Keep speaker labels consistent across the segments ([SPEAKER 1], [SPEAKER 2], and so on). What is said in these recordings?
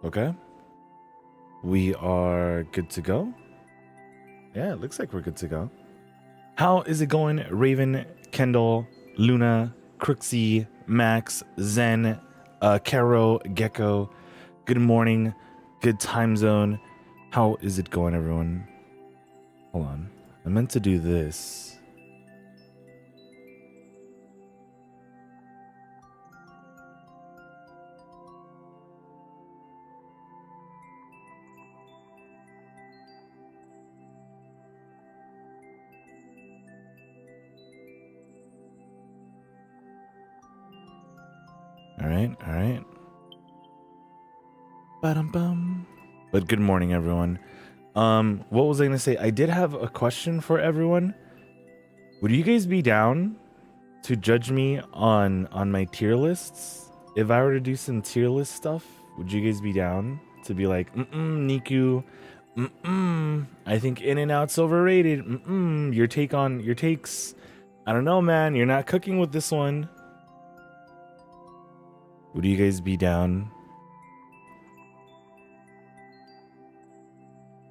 [SPEAKER 1] Okay. We are good to go. Yeah, it looks like we're good to go. How is it going, Raven, Kendall, Luna, Crooksy, Max, Zen, Caro, Gecko? Good morning. Good time zone. How is it going, everyone? Hold on. I meant to do this. All right. Ba-dum-bum. But good morning, everyone. What was I gonna say? I did have a question for everyone. Would you guys be down to judge me on my tier lists? If I were to do some tier list stuff, would you guys be down to be like, Niku, I think In-N-Out's overrated. Your takes. I don't know, man. You're not cooking with this one. Would you guys be down?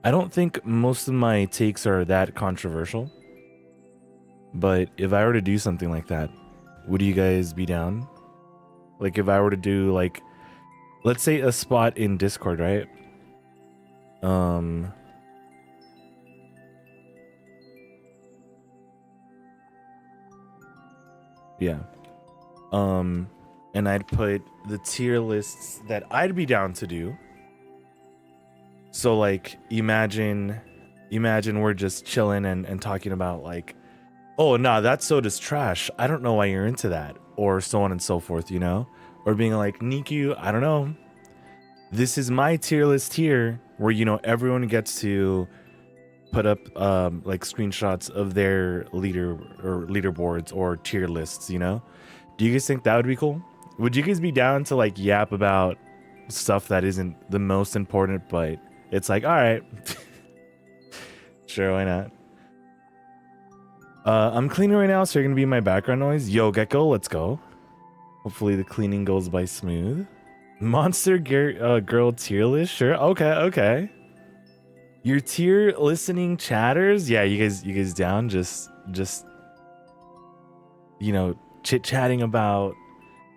[SPEAKER 1] I don't think most of my takes are that controversial. But if I were to do something like that, would you guys be down? Like if I were to do like, let's say a spot in Discord, right? Yeah. And I'd put the tier lists that I'd be down to do. So like imagine we're just chilling and talking about like, oh nah, that soda's trash. I don't know why you're into that. Or so on and so forth, you know? Or being like, Niku, I don't know. This is my tier list here where, you know, everyone gets to put up like screenshots of their leaderboards or tier lists, you know? Do you guys think that would be cool? Would you guys be down to like yap about stuff that isn't the most important, but it's like, all right, sure, why not? I'm cleaning right now, so you're gonna be my background noise. Yo, Gecko, let's go. Hopefully the cleaning goes by smooth. Monster girl tier list, sure. Okay. Your tier listening chatters, yeah. You guys down? Just you know, chit chatting about.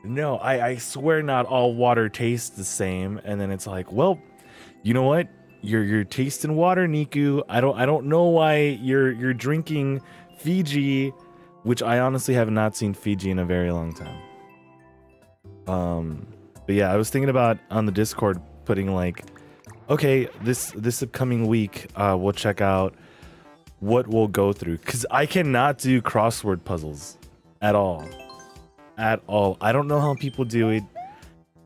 [SPEAKER 1] No, I swear not all water tastes the same. And then it's like, well, you know what? You're tasting water, Niku. I don't know why you're drinking Fiji, which I honestly have not seen Fiji in a very long time. But yeah, I was thinking about on the Discord putting like, okay, this upcoming week, we'll check out what we'll go through, because I cannot do crossword puzzles at all. I don't know how people do it.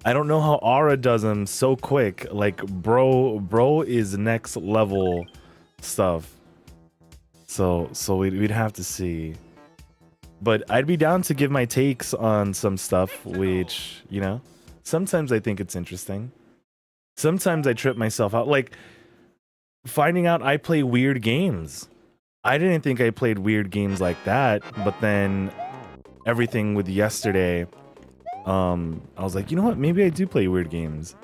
[SPEAKER 1] I don't know how Aura does them so quick. Like bro is next level stuff. So we'd have to see. But I'd be down to give my takes on some stuff, which, you know, sometimes I think it's interesting. Sometimes I trip myself out, like finding out I play weird games. I didn't think I played weird games like that, but then everything with yesterday, I was like, you know what? Maybe I do play weird games.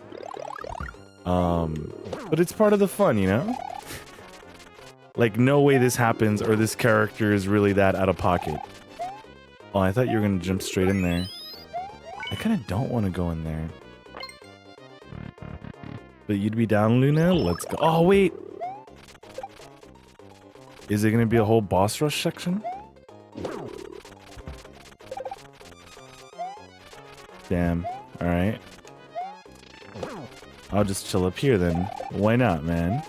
[SPEAKER 1] But it's part of the fun, you know? Like, no way this happens or this character is really that out of pocket. Oh, I thought you were gonna jump straight in there. I kind of don't want to go in there. But you'd be down, Luna? Let's go. Oh, wait. Is it gonna be a whole boss rush section? Damn. Alright. I'll just chill up here then. Why not, man?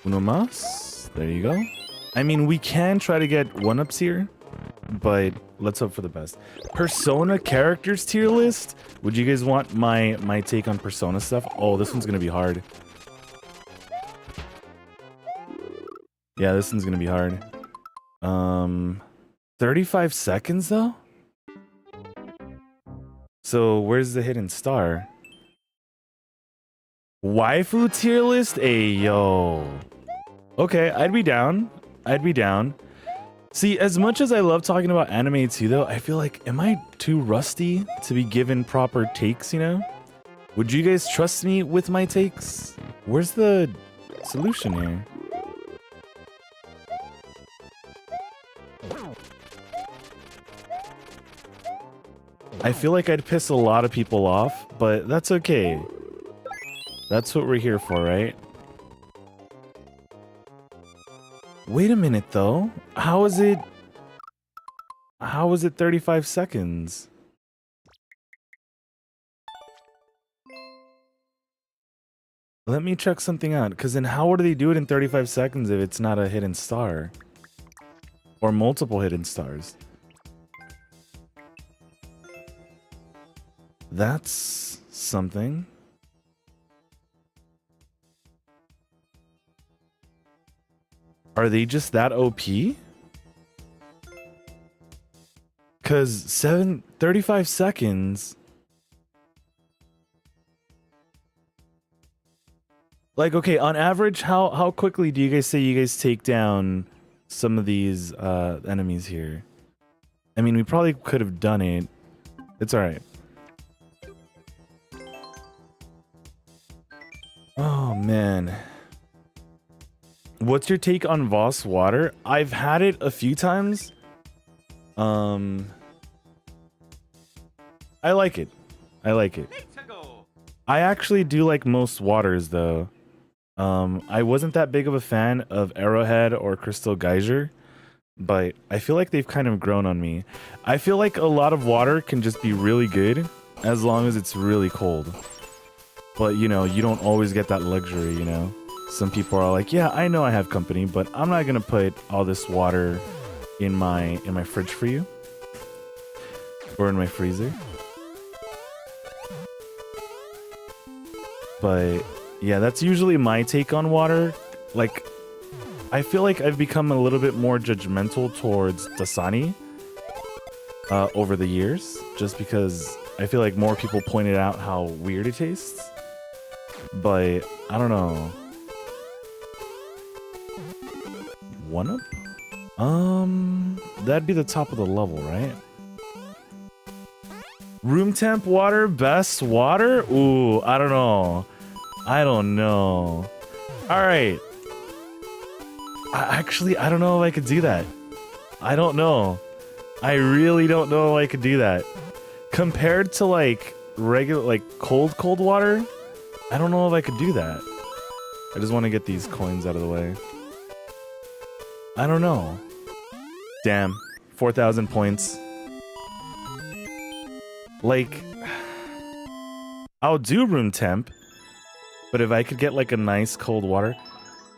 [SPEAKER 1] Uno mas? There you go. I mean, we can try to get 1-ups here, but let's hope for the best. Persona characters tier list? Would you guys want my take on Persona stuff? Oh, this one's gonna be hard. Yeah, this one's gonna be hard. 35 seconds though? So where's the hidden star? Waifu tier list? Hey, yo. Okay, I'd be down. See, as much as I love talking about anime too, though, I feel like, am I too rusty to be given proper takes, you know? Would you guys trust me with my takes? Where's the solution here? I feel like I'd piss a lot of people off, but that's okay. That's what we're here for, right? Wait a minute, though. How is it 35 seconds? Let me check something out, because then how would they do it in 35 seconds if it's not a hidden star? Or multiple hidden stars? That's something. Are they just that OP? Because 35 seconds. Like, okay, on average, how quickly do you guys say you guys take down some of these enemies here? I mean, we probably could have done it. It's alright. Oh, man. What's your take on Voss water? I've had it a few times. I like it. I like it. I actually do like most waters, though. I wasn't that big of a fan of Arrowhead or Crystal Geyser, but I feel like they've kind of grown on me. I feel like a lot of water can just be really good as long as it's really cold. But, you know, you don't always get that luxury, you know? Some people are like, yeah, I know I have company, but I'm not gonna put all this water in my fridge for you. Or in my freezer. But yeah, that's usually my take on water. Like, I feel like I've become a little bit more judgmental towards Dasani over the years, just because I feel like more people pointed out how weird it tastes. But I don't know. One up? That'd be the top of the level, right? Room temp water, best water? Ooh, I don't know. I don't know. Alright. Actually, I don't know if I could do that. I don't know. I really don't know if I could do that. Compared to like regular, like cold water, I don't know if I could do that. I just want to get these coins out of the way. I don't know. Damn. 4,000 points. Like, I'll do room temp, but if I could get like a nice cold water,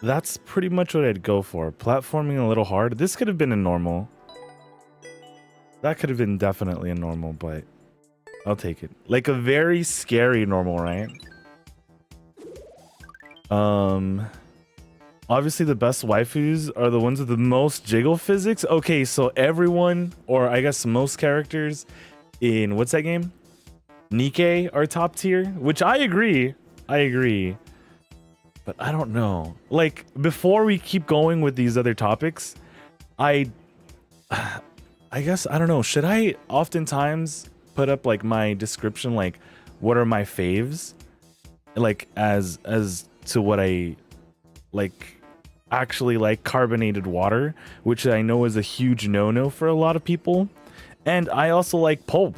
[SPEAKER 1] that's pretty much what I'd go for. Platforming a little hard. This could have been a normal. That could have been definitely a normal, but I'll take it. Like a very scary normal, right? Obviously the best waifus are the ones with the most jiggle physics. Okay, so everyone, or I guess most characters in, what's that game? Nikke are top tier, which I agree. I agree. But I don't know. Like, before we keep going with these other topics, I guess, I don't know. Should I oftentimes put up like my description, like what are my faves? Like as to what I like actually like carbonated water, which I know is a huge no-no for a lot of people. And I also like pulp,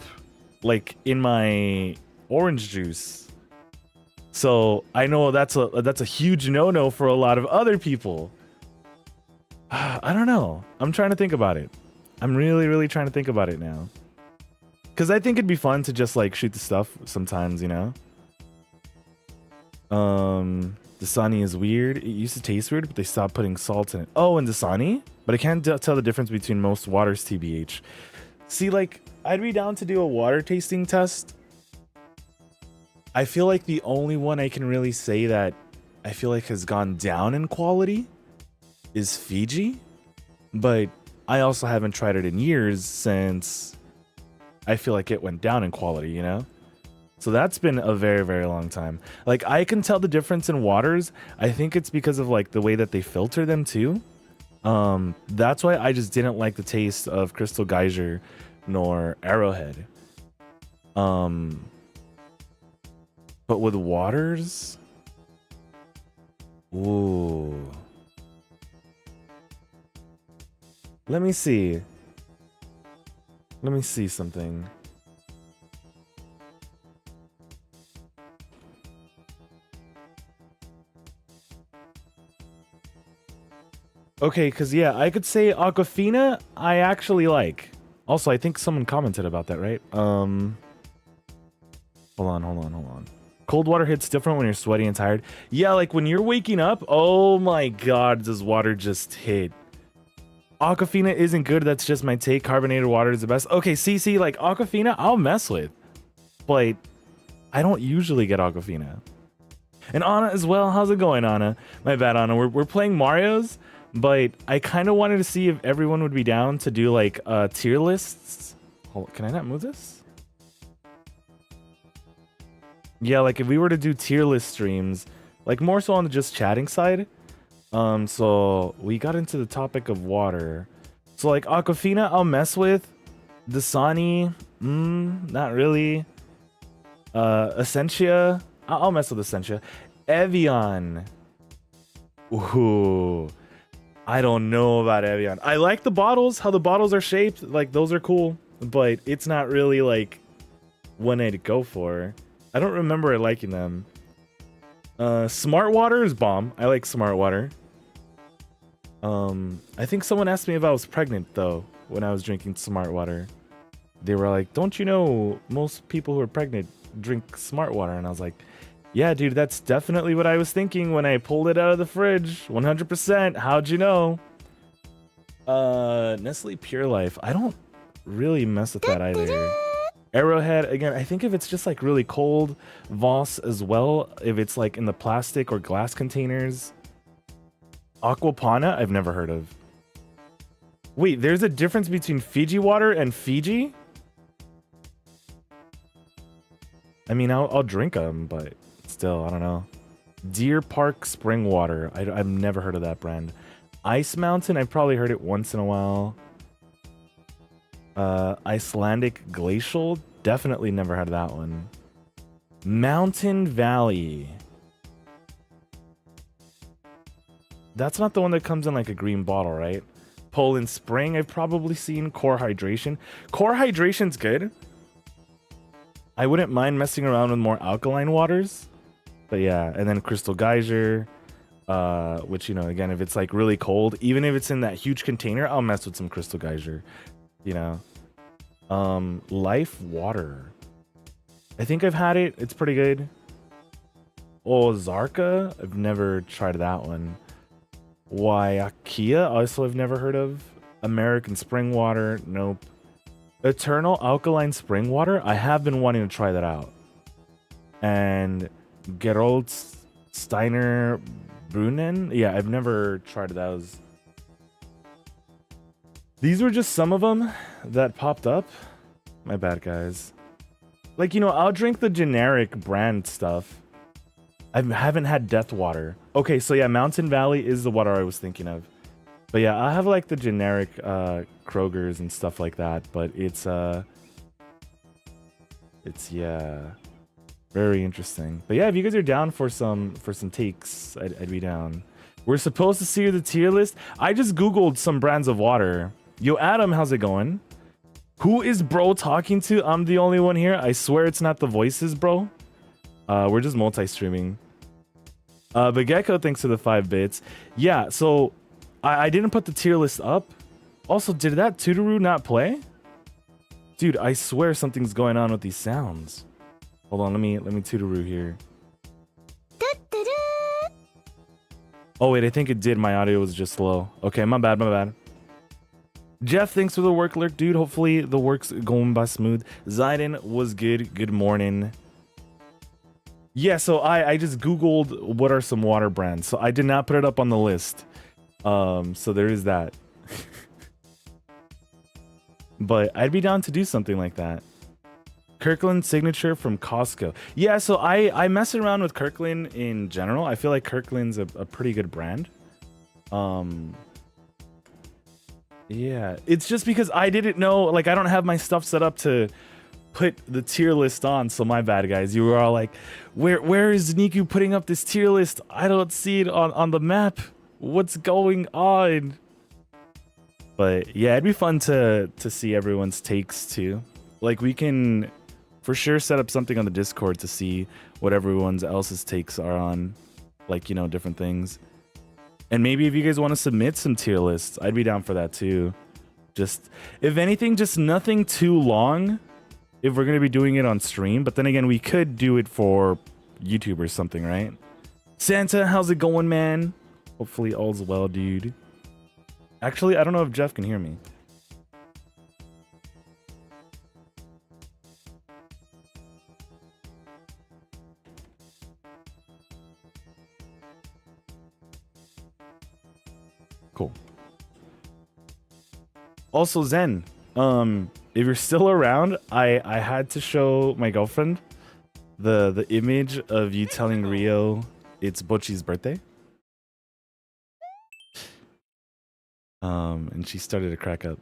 [SPEAKER 1] like in my orange juice. So I know that's a huge no-no for a lot of other people. I don't know. I'm trying to think about it. I'm really trying to think about it now. Because I think it'd be fun to just like shoot the stuff sometimes, you know? Dasani is weird. It used to taste weird, but they stopped putting salt in it. Oh, and Dasani? But I can't tell the difference between most waters, TBH. See, like, I'd be down to do a water tasting test. I feel like the only one I can really say that I feel like has gone down in quality is Fiji. But I also haven't tried it in years since I feel like it went down in quality, you know? So that's been a very long time. Like, I can tell the difference in waters. I think it's because of like the way that they filter them too. That's why I just didn't like the taste of Crystal Geyser nor Arrowhead. But with waters, ooh. Let me see. Let me see something. Okay, because yeah, I could say Aquafina I actually like. Also, I think someone commented about that, right? Hold on. Cold water hits different when you're sweaty and tired. Yeah, like when you're waking up, oh my god, does water just hit. Aquafina isn't good, that's just my take. Carbonated water is the best. Okay, see, like Aquafina, I'll mess with. But I don't usually get Aquafina. And Anna as well, how's it going, Anna? My bad, Anna. We're playing Mario's, but I kind of wanted to see if everyone would be down to do like tier lists. Hold, can I not move this? Yeah, like if we were to do tier list streams, like more so on the just chatting side. So we got into the topic of water. So like Aquafina, I'll mess with. Dasani, not really. Essentia, I'll mess with Essentia. Evian. Ooh. I don't know about Evian. I like the bottles, how the bottles are shaped. Like, those are cool. But it's not really, like, one I'd go for. I don't remember liking them. Smart Water is bomb. I like Smart Water. I think someone asked me if I was pregnant, though, when I was drinking Smart Water. They were like, don't you know most people who are pregnant drink Smart Water? And I was like, yeah, dude, that's definitely what I was thinking when I pulled it out of the fridge. 100%. How'd you know? Nestle Pure Life. I don't really mess with that either. Arrowhead, again, I think if it's just like really cold. Voss as well, if it's like in the plastic or glass containers. Aquapana, I've never heard of. Wait, there's a difference between Fiji water and Fiji? I mean, I'll drink them, but still, I don't know. Deer Park Spring Water. I've never heard of that brand. Ice Mountain, I've probably heard it once in a while. Icelandic Glacial, definitely never heard of that one. Mountain Valley. That's not the one that comes in like a green bottle, right? Poland Spring, I've probably seen. Core Hydration. Core Hydration's good. I wouldn't mind messing around with more alkaline waters. But yeah, and then Crystal Geyser, which, you know, again, if it's like really cold, even if it's in that huge container, I'll mess with some Crystal Geyser, you know. Life Water. I think I've had it. It's pretty good. Oh, Zarka? I've never tried that one. Waiakia? Also, I've never heard of. American Spring Water? Nope. Eternal Alkaline Spring Water? I have been wanting to try that out. And Gerold Steiner Brunnen? Yeah, I've never tried those. These were just some of them that popped up. My bad, guys. Like, you know, I'll drink the generic brand stuff. I haven't had Death Water. Okay, so yeah, Mountain Valley is the water I was thinking of. But yeah, I have like the generic Kroger's and stuff like that, but it's yeah, very interesting. But yeah, if you guys are down for some takes, I'd be down. We're supposed to see the tier list. I just googled some brands of water. Yo, Adam, how's it going? Who is bro talking to? I'm the only one here. I swear it's not the voices, bro. We're just multi-streaming. But Gecko, thanks for the 5 bits. Yeah, so I didn't put the tier list up. Also, did that Tootaroo not play? Dude, I swear something's going on with these sounds. Hold on, let me Tootaroo here. Oh wait, I think it did. My audio was just low. Okay, my bad. Jeff, thanks for the work lurk, dude. Hopefully the work's going by smooth. Zaiden was good. Good morning. Yeah, so I just Googled what are some water brands. So I did not put it up on the list. So there is that. But I'd be down to do something like that. Kirkland Signature from Costco. Yeah, so I mess around with Kirkland in general. I feel like Kirkland's a pretty good brand. Yeah, it's just because I didn't know, like, I don't have my stuff set up to put the tier list on, so my bad, guys. You were all like, where is Niku putting up this tier list? I don't see it on the map. What's going on? But yeah, it'd be fun to see everyone's takes too. Like, we can for sure set up something on the Discord to see what everyone's else's takes are on, like, you know, different things. And maybe if you guys want to submit some tier lists, I'd be down for that too. Just, if anything, just nothing too long if we're going to be doing it on stream. But then again, we could do it for YouTube or something, right? Santa, how's it going, man? Hopefully all's well, dude. Actually, I don't know if Jeff can hear me. Cool. Also, Zen, if you're still around, I had to show my girlfriend the image of you telling Rio it's Bocchi's birthday. And she started to crack up.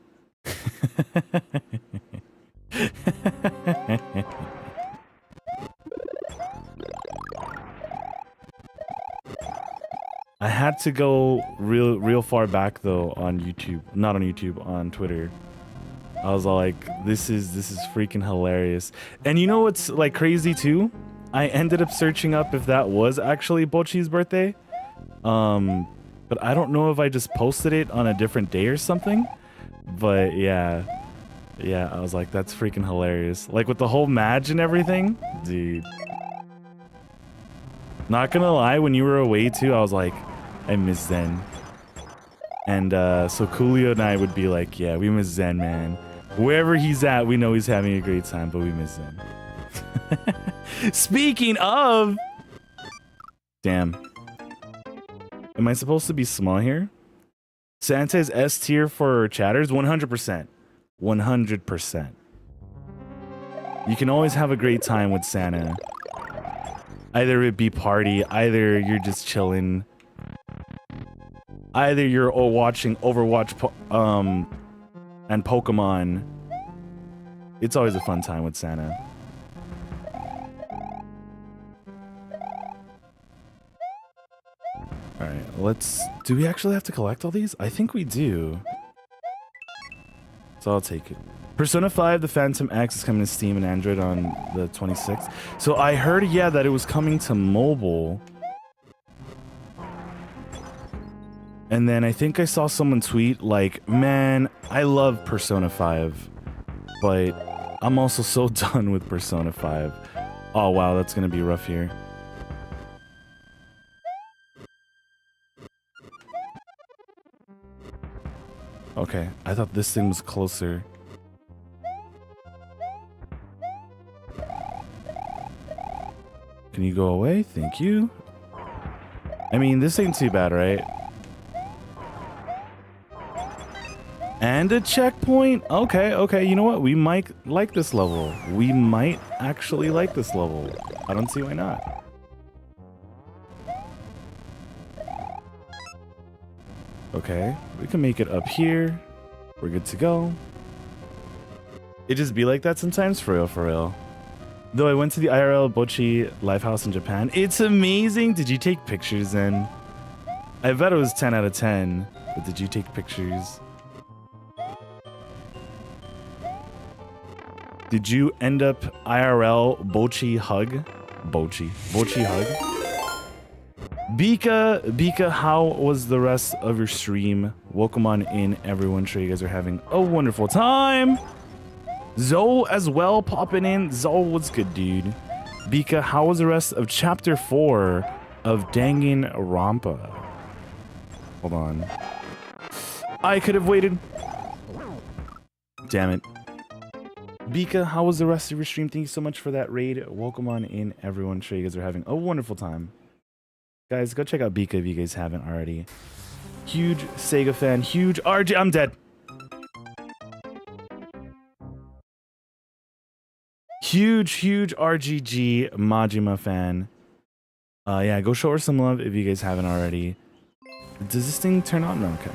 [SPEAKER 1] I had to go real far back though on YouTube, not on YouTube, on Twitter. I was all like, this is freaking hilarious. And you know what's like crazy too? I ended up searching up if that was actually Bocchi's birthday. But I don't know if I just posted it on a different day or something. But yeah, I was like, that's freaking hilarious. Like with the whole Madge and everything, dude. Not gonna lie, when you were away too, I was like, I miss Zen. And so Coolio and I would be like, yeah, we miss Zen, man. Wherever he's at, we know he's having a great time, but we miss Zen. Speaking of... Damn. Am I supposed to be small here? Santa is S tier for chatters? 100%. 100%. You can always have a great time with Santa. Either it be party, either you're just chilling, either you're watching Overwatch and Pokemon. It's always a fun time with Santa. Alright, let's... Do we actually have to collect all these? I think we do. So I'll take it. Persona 5, the Phantom X is coming to Steam and Android on the 26th. So I heard, yeah, that it was coming to mobile. And then I think I saw someone tweet like, man, I love Persona 5, but I'm also so done with Persona 5. Oh, wow, that's going to be rough here. Okay, I thought this thing was closer. Can you go away? Thank you. I mean, this ain't too bad, right? And a checkpoint? Okay, you know what? We might like this level. We might actually like this level. I don't see why not. Okay, we can make it up here. We're good to go. It just be like that sometimes, for real. Though I went to the IRL Bocchi Lifehouse in Japan. It's amazing. Did you take pictures then? I bet it was 10 out of 10. But did you take pictures? Did you end up IRL Bocchi hug? Bocchi hug? Bika, how was the rest of your stream? Welcome on in, everyone. Sure you guys are having a wonderful time. Zoe as well popping in. Zoe, what's good, dude? Bika, how was the rest of chapter 4 of Danganronpa? Hold on. I could have waited. Damn it. Bika, how was the rest of your stream? Thank you so much for that raid. Welcome on in, everyone. Sure you guys are having a wonderful time. Guys, go check out Bika if you guys haven't already. Huge Sega fan. Huge RG. I'm dead. Huge RGG Majima fan. Yeah, go show her some love if you guys haven't already. Does this thing turn on? No, okay.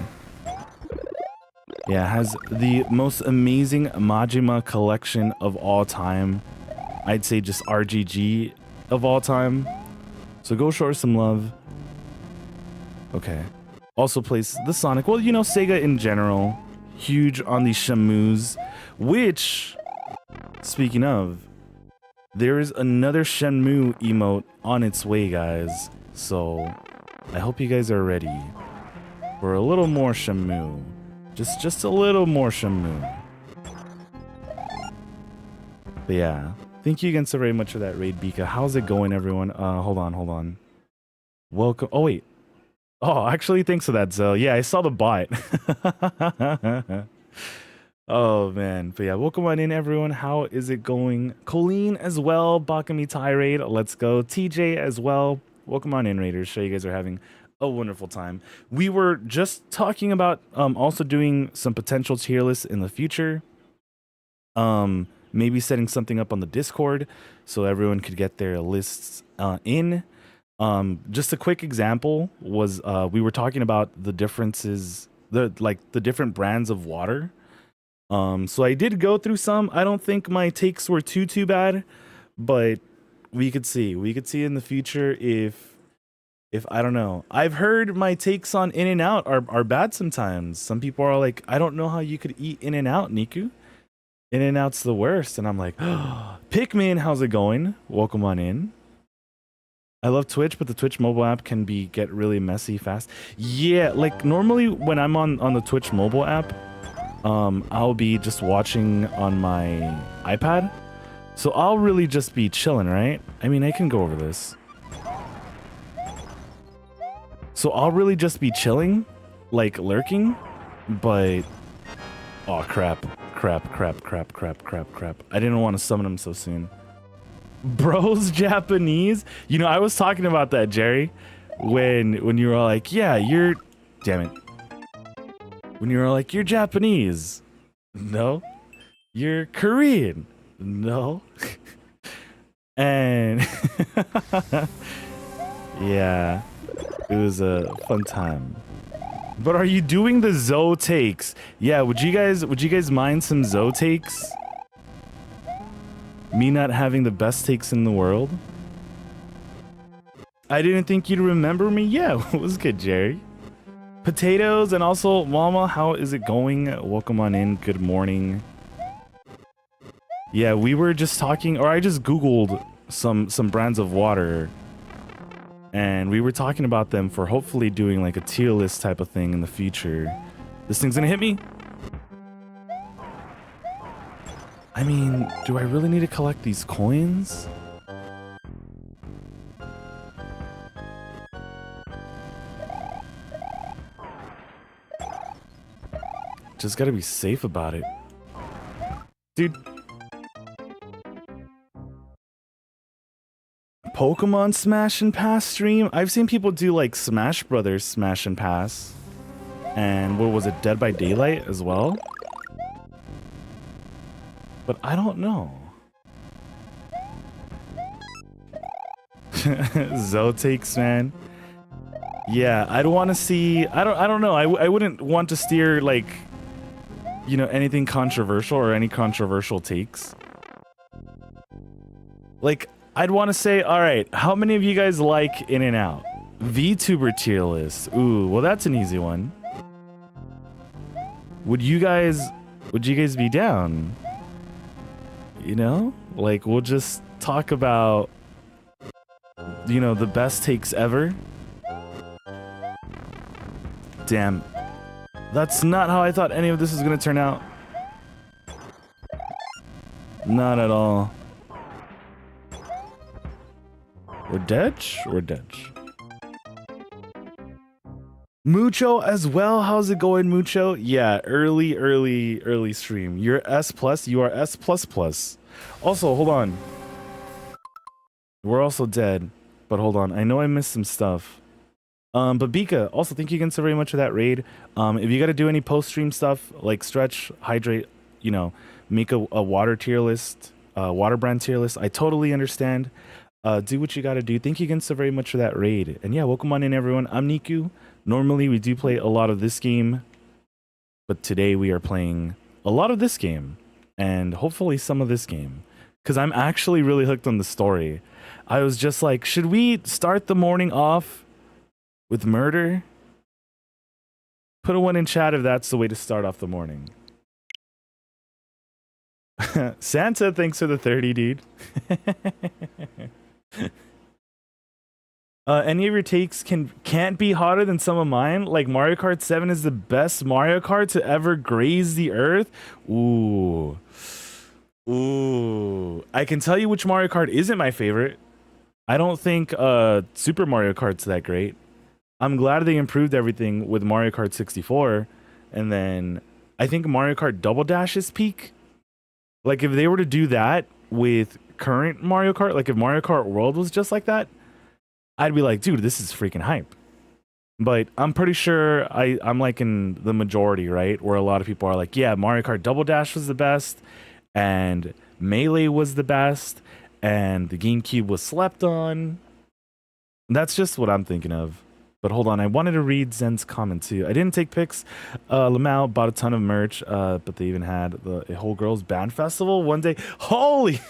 [SPEAKER 1] Yeah, it has the most amazing Majima collection of all time. I'd say just RGG of all time. So go show her some love. Okay. Also plays the Sonic. Well, you know, Sega in general. Huge on the Shamus. Which, speaking of, there is another Shenmue emote on its way, guys. So I hope you guys are ready for a little more Shenmue. Just a little more Shenmue. But yeah, thank you again so very much for that raid, Bika. How's it going, everyone? Hold on. Welcome. Oh wait. Oh, actually, thanks for that, Zoe. Yeah, I saw the bot. Oh man, but yeah, welcome on in, everyone. How is it going? Colleen as well, Bakami Tirade. Let's go. TJ as well. Welcome on in, Raiders. Sure you guys are having a wonderful time. We were just talking about also doing some potential tier lists in the future. Maybe setting something up on the Discord so everyone could get their lists in. Just a quick example was we were talking about the differences, the different brands of water. So I did go through some. I don't think my takes were too bad, but we could see in the future if I don't know. I've heard my takes on In-N-Out are bad sometimes. Some people are like, I don't know how you could eat In-N-Out, Niku. In-N-Out's the worst. And I'm like, oh, Pikmin, how's it going? Welcome on in. I love Twitch, but the Twitch mobile app can get really messy fast. Yeah, like normally when I'm on the Twitch mobile app, I'll be just watching on my iPad. So I'll really just be chilling, right? I mean, I can go over this. So I'll really just be chilling, like lurking, but oh crap. I didn't want to summon him so soon. Bro's Japanese? You know, I was talking about that, Jerry, when you were all like, yeah, damn it. When you were like, you're Japanese. No. You're Korean. No. And yeah, it was a fun time. But are you doing the Zoe takes? Yeah, would you guys mind some Zoe takes? Me not having the best takes in the world? I didn't think you'd remember me. Yeah, it was good, Jerry. Potatoes, and also Mama, how is it going? Welcome on in. Good morning. Yeah, we were just talking, or I just Googled some brands of water, and we were talking about them for hopefully doing like a tier list type of thing in the future. This thing's gonna hit me? I mean, do I really need to collect these coins? Just gotta be safe about it. Dude. Pokemon Smash and Pass stream? I've seen people do like Smash Brothers Smash and Pass. And what was it, Dead by Daylight as well? But I don't know. Zoe takes, man. Yeah, I'd want to see. I don't know. I wouldn't want to steer like, you know, anything controversial or any controversial takes. Like, I'd want to say, all right, how many of you guys like In-N-Out? VTuber tier list. Ooh, well, that's an easy one. Would you guys be down? You know, like we'll just talk about, you know, the best takes ever. Damn, that's not how I thought any of this was gonna turn out. Not at all. We're dead? We're dead. Mucho as well. How's it going, Mucho? Yeah, early stream. You're S+, you are S++. Also, hold on. We're also dead, but hold on. I know I missed some stuff. But Bika, also thank you again so very much for that raid. If you got to do any post-stream stuff, like stretch, hydrate, you know, make a water tier list, water brand tier list, I totally understand. Do what you got to do. Thank you again so very much for that raid. And yeah, welcome on in, everyone. I'm Niku. Normally, we do play a lot of this game But today we are playing a lot of this game and hopefully some of this game because I'm actually really hooked on the story. I was just like, should we start the morning off with murder? Put a 1 in chat if that's the way to start off the morning. Santa, thanks for the 30, dude. Any of your takes can't be hotter than some of mine. Like Mario Kart 7 is the best Mario Kart to ever graze the earth. Ooh. Ooh. I can tell you which Mario Kart isn't my favorite. I don't think Super Mario Kart's that great. I'm glad they improved everything with Mario Kart 64. And then I think Mario Kart Double Dash is peak. Like if they were to do that with current Mario Kart, like if Mario Kart World was just like that, I'd be like, dude, this is freaking hype. But I'm pretty sure I'm like in the majority, right? Where a lot of people are like, yeah, Mario Kart Double Dash was the best, and Melee was the best, and the GameCube was slept on. That's just what I'm thinking of. But hold on, I wanted to read Zen's comment too. I didn't take pics. Lamau bought a ton of merch, but they even had a whole girls band festival one day. Holy!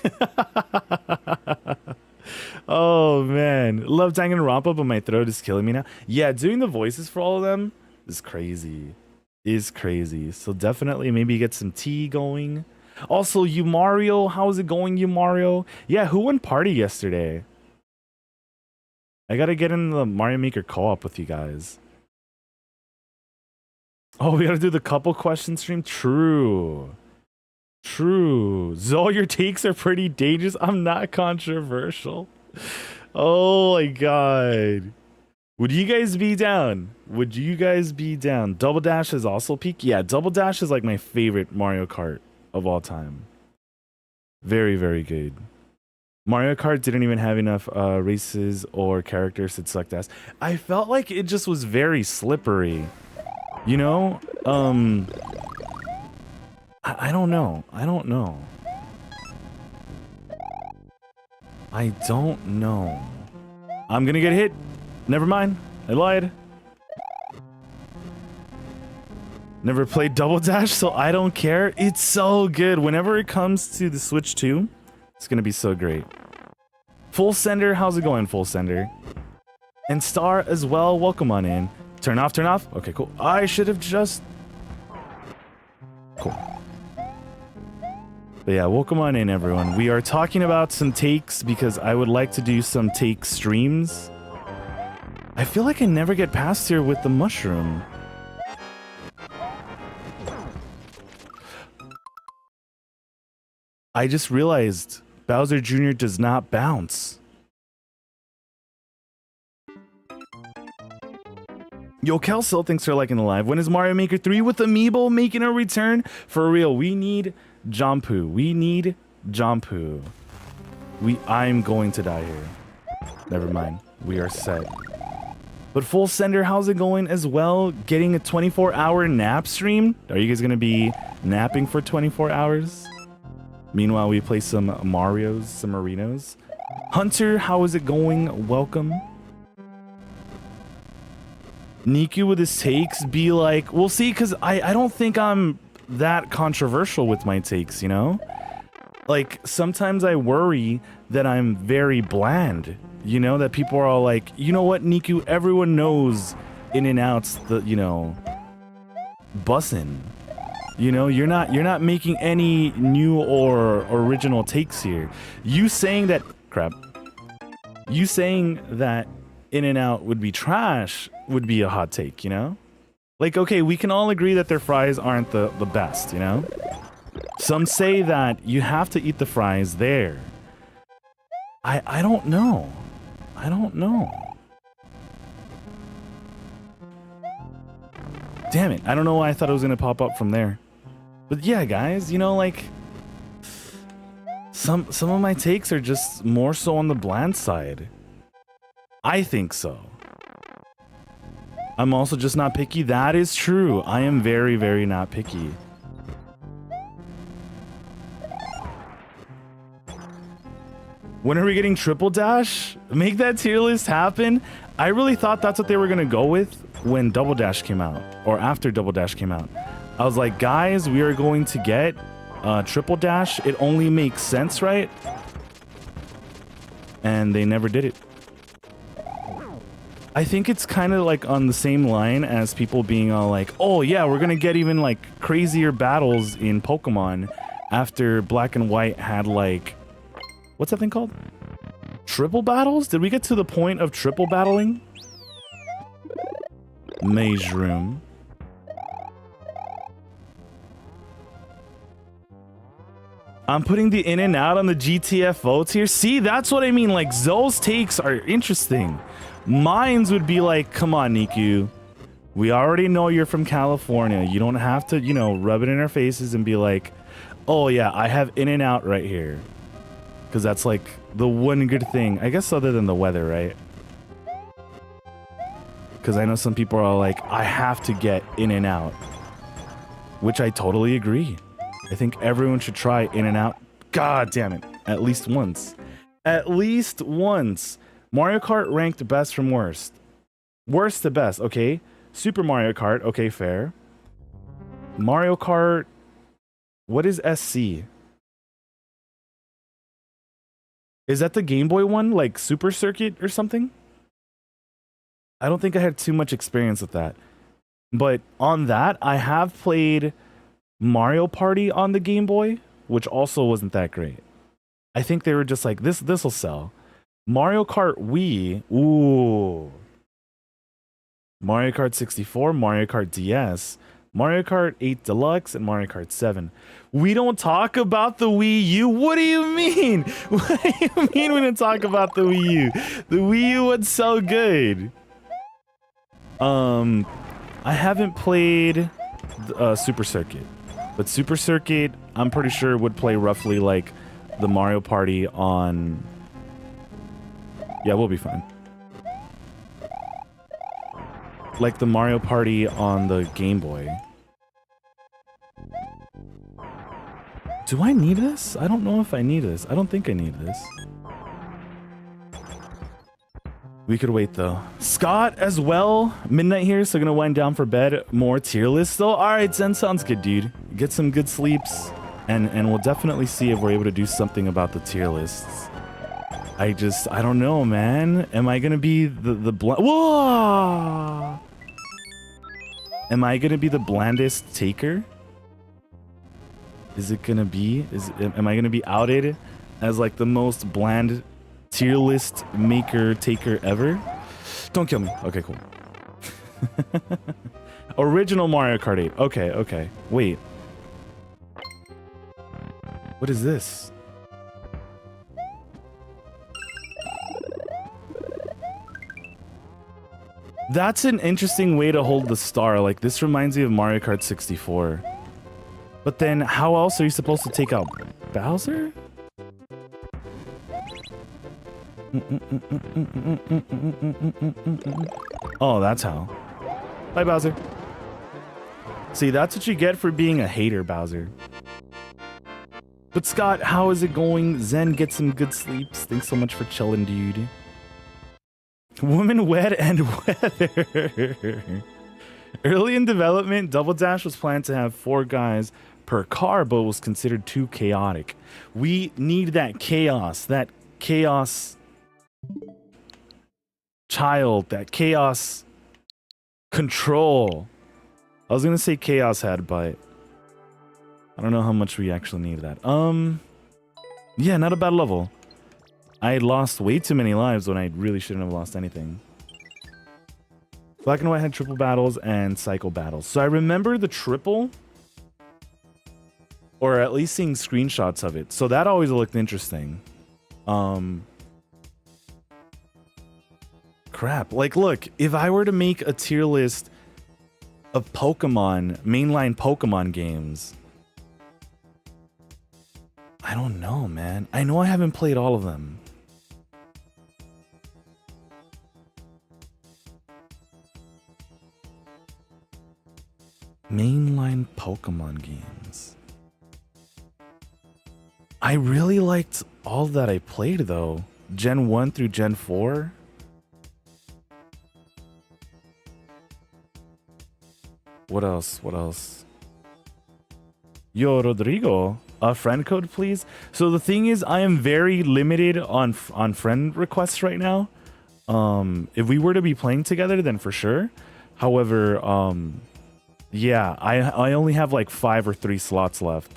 [SPEAKER 1] Oh man, love Danganronpa, but my throat is killing me now. Yeah, doing the voices for all of them is crazy. So definitely maybe get some tea going. Also, you Mario, how's it going, you Mario? Yeah, who won party yesterday? I gotta get in the Mario Maker co-op with you guys. Oh, we gotta do the couple question stream? True. Zoe, your takes are pretty dangerous. I'm not controversial. Oh my god. Would you guys be down? Double Dash is also peak? Yeah, Double Dash is like my favorite Mario Kart of all time. Very, very good. Mario Kart didn't even have enough races or characters to select as. I felt like it just was very slippery. You know? I don't know. I don't know. I'm gonna get hit. Never mind. I lied. Never played Double Dash, so I don't care. It's so good. Whenever it comes to the Switch 2, it's gonna be so great. Full Sender, how's it going, Full Sender? And Star as well, welcome on in. Turn off. Okay, cool. I should have just... Cool. But yeah, welcome on in, everyone. We are talking about some takes because I would like to do some take streams. I feel like I never get past here with the mushroom. I just realized Bowser Jr. does not bounce. Yo, Kelsil, thanks for liking the live. When is Mario Maker 3 with Amiibo making a return? For real, we need Jompu. I'm going to die here. Never mind. We are set. But Full Sender, how's it going as well? Getting a 24-hour nap stream? Are you guys going to be napping for 24 hours? Meanwhile, we play some Marios, some Marinos. Hunter, how is it going? Welcome. Niku with his takes be like, we'll see, because I don't think I'm that controversial with my takes, you know? Like, sometimes I worry that I'm very bland, you know? That people are all like, you know what, Niku, everyone knows in and outs the, you know, bussin'. You know, you're not making any new or original takes here. You saying that In and Out would be trash would be a hot take, you know? Like, okay, we can all agree that their fries aren't the best, you know? Some say that you have to eat the fries there. I don't know. Damn it, I don't know why I thought it was gonna pop up from there. But yeah, guys, you know, like, some of my takes are just more so on the bland side. I think so. I'm also just not picky. That is true. I am very, very not picky. When are we getting Triple Dash? Make that tier list happen. I really thought that's what they were gonna go with when Double Dash came out, or after Double Dash came out. I was like, guys, we are going to get Triple Dash. It only makes sense, right? And they never did it. I think it's kind of like on the same line as people being all like, oh yeah, we're gonna get even like crazier battles in Pokemon after Black and White had like, what's that thing called? Triple battles? Did we get to the point of triple battling? Maze Room. I'm putting the in and out on the GTFO tier. See, that's what I mean. Like, Zoe's takes are interesting. Mine's would be like, come on, Niku. We already know you're from California. You don't have to, you know, rub it in our faces and be like, oh yeah, I have in and out right here. Because that's like the one good thing. I guess other than the weather, right? Because I know some people are like, I have to get in and out. Which I totally agree. I think everyone should try in and out. God damn it. At least once. At least once. Mario Kart ranked best from worst. Worst to best, okay. Super Mario Kart, okay, fair. Mario Kart... What is SC? Is that the Game Boy one? Like Super Circuit or something? I don't think I had too much experience with that. But on that, I have played Mario Party on the Game Boy, which also wasn't that great. I think they were just like, this'll sell. Mario Kart Wii, ooh. Mario Kart 64, Mario Kart DS, Mario Kart 8 Deluxe, and Mario Kart 7. We don't talk about the Wii U? What do you mean? What do you mean we don't talk about the Wii U? The Wii U was so good. I haven't played Super Circuit. But Super Circuit, I'm pretty sure would play roughly like the Mario Party on... Yeah, we'll be fine. Like the Mario Party on the Game Boy. Do I need this? I don't know if I need this. I don't think I need this. We could wait though. Scott as well. Midnight here, so gonna wind down for bed. More tier lists though. Alright, Zen, sounds good, dude. Get some good sleeps. And we'll definitely see if we're able to do something about the tier lists. I don't know, man. Am I gonna be the Whoa! Am I gonna be the blandest taker? Is it gonna be? Am I gonna be outed as like the most bland tier list maker taker ever? Don't kill me. Okay, cool. Original Mario Kart 8. Okay. Wait. What is this? That's an interesting way to hold the star. Like, this reminds me of Mario Kart 64. But then, how else are you supposed to take out Bowser? Oh, that's how. Bye, Bowser. See, that's what you get for being a hater, Bowser. But Scott, how is it going? Zen, get some good sleeps. Thanks so much for chilling, dude. Woman, wet, and weather. Early in development, Double Dash was planned to have 4 guys per car, but was considered too chaotic. We need that chaos child, that chaos control. I was gonna say chaos head, but I don't know how much we actually need that. Yeah, not a bad level. I lost way too many lives when I really shouldn't have lost anything. Black and White had triple battles and cycle battles. So I remember the triple, or at least seeing screenshots of it. So that always looked interesting. Crap. Like, look, if I were to make a tier list of Pokemon, mainline Pokemon games, I don't know, man. I know I haven't played all of them. Mainline Pokemon games. I really liked all that I played, though. Gen 1 through Gen 4. What else? Yo, Rodrigo, a friend code, please. So the thing is, I am very limited on friend requests right now. If we were to be playing together, then for sure. However, yeah, I only have like 5 or 3 slots left.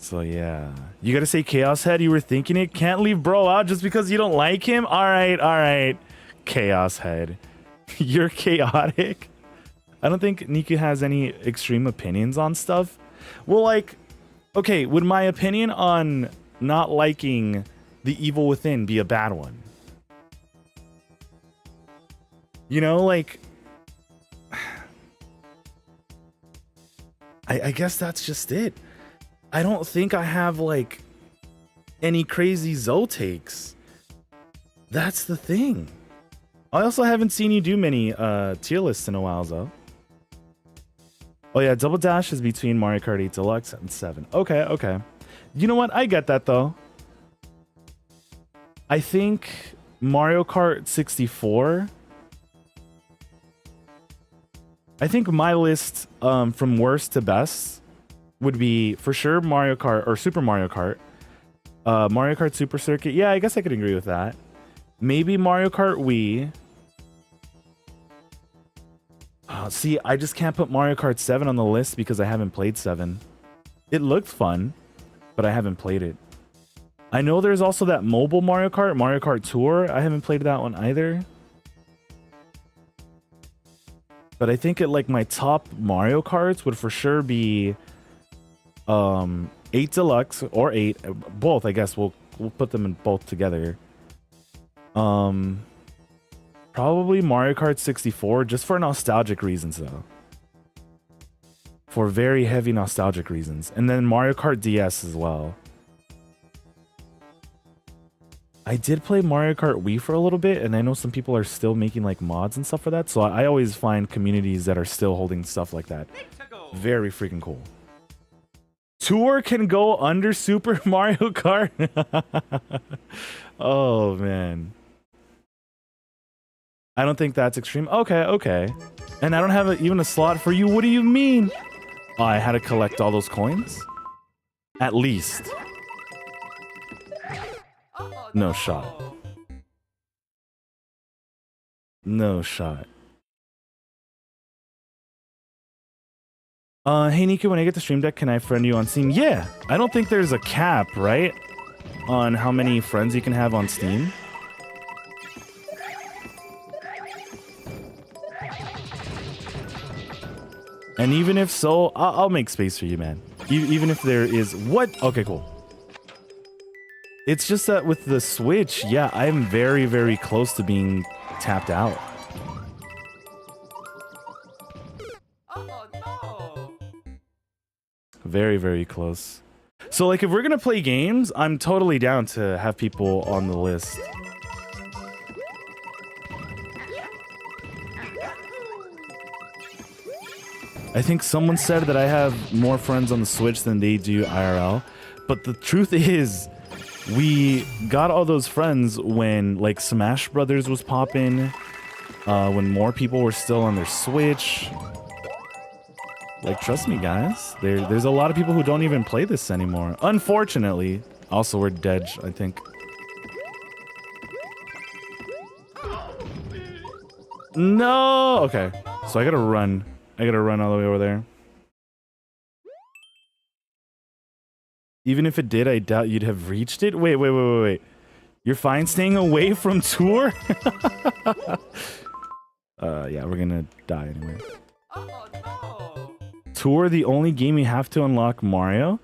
[SPEAKER 1] So yeah, you gotta say Chaos Head. You were thinking it. Can't leave bro out just because you don't like him. All right, Chaos Head. You're chaotic. I don't think Niku has any extreme opinions on stuff. Well, like, okay, would my opinion on not liking the Evil Within be a bad one? You know, like, I guess that's just it. I don't think I have, like, any crazy Zoe takes. That's the thing. I also haven't seen you do many tier lists in a while, though. Oh yeah, Double Dash is between Mario Kart 8 Deluxe and 7. Okay. You know what? I get that, though. I think Mario Kart 64... I think my list from worst to best would be for sure Mario Kart or Super Mario Kart. Mario Kart Super Circuit. Yeah, I guess I could agree with that. Maybe Mario Kart Wii. See, I just can't put Mario Kart 7 on the list because I haven't played 7. It looked fun, but I haven't played it. I know there's also that mobile Mario Kart Tour. I haven't played that one either. But I think like my top Mario Karts would for sure be 8 Deluxe or 8, both, I guess. We'll put them in both together. Probably Mario Kart 64 just for nostalgic reasons though. For very heavy nostalgic reasons. And then Mario Kart DS as well. I did play Mario Kart Wii for a little bit, and I know some people are still making like mods and stuff for that. So I always find communities that are still holding stuff like that very freaking cool. Tour can go under Super Mario Kart. Oh man, I don't think that's extreme. Okay, and I don't have even a slot for you. What do you mean? Oh, I had to collect all those coins, at least. No shot. No shot. Hey Niku, when I get the stream deck, can I friend you on Steam? Yeah, I don't think there's a cap, right? On how many friends you can have on Steam. And even if so, I'll make space for you, man. Even if there is... What? Okay, cool. It's just that with the Switch, yeah, I'm very, very close to being tapped out. Very, very close. So, like, if we're gonna play games, I'm totally down to have people on the list. I think someone said that I have more friends on the Switch than they do IRL. But the truth is, we got all those friends when, like, Smash Brothers was popping, when more people were still on their Switch. Like, trust me, guys. There's a lot of people who don't even play this anymore. Unfortunately. Also, we're dead, I think. No! Okay. So I gotta run. I gotta run all the way over there. Even if it did, I doubt you'd have reached it. Wait. You're fine staying away from Tour? Yeah, we're gonna die anyway. Tour, the only game you have to unlock Mario?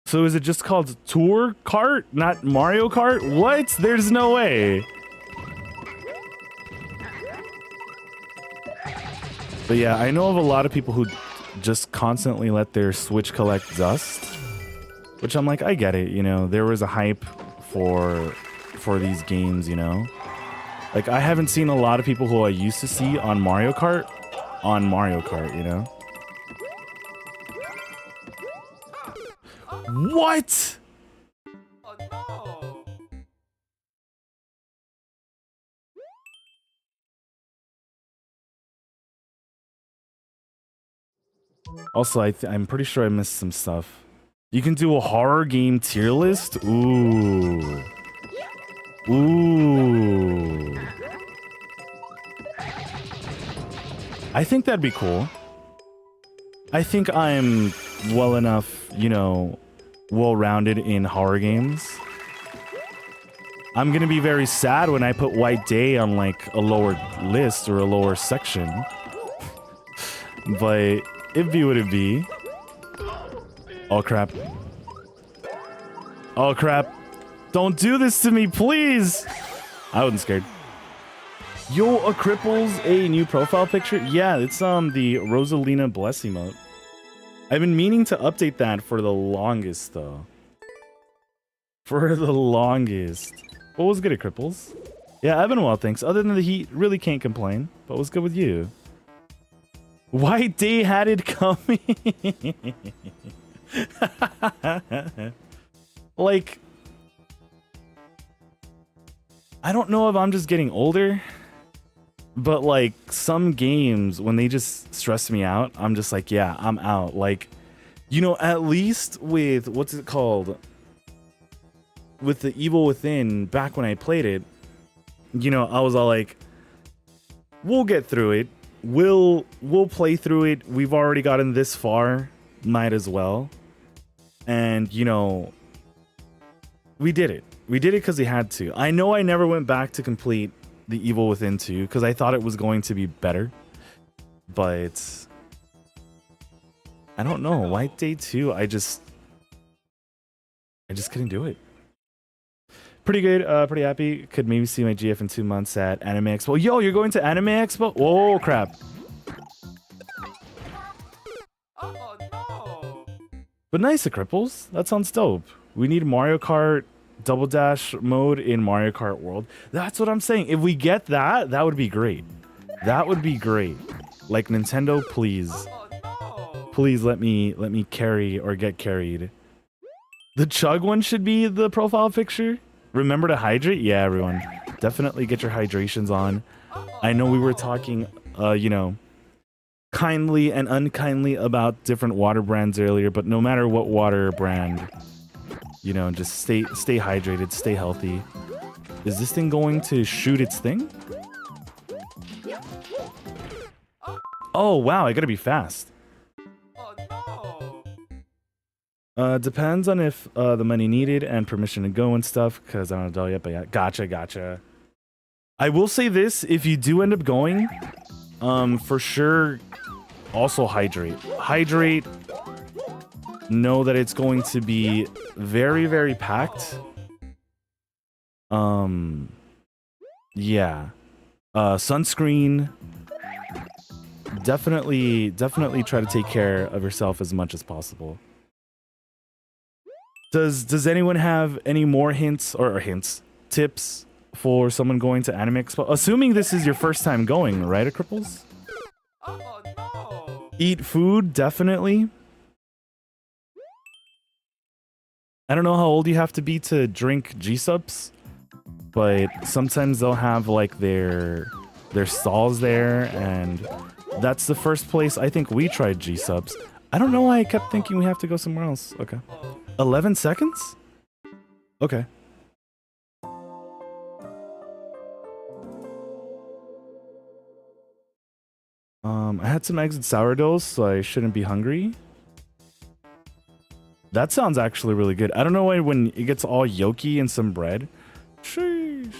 [SPEAKER 1] So is it just called Tour Kart, not Mario Kart? What? There's no way. But yeah, I know of a lot of people who just constantly let their Switch collect dust. Which I'm like, I get it, you know. There was a hype for these games, you know. Like, I haven't seen a lot of people who I used to see on Mario Kart, you know. What? Also, I'm pretty sure I missed some stuff. You can do a horror game tier list? Ooh. Ooh. I think that'd be cool. I think I'm well enough, you know, well-rounded in horror games. I'm gonna be very sad when I put White Day on like a lower list or a lower section. But it'd be what it'd be. Oh crap. Oh crap. Don't do this to me, please! I wasn't scared. Yo, a cripples a new profile picture? Yeah, it's the Rosalina Bless emote. I've been meaning to update that for the longest though. For the longest. What was good at cripples? Yeah, I've been well, thanks. Other than the heat, really can't complain. But what's good with you? White Day had it coming. Like, I don't know if I'm just getting older, but like some games, when they just stress me out, I'm just like, yeah, I'm out. Like, you know, at least with, what's it called? With the Evil Within, back when I played it, you know, I was all like, we'll get through it. We'll play through it. We've already gotten this far. Might as well. And, you know, we did it. We did it because we had to. I know I never went back to complete the Evil Within 2 because I thought it was going to be better. But I don't know. White Day 2, I just couldn't do it. Pretty good. Pretty happy. Could maybe see my GF in 2 months at Anime Expo. Yo, you're going to Anime Expo? Oh, crap.
[SPEAKER 2] Oh no!
[SPEAKER 1] But nice, it cripples. That sounds dope. We need Mario Kart Double Dash mode in Mario Kart World. That's what I'm saying. If we get that, that would be great. That would be great. Like, Nintendo, please.
[SPEAKER 2] Oh no!
[SPEAKER 1] Please let me carry or get carried. The chug one should be the profile picture. Remember to hydrate? Yeah, everyone. Definitely get your hydrations on. I know we were talking, you know, kindly and unkindly about different water brands earlier, but no matter what water brand, you know, just stay hydrated, stay healthy. Is this thing going to shoot its thing? Oh, wow, I gotta be fast.
[SPEAKER 2] Oh no!
[SPEAKER 1] Depends on if the money needed and permission to go and stuff, because I don't know yet, but yeah, gotcha. I will say this, if you do end up going, for sure, also hydrate. Hydrate, know that it's going to be very, very packed. Yeah. Sunscreen. Definitely try to take care of yourself as much as possible. Does anyone have any more hints or tips for someone going to Anime Expo? Assuming this is your first time going, right, Cripples?
[SPEAKER 2] Oh no!
[SPEAKER 1] Eat food, definitely. I don't know how old you have to be to drink G-Subs, but sometimes they'll have like their stalls there, and that's the first place I think we tried G-Subs. I don't know why I kept thinking we have to go somewhere else. Okay. 11 seconds? Okay. I had some eggs and sourdoughs, so I shouldn't be hungry. That sounds actually really good. I don't know why when it gets all yolky and some bread. Sheesh.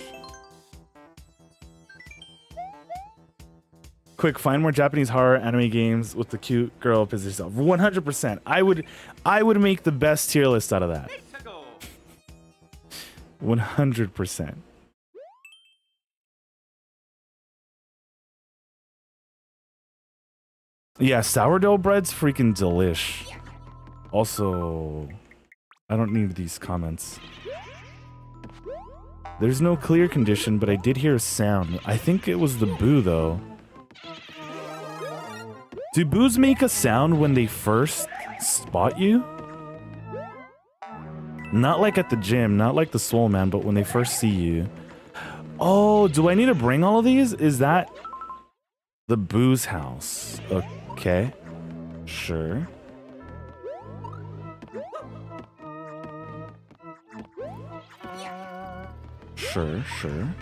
[SPEAKER 1] Quick, find more Japanese horror anime games with the cute girl position yourself. 100%. I would make the best tier list out of that. 100%. Yeah, sourdough bread's freaking delish. Also, I don't need these comments. There's no clear condition, but I did hear a sound. I think it was the boo, though. Do boos make a sound when they first spot you? Not like at the gym, not like the Swole Man, but when they first see you. Oh, do I need to bring all of these? Is that the boo's house? Okay. Sure. Sure, sure.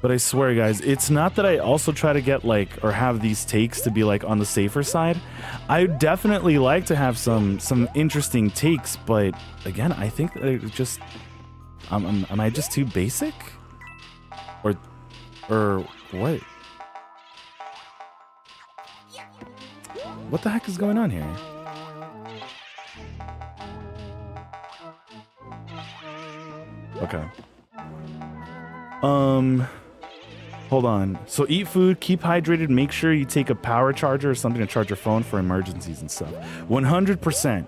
[SPEAKER 1] But I swear, guys, it's not that I also try to get like or have these takes to be like on the safer side. I definitely like to have some interesting takes, but again, I think that it just am I just too basic? Or what? What the heck is going on here? Okay. Hold on. So eat food, keep hydrated, make sure you take a power charger or something to charge your phone for emergencies and stuff. 100%.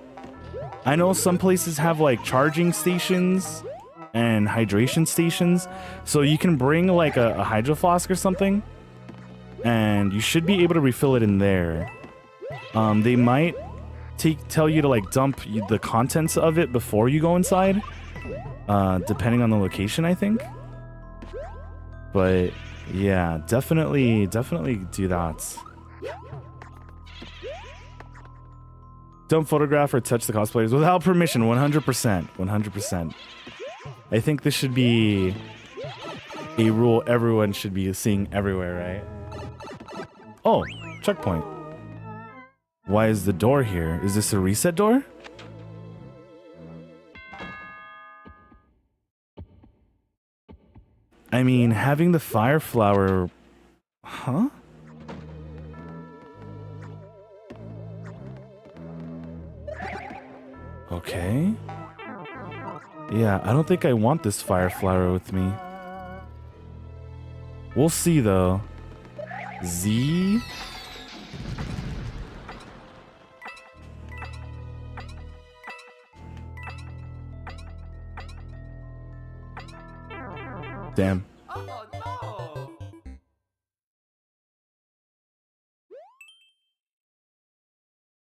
[SPEAKER 1] I know some places have like charging stations and hydration stations, so you can bring like a hydro flask or something, and you should be able to refill it in there. They might tell you to like dump the contents of it before you go inside, depending on the location, I think. But yeah, definitely do that. Don't photograph or touch the cosplayers without permission. 100%. 100%. I think this should be a rule everyone should be seeing everywhere, right? Oh, checkpoint. Why is the door here? Is this a reset door? I mean, having the fire flower... Huh? Okay. Yeah, I don't think I want this fire flower with me. We'll see, though. Z... Damn.
[SPEAKER 2] Oh no!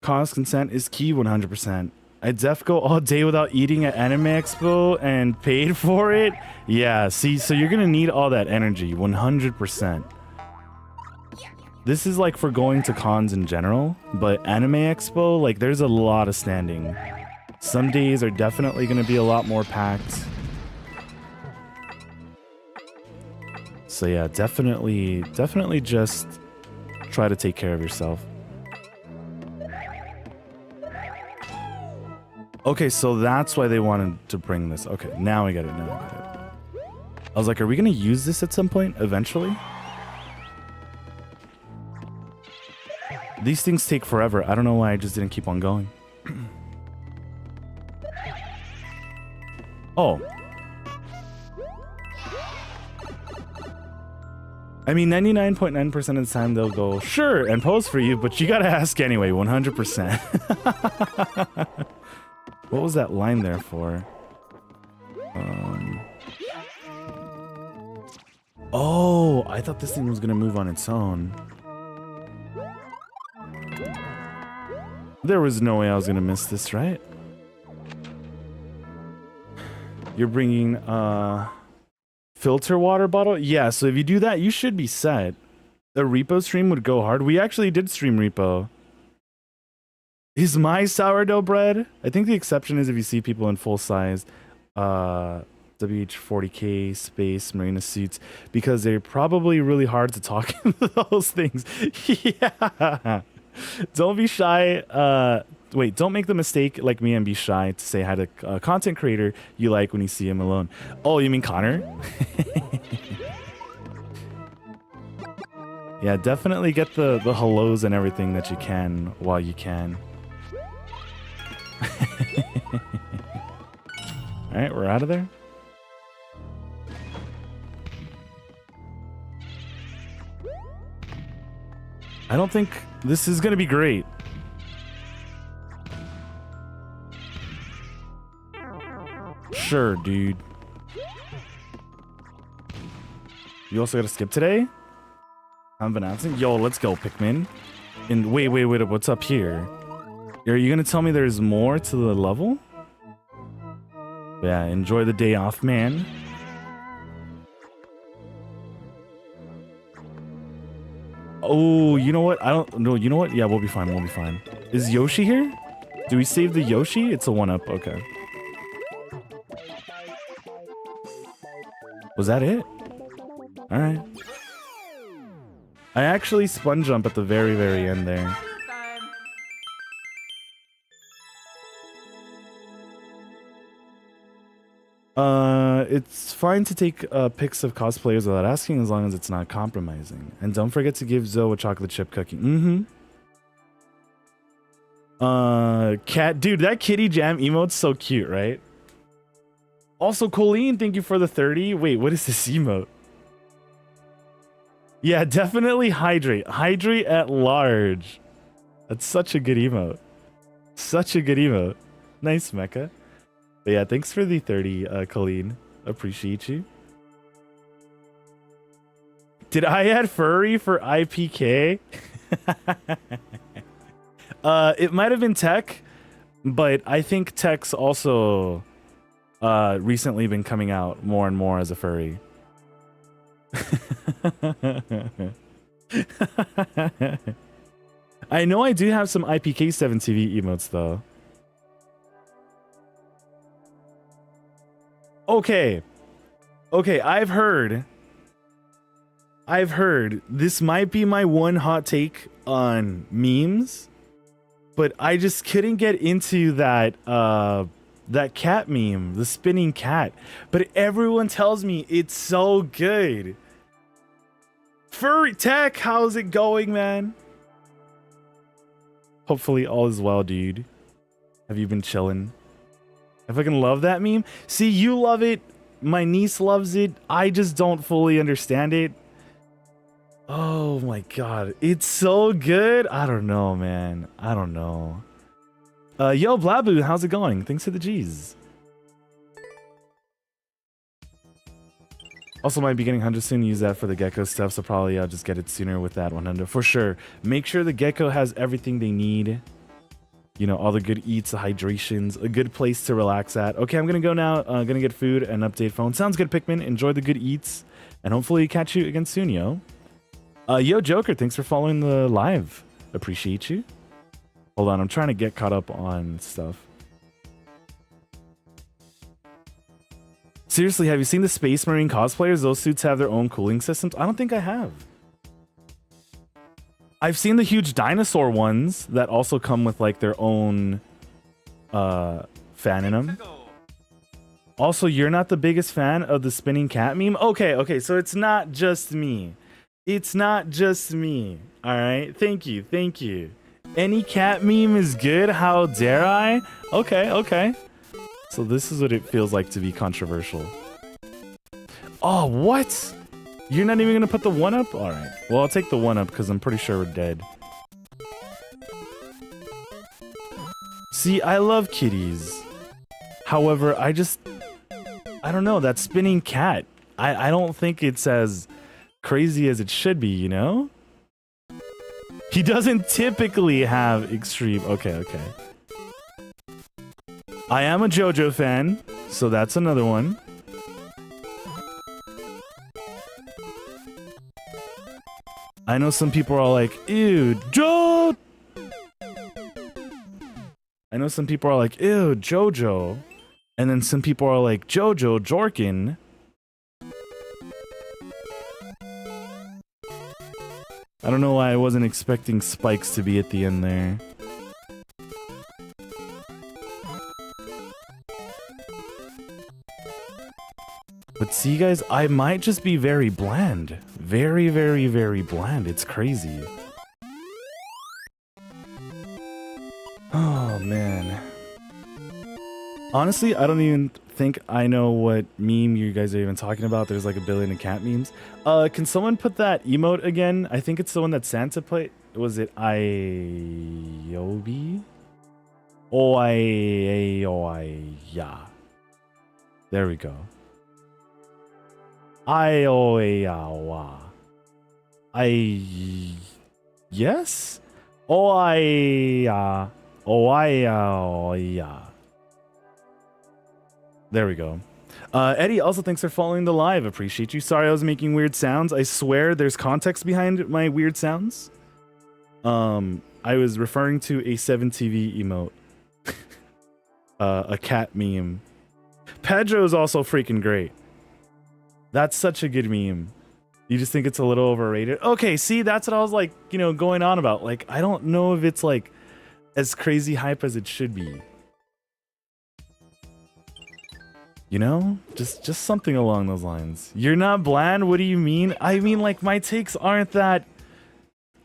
[SPEAKER 1] Cause consent is key 100%. I def go all day without eating at Anime Expo and paid for it? Yeah, see, so you're gonna need all that energy, 100%. This is like for going to cons in general, but Anime Expo, like there's a lot of standing. Some days are definitely gonna be a lot more packed. So yeah, definitely just try to take care of yourself. Okay, so that's why they wanted to bring this. Okay, now I get it, now I get it. I was like, are we gonna use this at some point, eventually? These things take forever. I don't know why I just didn't keep on going. Oh. I mean, 99.9% of the time they'll go, sure, and pose for you, but you gotta ask anyway, 100%. What was that line there for? Oh, I thought this thing was gonna move on its own. There was no way I was gonna miss this, right? You're bringing, filter water bottle? Yeah, so if you do that, you should be set. The repo stream would go hard. We actually did stream repo. Is my sourdough bread? I think the exception is if you see people in full size WH40K space marina suits, because they're probably really hard to talk into those things. Yeah. Don't be shy. Wait, don't make the mistake like me and be shy to say hi to a content creator you like when you see him alone. Oh, you mean Connor? Yeah, definitely get the hellos and everything that you can while you can. Alright, we're out of there. I don't think this is gonna be great. Sure, dude. You also gotta skip today? I'm announcing. Yo, let's go, Pikmin. And wait, what's up here? Are you gonna tell me there's more to the level? Yeah, enjoy the day off, man. Oh, you know what? I don't know. You know what? Yeah, we'll be fine. We'll be fine. Is Yoshi here? Do we save the Yoshi? It's a 1-up. Okay. Was that it? All right. I actually spun jump at the very, very end there.
[SPEAKER 2] Time.
[SPEAKER 1] It's fine to take pics of cosplayers without asking as long as it's not compromising. And don't forget to give Zoe a chocolate chip cookie. Cat, dude, that kitty jam emote's so cute, right? Also, Colleen, thank you for the 30. Wait, what is this emote? Yeah, definitely hydrate. Hydrate at large. That's such a good emote. Such a good emote. Nice, Mecha. But yeah, thanks for the 30, Colleen. Appreciate you. Did I add furry for IPK? It might have been Tech, but I think Tech's also recently been coming out more and more as a furry. I know I do have some IPK7 TV emotes though. Okay, I've heard this might be my one hot take on memes, but I just couldn't get into that that cat meme, the spinning cat. But everyone tells me it's so good. Furry Tech, how's it going, man? Hopefully all is well, dude. Have you been chilling? I fucking love that meme. See, you love it. My niece loves it. I just don't fully understand it. Oh my god. It's so good. I don't know, man. I don't know. Yo, Blabu, how's it going? Thanks for the G's. Also, might be getting 100 soon. Use that for the gecko stuff, so probably I'll just get it sooner with that 100 for sure. Make sure the gecko has everything they need. You know, all the good eats, the hydrations, a good place to relax at. Okay, I'm gonna go now. Gonna get food and update phone. Sounds good, Pikmin. Enjoy the good eats, and hopefully catch you again soon, yo. Yo, Joker, thanks for following the live. Appreciate you. Hold on, I'm trying to get caught up on stuff. Seriously, have you seen the Space Marine cosplayers? Those suits have their own cooling systems. I don't think I have. I've seen the huge dinosaur ones that also come with like their own fan in them. Also, you're not the biggest fan of the spinning cat meme? Okay, so it's not just me. It's not just me. All right, thank you. Any cat meme is good, how dare I? Okay. So this is what it feels like to be controversial. Oh, what? You're not even gonna put the 1-up? Alright. Well, I'll take the 1-up because I'm pretty sure we're dead. See, I love kitties. However, I don't know, that spinning cat. I don't think it's as crazy as it should be, you know? He doesn't typically have extreme... Okay. I am a JoJo fan, so that's another one. I know some people are like, ew, I know some people are like, ew, JoJo. And then some people are like, JoJo, Jorkin. I don't know why I wasn't expecting spikes to be at the end there. But see, guys, I might just be very bland. Very bland. It's crazy. Oh, man. Honestly, I don't even think I know what meme you guys are even talking about. There's like a billion of cat memes. Can someone put that emote again? I think it's the one that Santa played. Was it Iobi? Yeah. There we go. Yes? Yeah. There we go. Eddie, also thanks for following the live. Appreciate you. Sorry I was making weird sounds. I swear there's context behind my weird sounds. I was referring to a 7TV emote. A cat meme. Pedro is also freaking great. That's such a good meme. You just think it's a little overrated? Okay, see, that's what I was like, you know, going on about. Like, I don't know if it's like as crazy hype as it should be. You know? Just something along those lines. You're not bland? What do you mean? I mean, like, my takes aren't that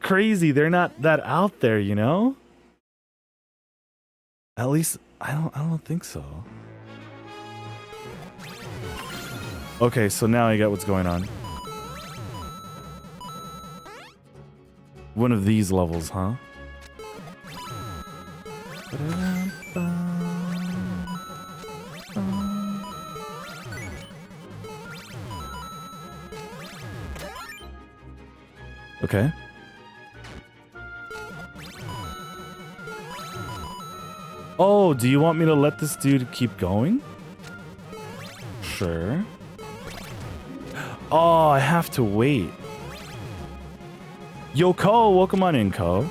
[SPEAKER 1] crazy. They're not that out there, you know? At least I don't think so. Okay, so now I get what's going on. One of these levels, huh? Okay. Oh, do you want me to let this dude keep going? Sure. Oh, I have to wait. Yo, Ko, welcome on in, Ko.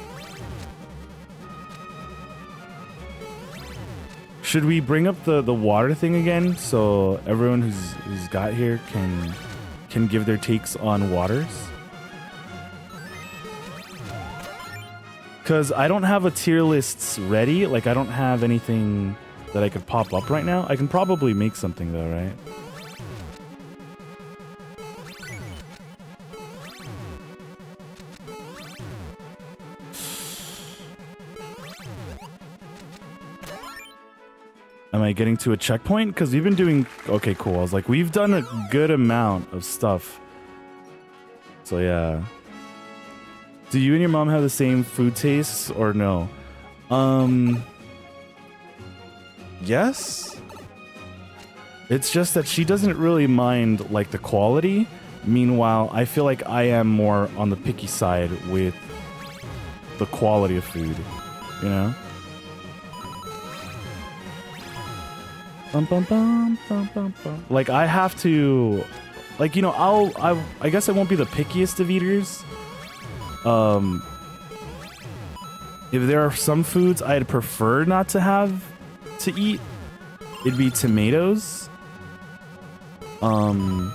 [SPEAKER 1] Should we bring up the water thing again so everyone who's got here can give their takes on waters? Because I don't have a tier lists ready. Like, I don't have anything that I could pop up right now. I can probably make something though, right? Am I getting to a checkpoint? Because we've been doing... Okay, cool. I was like, we've done a good amount of stuff. So, yeah. Do you and your mom have the same food tastes or no? Yes. It's just that she doesn't really mind, like, the quality. Meanwhile, I feel like I am more on the picky side with the quality of food. You know? Bum, bum, bum, bum, bum, bum. Like, I have to, like, you know, I guess I won't be the pickiest of eaters. If there are some foods I'd prefer not to have to eat, it'd be tomatoes. I'm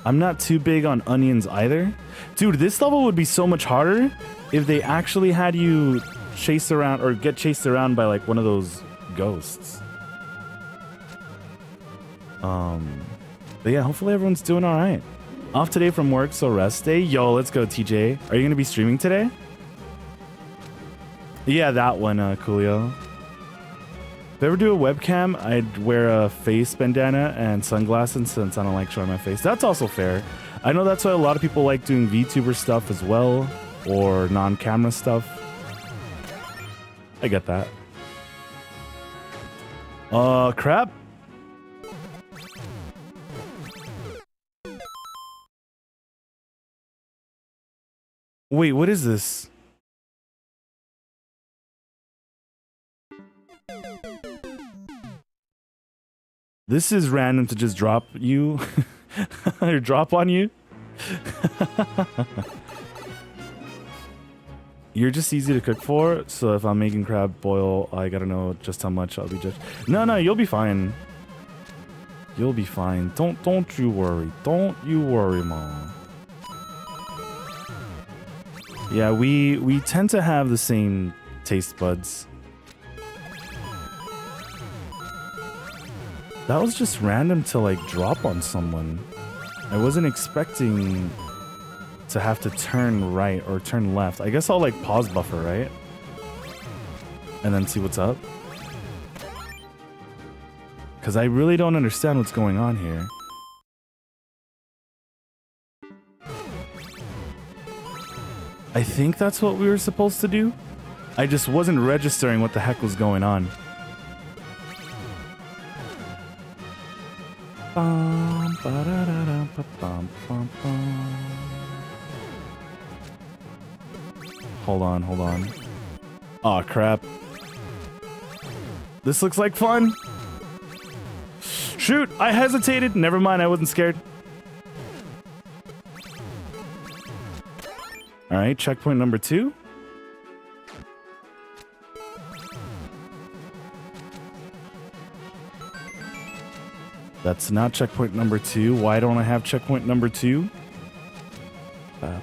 [SPEAKER 1] not too big on onions either. Dude, this level would be so much harder if they actually had you chase around or get chased around by like one of those ghosts. But yeah, hopefully everyone's doing all right. Off today from work, so rest day. Yo, let's go, TJ. Are you gonna be streaming today? Yeah, that one, Coolio. If I ever do a webcam, I'd wear a face bandana and sunglasses since I don't like showing my face. That's also fair. I know that's why a lot of people like doing VTuber stuff as well, or non-camera stuff. I get that. Crap. Wait, what is this? This is random to just drop you or drop on you. You're just easy to cook for, so if I'm making crab boil, I gotta know just how much I'll be judged. No, you'll be fine. You'll be fine. Don't you worry. Don't you worry, Mom. Yeah, we tend to have the same taste buds. That was just random to like drop on someone. I wasn't expecting to have to turn right or turn left. I guess I'll like pause buffer, right? And then see what's up. Because I really don't understand what's going on here. I think that's what we were supposed to do. I just wasn't registering what the heck was going on. Hold on. Aw, crap. This looks like fun. Shoot, I hesitated. Never mind, I wasn't scared. All right, checkpoint number 2. That's not checkpoint number 2. Why don't I have checkpoint number 2? Hold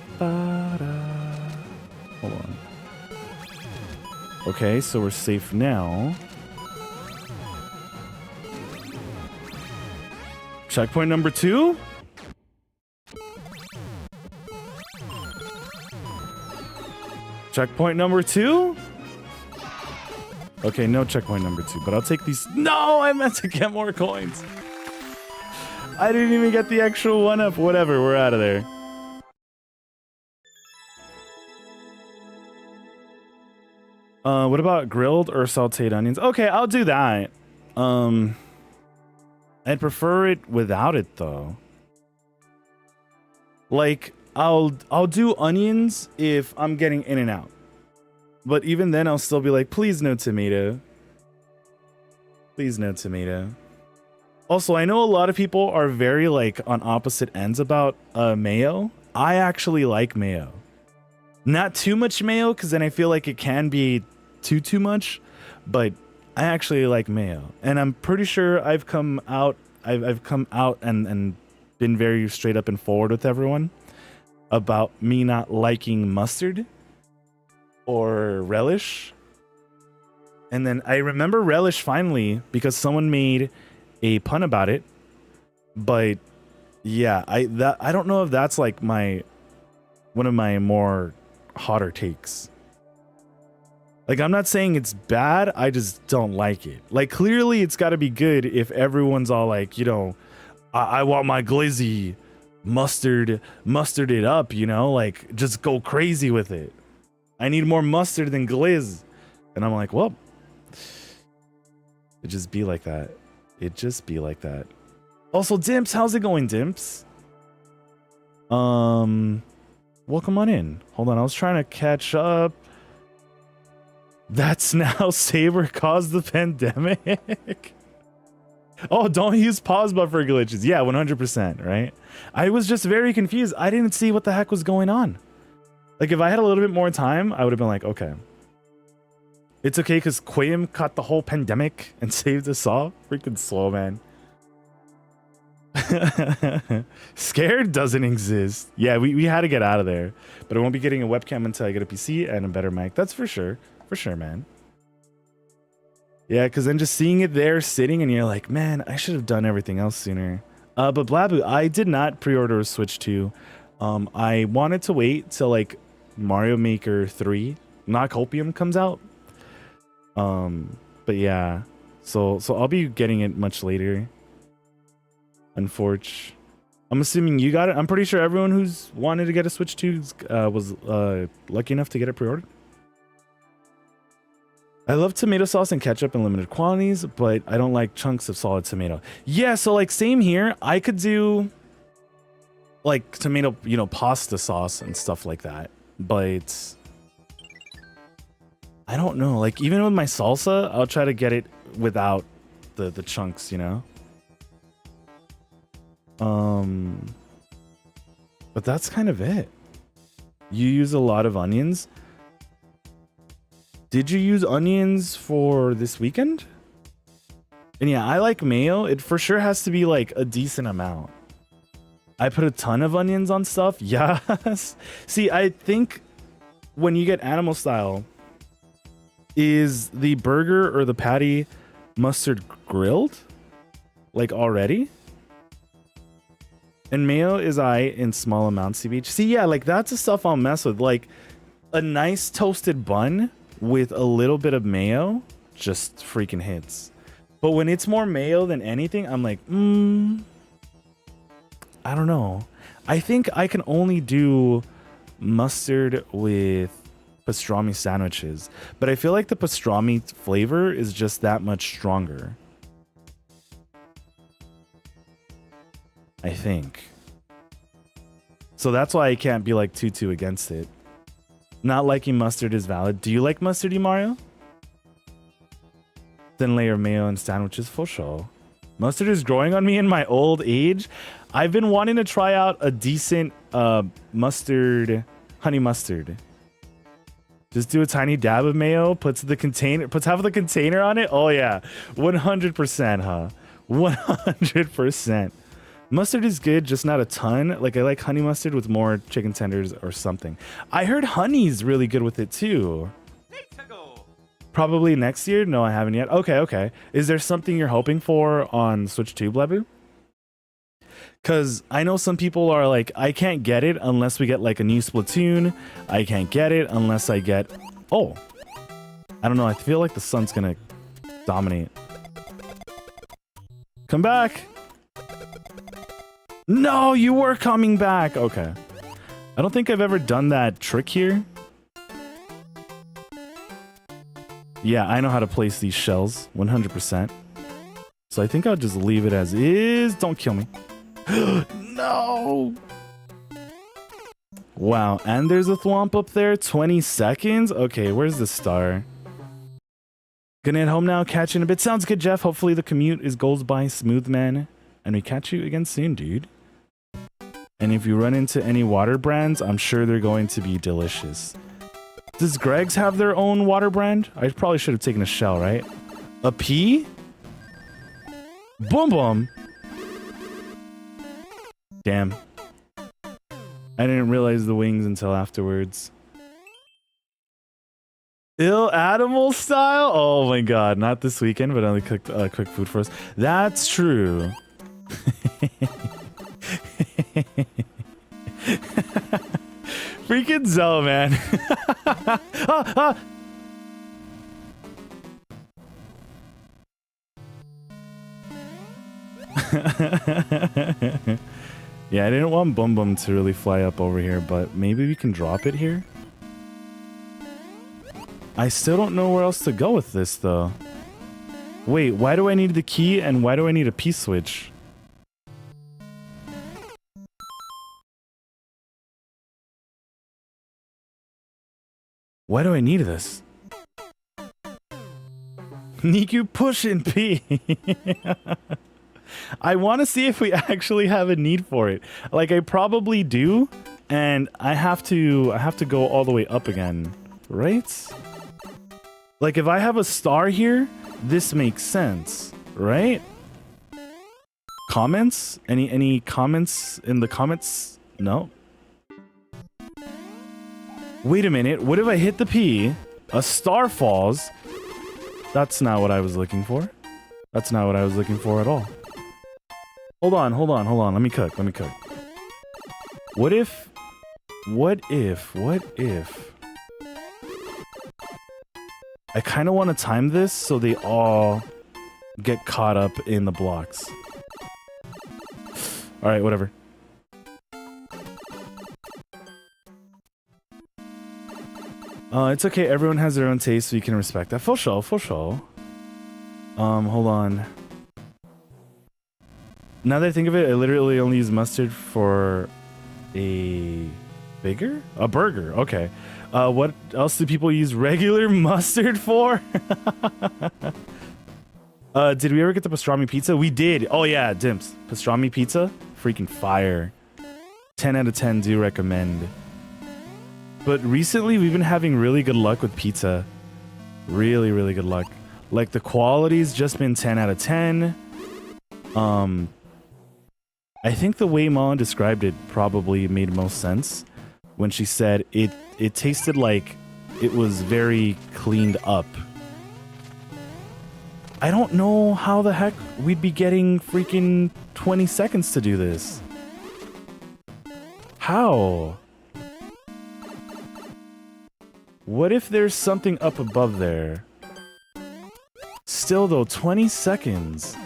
[SPEAKER 1] on. Okay, so we're safe now. Checkpoint number 2? Checkpoint number 2? Okay, no checkpoint number 2, but I'll take these. No, I meant to get more coins. I didn't even get the actual 1-up. Whatever, we're out of there. What about grilled or sauteed onions? Okay, I'll do that. I'd prefer it without it though. Like I'll do onions if I'm getting in and out. But even then I'll still be like, please no tomato. Please no tomato. Also, I know a lot of people are very like on opposite ends about mayo. I actually like mayo. Not too much mayo because then I feel like it can be too much, but I actually like mayo. And I'm pretty sure I've come out and been very straight up and forward with everyone about me not liking mustard or relish. And then I remember relish finally because someone made a pun about it. But yeah, I don't know if that's like one of my more hotter takes. Like, I'm not saying it's bad, I just don't like it. Like, clearly it's got to be good if everyone's all like, you know, I want my glizzy mustard it up, you know, like just go crazy with it. I need more mustard than glizz. And I'm like, well, it just be like that. It just be like that. Also, Dimps, how's it going, Dimps? Welcome on in. Hold on, I was trying to catch up. That's now Saber caused the pandemic. Oh, don't use pause buffer glitches. Yeah, 100%, right? I was just very confused. I didn't see what the heck was going on. Like, if I had a little bit more time, I would have been like, okay. It's okay because Quayum caught the whole pandemic and saved us all. Freaking slow, man. Scared doesn't exist. Yeah, we had to get out of there. But I won't be getting a webcam until I get a PC and a better mic. That's for sure. For sure, man. Yeah, because then just seeing it there sitting and you're like, man, I should have done everything else sooner. But Blabu, I did not pre-order a Switch 2. I wanted to wait till like Mario Maker 3, not Copium, comes out. But yeah, so I'll be getting it much later. Unfortunately, I'm assuming you got it. I'm pretty sure everyone who's wanted to get a Switch 2 was lucky enough to get it pre-ordered. I love tomato sauce and ketchup in limited quantities, but I don't like chunks of solid tomato. Yeah, so like same here. I could do like tomato, you know, pasta sauce and stuff like that, but I don't know. Like even with my salsa, I'll try to get it without the chunks, you know. But that's kind of it. You use a lot of onions. Did you use onions for this weekend? And yeah, I like mayo. It for sure has to be like a decent amount. I put a ton of onions on stuff. Yes. See, I think when you get animal style, is the burger or the patty mustard grilled? Like already? And mayo is in small amounts, CBH. See, yeah, like that's the stuff I'll mess with. Like a nice toasted bun with a little bit of mayo just freaking hits. But when it's more mayo than anything, I'm like, I don't know. I think I can only do mustard with pastrami sandwiches, but I feel like the pastrami flavor is just that much stronger. I think. So that's why I can't be like too against it. Not liking mustard is valid. Do you like mustardy, Mario? Thin layer mayo and sandwiches for sure. Mustard is growing on me in my old age. I've been wanting to try out a decent mustard, honey mustard. Just do a tiny dab of mayo, puts half of the container on it. Oh yeah, 100%, huh? 100%. Mustard is good, just not a ton. Like I like honey mustard with more chicken tenders or something. I heard honey's really good with it too. Probably next year? No, I haven't yet. Okay. Is there something you're hoping for on Switch 2, Blebu? Because I know some people are like, I can't get it unless we get like a new Splatoon. I can't get it unless I get... Oh. I don't know. I feel like the sun's going to dominate. Come back. No, you were coming back. Okay. I don't think I've ever done that trick here. Yeah, I know how to place these shells. 100%. So I think I'll just leave it as is. Don't kill me. No! Wow, and there's a thwomp up there. 20 seconds? Okay, where's the star? Gonna head home now, catch you in a bit. Sounds good, Jeff. Hopefully the commute goes by smooth, man. And we catch you again soon, dude. And if you run into any water brands, I'm sure they're going to be delicious. Does Greg's have their own water brand? I probably should have taken a shell, right? A P? Boom boom. Damn. I didn't realize the wings until afterwards. Ill Animal style? Oh my god, not this weekend, but I only cooked quick food for us. That's true. Freaking Zoe, man. Yeah, I didn't want Bum Bum to really fly up over here, but maybe we can drop it here. I still don't know where else to go with this, though. Wait, why do I need the key and why do I need a P-switch? Why do I need this? Niku pushing P. I want to see if we actually have a need for it. Like I probably do, and I have to go all the way up again, right? Like if I have a star here, this makes sense, right? Comments? Any comments in the comments? No. Wait a minute. What if I hit the P? A star falls. That's not what I was looking for. That's not what I was looking for at all. Hold on. Let me cook. What if I kind of want to time this so they all get caught up in the blocks. All right, whatever. It's okay. Everyone has their own taste, so you can respect that. For sure. Hold on. Now that I think of it, I literally only use mustard for a burger. Okay. What else do people use regular mustard for? Did we ever get the pastrami pizza? We did. Oh yeah, Dimps. Pastrami pizza? Freaking fire. 10 out of 10 do recommend. But recently we've been having really good luck with pizza. Really, really good luck. Like the quality's just been 10 out of 10. I think the way Mom described it probably made most sense when she said it tasted like it was very cleaned up. I don't know how the heck we'd be getting freaking 20 seconds to do this. How? What if there's something up above there? Still though, 20 seconds.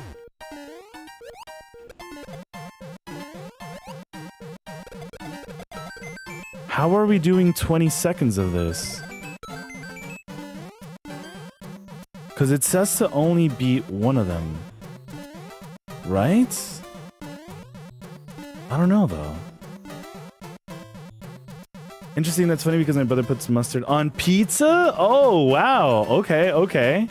[SPEAKER 1] How are we doing 20 seconds of this? Because it says to only beat one of them. Right? I don't know though. Interesting, that's funny because my brother puts mustard on pizza? Oh, wow. Okay.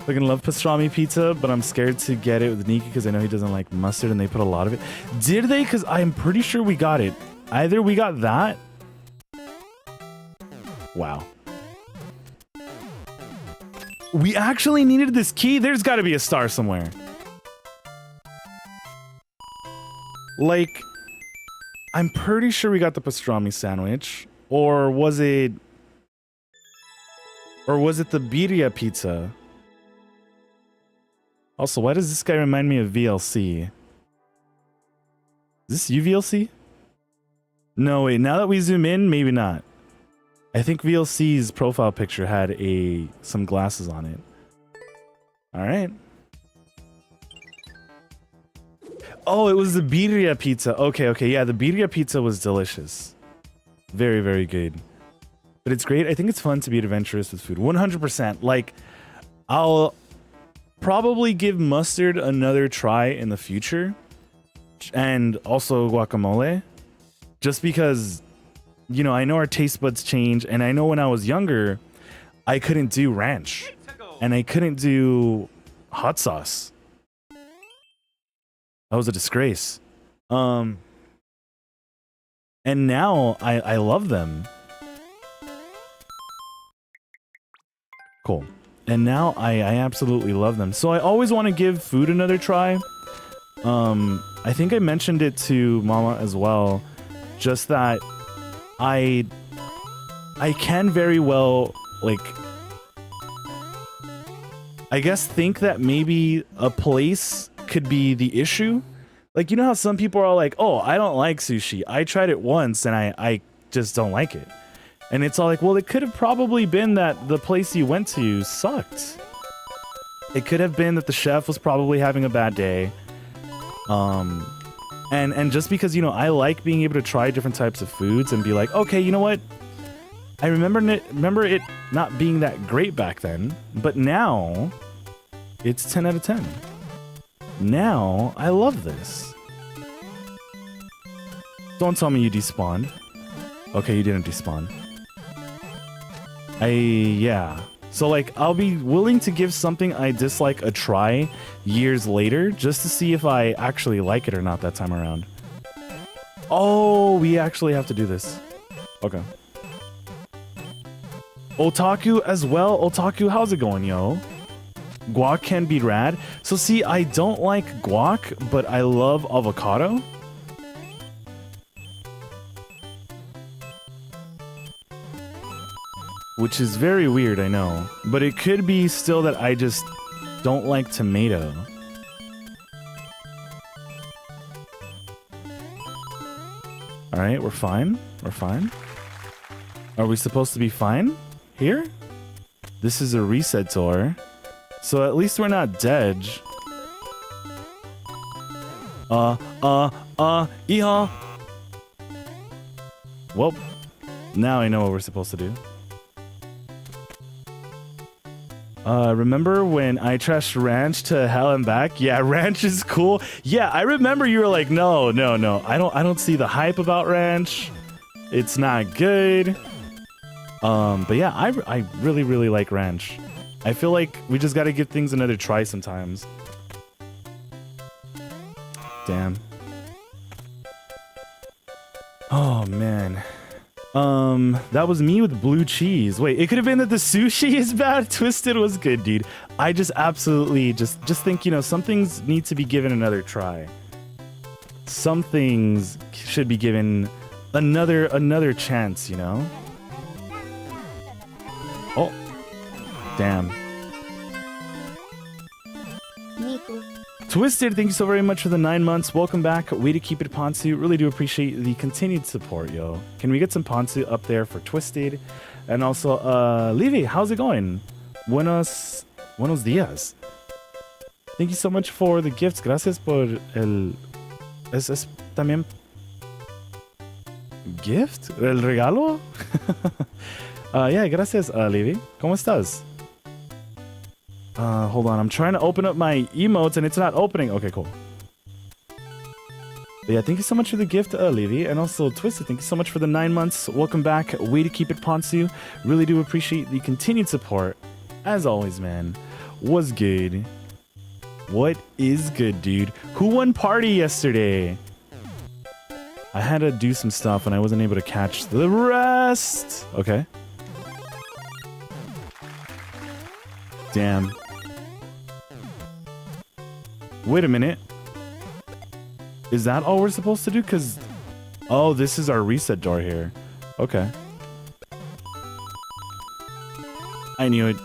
[SPEAKER 1] Fucking love pastrami pizza, but I'm scared to get it with Nikki because I know he doesn't like mustard and they put a lot of it. Did they? Because I'm pretty sure we got it. Either we got that. Wow. We actually needed this key. There's got to be a star somewhere. Like, I'm pretty sure we got the pastrami sandwich. Or was it... Or was it the birria pizza? Also, why does this guy remind me of VLC? Is this UVLC? No, wait, now that we zoom in, maybe not. I think VLC's profile picture had some glasses on it. Alright. Oh, it was the birria pizza. Okay, yeah, the birria pizza was delicious. Very, very good. But it's great. I think it's fun to be adventurous with food. 100%. Like, I'll probably give mustard another try in the future. And also guacamole. Just because, you know, I know our taste buds change. And I know when I was younger, I couldn't do ranch. And I couldn't do hot sauce. That was a disgrace. And now I love them. Cool. And now I absolutely love them. So I always want to give food another try. I think I mentioned it to Mama as well. Just that I can very well, like, I guess think that maybe a place could be the issue. Like, you know how some people are like, oh, I don't like sushi. I tried it once and I just don't like it. And it's all like, well, it could have probably been that the place you went to sucked. It could have been that the chef was probably having a bad day. And just because, you know, I like being able to try different types of foods and be like, okay, you know what? I remember it not being that great back then, but now it's 10 out of 10. Now I love this. Don't tell me you despawned. Okay, you didn't despawn. Yeah. So, like, I'll be willing to give something I dislike a try years later just to see if I actually like it or not that time around. Oh, we actually have to do this. Okay. Otaku as well. Otaku, how's it going, yo? Guac can be rad. So, see, I don't like guac, but I love avocado. Which is very weird, I know. But it could be still that I just don't like tomato. Alright, we're fine. We're fine. Are we supposed to be fine here? This is a reset door. So at least we're not dead. Yeehaw! Well, now I know what we're supposed to do. Remember when I trashed Ranch to hell and back? Yeah, Ranch is cool. Yeah, I remember you were like, no. I don't see the hype about Ranch. It's not good. But yeah, I really, really like Ranch. I feel like we just gotta give things another try sometimes. Damn. Oh, man. That was me with blue cheese. Wait, it could have been that the sushi is bad. Twisted was good, dude. I just absolutely just think, you know, some things need to be given another try. Some things should be given another chance, you know? Oh. Damn. Twisted, thank you so very much for the 9 months. Welcome back. Way to keep it, Ponsu. Really do appreciate the continued support, yo. Can we get some Ponsu up there for Twisted? And also, Livy, how's it going? Buenos días. Thank you so much for the gifts. Gracias por el... ¿Es también... gift? ¿El regalo? Yeah, gracias, Livy. ¿Cómo estás? Hold on. I'm trying to open up my emotes and it's not opening. Okay, cool. But yeah, thank you so much for the gift, Livy. And also, Twisted, thank you so much for the 9 months. Welcome back. Way to keep it, Ponsu. Really do appreciate the continued support. As always, man. Was good. What is good, dude? Who won party yesterday? I had to do some stuff and I wasn't able to catch the rest. Okay. Damn. Wait a minute. Is that all we're supposed to do? Because... Oh, this is our reset door here. Okay. I knew it.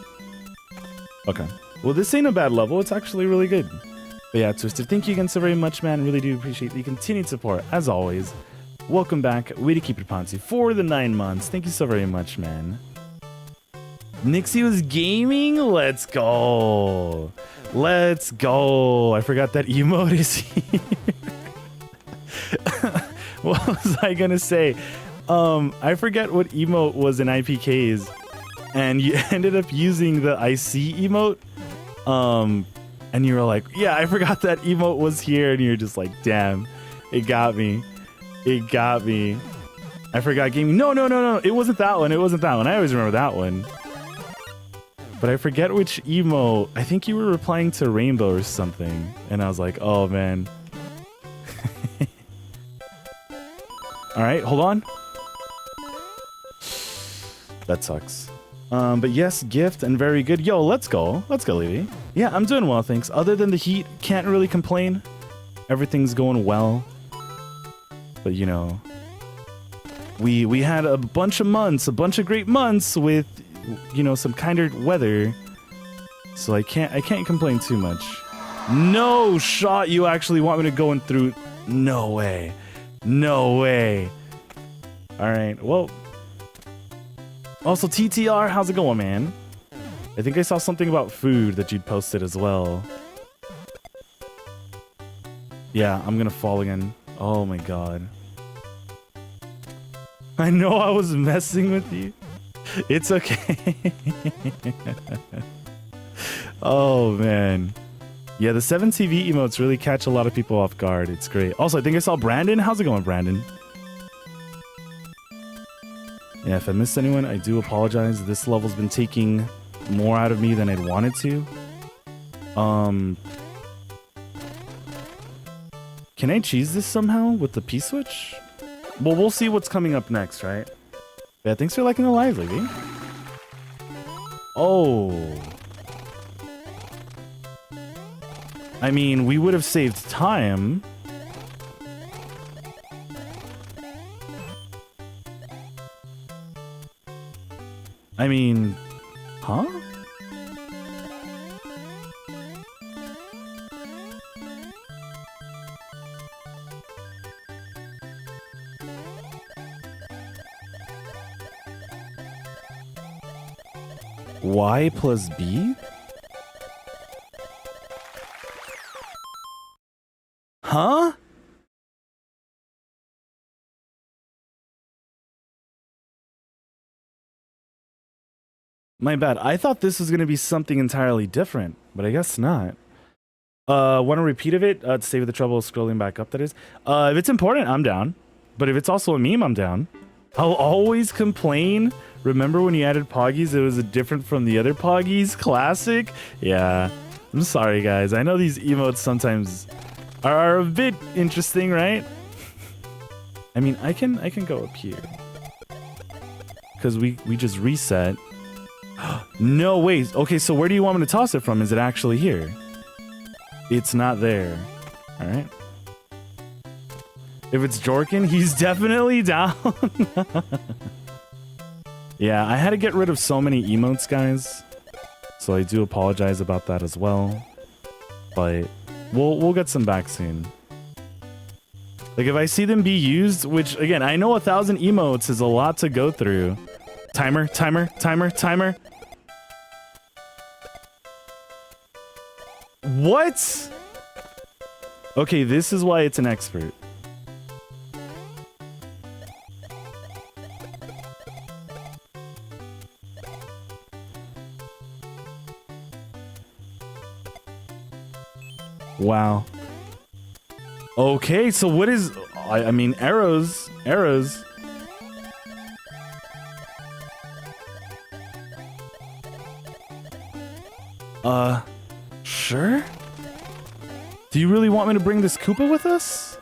[SPEAKER 1] Okay. Well, this ain't a bad level. It's actually really good. But yeah, Twisted, thank you again so very much, man. Really do appreciate the continued support, as always. Welcome back. Way to keep it, Ponzi, for the 9 months. Thank you so very much, man. Nixie was gaming? Let's go. Let's go. I forgot that emote is here. What was I gonna say? I forget what emote was in IPKs. And you ended up using the I see emote. And you were like, yeah, I forgot that emote was here. And you're just like, damn, it got me. It got me. I forgot gaming. No. It wasn't that one. It wasn't that one. I always remember that one. But I forget which emote. I think you were replying to Rainbow or something. And I was like, oh, man. All right, hold on. That sucks. But yes, gift and very good. Yo, let's go. Let's go, Levy. Yeah, I'm doing well, thanks. Other than the heat, can't really complain. Everything's going well. But, you know, we had a bunch of months, a bunch of great months with, you know, some kinder weather. So I can't complain too much. No shot you actually want me to go in through. No way. No way. All right, well. Also, TTR, how's it going, man? I think I saw something about food that you'd posted as well. Yeah, I'm gonna fall again. Oh my god. I know I was messing with you. It's okay. Oh, man. Yeah, the 7TV emotes really catch a lot of people off guard. It's great. Also, I think I saw Brandon. How's it going, Brandon? Yeah, if I missed anyone, I do apologize. This level's been taking more out of me than I'd wanted to. Can I cheese this somehow with the P-switch? Well, we'll see what's coming up next, right? Yeah, thanks for liking the live, Levy. Oh. I mean, we would have saved time. I mean, huh? Y plus B? Huh? My bad. I thought this was going to be something entirely different, but I guess not. Want a repeat of it to save the trouble of scrolling back up, that is? If it's important, I'm down. But if it's also a meme, I'm down. I'll always complain. Remember when you added Poggies, it was different from the other Poggies? Classic? Yeah. I'm sorry, guys. I know these emotes sometimes are a bit interesting, right? I mean, I can go up here. Because we just reset. No, wait. Okay, so where do you want me to toss it from? Is it actually here? It's not there. All right. If it's Jorkin, he's definitely down. Yeah, I had to get rid of so many emotes, guys. So I do apologize about that as well. But we'll get some back soon. Like, if I see them be used, which, again, I know 1,000 emotes is a lot to go through. Timer, timer, timer, timer. What? Okay, this is why it's an expert. Wow. Okay, so what is... I mean, arrows. Arrows. Sure? Do you really want me to bring this Koopa with us?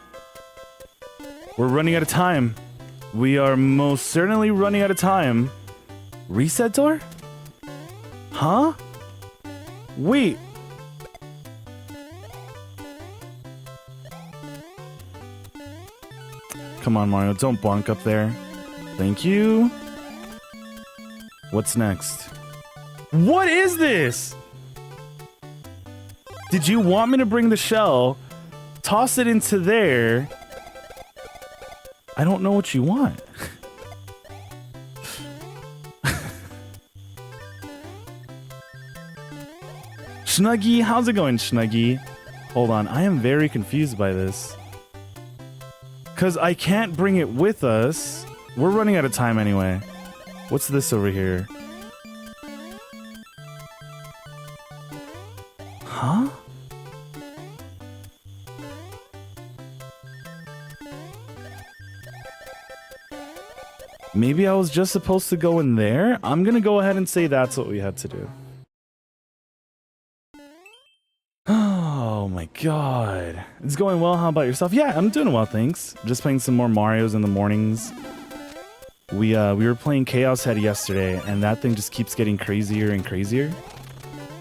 [SPEAKER 1] We're running out of time. We are most certainly running out of time. Reset door? Huh? Wait. Come on, Mario. Don't bonk up there. Thank you. What's next? What is this? Did you want me to bring the shell, toss it into there? I don't know what you want. Snuggy, how's it going, Snuggy? Hold on, I am very confused by this. Because I can't bring it with us. We're running out of time anyway. What's this over here? Huh? Maybe I was just supposed to go in there? I'm gonna go ahead and say that's what we had to do. Oh my god. It's going well. How about yourself? Yeah, I'm doing well, thanks. Just playing some more Marios in the mornings. We were playing Chaos Head yesterday, and that thing just keeps getting crazier and crazier.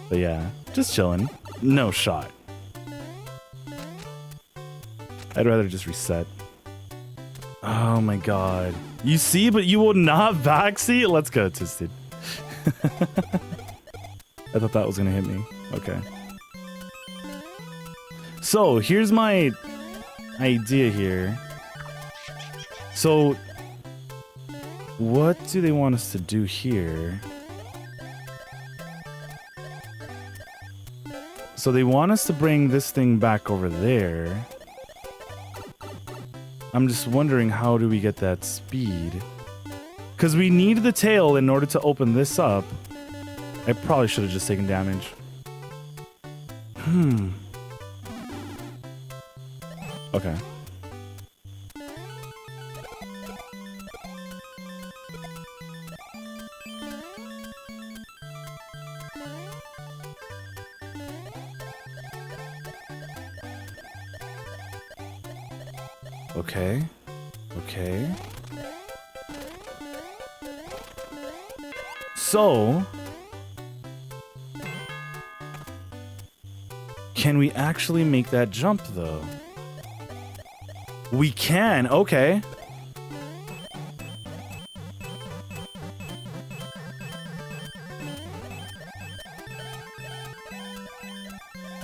[SPEAKER 1] But yeah, just chilling. No shot. I'd rather just reset. Oh my god. You see, but you will not backseat? Let's go, Twisted. I thought that was gonna hit me. Okay. So, here's my idea here. So, what do they want us to do here? So they want us to bring this thing back over there. I'm just wondering, how do we get that speed? Because we need the tail in order to open this up. I probably should have just taken damage. Okay. Okay. Okay. So, can we actually make that jump though? We can. Okay.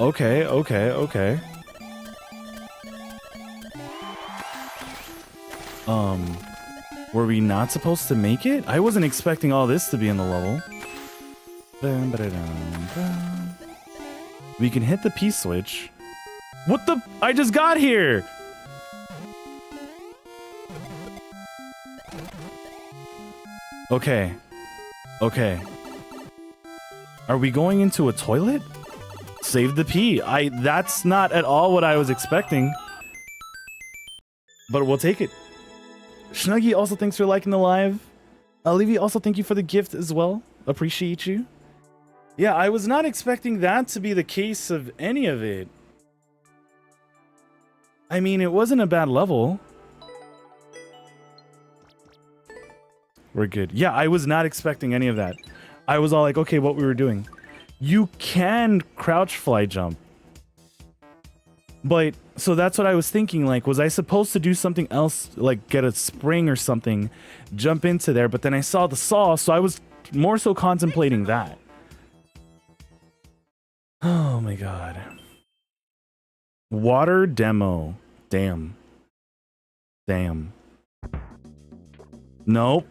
[SPEAKER 1] Okay, okay, okay. Were we not supposed to make it? I wasn't expecting all this to be in the level. We can hit the P switch. What the? I just got here! Okay. Okay. Are we going into a toilet? Save the P. That's not at all what I was expecting. But we'll take it. Snuggy also thanks for liking the live. Levy also thank you for the gift as well. Appreciate you. Yeah, I was not expecting that to be the case of any of it. I mean, it wasn't a bad level. We're good. Yeah, I was not expecting any of that. I was all like, okay, what we were doing. You can crouch fly jump. But, so that's what I was thinking, like, was I supposed to do something else, like get a spring or something, jump into there, but then I saw the saw, so I was more so contemplating that. Oh my god. Water demo. Damn. Damn. Nope.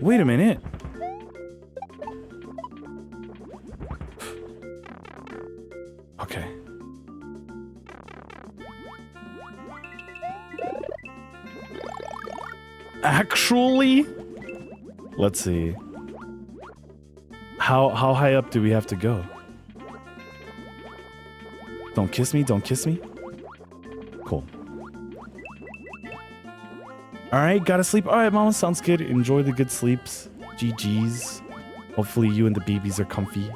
[SPEAKER 1] Wait a minute. Okay. Actually, let's see. How high up do we have to go? Don't kiss me, don't kiss me. Cool. All right, gotta sleep. All right, mama, sounds good. Enjoy the good sleeps. GG's. Hopefully you and the babies are comfy.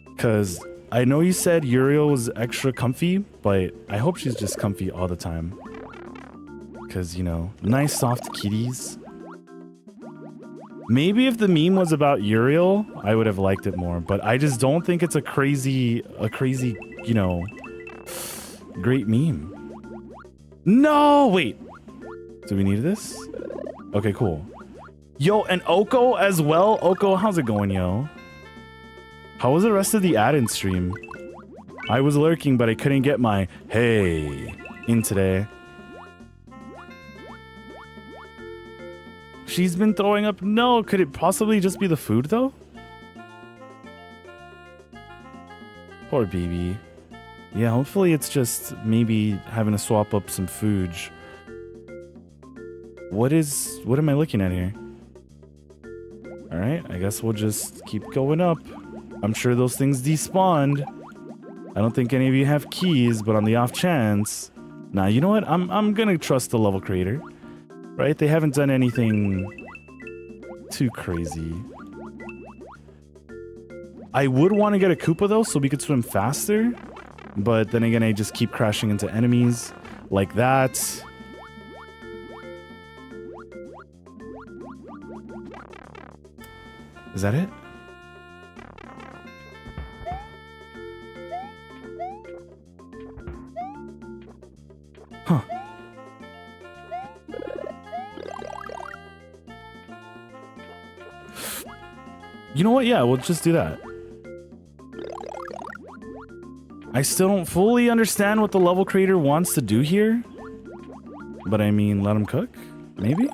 [SPEAKER 1] Because I know you said Uriel was extra comfy, but I hope she's just comfy all the time. Because, you know, nice soft kitties. Maybe if the meme was about Uriel, I would have liked it more. But I just don't think it's a crazy, you know, great meme. No, wait. Do we need this? Okay, cool. Yo, and Oko as well. Oko, how's it going, yo? How was the rest of the add-in stream? I was lurking, but I couldn't get my hey in today. She's been throwing up. No, could it possibly just be the food, though? Poor baby. Yeah, hopefully it's just maybe having to swap up some food. What am I looking at here? Alright, I guess we'll just keep going up. I'm sure those things despawned. I don't think any of you have keys, but on the off chance... Nah, you know what? I'm gonna trust the level creator. Right? They haven't done anything too crazy. I would want to get a Koopa though, so we could swim faster. But then again, I just keep crashing into enemies like that. Is that it? Huh. You know what? Yeah, we'll just do that. I still don't fully understand what the level creator wants to do here. But I mean, let him cook? Maybe?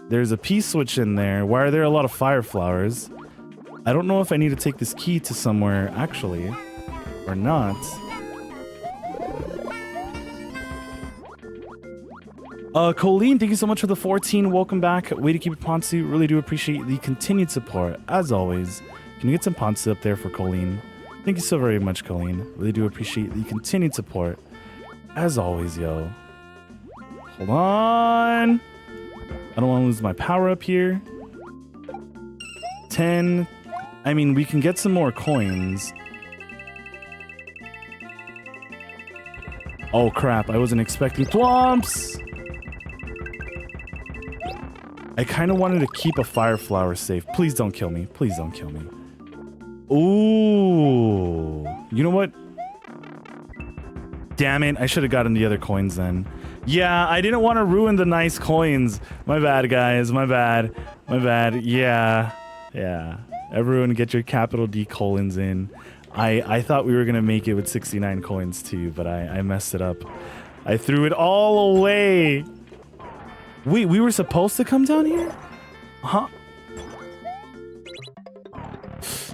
[SPEAKER 1] There's a P-switch in there. Why are there a lot of fire flowers? I don't know if I need to take this key to somewhere, actually. Or not. Colleen, thank you so much for the 14. Welcome back. Way to keep it, Ponsu. Really do appreciate the continued support, as always. Can you get some Ponsu up there for Colleen? Thank you so very much, Colleen. Really do appreciate the continued support, as always, yo. Hold on. I don't want to lose my power up here. 10. I mean, we can get some more coins. Oh, crap. I wasn't expecting thwomps. I kind of wanted to keep a fire flower safe. Please don't kill me. Please don't kill me. Ooh. You know what? Damn it. I should have gotten the other coins then. Yeah, I didn't want to ruin the nice coins. My bad, guys. My bad. My bad. Yeah. Yeah. Everyone get your capital D colons in. I thought we were going to make it with 69 coins too, but I messed it up. I threw it all away. Wait, we were supposed to come down here? Huh?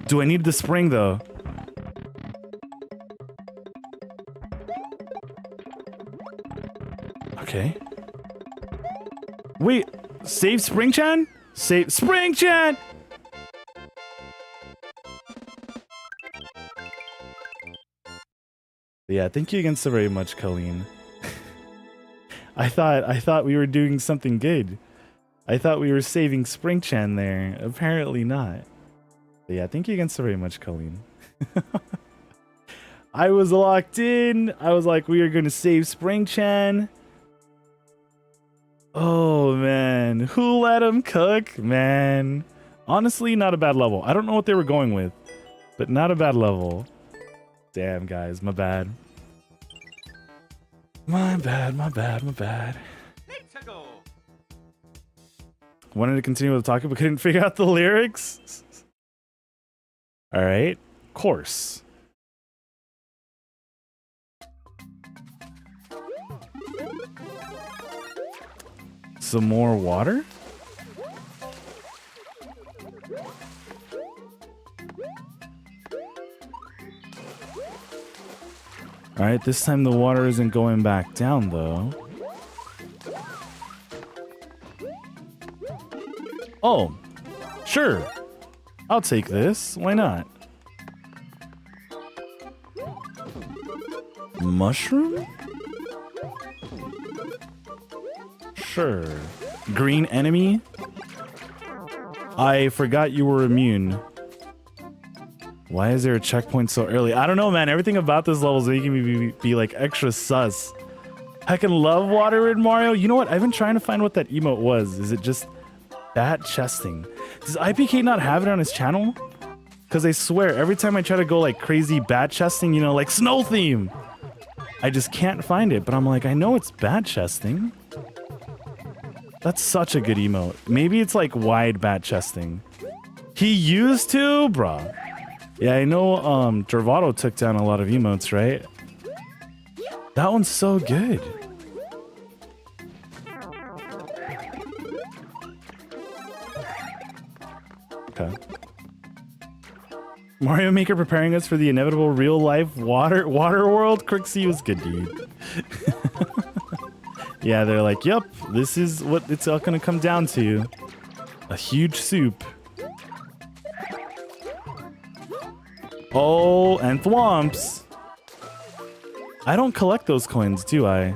[SPEAKER 1] Do I need the spring, though? Okay. Wait, save Spring-chan? Save Spring-chan! Yeah, thank you again so very much, Colleen. I thought we were doing something good. I thought we were saving Spring-chan there. Apparently not. But yeah, thank you again so very much, Colleen. I was locked in. I was like, we are going to save Spring-chan. Oh, man. Who let him cook? Man. Honestly, not a bad level. I don't know what they were going with, but not a bad level. Damn, guys. My bad. My bad, my bad, my bad.
[SPEAKER 2] Let's go.
[SPEAKER 1] Wanted to continue with the talking, but couldn't figure out the lyrics. All right. Course. Some more water? All right, this time the water isn't going back down, though. Oh, sure. I'll take this. Why not? Mushroom? Sure. Green enemy? I forgot you were immune. Why is there a checkpoint so early? I don't know, man. Everything about this level is making me be like extra sus. I can love water in Mario. You know what? I've been trying to find what that emote was. Is it just bat chesting? Does IPK not have it on his channel? Because I swear, every time I try to go like crazy bat chesting, you know, like snow theme, I just can't find it. But I'm like, I know it's bat chesting. That's such a good emote. Maybe it's like wide bat chesting. He used to? Bruh. Yeah, I know Gervado took down a lot of emotes, right? That one's so good. Okay. Mario Maker preparing us for the inevitable real-life water world? Crixie was good, dude. Yeah, they're like, yep, this is what it's all gonna come down to. A huge soup. Oh, and thwomps. I don't collect those coins, do I?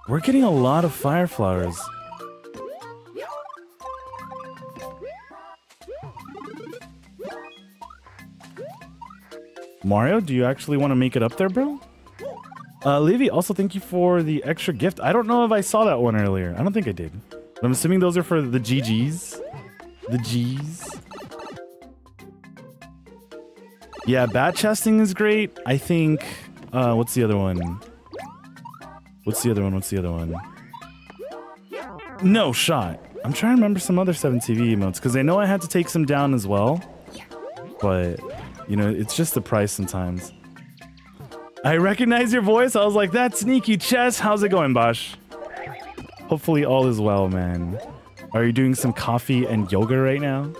[SPEAKER 1] We're getting a lot of fire flowers. Mario, do you actually want to make it up there, bro? Livy, also thank you for the extra gift. I don't know if I saw that one earlier. I don't think I did. But I'm assuming those are for the GGs. The G's. Yeah, bat chesting is great. I think... what's the other one? What's the other one? No shot. I'm trying to remember some other 7TV emotes, because I know I had to take some down as well. But, you know, it's just the price sometimes. I recognize your voice. I was like, that's sneaky chess. How's it going, Bosch? Hopefully all is well, man. Are you doing some coffee and yoga right now?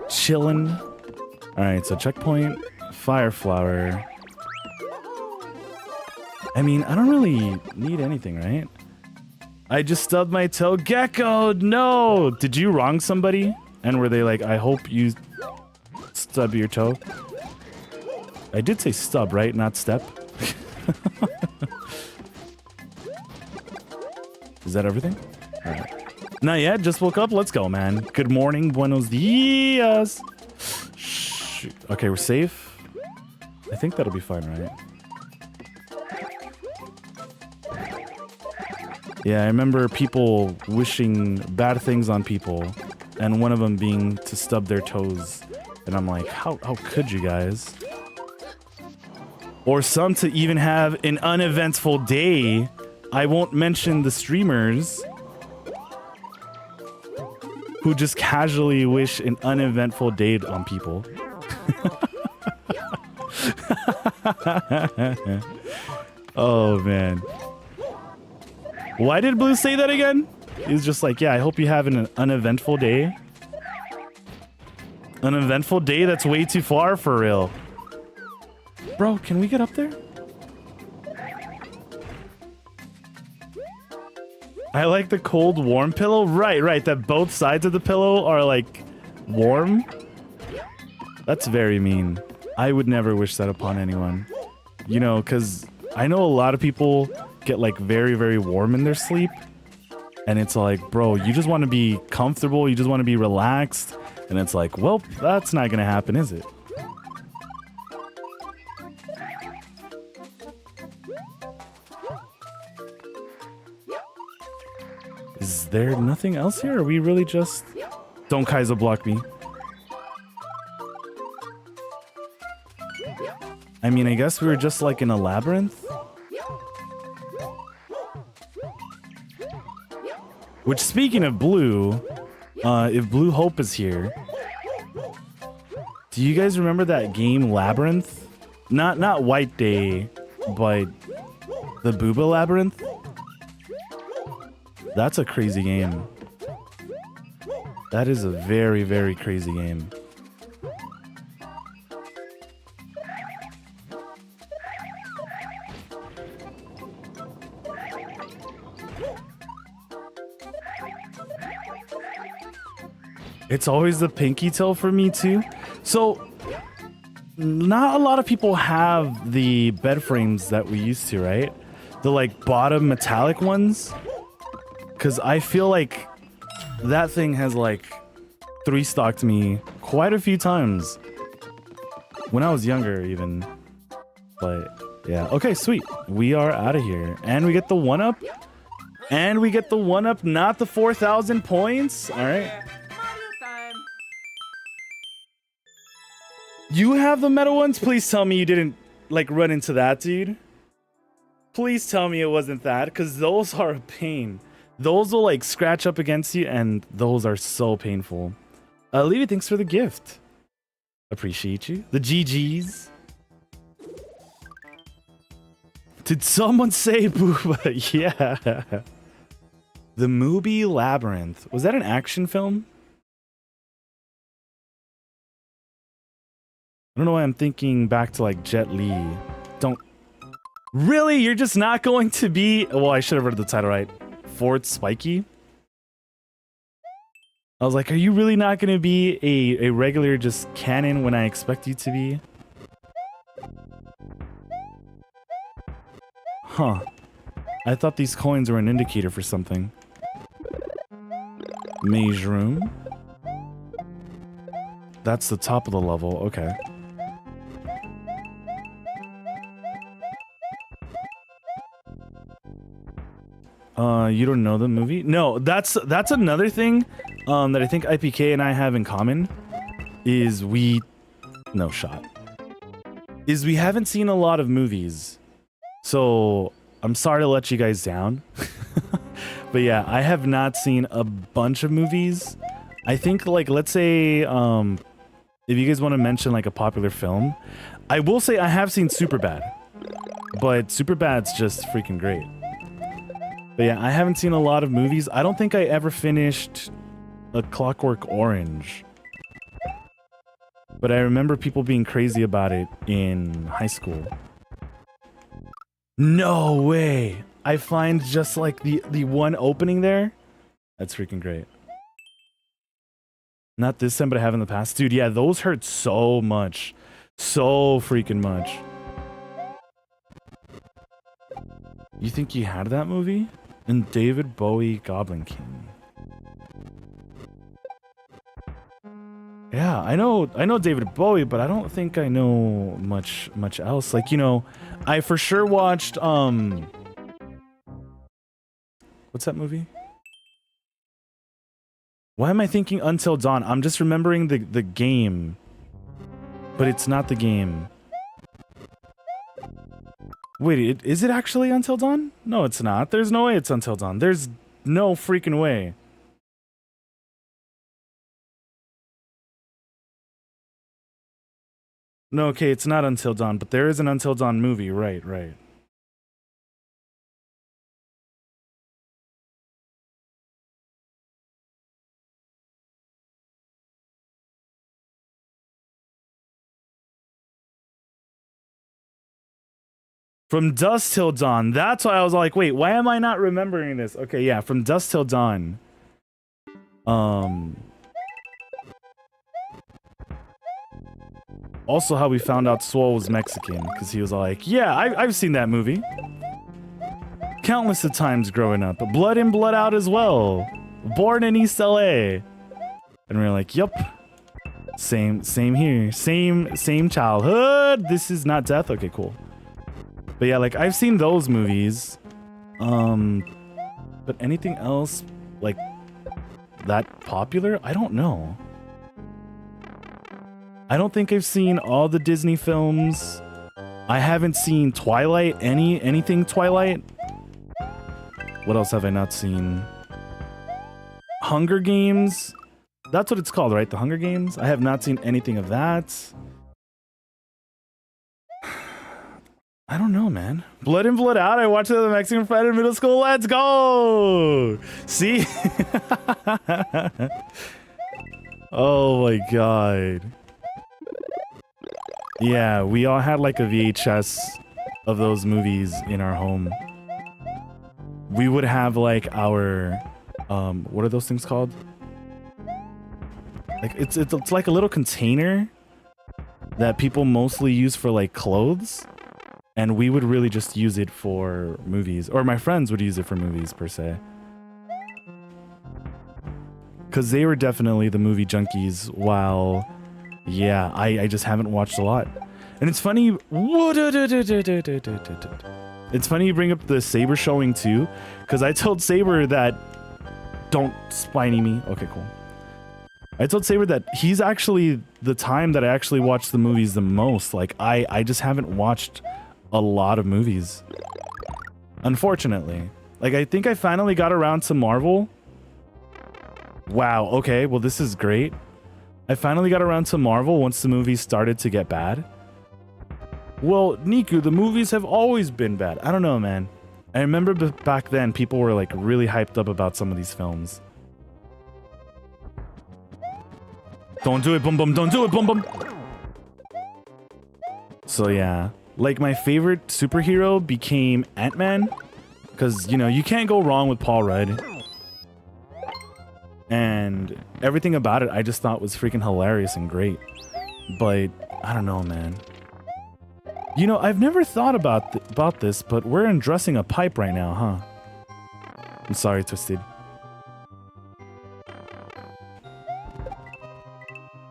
[SPEAKER 1] Chillin'. Alright, so checkpoint, fire flower. I mean, I don't really need anything, right? I just stubbed my toe. Gecko, no! Did you wrong somebody? And were they like, I hope you stub your toe? I did say stub, right? Not step. Is that everything? Right. Not yet. Just woke up. Let's go, man. Good morning. Buenos dias. Shoot. Okay, we're safe. I think that'll be fine, right? Yeah, I remember people wishing bad things on people, and one of them being to stub their toes. And I'm like, how could you guys? Or some to even have an uneventful day. I won't mention the streamers who just casually wish an uneventful day on people. Oh, man. Why did Blue say that again? He's just like, yeah, I hope you have an uneventful day. An eventful day? That's way too far for real. Bro, can we get up there? I like the cold, warm pillow. Right. That both sides of the pillow are like warm. That's very mean. I would never wish that upon anyone. You know, because I know a lot of people get like very, very warm in their sleep. And it's like, bro, you just want to be comfortable. You just want to be relaxed. And it's like, well, that's not going to happen, is it? Is there nothing else here? Are we really just... Don't Kaizo block me. I mean, I guess we were just like in a labyrinth. Which, speaking of Blue, if Blue Hope is here, do you guys remember that game Labyrinth? Not White Day, but the Booba Labyrinth? That's a crazy game. That is a very, very crazy game. It's always the pinky toe for me too. So, not a lot of people have the bed frames that we used to, right? The like bottom metallic ones. Because I feel like that thing has like 3-stocked me quite a few times. When I was younger, even. But yeah, okay, sweet. We are out of here. And we get the 1-up. And we get the 1-up, not the 4,000 points. All right.
[SPEAKER 2] Mario time.
[SPEAKER 1] You have the metal ones? Please tell me you didn't like run into that, dude. Please tell me it wasn't that, because those are a pain. Those will like scratch up against you, and those are so painful. Levy, thanks for the gift. Appreciate you. The GGs. Did someone say Booba? Yeah. The Movie Labyrinth. Was that an action film? I don't know why I'm thinking back to like Jet Li. Don't. Really? You're just not going to be. Well, I should have read the title right. Fort Spiky? I was like, are you really not going to be a regular just canon when I expect you to be? Huh. I thought these coins were an indicator for something. Maze room. That's the top of the level. Okay. You don't know the movie? No, that's another thing that I think IPK and I have in common is we haven't seen a lot of movies. So, I'm sorry to let you guys down. But yeah, I have not seen a bunch of movies. I think like let's say if you guys want to mention like a popular film, I will say I have seen Superbad. But Superbad's just freaking great. But yeah, I haven't seen a lot of movies. I don't think I ever finished A Clockwork Orange. But I remember people being crazy about it in high school. No way! I find just like the one opening there. That's freaking great. Not this time, but I have in the past. Dude, yeah, those hurt so much. So freaking much. You think you had that movie? And David Bowie, Goblin King. Yeah, I know David Bowie, but I don't think I know much else. Like, you know, I for sure watched what's that movie? Why am I thinking Until Dawn? I'm just remembering the game. But it's not the game. Wait, is it actually Until Dawn? No, it's not. There's no way it's Until Dawn. There's no freaking way. No, okay, it's not Until Dawn, but there is an Until Dawn movie. Right. From Dusk Till Dawn. That's why I was like, wait, why am I not remembering this? Okay, yeah, From Dusk Till Dawn. Also how we found out Swole was Mexican, because he was like, yeah, I've seen that movie. Countless of times growing up. Blood In, Blood Out as well. Born in East LA. And we were like, yup. Same here. Same childhood. This is not death. Okay, cool. But yeah, like I've seen those movies. But anything else like that popular? I don't know. I don't think I've seen all the Disney films. I haven't seen Twilight, anything Twilight. What else have I not seen? Hunger Games. That's what it's called, right? The Hunger Games. I have not seen anything of that. I don't know, man. Blood In, Blood Out. I watched it at the Mexican Friday in middle school. Let's go. See? Oh my god. Yeah, we all had like a VHS of those movies in our home. We would have like our what are those things called? Like it's like a little container that people mostly use for like clothes, and we would really just use it for movies, or my friends would use it for movies per se. Because they were definitely the movie junkies, while, yeah, I just haven't watched a lot. And it's funny, it's funny you bring up the Saber showing too, because I told Saber that, don't spiny me. Okay, cool. I told Saber that he's actually the time that I actually watch the movies the most. Like, I just haven't watched a lot of movies, unfortunately. Like, I think I finally got around to Marvel. Wow, okay, well this is great. I finally got around to Marvel once the movies started to get bad. Well, Niku, the movies have always been bad. I don't know, man. I remember back then people were like really hyped up about some of these films. Don't do it, boom boom, don't do it, boom boom. So yeah, like my favorite superhero became Ant-Man, because, you know, you can't go wrong with Paul Rudd. And everything about it I just thought was freaking hilarious and great. But I don't know, man. You know, I've never thought about this, but we're undressing a pipe right now, huh? I'm sorry, Twisted.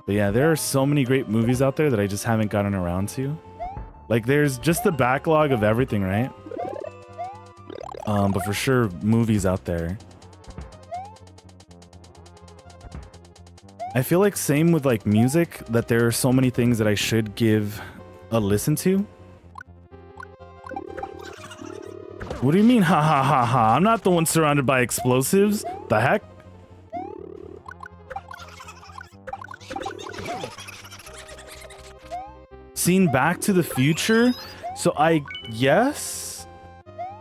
[SPEAKER 1] But yeah, there are so many great movies out there that I just haven't gotten around to. Like, there's just the backlog of everything, right? But for sure, movies out there. I feel like same with like music, that there are so many things that I should give a listen to. What do you mean, ha ha ha ha? I'm not the one surrounded by explosives. The heck? Seen Back to the Future? So yes,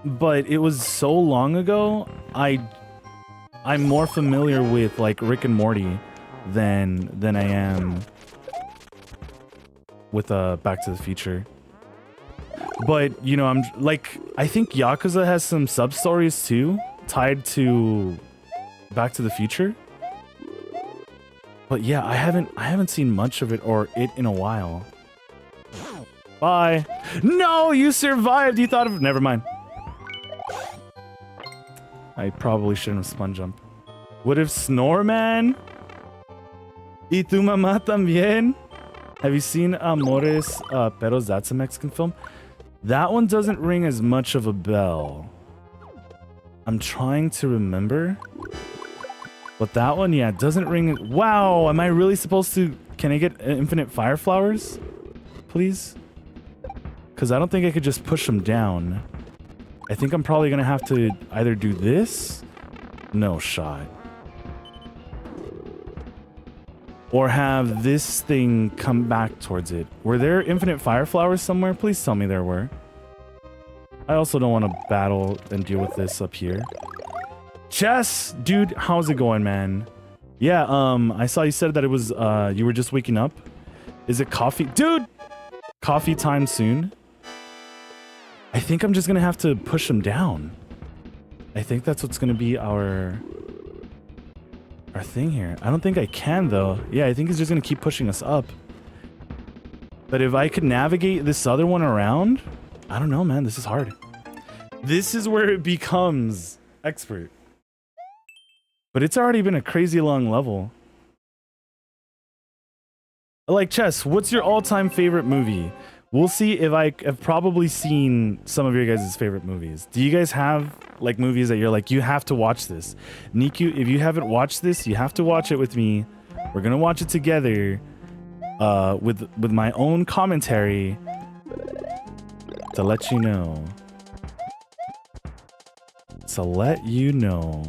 [SPEAKER 1] but it was so long ago. I'm more familiar with like Rick and Morty than I am with Back to the Future. But, you know, I'm like, I think Yakuza has some sub stories too tied to Back to the Future. But yeah, I haven't seen much of it or it in a while. Bye. No, you survived. You thought of, never mind. I probably shouldn't have spun jump. What if Snoreman? Y tu mamá también? Have you seen Amores Perros? That's a Mexican film. That one doesn't ring as much of a bell. I'm trying to remember. But that one, yeah, doesn't ring. Wow, am I really supposed to? Can I get infinite fire flowers? Please? Because I don't think I could just push them down. I think I'm probably going to have to either do this. No shot. Or have this thing come back towards it. Were there infinite fire flowers somewhere? Please tell me there were. I also don't want to battle and deal with this up here. Chess! Dude, how's it going, man? Yeah, I saw you said that it was, you were just waking up. Is it coffee? Dude! Coffee time soon? I think I'm just gonna have to push them down. I think that's what's gonna be our thing here. I don't think I can though. Yeah, I think he's just gonna keep pushing us up. But if I could navigate this other one around, I don't know, man. This is hard. This is where it becomes expert. But it's already been a crazy long level. Like, Chess, what's your all-time favorite movie? We'll see if I have probably seen some of your guys' favorite movies. Do you guys have like movies that you're like, you have to watch this? Niku, if you haven't watched this, you have to watch it with me. We're gonna watch it together with my own commentary to let you know. To let you know.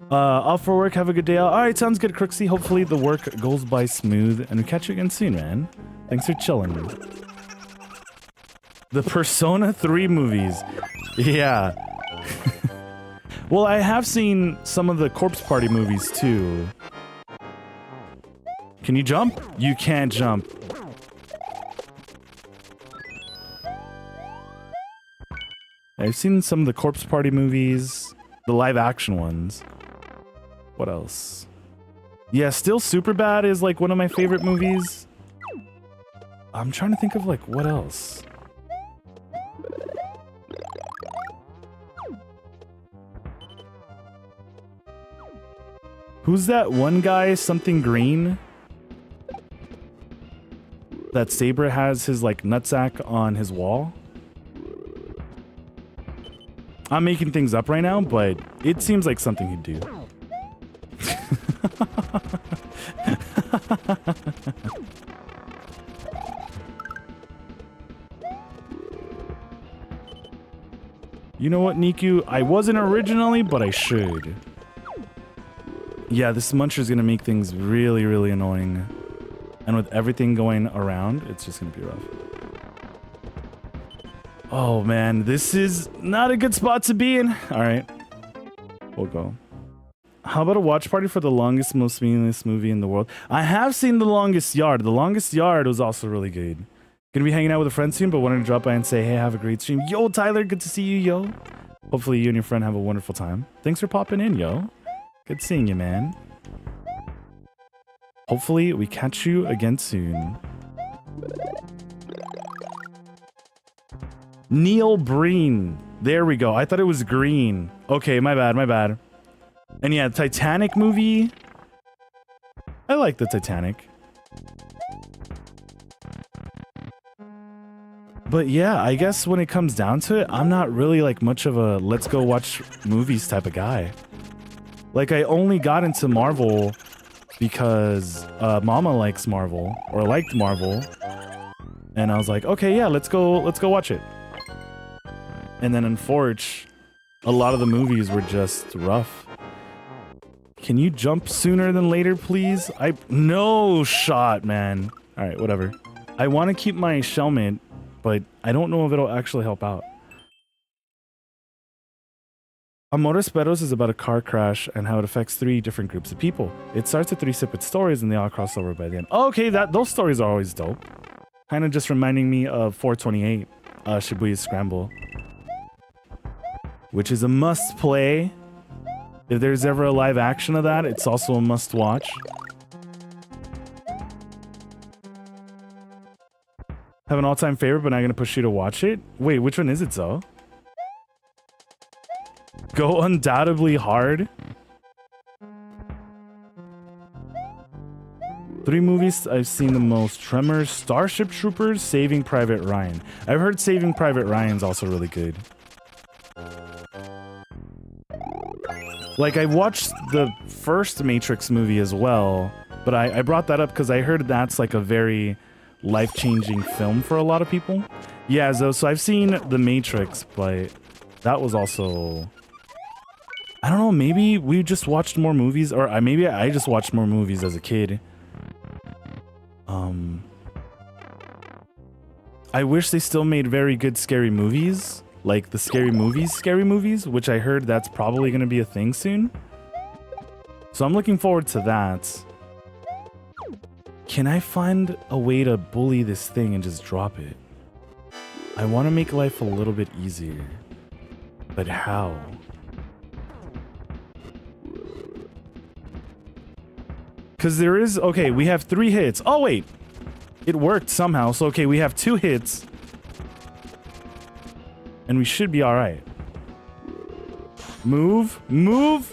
[SPEAKER 1] Off for work, have a good day. All right, sounds good, Crooksy. Hopefully the work goes by smooth, and we catch you again soon, man. Thanks for chilling. The Persona 3 movies. Yeah. Well, I have seen some of the Corpse Party movies, too. Can you jump? You can't jump. I've seen some of the Corpse Party movies, the live-action ones. What else? Yeah, still Superbad is like one of my favorite movies. I'm trying to think of like what else. Who's that one guy, something green? That Saber has his like nutsack on his wall. I'm making things up right now, but it seems like something he'd do. You know what, Niku? I wasn't originally, but I should. Yeah, this Muncher's gonna make things really, really annoying. And with everything going around, it's just gonna be rough. Oh man, this is not a good spot to be in. Alright. We'll go. How about a watch party for the longest, most meaningless movie in the world? I have seen The Longest Yard. The Longest Yard was also really good. Gonna be hanging out with a friend soon, but wanted to drop by and say, hey, have a great stream. Yo, Tyler, good to see you, yo. Hopefully you and your friend have a wonderful time. Thanks for popping in, yo. Good seeing you, man. Hopefully we catch you again soon. Neil Breen. There we go. I thought it was green. Okay, my bad, my bad. And yeah, Titanic movie. I like the Titanic. But yeah, I guess when it comes down to it, I'm not really like much of a let's go watch movies type of guy. Like I only got into Marvel because Mama likes Marvel or liked Marvel. And I was like, okay, yeah, let's go watch it. And then unfortunately, a lot of the movies were just rough. Can you jump sooner than later, please? No shot, man. All right, whatever. I want to keep my Shellmate, but I don't know if it'll actually help out. Amores Perros is about a car crash and how it affects 3 different groups of people. It starts with 3 separate stories and they all cross over by the end. Okay, those stories are always dope. Kind of just reminding me of 428, Shibuya Scramble. Which is a must play. If there's ever a live action of that, it's also a must watch. Have an all-time favorite, but not gonna push you to watch it? Wait, which one is it, Zoe? Go Undoubtedly Hard? 3 movies I've seen the most. Tremors, Starship Troopers, Saving Private Ryan. I've heard Saving Private Ryan's also really good. Like, I watched the first Matrix movie as well, but I brought that up because I heard that's like a very life-changing film for a lot of people. Yeah, so I've seen The Matrix, but that was also... I don't know, maybe we just watched more movies, or maybe I just watched more movies as a kid. I wish they still made very good scary movies. Like the scary movies, which I heard that's probably going to be a thing soon. So I'm looking forward to that. Can I find a way to bully this thing and just drop it? I want to make life a little bit easier. But how? Because there is... Okay, we have 3 hits. Oh, wait. It worked somehow. So, okay, we have 2 hits. And we should be alright. Move. Move.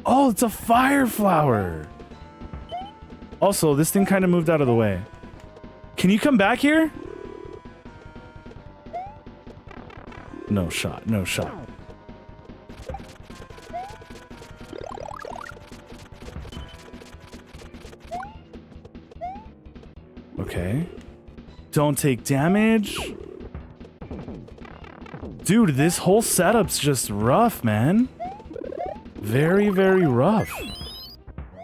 [SPEAKER 1] Oh, it's a fire flower. Also, this thing kind of moved out of the way. Can you come back here? No shot. No shot. Okay. Don't take damage. Dude, this whole setup's just rough, man. Very, very rough.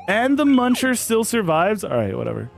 [SPEAKER 1] And the Muncher still survives? Alright, whatever.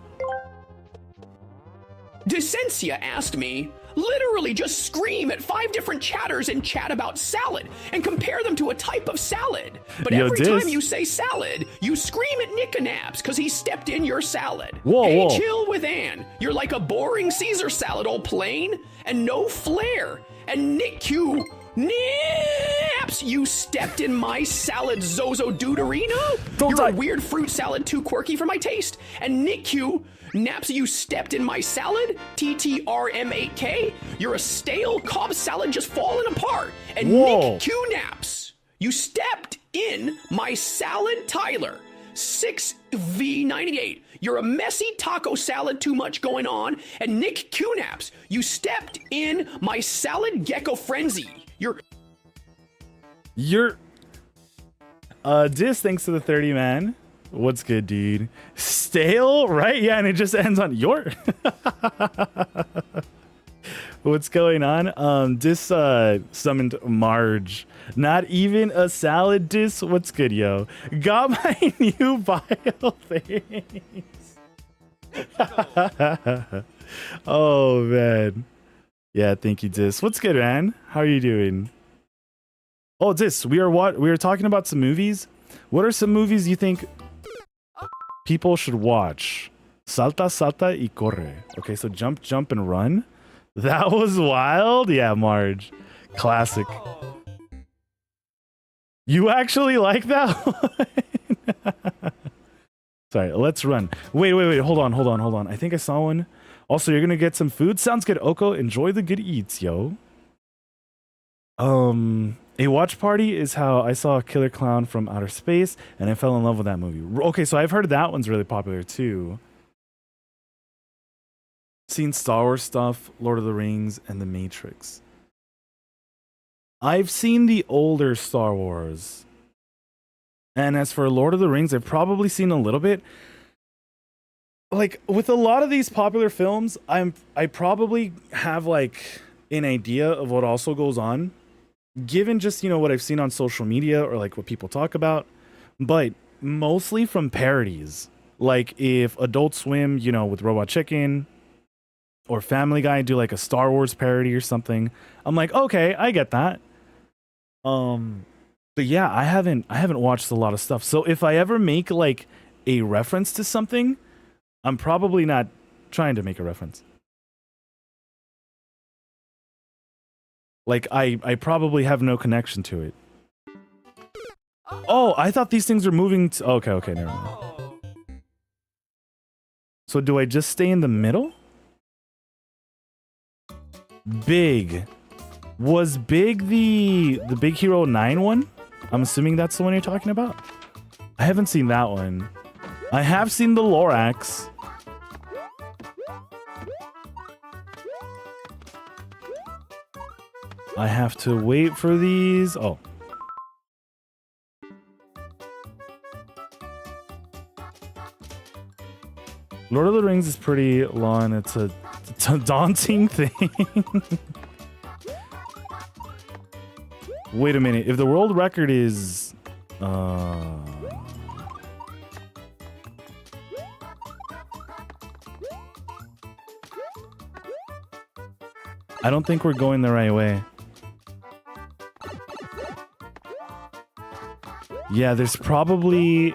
[SPEAKER 3] Decentia asked me, literally just scream at 5 different chatters and chat about salad and compare them to a type of salad. But
[SPEAKER 1] Yo,
[SPEAKER 3] every
[SPEAKER 1] Diz.
[SPEAKER 3] time you say salad, you scream at Nickanaps because he stepped in your salad.
[SPEAKER 1] Whoa,
[SPEAKER 3] hey,
[SPEAKER 1] whoa.
[SPEAKER 3] chill with Ann. You're like a boring Caesar salad, all plain and no flair. And Nick Q, Naps, you stepped in my salad, Zozo Duderino.
[SPEAKER 1] Don't
[SPEAKER 3] You're
[SPEAKER 1] die.
[SPEAKER 3] a weird fruit salad too quirky for my taste. And Nick Q, Naps, you stepped in my salad, TTRM8K. You're a stale Cobb salad just falling apart. And
[SPEAKER 1] Whoa.
[SPEAKER 3] Nick Q Naps, you stepped in my salad, Tyler. 6V98. You're a messy taco salad, too much going on. And Nick Q-Naps, you stepped in my salad gecko frenzy. You're
[SPEAKER 1] Dis, thanks to the 30 man. What's good, dude? Stale, right? Yeah, and it just ends on your. What's going on? Dis summoned Marge. Not even a salad, Dis. What's good, yo? Got my new bio things. Oh man. Yeah, thank you, Dis. What's good, man? How are you doing? Oh, Dis, we are talking about some movies. What are some movies you think people should watch? Salta, salta y corre. Okay, so jump, jump, and run. That was wild. Yeah, Marge. Classic.
[SPEAKER 2] Oh.
[SPEAKER 1] You actually like that one? Sorry, let's run. Wait. Hold on. I think I saw one. Also, you're gonna get some food. Sounds good, Oko. Enjoy the good eats, yo. A watch party is how I saw a Killer Clown from Outer Space, and I fell in love with that movie. Okay, so I've heard that one's really popular too. Seen Star Wars stuff, Lord of the Rings, and The Matrix. I've seen the older Star Wars. And as for Lord of the Rings, I've probably seen a little bit. Like, with a lot of these popular films, I probably have, like, an idea of what also goes on. Given just, what I've seen on social media or, like, what people talk about. But mostly from parodies. Like, if Adult Swim, with Robot Chicken or Family Guy do, like, a Star Wars parody or something, I'm like, okay, I get that. But yeah, I haven't watched a lot of stuff. So if I ever make like a reference to something, I'm probably not trying to make a reference. Like I probably have no connection to it. Oh, I thought these things are moving to okay, never mind.
[SPEAKER 2] Oh.
[SPEAKER 1] So do I just stay in the middle? Big. Was Big the Big Hero 9 one? I'm assuming that's the one you're talking about. I haven't seen that one. I have seen the Lorax. I have to wait for these. Oh. Lord of the Rings is pretty long. It's a daunting thing. Wait a minute. If the world record is... I don't think we're going the right way. Yeah, there's probably...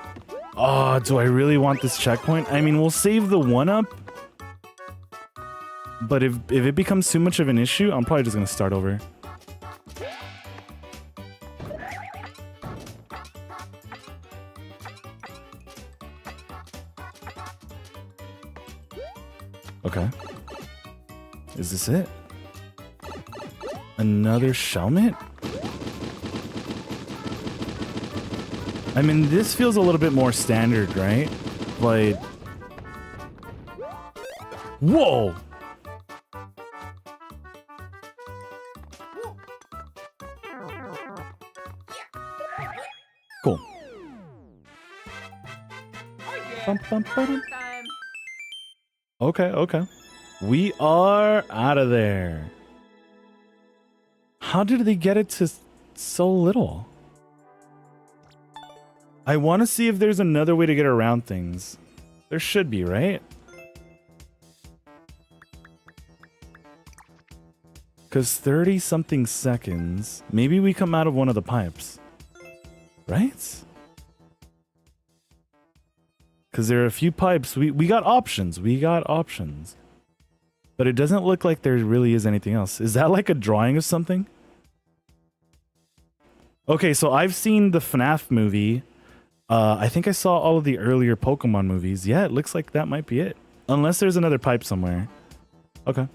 [SPEAKER 1] Oh, do I really want this checkpoint? I mean, we'll save the 1-up. But if it becomes too much of an issue, I'm probably just going to start over. Okay. Is this it? Another Shelmet? I mean, this feels a little bit more standard, right? Like... Whoa! Cool.
[SPEAKER 2] Oh yeah.
[SPEAKER 1] Bum, bum, ba-dum.
[SPEAKER 2] Time.
[SPEAKER 1] Okay. We are out of there. How did they get it to so little? I want to see if there's another way to get around things. There should be, right? Because 30-something seconds. Maybe we come out of one of the pipes. Right? Because there are a few pipes. We got options. But it doesn't look like there really is anything else. Is that like a drawing of something? Okay, so I've seen the FNAF movie. I think I saw all of the earlier Pokemon movies. Yeah, it looks like that might be it. Unless there's another pipe somewhere. Okay.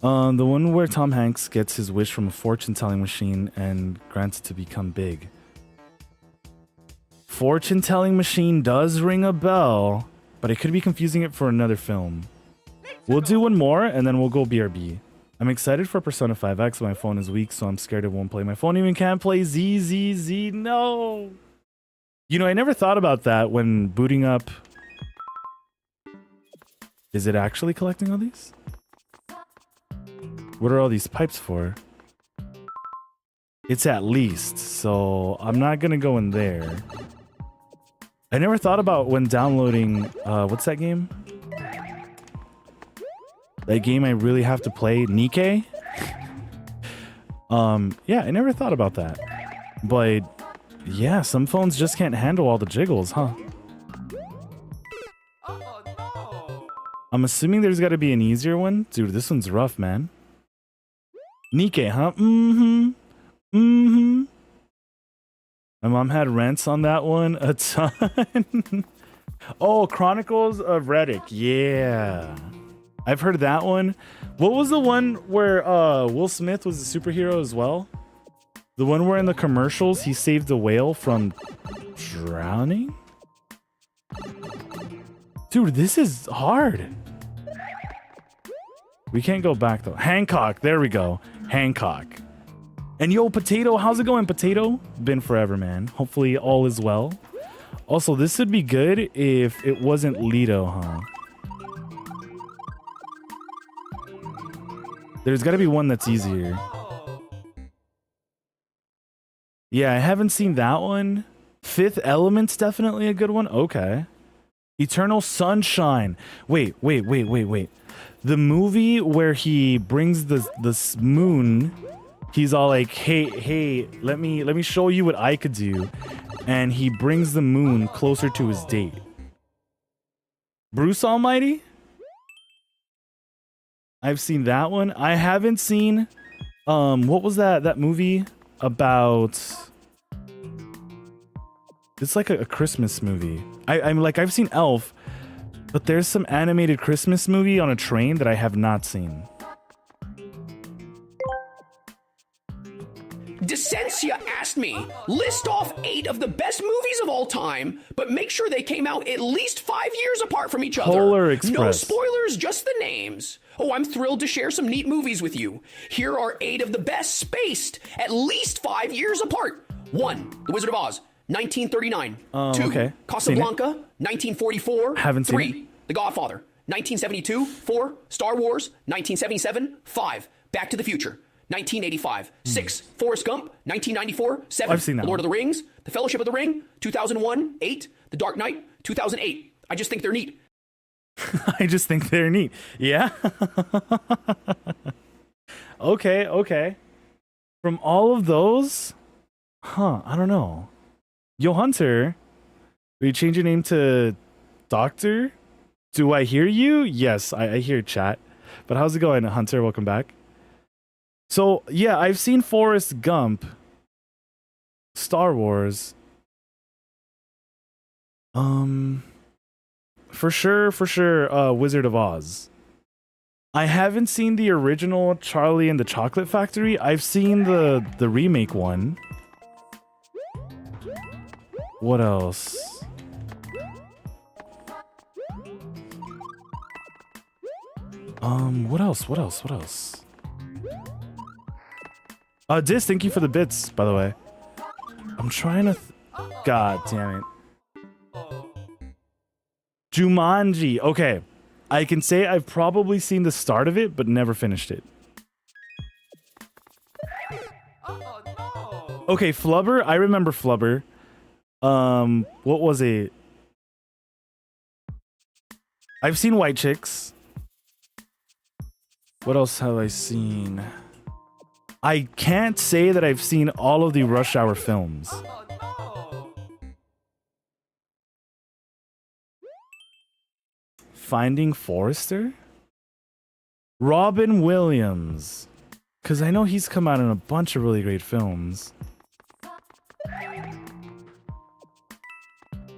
[SPEAKER 1] The one where Tom Hanks gets his wish from a fortune-telling machine and grants it to become big. Fortune-telling machine does ring a bell, but I could be confusing it for another film. We'll do one more, and then we'll go BRB. I'm excited for Persona 5X, but my phone is weak, so I'm scared it won't play. My phone even can't play ZZZ. No! You know, I never thought about that when booting up. Is it actually collecting all these? What are all these pipes for? It's at least, so I'm not gonna go in there. I never thought about when downloading, what's that game? That game I really have to play, Nikke? Yeah, I never thought about that. But, yeah, some phones just can't handle all the jiggles, huh?
[SPEAKER 2] Oh no!
[SPEAKER 1] I'm assuming there's gotta be an easier one. Dude, this one's rough, man. Nikke, huh? My mom had rents on that one a ton. Oh, Chronicles of Riddick. Yeah. I've heard that one. What was the one where Will Smith was a superhero as well? The one where in the commercials he saved a whale from drowning? Dude, this is hard. We can't go back though. Hancock, there we go. Hancock. And yo, Potato, how's it going, Potato? Been forever, man. Hopefully all is well. Also, this would be good if it wasn't Lido, huh? There's gotta be one that's easier. Yeah, I haven't seen that one. Fifth Element's definitely a good one. Okay. Eternal Sunshine. Wait. The movie where he brings the moon, he's all like, hey, let me show you what I could do. And he brings the moon closer to his date. Bruce Almighty? I've seen that one. I haven't seen what was that movie about? It's like a Christmas movie. I'm like, I've seen Elf, but there's some animated Christmas movie on a train that I have not seen.
[SPEAKER 3] Decentia asked me, list off 8 of the best movies of all time, but make sure they came out at least 5 years apart from each other.
[SPEAKER 1] Polar Express.
[SPEAKER 3] No spoilers, just the names. Oh, I'm thrilled to share some neat movies with you. Here are 8 of the best spaced at least 5 years apart. 1, The Wizard of Oz, 1939. 2,
[SPEAKER 1] okay.
[SPEAKER 3] Casablanca, 1944.
[SPEAKER 1] Haven't seen
[SPEAKER 3] 3,
[SPEAKER 1] it.
[SPEAKER 3] The Godfather, 1972. 4, Star Wars, 1977. 5, Back to the Future, 1985. 6, Forrest Gump, 1994. 7,
[SPEAKER 1] I've seen that
[SPEAKER 3] The Lord
[SPEAKER 1] one.
[SPEAKER 3] of the Rings, The Fellowship of the Ring, 2001. 8, The Dark Knight, 2008. I just think they're neat.
[SPEAKER 1] I just think they're neat. Yeah. Okay. From all of those, I don't know. Yo, Hunter, will you change your name to Doctor? Do I hear you? Yes, I hear chat. But how's it going, Hunter? Welcome back. So, yeah, I've seen Forrest Gump, Star Wars. For sure, Wizard of Oz. I haven't seen the original Charlie and the Chocolate Factory. I've seen the remake one. What else? What else? Dis, thank you for the bits, by the way. I'm trying to... God damn it. Jumanji. Okay. I can say I've probably seen the start of it, but never finished it.
[SPEAKER 2] Oh no!
[SPEAKER 1] Okay, Flubber. I remember Flubber. What was it? I've seen White Chicks. What else have I seen? I can't say that I've seen all of the Rush Hour films.
[SPEAKER 2] Oh no!
[SPEAKER 1] Finding Forrester? Robin Williams. Because I know he's come out in a bunch of really great films.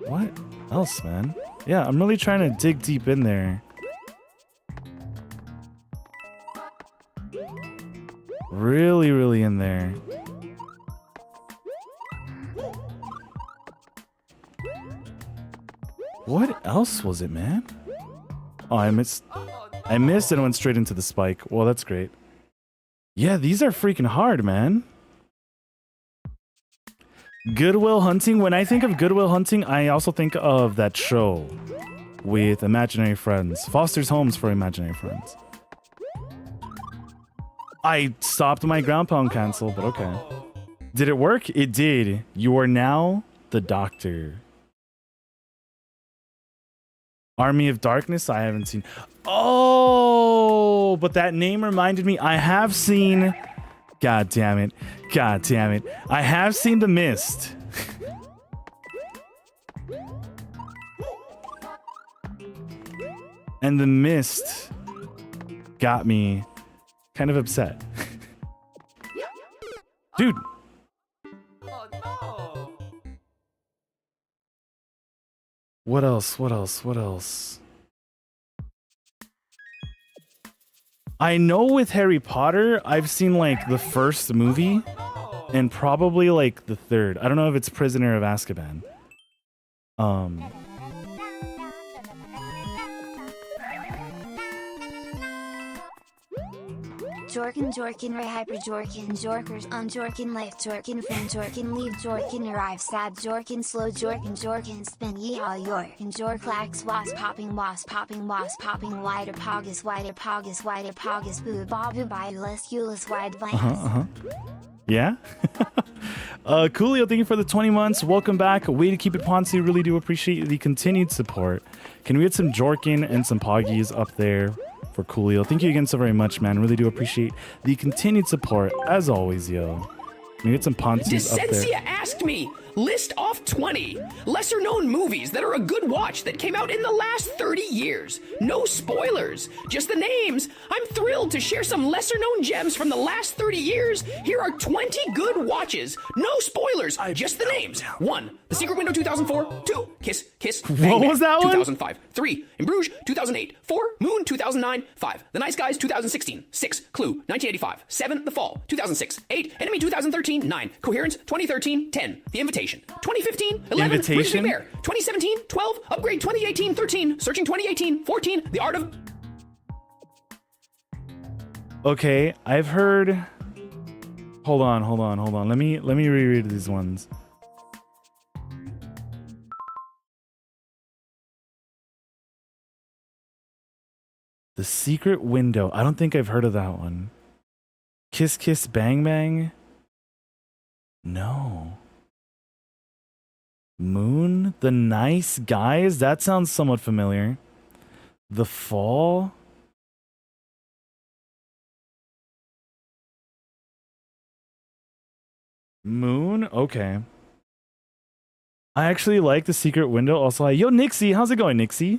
[SPEAKER 1] What else, man? Yeah, I'm really trying to dig deep in there. Really, really in there. What else was it, man? Oh, I missed and went straight into the spike. Well, that's great. Yeah, these are freaking hard, man. Good Will Hunting. When I think of Good Will Hunting, I also think of that show with imaginary friends. Foster's Homes for Imaginary Friends. I stopped my ground pound cancel, but okay. Did it work? It did. You are now the Doctor. Army of Darkness, I haven't seen. Oh, but that name reminded me. I have seen. God damn it. God damn it. I have seen The Mist. And The Mist got me kind of upset. Dude.
[SPEAKER 2] Oh no!
[SPEAKER 1] What else? What else? What else? I know with Harry Potter, I've seen like the first movie and probably like the third. I don't know if it's Prisoner of Azkaban.
[SPEAKER 4] Jorkin, Ray Hyper Jorkin, Jorkers on Jorkin left Jorkin from Jorkin leave Jorkin arrive sad Jorkin slow Jorkin spin yeehaw York and Jorklax was popping wider pogus boo babu by less ulis wide vines.
[SPEAKER 1] Yeah? Coolio, thank you for the 20 months. Welcome back. Way to keep it Ponzi. Really do appreciate the continued support. Can we get some Jorkin and some Poggies up there for Coolio? Thank you again so very much, man. Really do appreciate the continued support, as always, yo. Can we get some Ponzies up there?
[SPEAKER 3] Descensia asked me, list off 20 lesser known movies that are a good watch that came out in the last 30 years. No spoilers, just the names. I'm thrilled to share some lesser known gems from the last 30 years. Here are 20 good watches. No spoilers, just the names. 1. The Secret Window 2004. 2. Kiss, Kiss, Bang,
[SPEAKER 1] What was that one?
[SPEAKER 3] 2005. 3. In Bruges 2008. 4. Moon 2009. 5. The Nice Guys 2016. 6. Clue 1985. 7. The Fall 2006. 8. Enemy 2013. 9. Coherence 2013. 10. The Invitation 2015. 11.
[SPEAKER 1] Invitation?
[SPEAKER 3] Bridge of the Bear 2017. 12. Upgrade 2018. 13. Searching 2018. 14. The Art of...
[SPEAKER 1] Okay, I've heard... Hold on. Let me reread these ones. The Secret Window. I don't think I've heard of that one. Kiss Kiss Bang Bang? No. Moon? The Nice Guys? That sounds somewhat familiar. The Fall? Moon? Okay. I actually like The Secret Window. Also, yo, Nixie. How's it going, Nixie?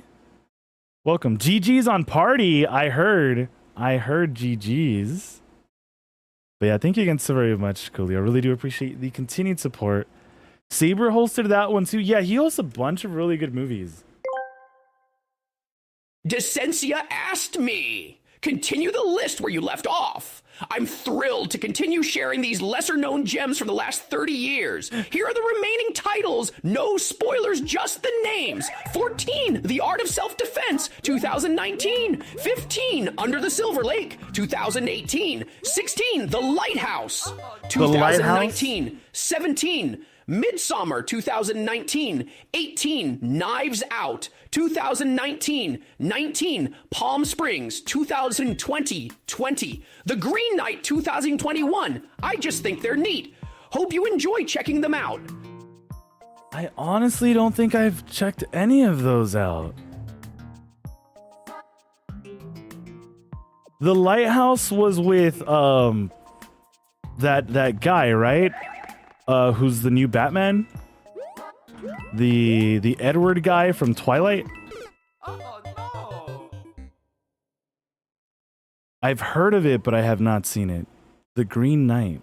[SPEAKER 1] Welcome. GG's on party. I heard GG's. But yeah, thank you again so very much, Coolio. I really do appreciate the continued support. Saber hosted that one too. Yeah, he hosts a bunch of really good movies.
[SPEAKER 3] Descensia asked me. Continue the list where you left off. I'm thrilled to continue sharing these lesser-known gems from the last 30 years. Here are the remaining titles. No spoilers, just the names. 14, The Art of Self-Defense, 2019. 15, Under the Silver Lake, 2018. 16, The Lighthouse, 2019. 17, Midsommar 2019, 18, Knives Out 2019, 19, Palm Springs 2020, 20, The Green Knight 2021. I just think they're neat. Hope you enjoy checking them out.
[SPEAKER 1] I honestly don't think I've checked any of those out. The Lighthouse was with that guy, right? Who's the new Batman? The Edward guy from Twilight?
[SPEAKER 2] Oh no!
[SPEAKER 1] I've heard of it, but I have not seen it. The Green Knight.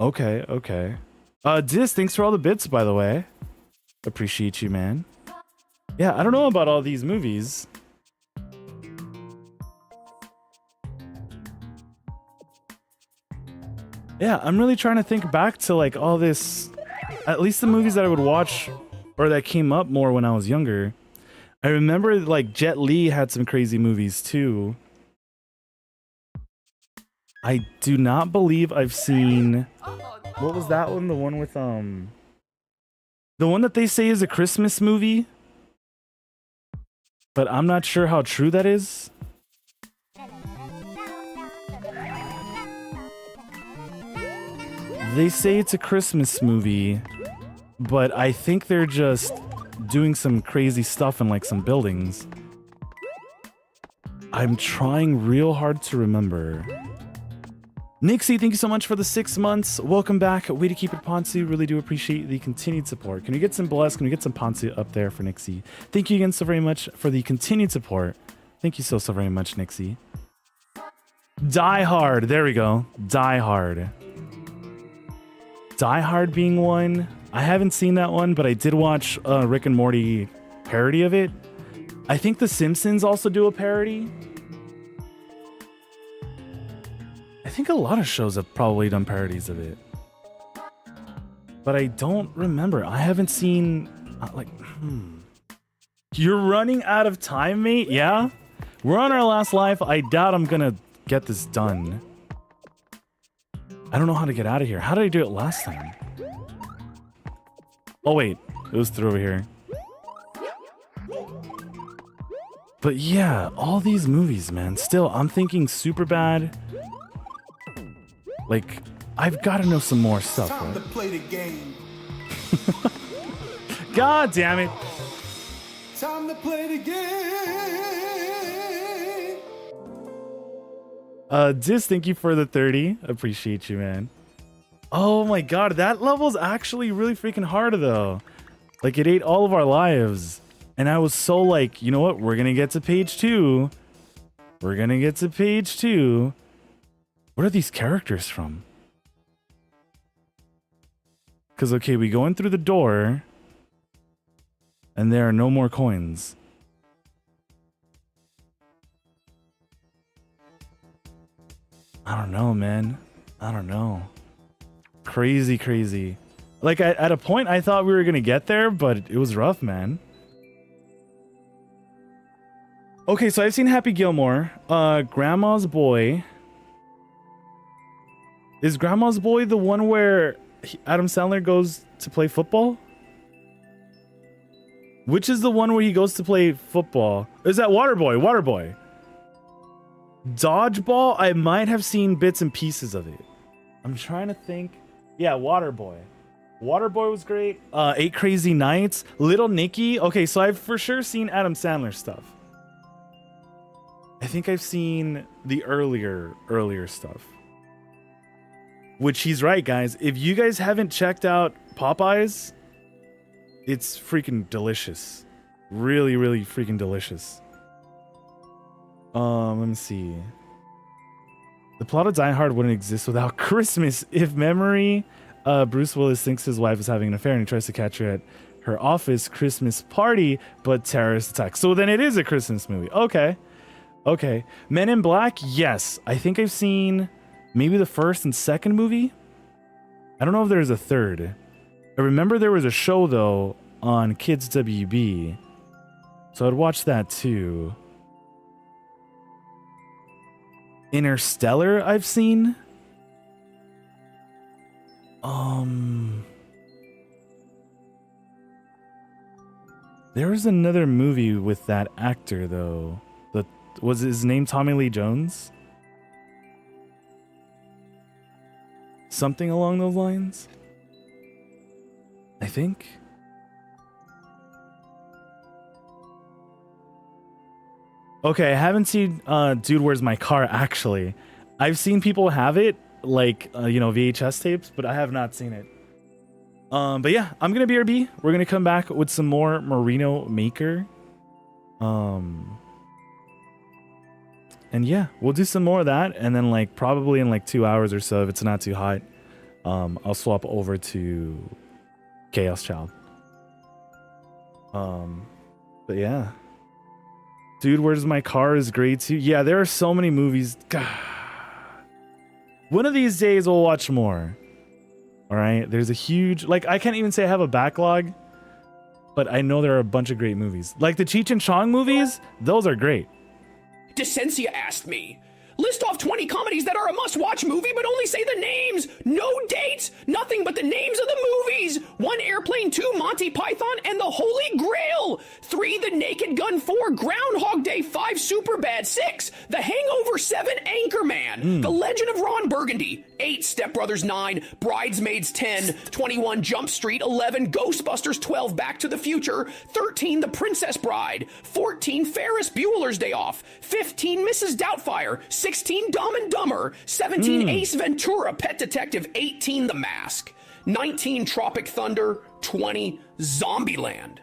[SPEAKER 1] Okay, okay. Diz, thanks for all the bits, by the way. Appreciate you, man. Yeah, I don't know about all these movies. Yeah, I'm really trying to think back to like all this, at least the movies that I would watch or that came up more when I was younger. I remember like Jet Li had some crazy movies too. I do not believe I've seen,
[SPEAKER 2] Oh, no.
[SPEAKER 1] what was that one? The one with the one that they say is a Christmas movie, but I'm not sure how true that is. They say it's a Christmas movie, but I think they're just doing some crazy stuff in like some buildings. I'm trying real hard to remember. Nixie, thank you so much for the 6 months. Welcome back. Way to keep it, Ponzi. Really do appreciate the continued support. Can we get some bless? Can we get some Ponzi up there for Nixie? Thank you again so very much for the continued support. Thank you so very much, Nixie. Die Hard. There we go. Die Hard. Die Hard being one. I haven't seen that one, but I did watch Rick and Morty parody of it. I think The Simpsons also do a parody. I think a lot of shows have probably done parodies of it. But I don't remember. I haven't seen... You're running out of time, mate? Yeah? We're on our last life. I doubt I'm gonna get this done. I don't know how to get out of here. How did I do it last time? Oh, wait. It was through over here. But yeah, all these movies, man. Still, I'm thinking Superbad. Like, I've got to know some more stuff,
[SPEAKER 5] Time
[SPEAKER 1] right?
[SPEAKER 5] to play the game.
[SPEAKER 1] God damn it.
[SPEAKER 5] Time to play the game.
[SPEAKER 1] Diz, thank you for the 30. Appreciate you, man. Oh my god, that level's actually really freaking hard, though. Like, it ate all of our lives. And I was so like, you know what? We're gonna get to page 2. We're gonna get to page 2. What are these characters from? Because, okay, we go in through the door. And there are no more coins. I don't know, man. I don't know. Crazy, crazy. Like, at a point, I thought we were going to get there, but it was rough, man. Okay, so I've seen Happy Gilmore. Grandma's Boy. Is Grandma's Boy the one where Adam Sandler goes to play football? Which is the one where he goes to play football? Is that Waterboy? Waterboy. Dodgeball? I might have seen bits and pieces of it. I'm trying to think. Yeah, Waterboy. Waterboy was great. 8 Crazy Nights. Little Nicky. Okay, so I've for sure seen Adam Sandler stuff. I think I've seen the earlier stuff. Which he's right, guys. If you guys haven't checked out Popeyes, it's freaking delicious. Really, really freaking delicious. Let me see. The plot of Die Hard wouldn't exist without Christmas. If memory, Bruce Willis thinks his wife is having an affair and he tries to catch her at her office Christmas party, but terrorist attack. So then it is a Christmas movie. Okay. Okay. Men in Black? Yes. I think I've seen maybe the first and second movie. I don't know if there's a third. I remember there was a show, though, on Kids WB. So I'd watch that, too. Interstellar, I've seen. There was another movie with that actor, though. Was his name Tommy Lee Jones? Something along those lines? I think. Okay, I haven't seen Dude, Where's My Car, actually. I've seen people have it, like, VHS tapes, but I have not seen it. But yeah, I'm gonna BRB. We're gonna come back with some more Marino Maker. And yeah, we'll do some more of that, and then like probably in like 2 hours or so, if it's not too hot, I'll swap over to Chaos Child. But yeah, dude, Where's My Car is great too. Yeah, there are so many movies. God. One of these days we'll watch more. All right, there's a huge, like, I can't even say I have a backlog, but I know there are a bunch of great movies. Like the Cheech and Chong movies, those are great.
[SPEAKER 3] Descensia asked me. List off 20 comedies that are a must-watch movie, but only say the names. No dates, nothing but the names of the movies. 1 Airplane, 2 Monty Python, and the Holy Grail. 3 The Naked Gun, 4 Groundhog Day, 5 Superbad, 6 The Hangover, 7 Anchorman, The Legend of Ron Burgundy, 8 Step Brothers, 9 Bridesmaids, 10 21 Jump Street, 11 Ghostbusters, 12 Back to the Future, 13 The Princess Bride, 14 Ferris Bueller's Day Off, 15 Mrs. Doubtfire, 16 Dumb and Dumber, 17 Ace Ventura, Pet Detective, 18 The Mask, 19 Tropic Thunder, 20 Zombieland.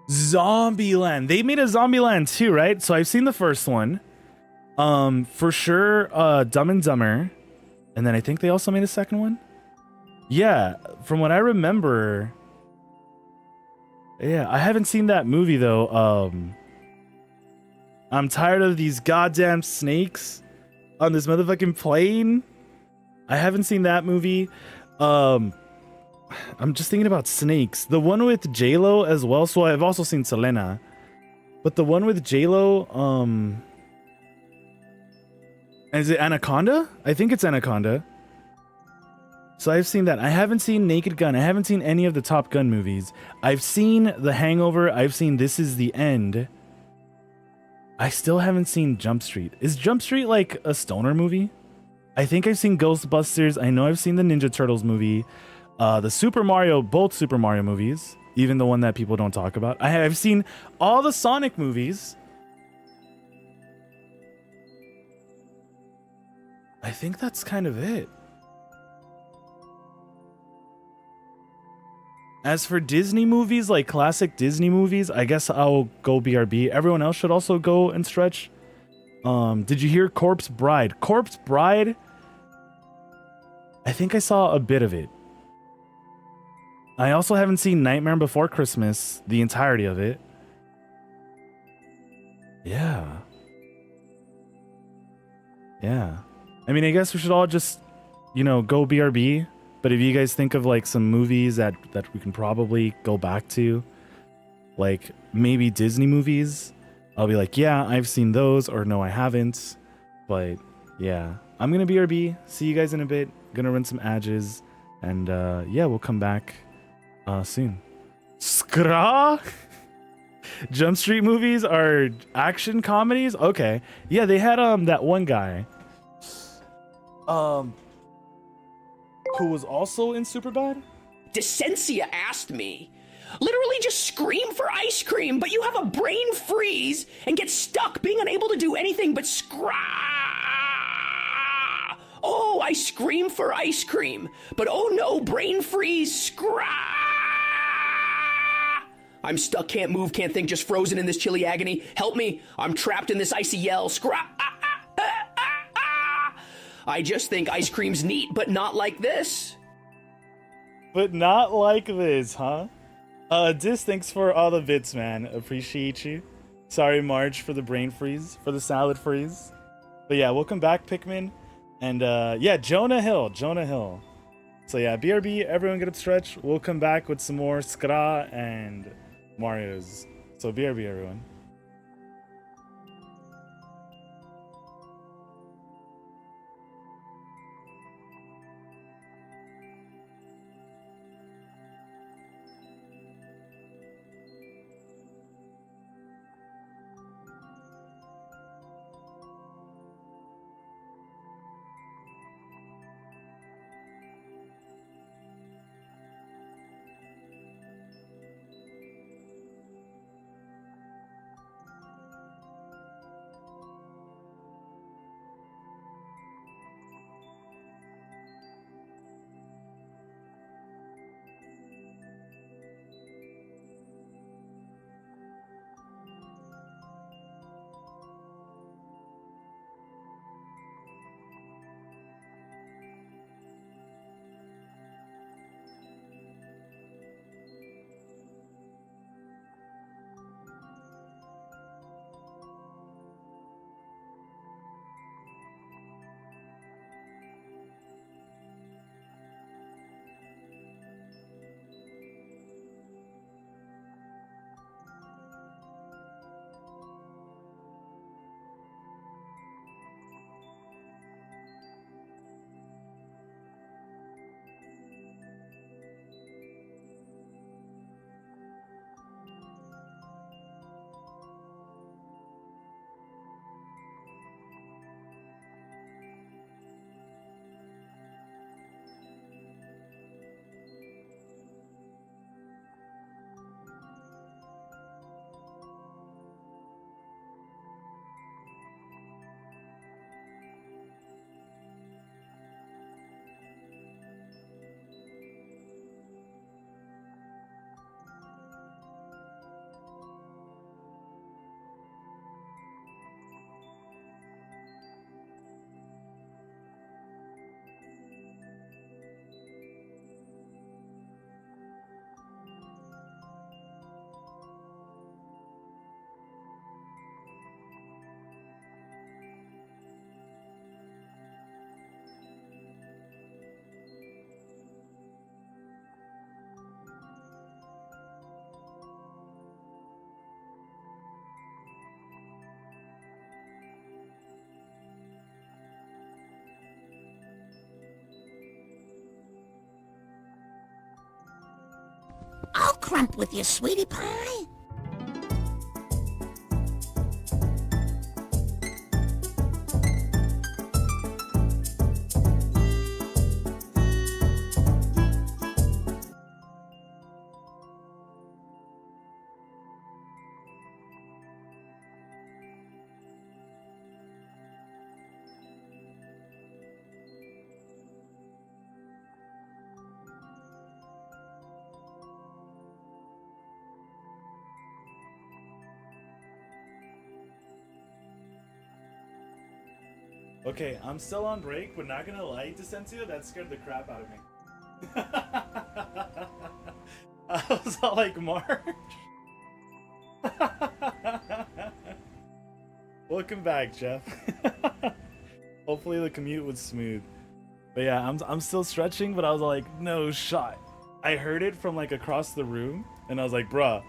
[SPEAKER 1] Zombieland. They made a Zombieland too, right? So I've seen the first one. For sure, Dumb and Dumber. And then I think they also made a second one. Yeah, from what I remember. Yeah, I haven't seen that movie though. I'm tired of these goddamn snakes on this motherfucking plane. I haven't seen that movie. I'm just thinking about snakes. The one with J-Lo as well. So I've also seen Selena. But the one with J-Lo, is it Anaconda? I think it's Anaconda. So I've seen that. I haven't seen Naked Gun. I haven't seen any of the Top Gun movies. I've seen The Hangover. I've seen This Is the End. I still haven't seen Jump Street. Is Jump Street like a stoner movie? I think I've seen Ghostbusters. I know I've seen the Ninja Turtles movie. The Super Mario, both Super Mario movies. Even the one that people don't talk about. I've seen all the Sonic movies. I think that's kind of it. As for Disney movies, like classic Disney movies, I guess I'll go BRB. Everyone else should also go and stretch. Did you hear Corpse Bride? Corpse Bride? I think I saw a bit of it. I also haven't seen Nightmare Before Christmas, the entirety of it. Yeah. Yeah. I mean, I guess we should all just, go BRB. But if you guys think of like some movies that we can probably go back to, like maybe Disney movies, I'll be like, yeah, I've seen those, or no, I haven't. But yeah, I'm gonna BRB. See you guys in a bit. Gonna run some adges, and yeah, we'll come back soon. Skra. Jump Street movies are action comedies. Okay, yeah, they had that one guy. Who was also in Superbad?
[SPEAKER 3] Descensia asked me. Literally just scream for ice cream, but you have a brain freeze and get stuck being unable to do anything but scrah. Oh, I scream for ice cream, but oh no, brain freeze, scrah. I'm stuck, can't move, can't think, just frozen in this chilly agony. Help me, I'm trapped in this icy yell, scrah. I just think ice cream's neat, but not like this.
[SPEAKER 1] But not like this, huh? Dis, thanks for all the bits, man. Appreciate you. Sorry, Marge, for the brain freeze, for the salad freeze. But yeah, welcome back, Pikmin. And yeah, Jonah Hill. So yeah, BRB, everyone get up stretch. We'll come back with some more Skra and Mario's. So BRB, everyone.
[SPEAKER 6] crump with you, sweetie pie?
[SPEAKER 1] Okay, I'm still on break, but not gonna lie to Sensio, that scared the crap out of me. I was all like, March? Welcome back, Jeff. Hopefully the commute was smooth. But yeah, I'm still stretching, but I was like, no shot. I heard it from like across the room, and I was like, bruh.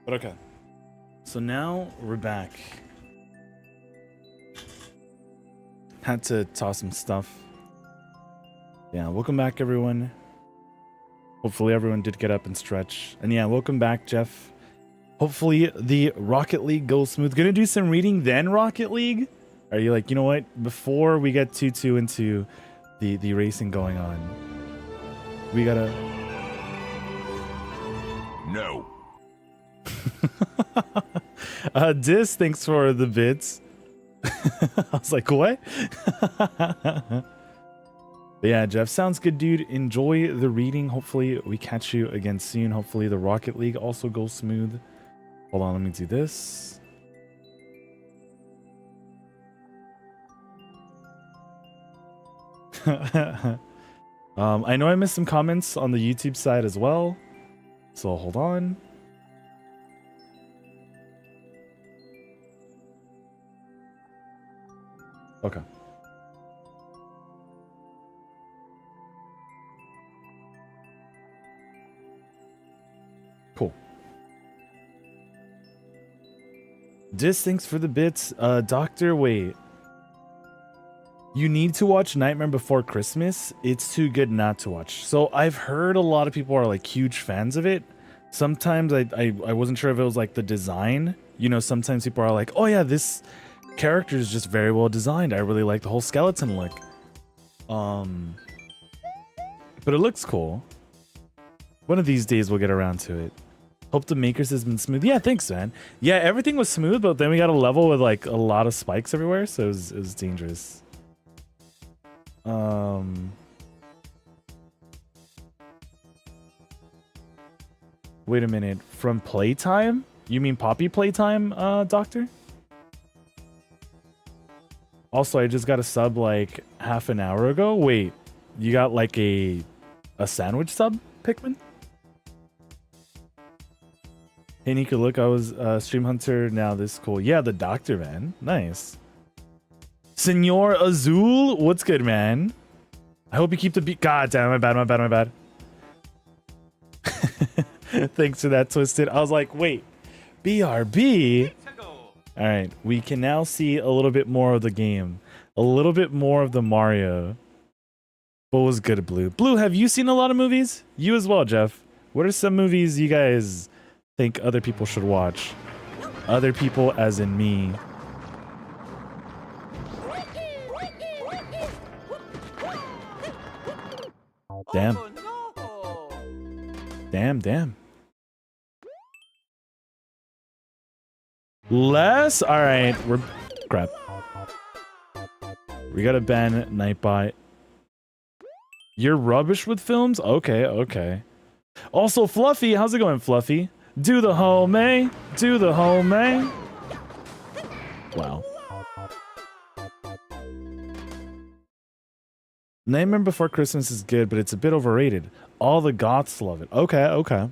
[SPEAKER 1] But okay. So now we're back. Had to toss some stuff. Yeah, welcome back, everyone. Hopefully everyone did get up and stretch. And yeah, welcome back, Jeff. Hopefully the Rocket League goes smooth. Gonna do some reading, then Rocket League? Are you like, you know what? Before we get too into the racing going on, we gotta...
[SPEAKER 7] No.
[SPEAKER 1] Dis, thanks for the bits. I was like, what? But yeah, Jeff, sounds good, dude. Enjoy the reading. Hopefully we catch you again soon. Hopefully the Rocket League also goes smooth. Hold on, let me do this. I know I missed some comments on the YouTube side as well, so hold on. Okay. Cool. Dis, thanks for the bits. Doctor, wait. You need to watch Nightmare Before Christmas. It's too good not to watch. So I've heard a lot of people are like huge fans of it. Sometimes I wasn't sure if it was like the design. You know, sometimes people are like, oh yeah, this character is just very well designed. I really like the whole skeleton look. But it looks cool. One of these days we'll get around to it. Hope the makers has been smooth. Yeah, thanks, man. Yeah, everything was smooth, but then we got a level with like a lot of spikes everywhere, so it was dangerous. Wait a minute. From playtime? You mean Poppy Playtime, Doctor? Also, I just got a sub like half an hour ago. Wait, you got like a sandwich sub, Pikmin? Hey, Nico, look, I was Stream Hunter. Now this is cool. Yeah, the Doctor, man. Nice. Senor Azul, what's good, man? I hope you keep the beat. God damn, my bad. Thanks for that, Twisted. I was like, wait, BRB? All right, we can now see a little bit more of the game. A little bit more of the Mario. What was good, Blue? Blue, have you seen a lot of movies? You as well, Jeff. What are some movies you guys think other people should watch? Other people as in me. Damn.
[SPEAKER 2] Oh, no.
[SPEAKER 1] Damn. Less? Alright, we're... Crap. We gotta ban Nightbot. You're rubbish with films? Okay. Also, Fluffy, how's it going, Fluffy? Do the home, Do the home, Wow. Nightmare Before Christmas is good, but it's a bit overrated. All the goths love it. Okay.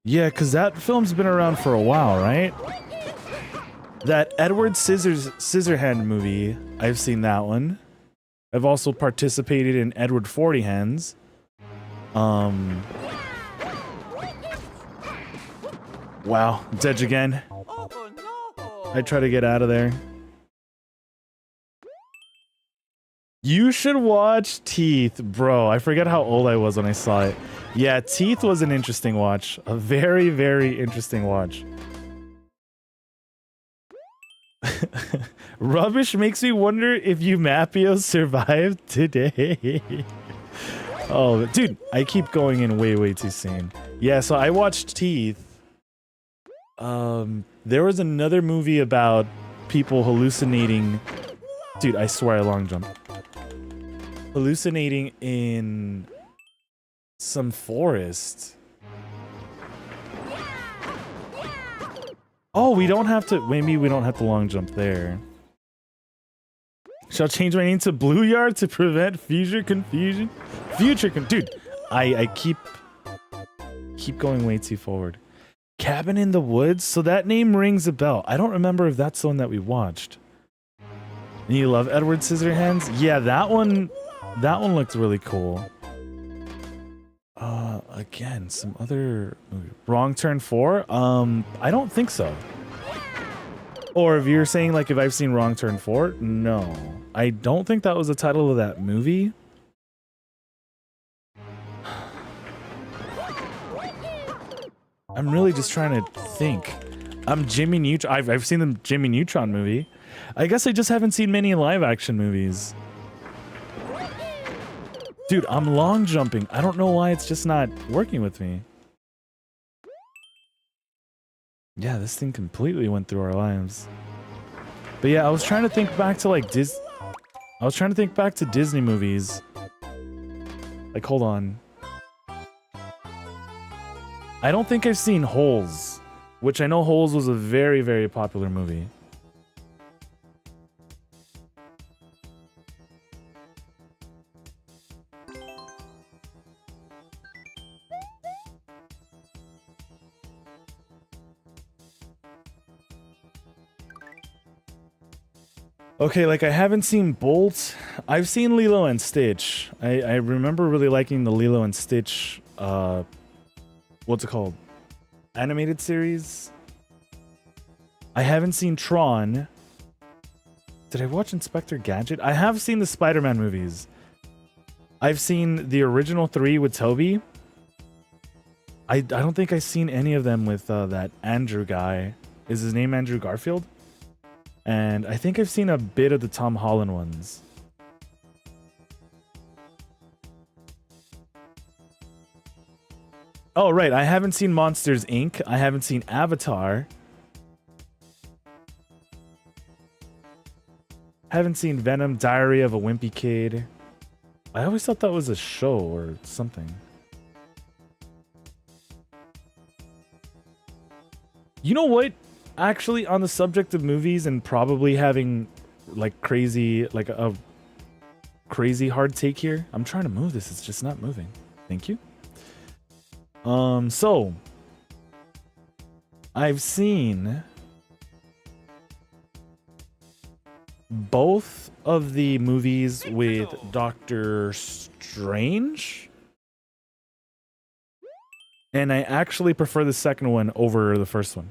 [SPEAKER 1] Yeah, because that film's been around for a while, right? That Edward Scissorhand movie, I've seen that one. I've also participated in Edward 40 Hands. Wow, Dedge again.
[SPEAKER 2] Oh, no.
[SPEAKER 1] I try to get out of there. You should watch Teeth, bro. I forget how old I was when I saw it. Yeah, Teeth was an interesting watch. A very, very interesting watch. Rubbish makes me wonder if you Mapio survived today. Oh, dude, I keep going in way too soon. Yeah, so I watched Teeth. There was another movie about people hallucinating. Dude, I swear I long jump. Hallucinating in some forest. Oh, we don't have to. Maybe we don't have to long jump there. Shall change my name to Blue Yard to prevent future confusion. Dude, I keep going way too forward. Cabin in the Woods. So that name rings a bell. I don't remember if that's the one that we watched. And you love Edward Scissorhands? Yeah, that one looked really cool. Again, some other movie. Wrong Turn 4? I don't think so. Or if you're saying like if I've seen Wrong Turn 4, no. I don't think that was the title of that movie. I'm really just trying to think. I'm Jimmy Neutron. I've seen the Jimmy Neutron movie. I guess I just haven't seen many live action movies. Dude, I'm long jumping. I don't know why it's just not working with me. Yeah, this thing completely went through our lives. But yeah, I was trying to think back to like I was trying to think back to Disney movies. Like, hold on. I don't think I've seen Holes, which I know Holes was a very, very popular movie. Okay, like I haven't seen Bolt. I've seen Lilo and Stitch. I remember really liking the Lilo and Stitch, what's it called? Animated series. I haven't seen Tron. Did I watch Inspector Gadget? I have seen the Spider-Man movies. I've seen the original 3 with Toby. I don't think I've seen any of them with that Andrew guy. Is his name Andrew Garfield? And I think I've seen a bit of the Tom Holland ones. Oh, right. I haven't seen Monsters, Inc. I haven't seen Avatar. Haven't seen Venom, Diary of a Wimpy Kid. I always thought that was a show or something. You know what? Actually, on the subject of movies and probably having like crazy, like a crazy hard take here. I'm trying to move this. It's just not moving. Thank you. So I've seen both of the movies with Doctor Strange, and I actually prefer the second one over the first one.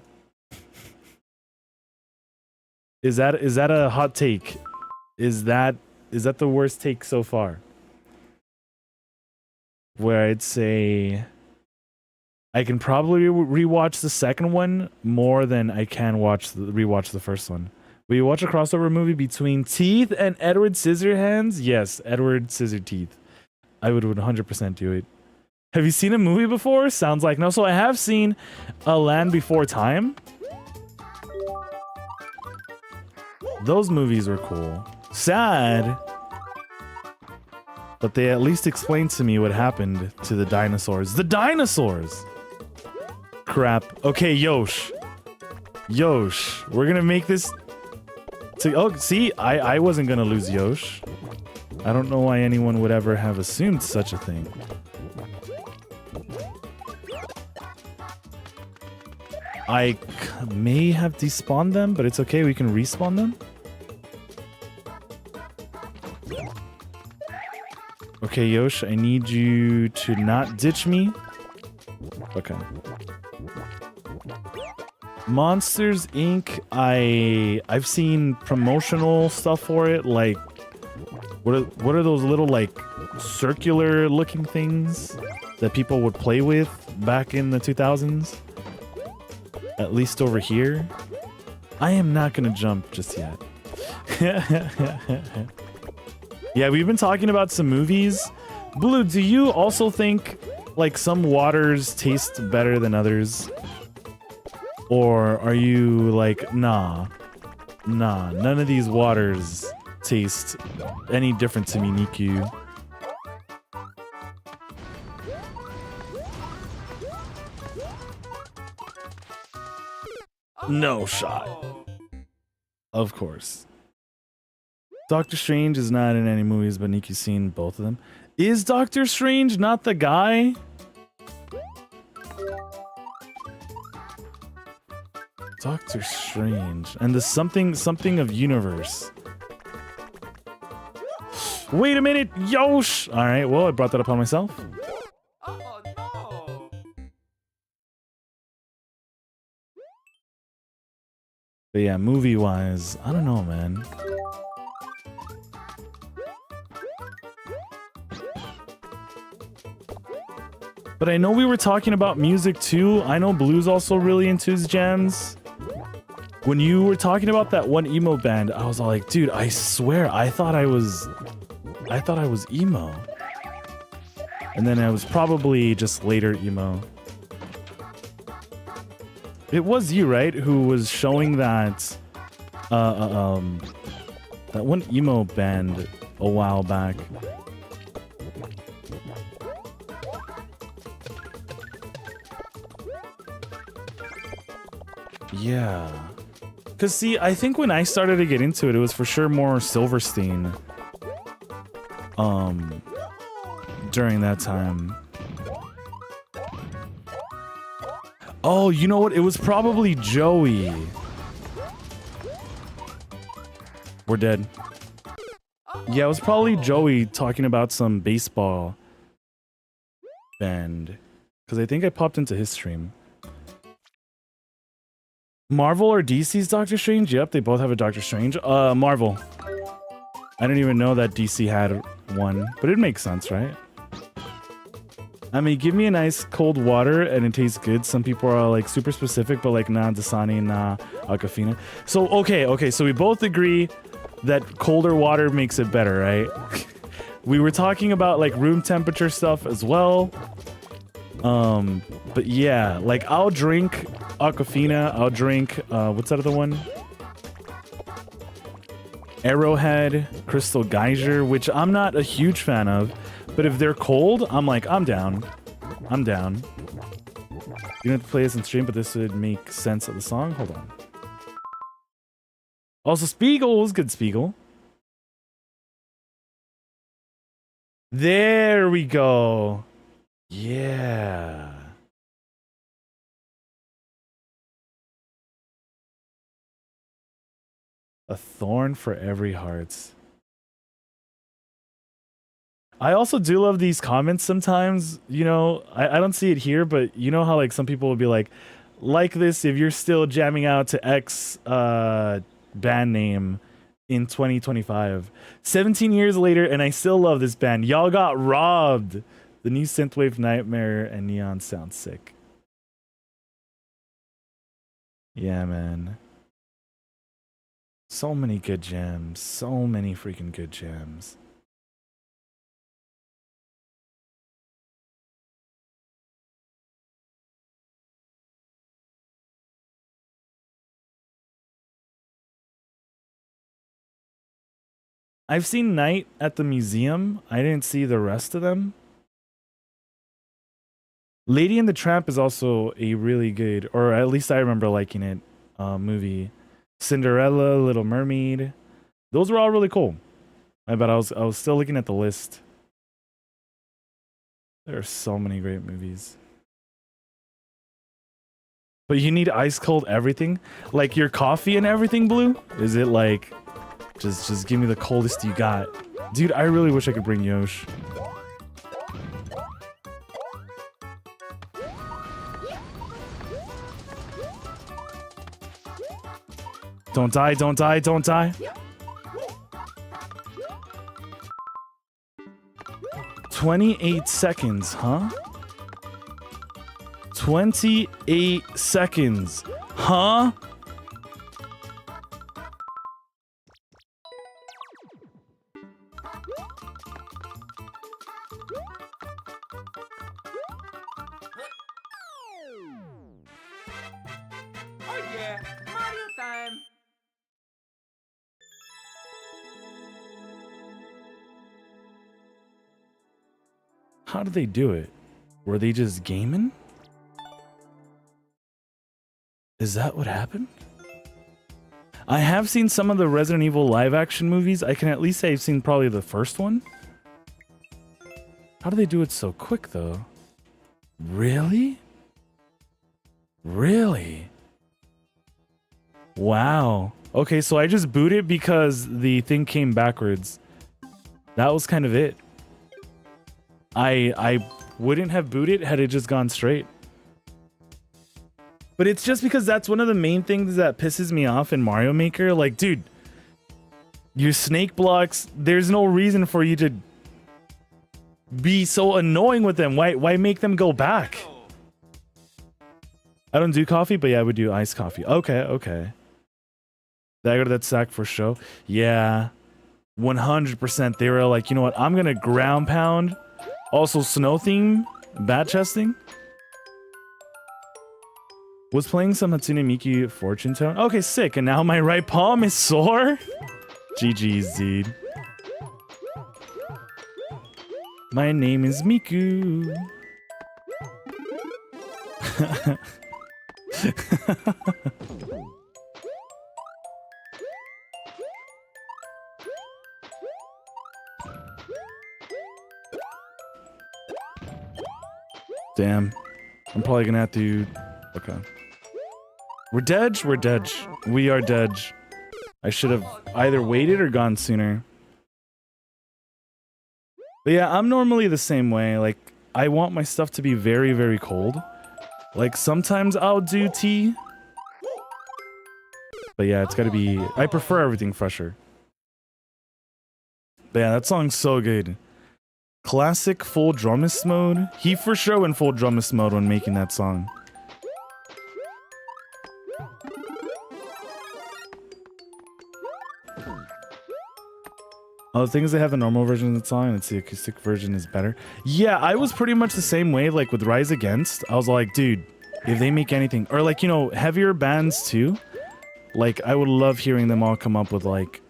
[SPEAKER 1] Is that a hot take? Is that the worst take so far? Where I'd say I can probably rewatch the second one more than I can rewatch the first one. Will you watch a crossover movie between Teeth and Edward Scissorhands? Yes, Edward Scissorteeth. I would 100% do it. Have you seen a movie before? Sounds like no. So I have seen A Land Before Time. Those movies were cool. Sad, but they at least explained to me what happened to the dinosaurs. The dinosaurs! Crap. Okay, Yosh. Yosh, we're gonna make this... Oh, see, I wasn't gonna lose Yosh. I don't know why anyone would ever have assumed such a thing. I may have despawned them, but it's okay, we can respawn them. Okay, Yosh, I need you to not ditch me. Okay. Monsters Inc. I've seen promotional stuff for it, like what are those little like circular looking things that people would play with back in the 2000s? At least over here. I am not gonna jump just yet. Yeah, we've been talking about some movies. Blue, do you also think like some waters taste better than others? Or are you like, nah, none of these waters taste any different to me, Niku? No shot. Of course. Doctor Strange is not in any movies, but Nikki's seen both of them. Is Doctor Strange not the guy? Doctor Strange and the something of universe. Wait a minute, Yosh! Alright, well, I brought that upon myself.
[SPEAKER 2] Oh no!
[SPEAKER 1] But yeah, movie-wise, I don't know, man. But I know we were talking about music too. I know Blue's also really into his jams. When you were talking about that one emo band, I was all like, dude, I swear I thought I was emo. And then I was probably just later emo. It was you, right, who was showing that that one emo band a while back. Yeah. Cause see, I think when I started to get into it, it was for sure more Silverstein. During that time. Oh, you know what? It was probably Joey. We're dead. Yeah, it was probably Joey talking about some baseball band. Because I think I popped into his stream. Marvel or DC's Doctor Strange? Yep, they both have a Doctor Strange. Marvel. I didn't even know that DC had one, but it makes sense, right? I mean, give me a nice cold water and it tastes good. Some people are like super specific, but like nah, Dasani, nah, Aquafina. So, okay, so we both agree that colder water makes it better, right? We were talking about like room temperature stuff as well. But yeah, like I'll drink Aquafina, I'll drink, what's that other one? Arrowhead, Crystal Geyser, which I'm not a huge fan of, but if they're cold, I'm like, I'm down. I'm down. You don't have to play this in stream, but this would make sense of the song. Hold on. Also, Spiegel was good, Spiegel. There we go. Yeah. A thorn for every heart. I also do love these comments sometimes. You know, I don't see it here, but you know how like some people will be like this if you're still jamming out to X band name in 2025. 17 years later, and I still love this band. Y'all got robbed. The new Synthwave Nightmare and Neon sound sick. Yeah, man. So many good jams. So many freaking good jams. I've seen Night at the museum. I didn't see the rest of them. Lady and the Tramp is also a really good, or at least I remember liking it, movie. Cinderella, Little Mermaid. Those were all really cool. I bet I was still looking at the list. There are so many great movies. But you need ice cold everything? Like your coffee and everything, Blue? Is it like just give me the coldest you got? Dude, I really wish I could bring Yosh. Don't die, don't die, don't die. 28 seconds, huh? 28 seconds, huh?
[SPEAKER 2] Oh yeah, Mario time.
[SPEAKER 1] How did they do it? Were they just gaming? Is that what happened? I have seen some of the Resident Evil live action movies. I can at least say I've seen probably the first one. How do they do it so quick though? Really? Really? Wow. Okay, so I just booted because the thing came backwards. That was kind of it. I wouldn't have booted had it just gone straight. But it's just because that's one of the main things that pisses me off in Mario Maker. Like, dude, your snake blocks, there's no reason for you to be so annoying with them. Why make them go back? I don't do coffee, but yeah, I would do iced coffee. Okay. Did I go to that sack for show? Yeah, 100%. They were like, you know what? I'm gonna ground pound. Also, snow theme, bat chesting. Was playing some Hatsune Miku Fortune Tone. Okay, sick. And now my right palm is sore. GG's, dude. My name is Miku. Damn. I'm probably gonna have to... Okay. We're dead? We're dead. We are dead. I should have either waited or gone sooner. But yeah, I'm normally the same way. Like, I want my stuff to be very, very cold. Like, sometimes I'll do tea. But yeah, it's gotta be... I prefer everything fresher. But yeah, that song's so good. Classic full drummist mode. He for sure went full drummist mode when making that song. Oh, the thing is they have the normal version of the song and it's the acoustic version is better. Yeah, I was pretty much the same way, like with Rise Against. I was like, dude, if they make anything, or like, you know, heavier bands too, like I would love hearing them all come up with like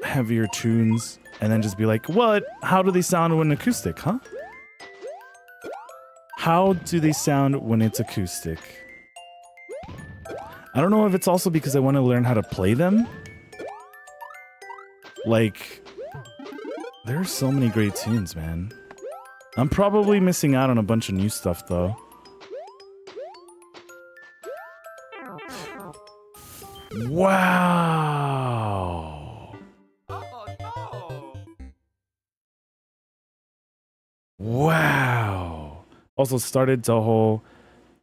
[SPEAKER 1] heavier tunes and then just be like, what? How do they sound when acoustic, huh? How do they sound when it's acoustic? I don't know if it's also because I want to learn how to play them. Like, there are so many great tunes, man. I'm probably missing out on a bunch of new stuff, though. Wow.
[SPEAKER 2] Oh no!
[SPEAKER 1] Wow. Also started Toho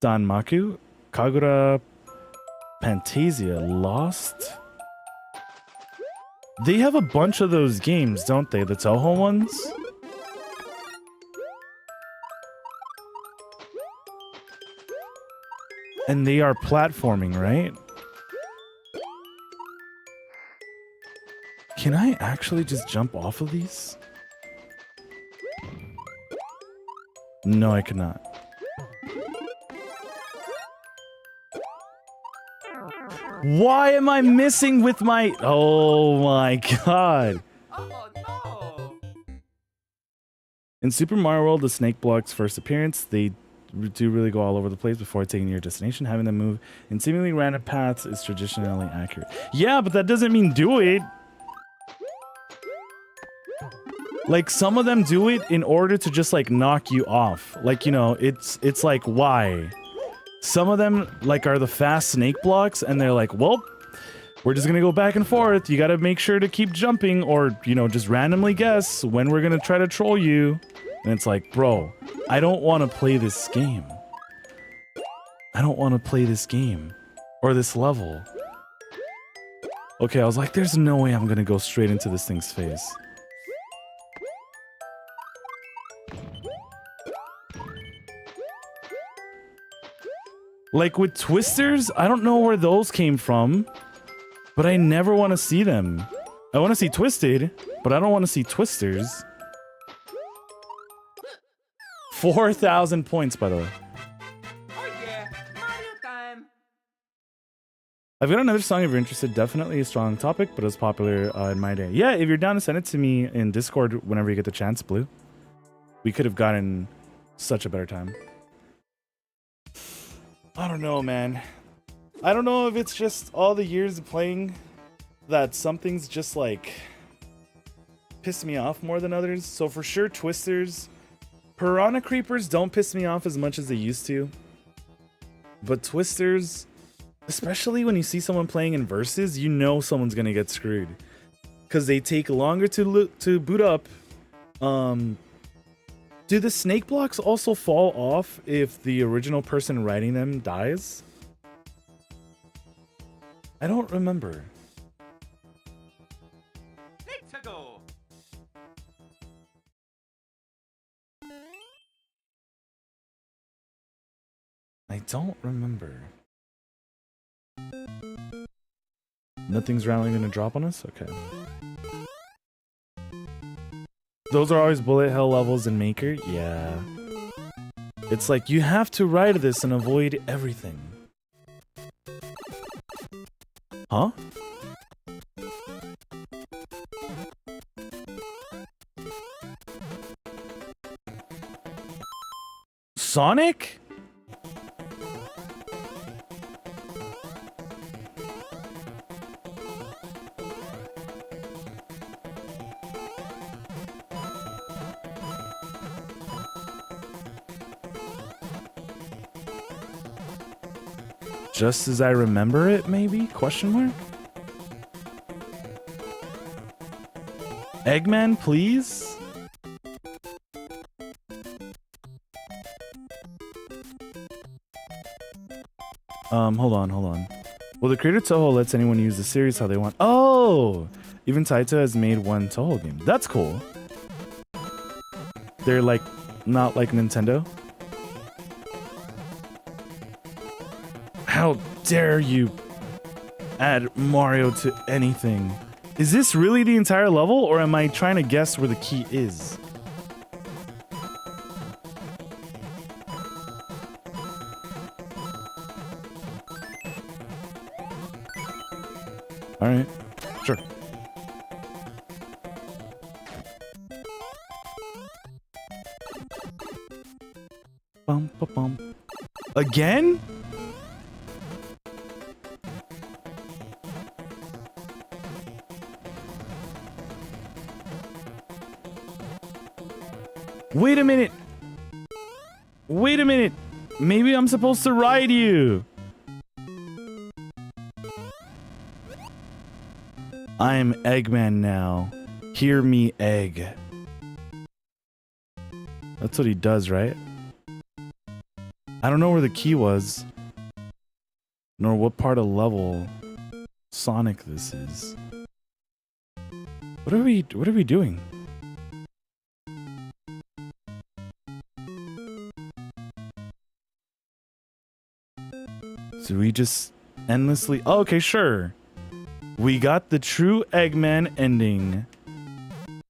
[SPEAKER 1] Danmaku, Kagura Fantasia Lost. They have a bunch of those games, don't they? The Toho ones? And they are platforming, right? Can I actually just jump off of these? No, I cannot. Why am I missing with my... Oh my god.
[SPEAKER 2] Oh no!
[SPEAKER 1] In Super Mario World, the Snake Block's first appearance, they do really go all over the place before taking your destination. Having them move in seemingly random paths is traditionally accurate. Yeah, but that doesn't mean do it. Like, some of them do it in order to just, like, knock you off. Like, you know, it's like, why? Some of them, like, are the fast snake blocks, and they're like, well, we're just gonna go back and forth. You gotta make sure to keep jumping, or, you know, just randomly guess when we're gonna try to troll you. And it's like, bro, I don't want to play this game. I don't want to play this game. Or this level. Okay, I was like, there's no way I'm gonna go straight into this thing's face. Like with Twisters, I don't know where those came from, but I never want to see them. I want to see Twisted, but I don't want to see Twisters. 4,000 points, by the way.
[SPEAKER 2] Oh yeah, Mario time!
[SPEAKER 1] I've got another song if you're interested. Definitely a strong topic, but it was popular in my day. Yeah, if you're down to send it to me in Discord whenever you get the chance, Blue. We could have gotten such a better time. I don't know, man. I don't know if it's just all the years of playing that something's just like pissed me off more than others. So for sure, Twisters. Piranha Creepers don't piss me off as much as they used to. But Twisters, especially when you see someone playing in versus, you know someone's gonna get screwed. Because they take longer to boot up. Do the snake blocks also fall off if the original person writing them dies? I don't remember.
[SPEAKER 2] Let's go!
[SPEAKER 1] I don't remember. Nothing's randomly gonna drop on us? Okay. Those are always bullet hell levels in Maker? Yeah. It's like, you have to ride this and avoid everything. Huh? Sonic? Just as I remember it, maybe? Question mark? Eggman, please? Hold on. Well, the creator Toho lets anyone use the series how they want. Oh! Even Taito has made one Toho game. That's cool. They're like, not like Nintendo. How dare you add Mario to anything? Is this really the entire level, or am I trying to guess where the key is? Alright, sure. Bum, Ba-bum. Again? Wait a minute. Wait a minute. Maybe I'm supposed to ride you. I'm Eggman now. Hear me, Egg. That's what he does, right? I don't know where the key was, nor what part of level Sonic this is. What are we doing? So we just endlessly... Oh, okay, sure. We got the true Eggman ending.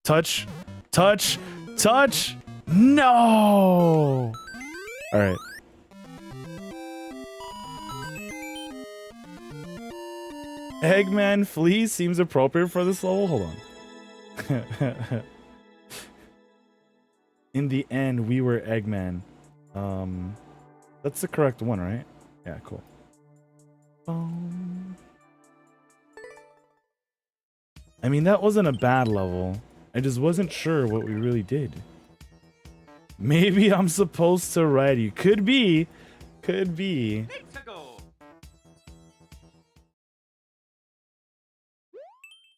[SPEAKER 1] Touch, touch, touch! No! Alright. Eggman Flea seems appropriate for this level. Hold on. In the end, we were Eggman. That's the correct one, right? Yeah, cool. I mean, that wasn't a bad level. I just wasn't sure what we really did. Maybe I'm supposed to ride you. Could be. Could be.
[SPEAKER 2] Let's go.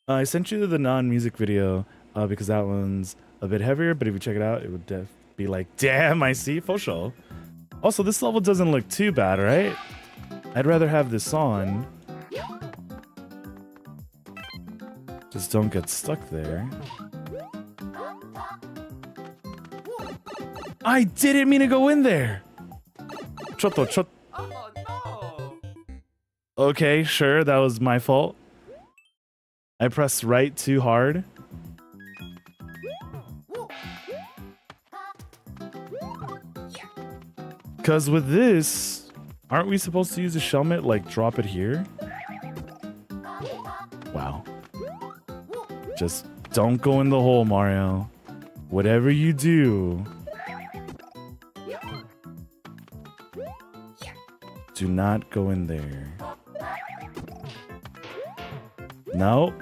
[SPEAKER 1] I sent you the non-music video because that one's a bit heavier, but if you check it out, it would be like, damn, I see, for sure. Also, this level doesn't look too bad, right? I'd rather have this on. Just don't get stuck there. I didn't mean to go in there. Chotto, chot.
[SPEAKER 2] Oh no.
[SPEAKER 1] Okay, sure, that was my fault. I pressed right too hard. Because with this, aren't we supposed to use a Shelmet, like drop it here? Wow. Just don't go in the hole, Mario. Whatever you do, do not go in there. No.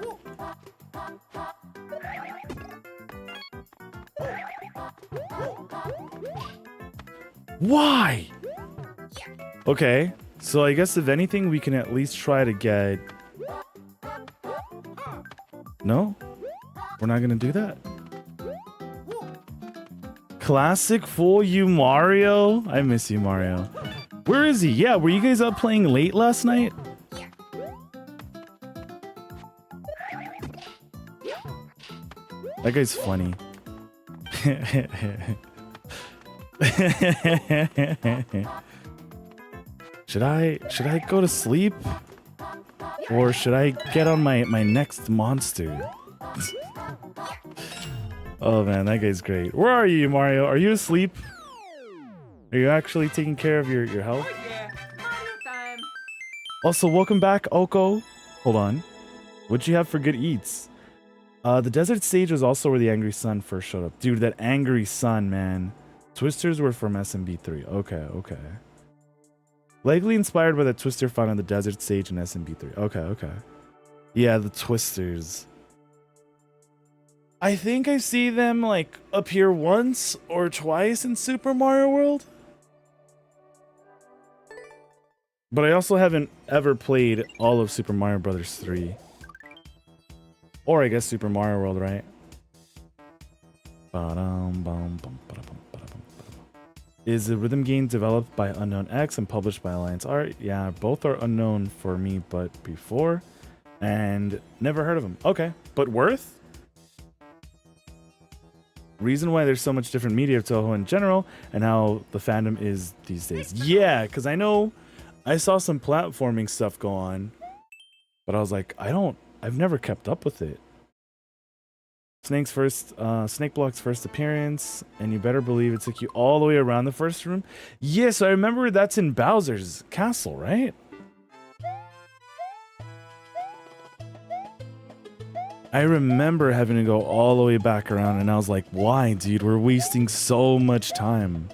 [SPEAKER 1] Why? Okay, so I guess if anything, we can at least try to get... No? We're not gonna do that? Classic fool you, Mario? I miss you, Mario. Where is he? Yeah, were you guys up playing late last night? That guy's funny. Should I go to sleep? Or should I get on my next monster? Oh man, that guy's great. Where are you, Mario? Are you asleep? Are you actually taking care of your health?
[SPEAKER 2] Oh yeah, Mario time.
[SPEAKER 1] Also, welcome back, Oko. Hold on. What'd you have for good eats? The desert stage was also where the angry sun first showed up. Dude, that angry sun, man. Twisters were from SMB3. Okay, okay. Likely inspired by the Twister found on the desert stage in SMB3. Okay, okay. Yeah, the Twisters. I think I see them like appear once or twice in Super Mario World. But I also haven't ever played all of Super Mario Bros. 3. Or I guess Super Mario World, right? Is the rhythm game developed by Unknown X and published by Alliance Art? Yeah, both are unknown for me, but before. And never heard of them. Okay, but worth? Reason why there's so much different media of Toho in general and how the fandom is these days. Yeah, because I know I saw some platforming stuff go on, but I was like, I've never kept up with it. Snake Block's first appearance, and you better believe it took you all the way around the first room. Yes, I remember that's in Bowser's castle, right? I remember having to go all the way back around, and I was like, why, dude? We're wasting so much time.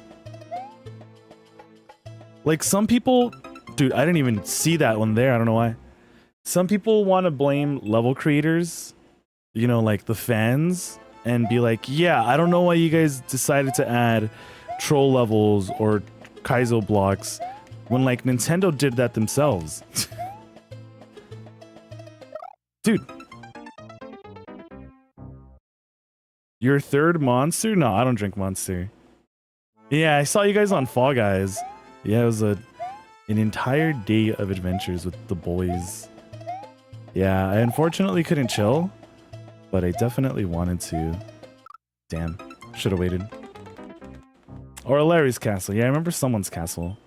[SPEAKER 1] Like some people, dude, I didn't even see that one there. I don't know why. Some people want to blame level creators, you know, like the fans, and be like, yeah, I don't know why you guys decided to add troll levels or Kaizo blocks when like Nintendo did that themselves. Dude. Your third Monster? No, I don't drink Monster. Yeah, I saw you guys on Fall Guys. Yeah, it was an entire day of adventures with the boys. Yeah, I unfortunately couldn't chill, but I definitely wanted to. Damn, should have waited. Or Larry's castle. Yeah, I remember someone's castle.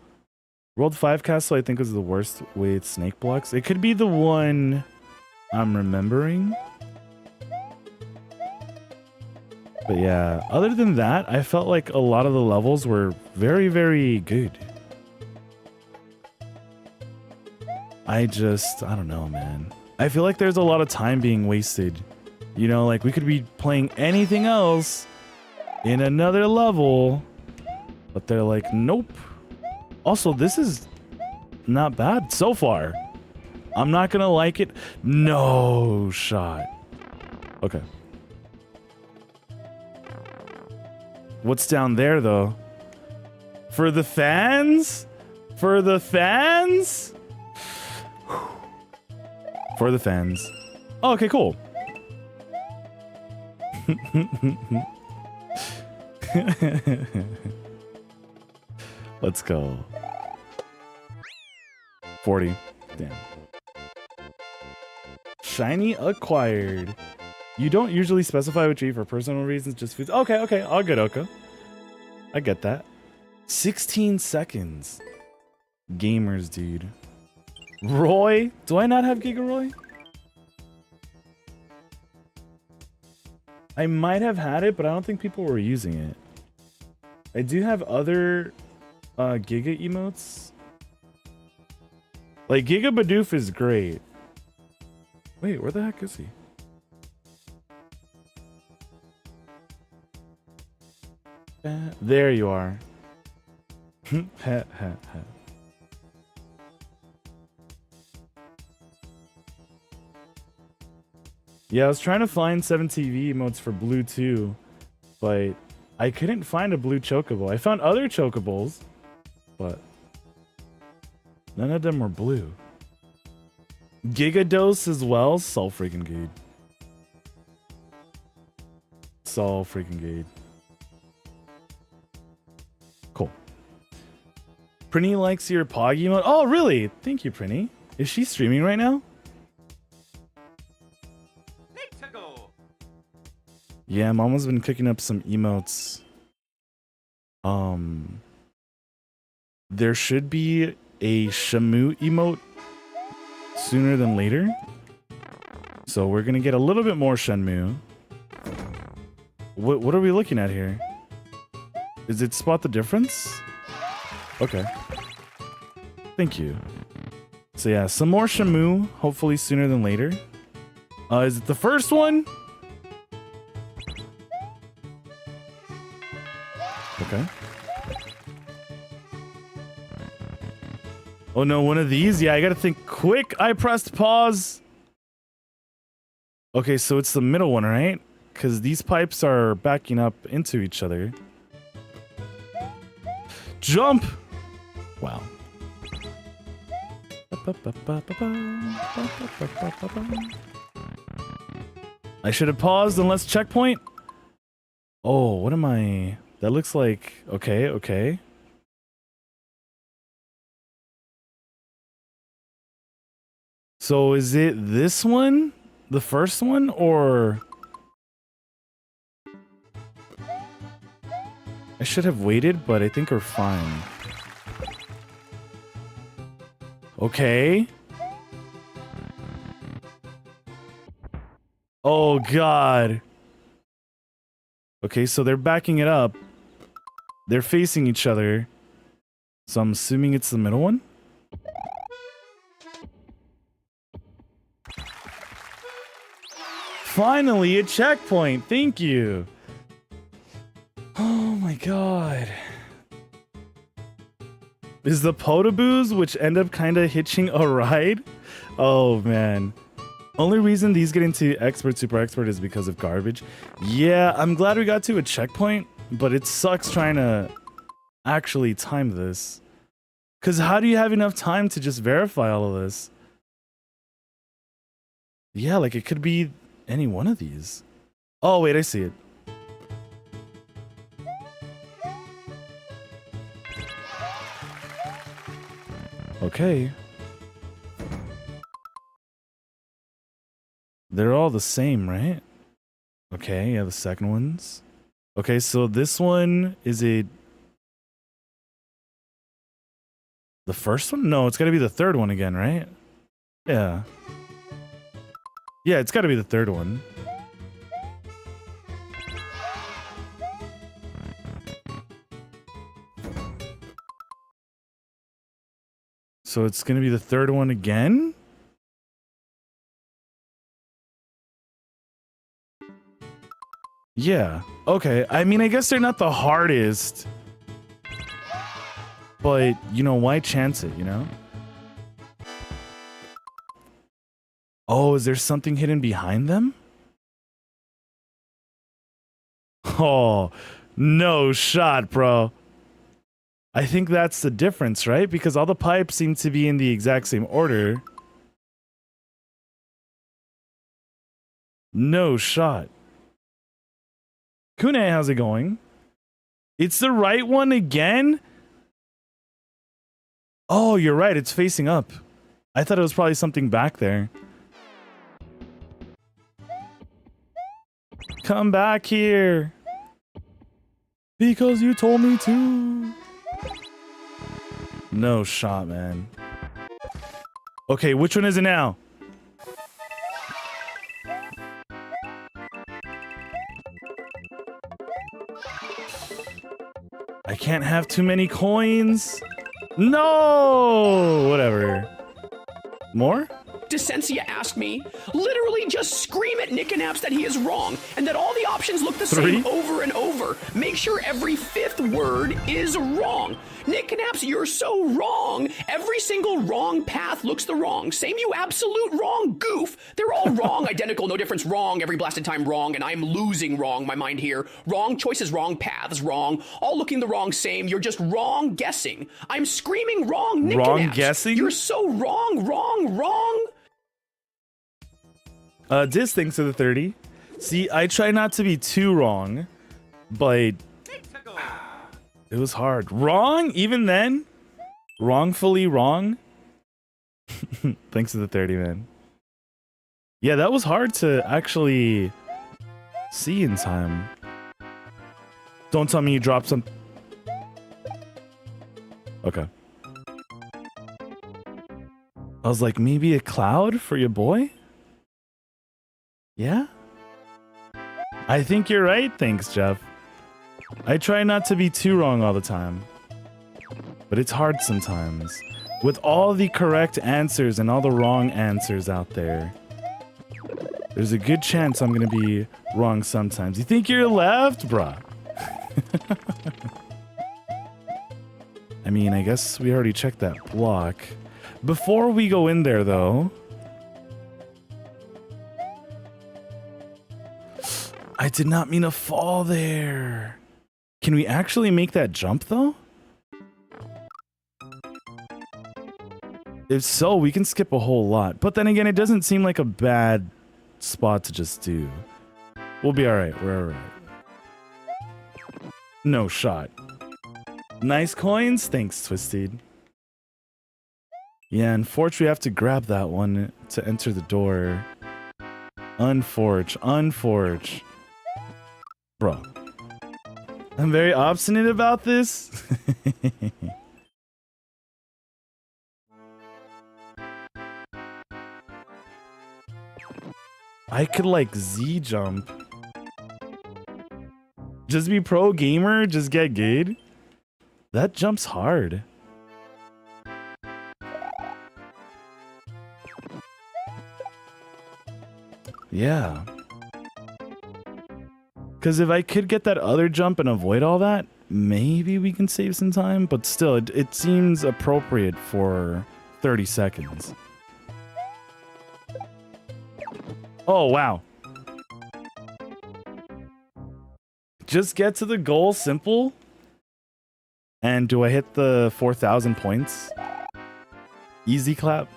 [SPEAKER 1] World 5 castle, I think, was the worst with snake blocks. It could be the one I'm remembering. But yeah, other than that, I felt like a lot of the levels were very, very good. I don't know, man. I feel like there's a lot of time being wasted. You know, like we could be playing anything else in another level, but they're like, nope. Also, this is not bad so far. I'm not gonna like it. No shot. Okay. What's down there, though? For the fans? For the fans? For the fans. Oh, okay, cool. Let's go. 40. Damn. Shiny acquired. You don't usually specify what you eat for personal reasons, just foods. Okay, okay, all good, Oko. I get that. 16 seconds. Gamers, dude. Roy? Do I not have Giga Roy? I might have had it, but I don't think people were using it. I do have other Giga emotes. Like, Giga Bidoof is great. Wait, where the heck is he? There you are. Yeah, I was trying to find 7TV emotes for blue too, but I couldn't find a blue chocobo. I found other chocobos, but none of them were blue. Gigadose as well, so freaking good. So freaking good. Cool. Prinny likes your Pog emote. Oh, really? Thank you, Prinny. Is she streaming right now?
[SPEAKER 2] Let's go.
[SPEAKER 1] Yeah, Mama's been cooking up some emotes. There should be a Shamu emote sooner than later. So we're gonna get a little bit more Shenmue. What are we looking at here? Is it spot the difference? Okay. Thank you. So yeah, some more Shamu, hopefully sooner than later. Is it the first one? Okay. Oh no, one of these? Yeah, I gotta think quick. I pressed pause. Okay, so it's the middle one, right? Because these pipes are backing up into each other. Jump! Wow. I should have paused and let's checkpoint. Oh, what am I? That looks like... Okay, okay. So is it this one? The first one? Or... I should have waited, but I think we're fine. Okay. Oh, God. Okay, so they're backing it up. They're facing each other. So I'm assuming it's the middle one? Finally, a checkpoint. Thank you. Oh my God. Is the Potaboos, which end up kind of hitching a ride? Oh, man. Only reason these get into expert, super expert is because of garbage. Yeah, I'm glad we got to a checkpoint, but it sucks trying to actually time this. Because how do you have enough time to just verify all of this? Yeah, like it could be any one of these. Oh, wait, I see it. Okay. They're all the same, right? Okay, yeah, the second ones. Okay, so this one, is it the first one? No, it's gotta be the third one again, right? Yeah. Yeah, it's gotta be the third one. So it's gonna be the third one again? Yeah. Okay. I mean, I guess they're not the hardest. But, you know, why chance it, you know? Oh, is there something hidden behind them? Oh, no shot, bro. I think that's the difference, right? Because all the pipes seem to be in the exact same order. No shot. Kune, how's it going? It's the right one again? Oh, you're right. It's facing up. I thought it was probably something back there. Come back here. Because you told me to. No shot, man. Okay, which one is it now? I can't have too many coins. No! Whatever. More?
[SPEAKER 3] Descensia asked me, literally just scream at Nickanaps that he is wrong and that all the options look the same over and over. Make sure every fifth word is wrong. Nickanaps, you're so wrong. Every single wrong path looks the wrong. Same, you absolute wrong goof. They're all wrong, identical, no difference, wrong, every blasted time wrong, and I'm losing wrong, my mind here. Wrong choices, wrong paths, wrong, all looking the wrong same. You're just wrong guessing. I'm screaming wrong, Nickanaps.
[SPEAKER 1] Wrong guessing?
[SPEAKER 3] You're so wrong, wrong, wrong.
[SPEAKER 1] Diz, thanks for the 30. See, I try not to be too wrong, but it was hard. Wrong? Even then? Wrongfully wrong? Thanks for the 30, man. Yeah, that was hard to actually see in time. Don't tell me you dropped some... Okay. I was like, maybe a cloud for your boy? Yeah? I think you're right, thanks, Jeff. I try not to be too wrong all the time. But it's hard sometimes. With all the correct answers and all the wrong answers out there, there's a good chance I'm gonna be wrong sometimes. You think you're left, bruh? I mean, I guess we already checked that block. Before we go in there, though... I did not mean to fall there. Can we actually make that jump, though? If so, we can skip a whole lot. But then again, it doesn't seem like a bad spot to just do. We'll be alright. We're alright. No shot. Nice coins? Thanks, Twisted. Yeah, unfortunately, we have to grab that one to enter the door. Unforge. Bro. I'm very obstinate about this. I could like Z jump. Just be pro gamer, just get good. That jump's hard. Yeah. Because if I could get that other jump and avoid all that, maybe we can save some time, but still, it seems appropriate for 30 seconds. Oh, wow. Just get to the goal, simple. And do I hit the 4,000 points? Easy clap.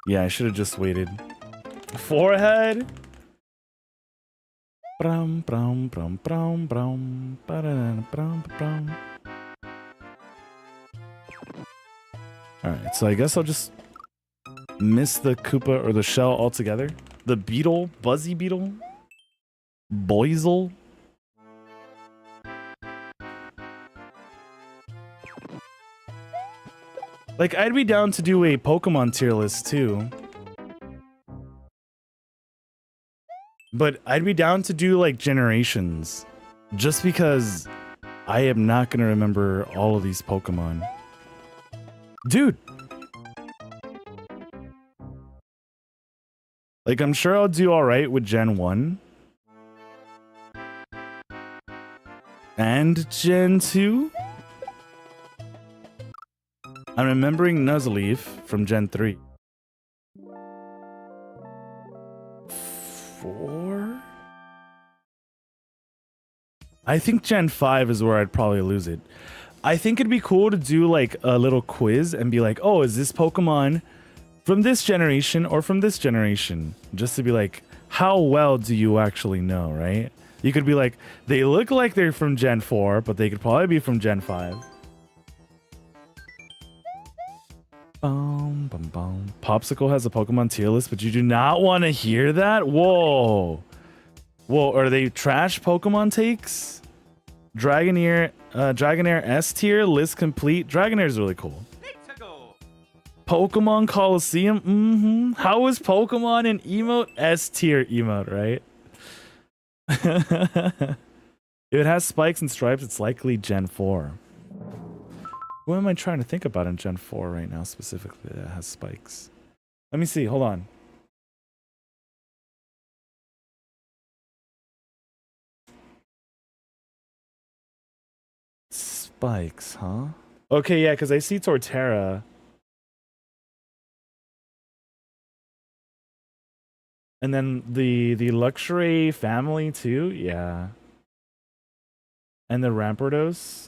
[SPEAKER 1] Yeah, I should have just waited. Forehead. Brum, brum, brum, brum, brum, ba-da-da, brum, brum. Alright, so I guess I'll just miss the Koopa or the shell altogether. The beetle, Buzzy Beetle, Boizel. Like, I'd be down to do a Pokemon tier list too. But I'd be down to do like generations. Just because I am not gonna remember all of these Pokemon. Dude! Like, I'm sure I'll do alright with Gen 1. And Gen 2? I'm remembering Nuzleaf from Gen 3. 4? I think Gen 5 is where I'd probably lose it. I think it'd be cool to do like a little quiz and be like, oh, is this Pokemon from this generation or from this generation? Just to be like, how well do you actually know, right? You could be like, they look like they're from Gen 4, but they could probably be from Gen 5. Bum, bum, bum. Popsicle has a Pokemon tier list, but you do not want to hear that? Whoa. Whoa, are they trash Pokemon takes? Dragonair S tier, list complete. Dragonair is really cool.
[SPEAKER 2] Nixago.
[SPEAKER 1] Pokemon Coliseum, How is Pokemon an emote? S tier emote, right? If it has spikes and stripes, it's likely Gen 4. What am I trying to think about in Gen 4 right now specifically that has spikes? Let me see, hold on. Spikes, huh? Okay, yeah, because I see Torterra. And then the Luxury family too, yeah. And the Rampardos.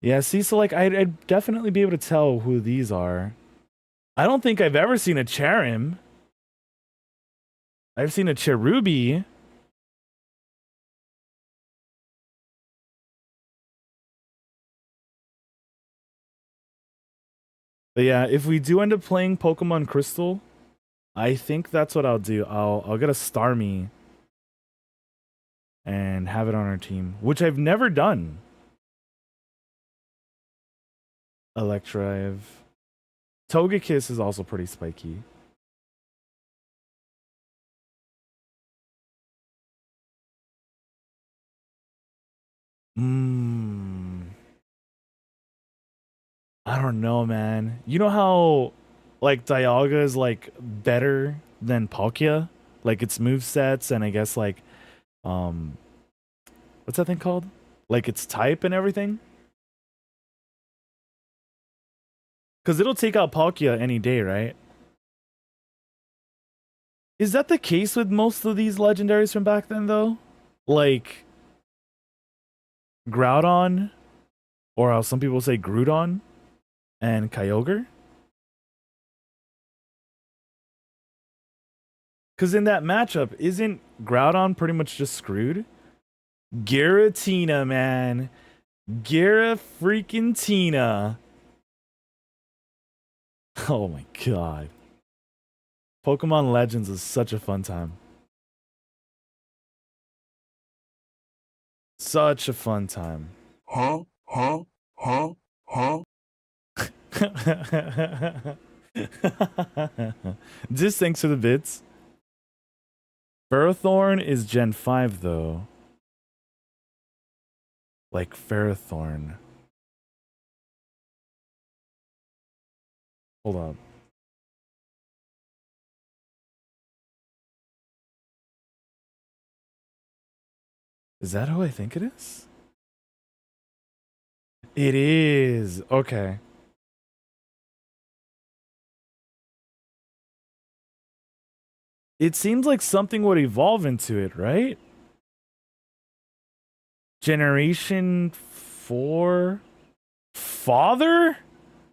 [SPEAKER 1] Yeah, see, so like I'd definitely be able to tell who these are. I don't think I've ever seen a Cherim. I've seen a Cherubi. But yeah, if we do end up playing Pokemon Crystal, I think that's what I'll do. I'll get a Starmie and have it on our team, which I've never done. Electrive. Togekiss is also pretty spiky. I don't know, man. You know how like Dialga is like better than Palkia? Like its movesets and I guess like what's that thing called? Like its type and everything? Cause it'll take out Palkia any day, right? Is that the case with most of these legendaries from back then though? Like Groudon, or how some people say Groudon, and Kyogre? Because in that matchup, isn't Groudon pretty much just screwed? Giratina, man. Gira freaking Tina. Oh my god. Pokemon Legends is such a fun time. Such a fun time.
[SPEAKER 5] Huh?
[SPEAKER 1] Just thanks for the bits. Ferrothorn is Gen 5 though. Like Ferrothorn. Hold up. Is that who I think it is? It is. Okay. It seems like something would evolve into it, right? Generation 4 father?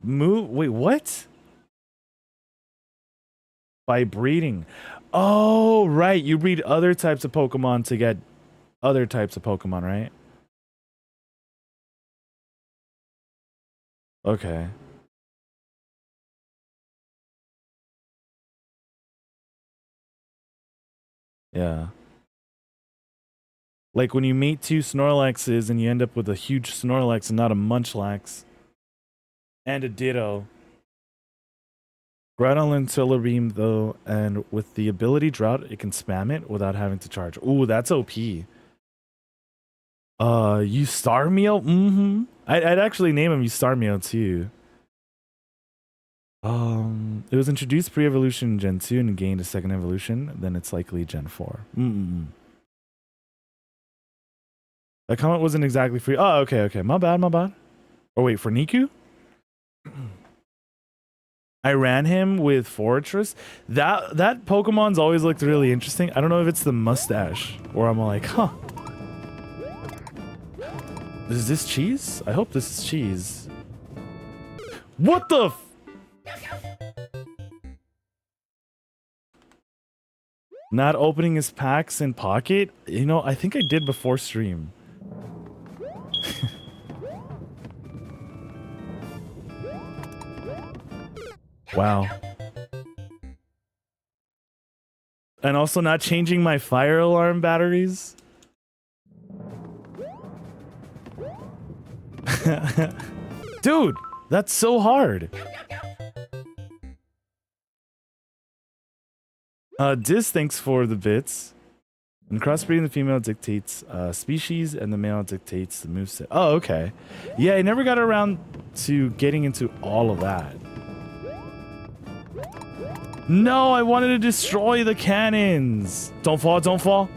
[SPEAKER 1] Wait, what? By breeding. Oh, right. You breed other types of Pokemon to get other types of Pokemon, right? Okay. Yeah. Like when you meet two Snorlaxes and you end up with a huge Snorlax and not a Munchlax. And a Ditto. Groudon and Solar Beam though, and with the ability Drought, it can spam it without having to charge. Ooh, that's OP. You Starmio? Mm-hmm. I'd actually name him Starmio too. It was introduced pre-evolution Gen 2 and gained a second evolution, then it's likely Gen 4. That comment wasn't exactly free. Oh, okay. My bad. Oh, wait, for Niku? I ran him with Fortress. That Pokemon's always looked really interesting. I don't know if it's the mustache, or I'm like, huh. Is this cheese? I hope this is cheese. What the f- Not opening his packs in Pocket? You know, I think I did before stream. Wow. And also not changing my fire alarm batteries. Dude, that's so hard. Diz, thanks for the bits. And crossbreeding, the female dictates species and the male dictates the moveset. Oh, okay. Yeah, I never got around to getting into all of that. No, I wanted to destroy the cannons. Don't fall, don't fall.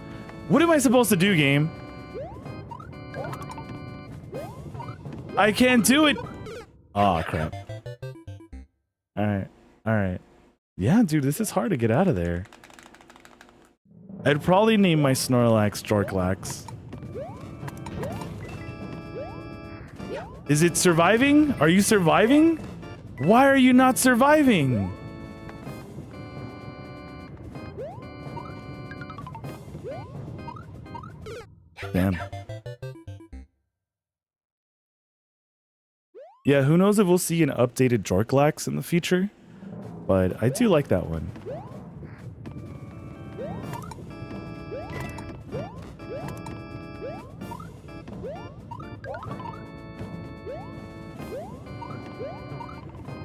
[SPEAKER 1] What am I supposed to do, game? I can't do it. Aw, crap. Alright. Yeah, dude, this is hard to get out of there. I'd probably name my Snorlax Jorklax. Is it surviving? Are you surviving? Why are you not surviving? Damn. Yeah, who knows if we'll see an updated Jorklax in the future? But I do like that one.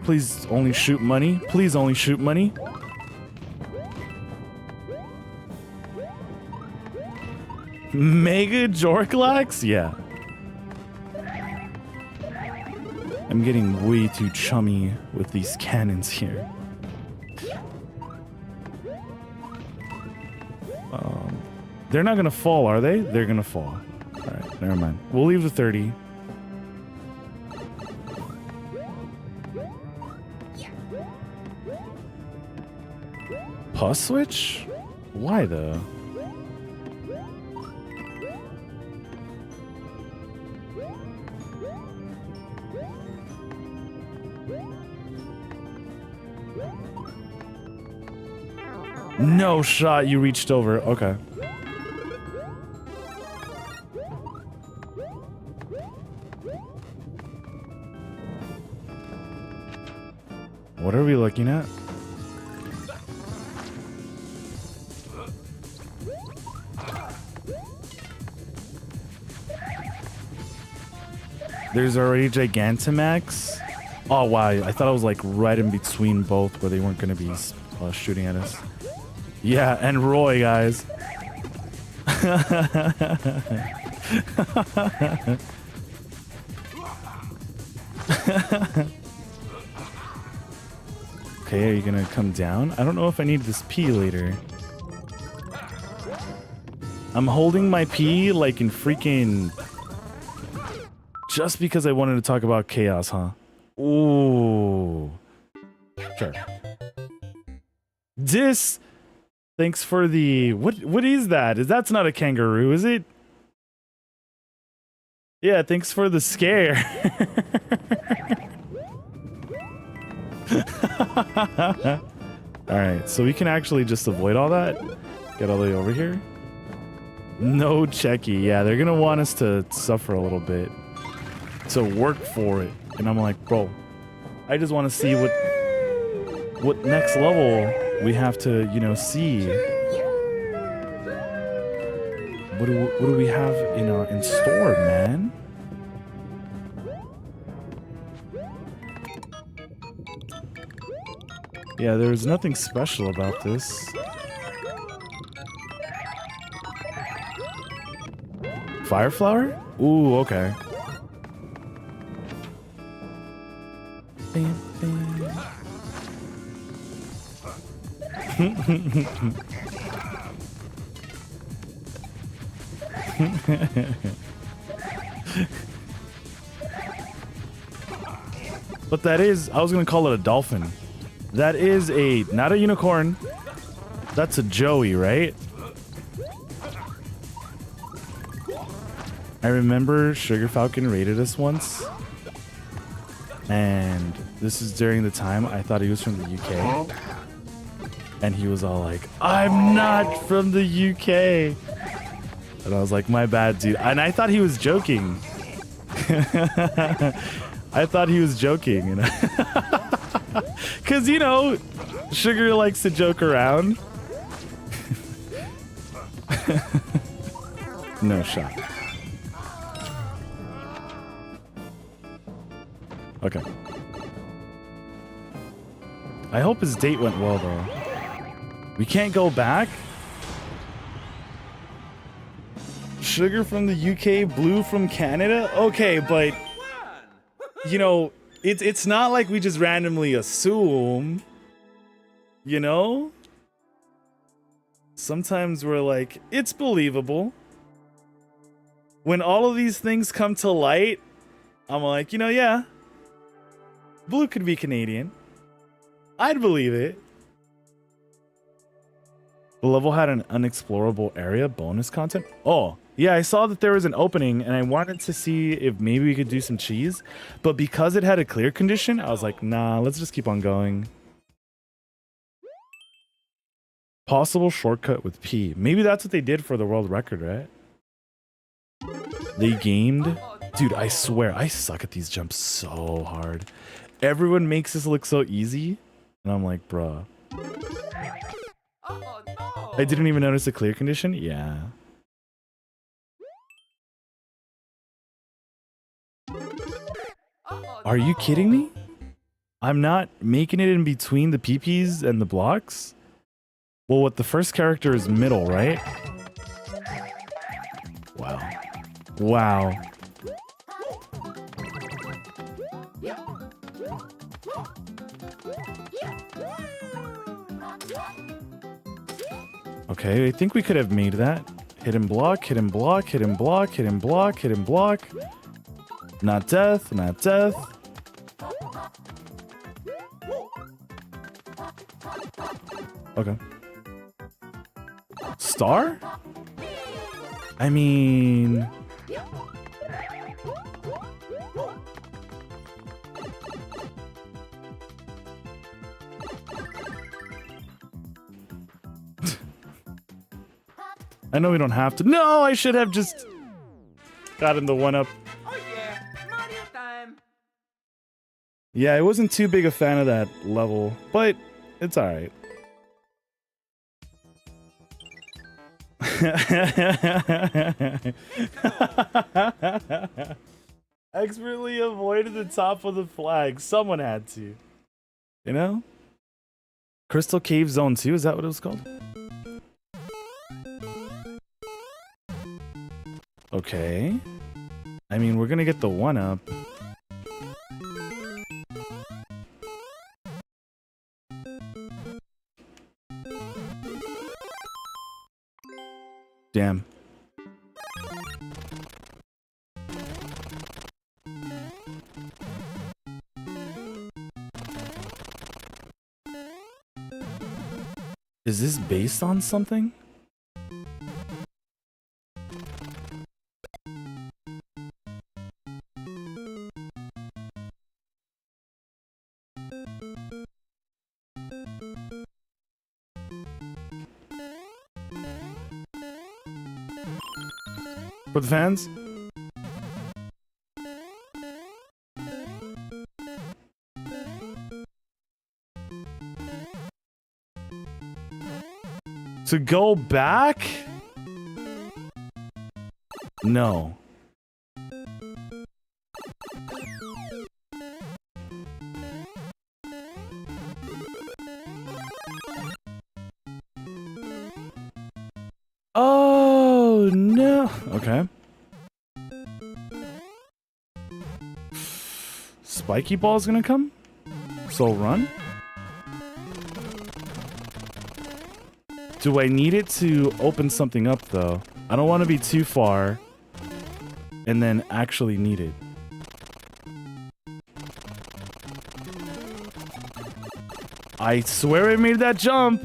[SPEAKER 1] Please only shoot money. Please only shoot money. Mega Jorklax? Yeah. I'm getting way too chummy with these cannons here. They're not gonna fall, are they? They're gonna fall. Alright, never mind. We'll leave the 30. Pus switch? Why though? No shot, you reached over. Okay. What are we looking at? There's already Gigantamax. Oh wow, I thought I was like right in between both where they weren't going to be shooting at us. Yeah, and Roy, guys. Okay, are you gonna come down? I don't know if I need this P later. I'm holding my pee like in freaking... Just because I wanted to talk about chaos, huh? Ooh. Sure. Dis! Thanks for the... What is that? That's not a kangaroo, is it? Yeah, thanks for the scare. Alright, so we can actually just avoid all that. Get all the way over here. No checky. Yeah, they're gonna want us to suffer a little bit. To work for it. And I'm like, bro, I just want to see what next level we have to, you know, see. What do we have in store, man? Yeah, there's nothing special about this. Fire flower? Ooh, okay. Bam, bam. But that is, I was gonna call it a dolphin. That is not a unicorn. That's a joey, right? I remember Sugar Falcon raided us once. And this is during the time I thought he was from the UK. And he was all like, I'm not from the UK. And I was like, my bad, dude. And I thought he was joking. I thought he was joking. Because, you know, Sugar likes to joke around. No shot. Okay. I hope his date went well, though. We can't go back? Sugar from the UK, Blue from Canada? Okay, but... You know, it's not like we just randomly assume. You know? Sometimes we're like, it's believable. When all of these things come to light, I'm like, you know, yeah. Blue could be Canadian. I'd believe it. The level had an unexplorable area bonus content. Oh, yeah, I saw that there was an opening and I wanted to see if maybe we could do some cheese. But because it had a clear condition, I was like, nah, let's just keep on going. Possible shortcut with P. Maybe that's what they did for the world record, right? They gamed. Dude, I swear, I suck at these jumps so hard. Everyone makes this look so easy. And I'm like, bruh.
[SPEAKER 2] Oh, no.
[SPEAKER 1] I didn't even notice the clear condition? Yeah. Are you kidding me? I'm not making it in between the PPs and the blocks? Well, what the first character is middle, right? Wow. Wow. Okay, I think we could have made that. Hidden block, hidden block, hidden block, hidden block, hidden block. Not death, not death. Okay. Star? I mean... I know we don't have to. No, I should have just gotten the one up.
[SPEAKER 2] Oh yeah, Mario time.
[SPEAKER 1] Yeah, I wasn't too big a fan of that level, but it's alright. Expertly avoided the top of the flag. Someone had to. You know? Crystal Cave Zone 2, is that what it was called? Okay. I mean, we're gonna get the one up. Damn. Is this based on something? For the fans? To go back? No. Oh, no. Okay. Spiky ball's gonna come? So run? Do I need it to open something up, though? I don't want to be too far and then actually need it. I swear I made that jump!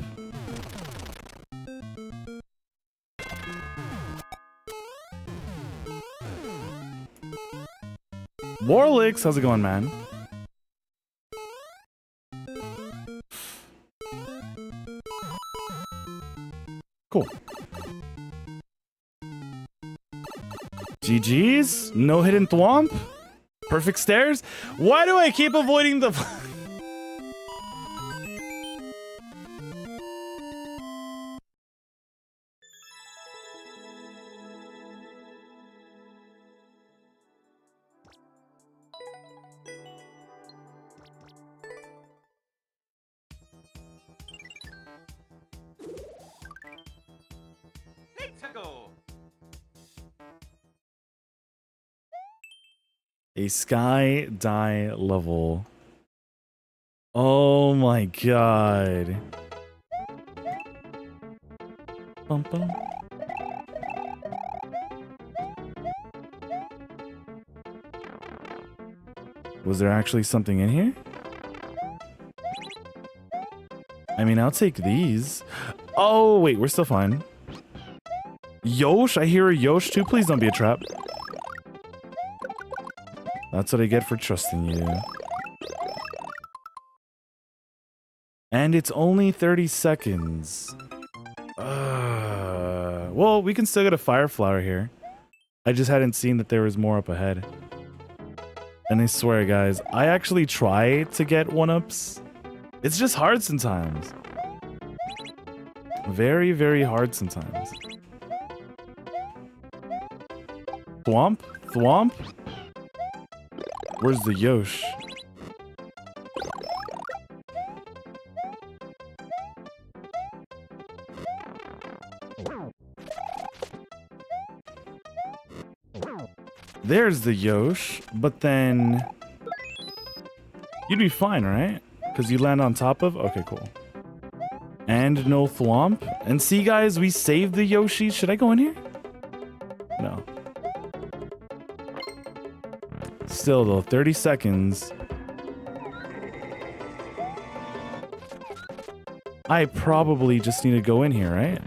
[SPEAKER 1] Warlicks, how's it going, man? Cool. GG's? No hidden thwomp? Perfect stairs? Why do I keep avoiding the...
[SPEAKER 2] Let's go.
[SPEAKER 1] A sky die level. Oh my god. Bum, bum. Was there actually something in here? I mean, I'll take these. Oh, wait, we're still fine. Yosh? I hear a Yosh too. Please don't be a trap. That's what I get for trusting you. And it's only 30 seconds. Well, we can still get a fire flower here. I just hadn't seen that there was more up ahead. And I swear, guys, I actually try to get one-ups. It's just hard sometimes. Very, very hard sometimes. Thwomp? Thwomp? Where's the Yosh? There's the Yosh, but then... You'd be fine, right? Because you land on top of... Okay, cool. And no Thwomp. And see, guys, we saved the Yoshi. Should I go in here? No. Still, though, 30 seconds. I probably just need to go in here, right?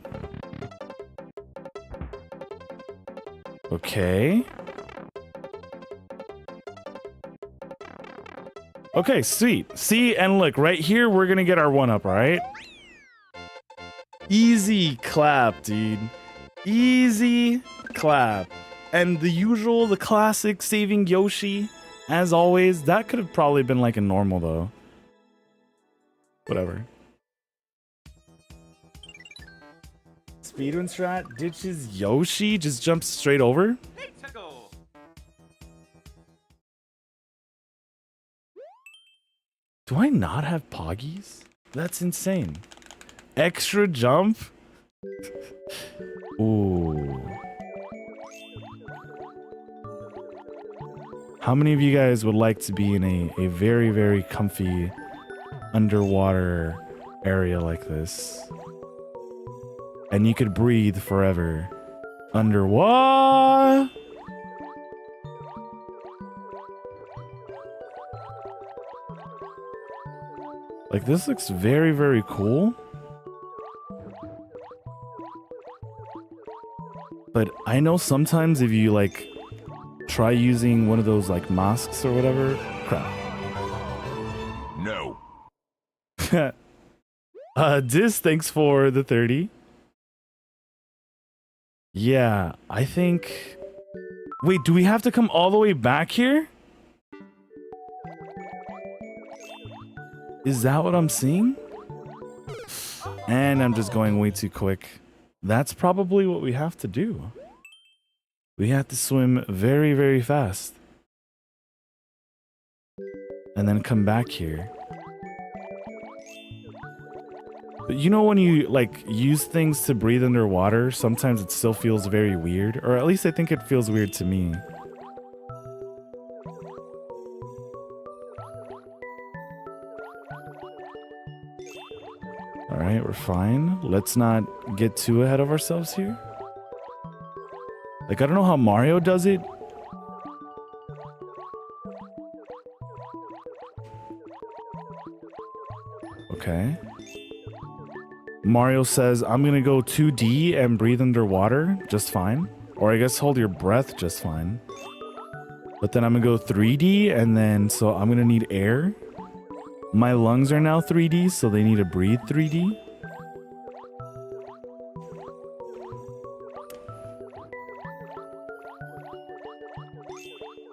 [SPEAKER 1] Okay. Okay, sweet. See, and look, right here, we're gonna get our one-up, right? Easy clap, dude. Easy clap. And the usual, the classic saving Yoshi, as always. That could have probably been like a normal, though. Whatever. Speedrun strat ditches Yoshi, just jumps straight over.
[SPEAKER 2] Let's go.
[SPEAKER 1] Do I not have Poggies? That's insane. Extra jump? Ooh. How many of you guys would like to be in a very, very comfy underwater area like this? And you could breathe forever. Underwater. Like, this looks very, very cool. But I know sometimes if you, like, try using one of those, like, masks or whatever... Crap.
[SPEAKER 7] No.
[SPEAKER 1] Diz, thanks for the 30. Yeah, I think... Wait, do we have to come all the way back here? Is that what I'm seeing? And I'm just going way too quick. That's probably what we have to do. We have to swim very, very fast. And then come back here. But you know when you, like, use things to breathe underwater, sometimes it still feels very weird. Or at least I think it feels weird to me. Alright, we're fine. Let's not get too ahead of ourselves here. Like, I don't know how Mario does it. Okay. Mario says, I'm gonna go 2D and breathe underwater just fine. Or I guess hold your breath just fine. But then I'm gonna go 3D and then, so I'm gonna need air. My lungs are now 3D, so they need to breathe 3D.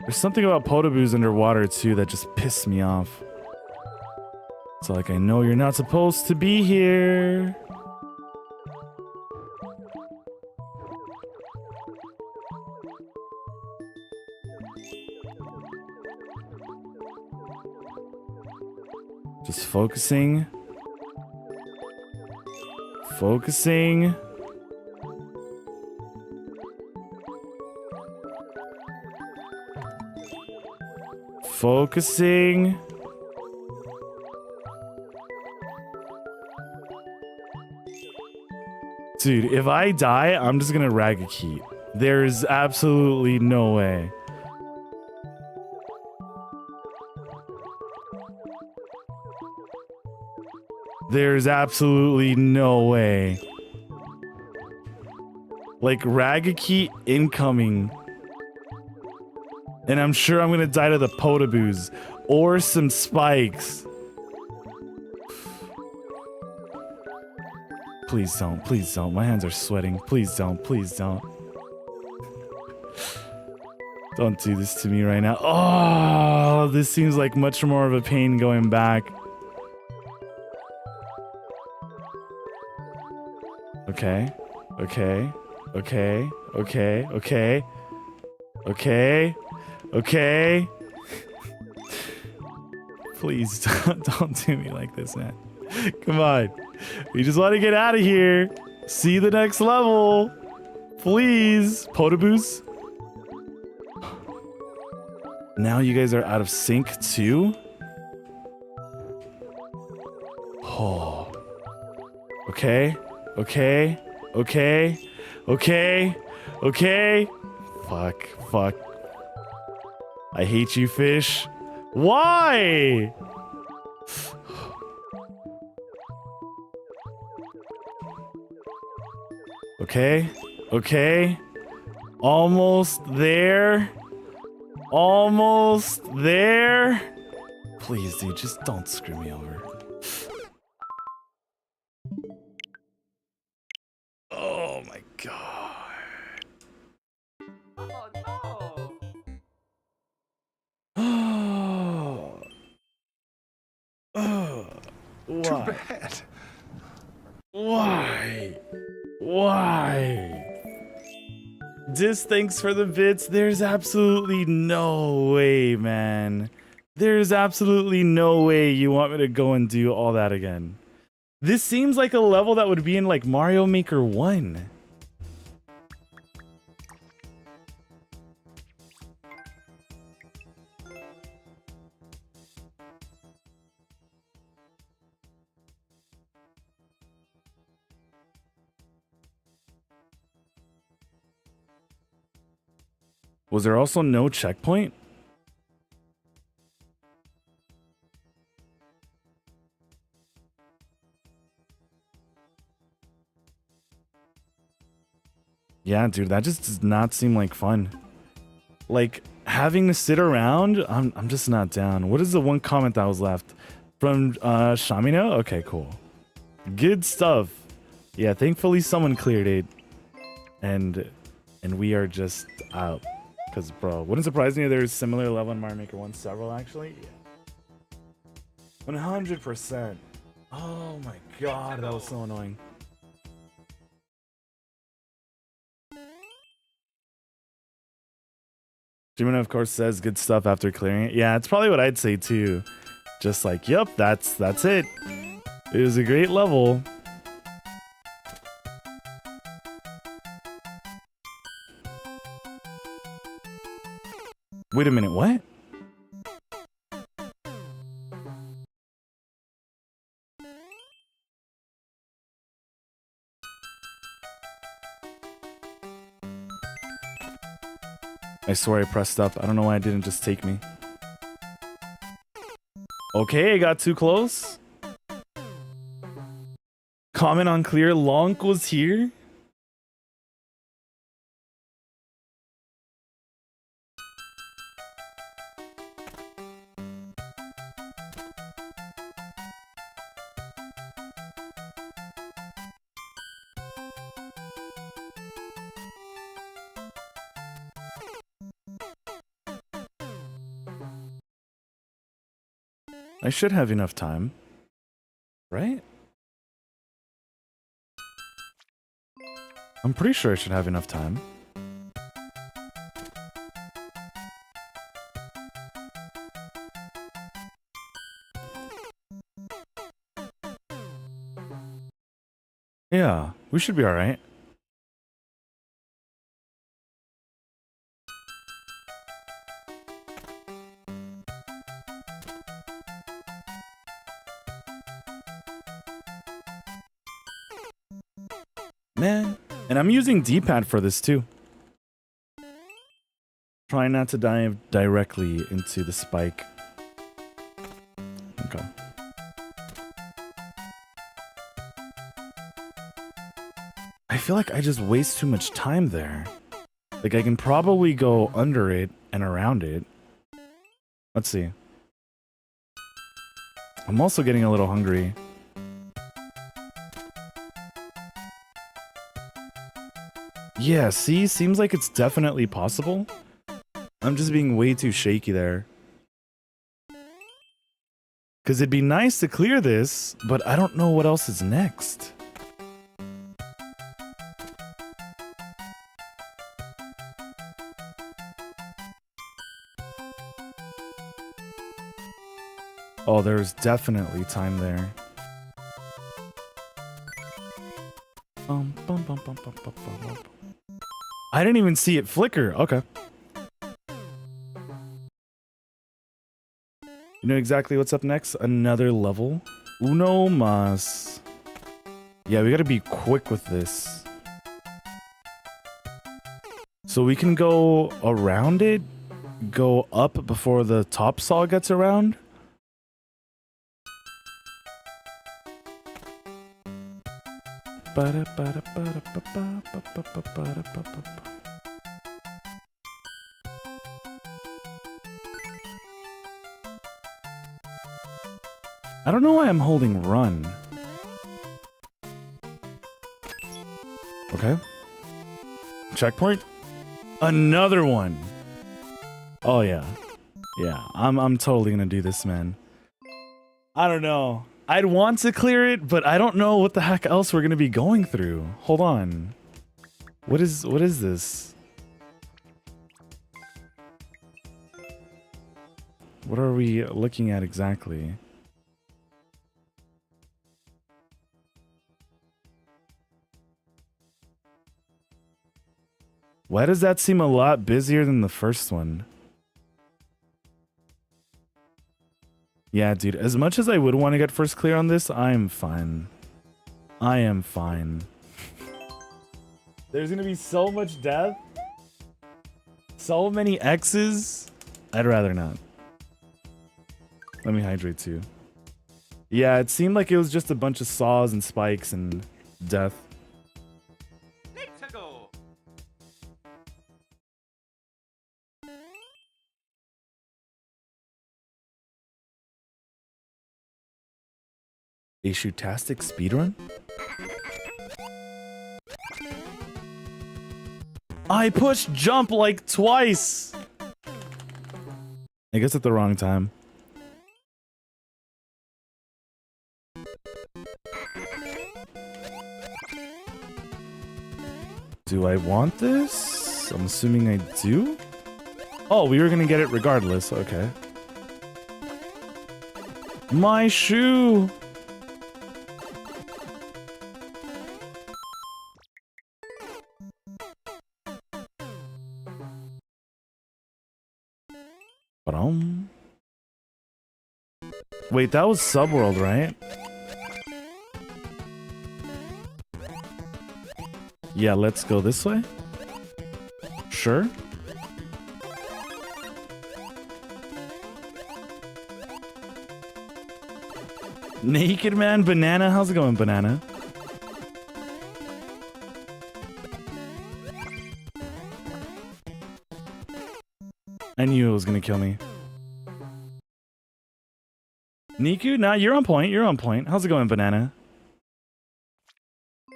[SPEAKER 1] There's something about Podoboos underwater too that just pissed me off. It's like, I know you're not supposed to be here. Just focusing. Focusing. Focusing. Dude, if I die, I'm just gonna Ragakeet. There's absolutely no way. There's absolutely no way. Like, Ragakeet incoming. And I'm sure I'm gonna die to the Podoboos. Or some spikes. Please don't, please don't. My hands are sweating. Please don't, please don't. Don't do this to me right now. Oh, this seems like much more of a pain going back. Okay, okay, okay, okay, okay, okay, okay. Please don't do me like this, man. Come on. We just want to get out of here. See the next level. Please. Podoboos. Now you guys are out of sync too? Oh. Okay. Okay. Okay. Okay. Okay. Fuck. Fuck. I hate you, fish. Why? Okay. Okay. Almost there. Almost there. Please, dude, just don't screw me over. Oh my god.
[SPEAKER 2] Oh no!
[SPEAKER 1] Oh. Oh. Why?
[SPEAKER 7] Too bad.
[SPEAKER 1] Why? Why? Diz, thanks for the bits. There's absolutely no way, man. There's absolutely no way you want me to go and do all that again. This seems like a level that would be in like Mario Maker 1. Was there also no checkpoint? Yeah, dude, that just does not seem like fun. Like, having to sit around, I'm just not down. What is the one comment that was left? From Shamino? Okay, cool. Good stuff. Yeah, thankfully someone cleared it. And we are just out. Because, bro, wouldn't surprise me if there's similar level in Mario Maker 1. Several, actually. Yeah. 100%. Oh my god, that was so annoying. Jimena, of course, says good stuff after clearing it. Yeah, it's probably what I'd say too. Just like, yep, that's it. It was a great level. Wait a minute, what? I swear I pressed up. I don't know why it didn't just take me. Okay, I got too close. Comment on clear. Lonk was here. I should have enough time, right? I'm pretty sure I should have enough time. Yeah, we should be all right. Man, and I'm using D-pad for this too. Try not to dive directly into the spike. Okay. I feel like I just waste too much time there. Like I can probably go under it and around it. Let's see. I'm also getting a little hungry. Yeah, see? Seems like it's definitely possible. I'm just being way too shaky there. Because it'd be nice to clear this, but I don't know what else is next. Oh, there's definitely time there. I didn't even see it flicker. Okay. You know exactly what's up next? Another level. Uno mas. Yeah, we gotta be quick with this. So we can go around it, go up before the top saw gets around. I don't know why I'm holding run. Okay. Checkpoint. Another one. Oh yeah. Yeah, I'm totally gonna do this, man. I don't know. I'd want to clear it, but I don't know what the heck else we're gonna be going through. Hold on. What is this? What are we looking at exactly? Why does that seem a lot busier than the first one? Yeah, dude, as much as I would want to get first clear on this, I am fine. I am fine. There's gonna be so much death. So many X's. I'd rather not. Let me hydrate too. Yeah, it seemed like it was just a bunch of saws and spikes and death.
[SPEAKER 2] Let's go.
[SPEAKER 1] A shootastic speedrun? I pushed jump like twice. I guess at the wrong time. Do I want this? I'm assuming I do. Oh, we were gonna get it regardless. Okay. My shoe. Ba-dum. Wait, that was Subworld, right? Yeah, let's go this way. Sure. Naked Man Banana, how's it going, Banana? I knew it was gonna kill me. Niku, nah, you're on point. You're on point. How's it going, Banana?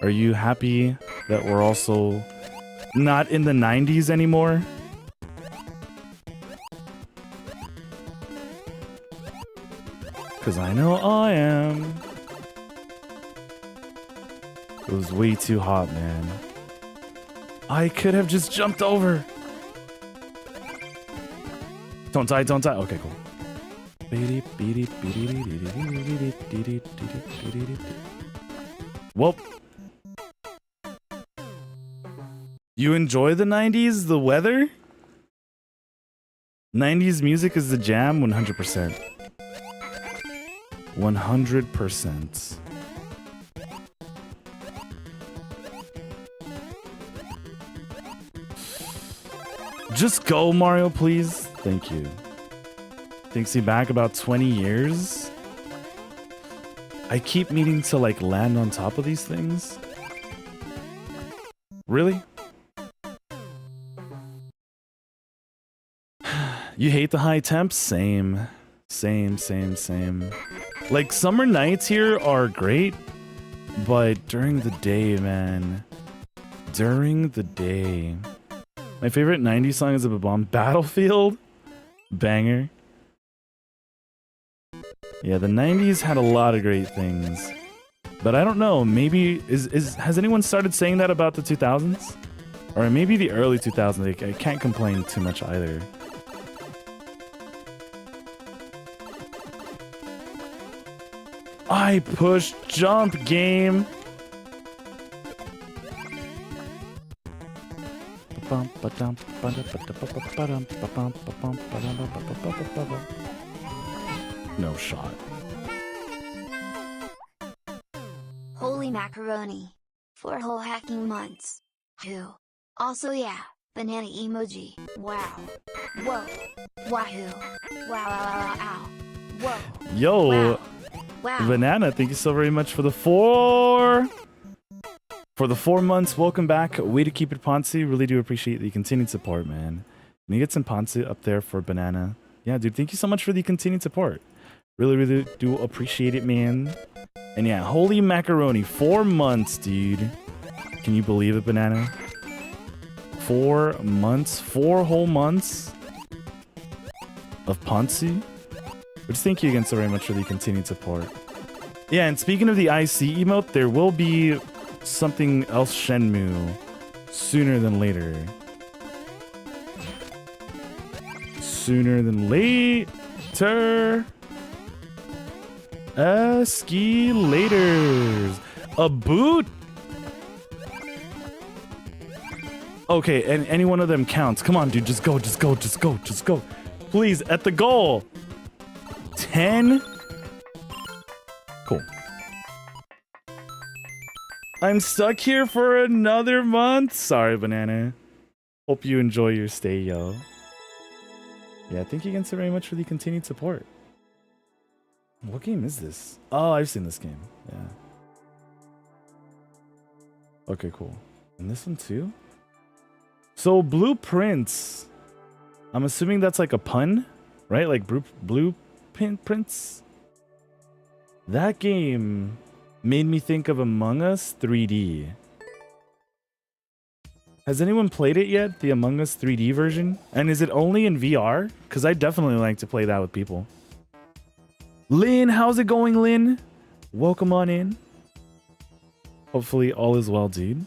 [SPEAKER 1] Are you happy that we're also not in the 90s anymore? Because I know I am. It was way too hot, man. I could have just jumped over. Don't die, don't die. Okay, cool. Well, you enjoy the 90s, the weather? 90s music is the jam, 100%. 100%. Just go, Mario, please. Thank you. Takes me back about 20 years. I keep needing to like land on top of these things. Really? You hate the high temps? Same. Same. Like, summer nights here are great, but during the day, man. During the day. My favorite 90s song is a bomb. Battlefield? Banger. Yeah, the 90s had a lot of great things. But I don't know, maybe has anyone started saying that about the 2000s? Or maybe the early 2000s. I can't complain too much either. I pushed jump, game. No shot.
[SPEAKER 4] Holy macaroni. 4 whole hacking months. Who? Also yeah, banana emoji. Wow. Whoa. Wahoo. Wow, wow, wow, ow. Whoa.
[SPEAKER 1] Yo.
[SPEAKER 4] Wow. Wow.
[SPEAKER 1] Banana, thank you so very much for the 4 months. Welcome back. Way to keep it, Ponzi. Really do appreciate the continued support, man. Can you get some Ponzi up there for Banana? Yeah, dude, thank you so much for the continued support. Really do appreciate it, man. And yeah, holy macaroni, 4 months, dude. Can you believe it, Banana? 4 months, 4 whole months of Ponzi. Which thank you again so very much for the continued support. Yeah, and speaking of the IC emote, there will be something else Shenmue sooner than later. Sooner than later. Escalators. A boot? Okay, and any one of them counts. Come on, dude, just go. Please, at the goal. 10? Cool. I'm stuck here for another month. Sorry, Banana. Hope you enjoy your stay, yo. Yeah, thank you again so very much for the continued support. What game is this? Oh, I've seen this game. Yeah. Okay, cool. And this one too? So, blueprints. I'm assuming that's like a pun, right? Like blueprints? That game made me think of Among Us 3D. Has anyone played it yet? The Among Us 3D version? And is it only in VR? Because I definitely like to play that with people. Lynn, how's it going, Lynn? Welcome on in. Hopefully all is well, dude.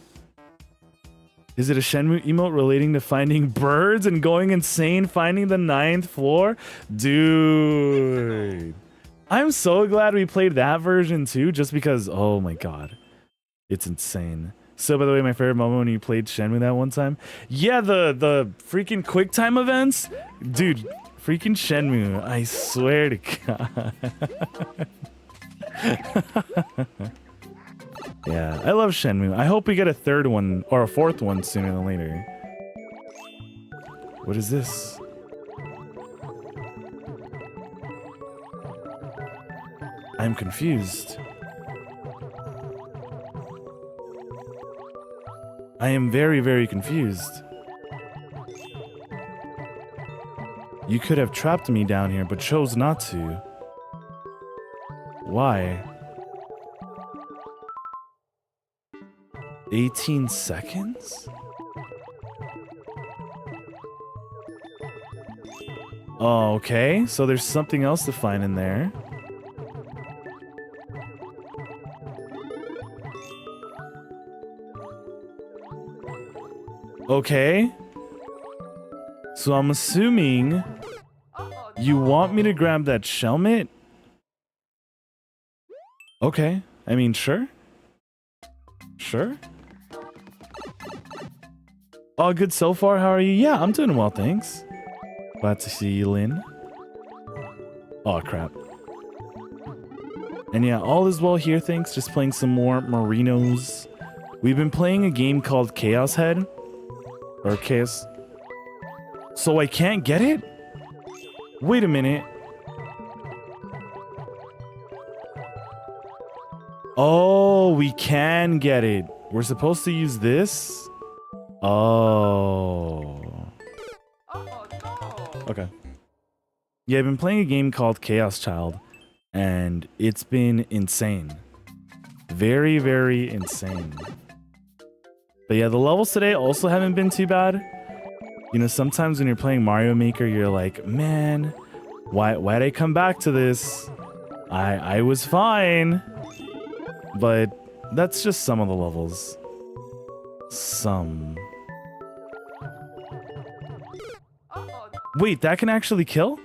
[SPEAKER 1] Is it a Shenmue emote relating to finding birds and going insane finding the 9th floor? Dude. I'm so glad we played that version too, just because, oh my god. It's insane. So, by the way, my favorite moment when you played Shenmue that one time? Yeah, the freaking QuickTime events? Dude, freaking Shenmue. I swear to God. Yeah, I love Shenmue. I hope we get a third one, or a fourth one sooner than later. What is this? I'm confused. I am very, very confused. You could have trapped me down here, but chose not to. Why? 18 seconds? Oh, okay. So there's something else to find in there. Okay. So I'm assuming you want me to grab that Shelmet? Okay. I mean, sure. Sure. All good so far. How are you? Yeah, I'm doing well, thanks. Glad to see you, Lynn. Oh, crap. And yeah, all is well here, thanks. Just playing some more Marinos. We've been playing a game called Chaos Head. Or Chaos... So I can't get it? Wait a minute. Oh, we can get it. We're supposed to use this? Oh. Okay. Yeah, I've been playing a game called Chaos Child, and it's been insane. Very, very insane. But yeah, the levels today also haven't been too bad. You know, sometimes when you're playing Mario Maker, you're like, man, why'd I come back to this? I was fine. But that's just some of the levels. Some. Wait, that can actually kill?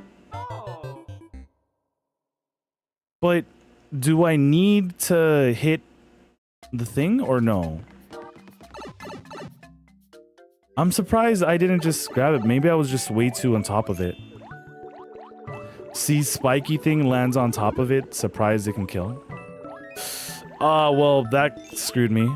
[SPEAKER 1] But do I need to hit the thing or no? I'm surprised I didn't just grab it. Maybe I was just way too on top of it. See, spiky thing lands on top of it. Surprised it can kill. Well, that screwed me.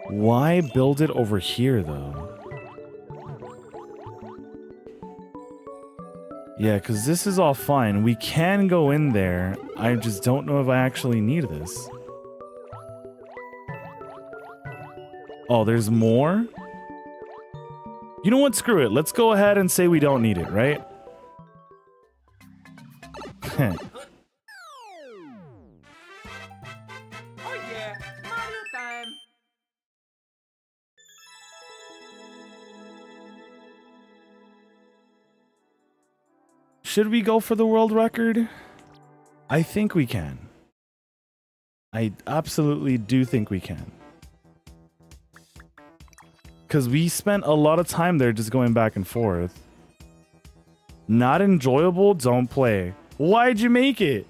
[SPEAKER 1] Why build it over here, though? Yeah, because this is all fine. We can go in there. I just don't know if I actually need this. Oh, there's more? You know what? Screw it. Let's go ahead and say we don't need it, right?
[SPEAKER 2] Oh yeah, Mario time.
[SPEAKER 1] Should we go for the world record? I think we can. I absolutely do think we can. Because we spent a lot of time there just going back and forth. Not enjoyable? Don't play. Why'd you make it?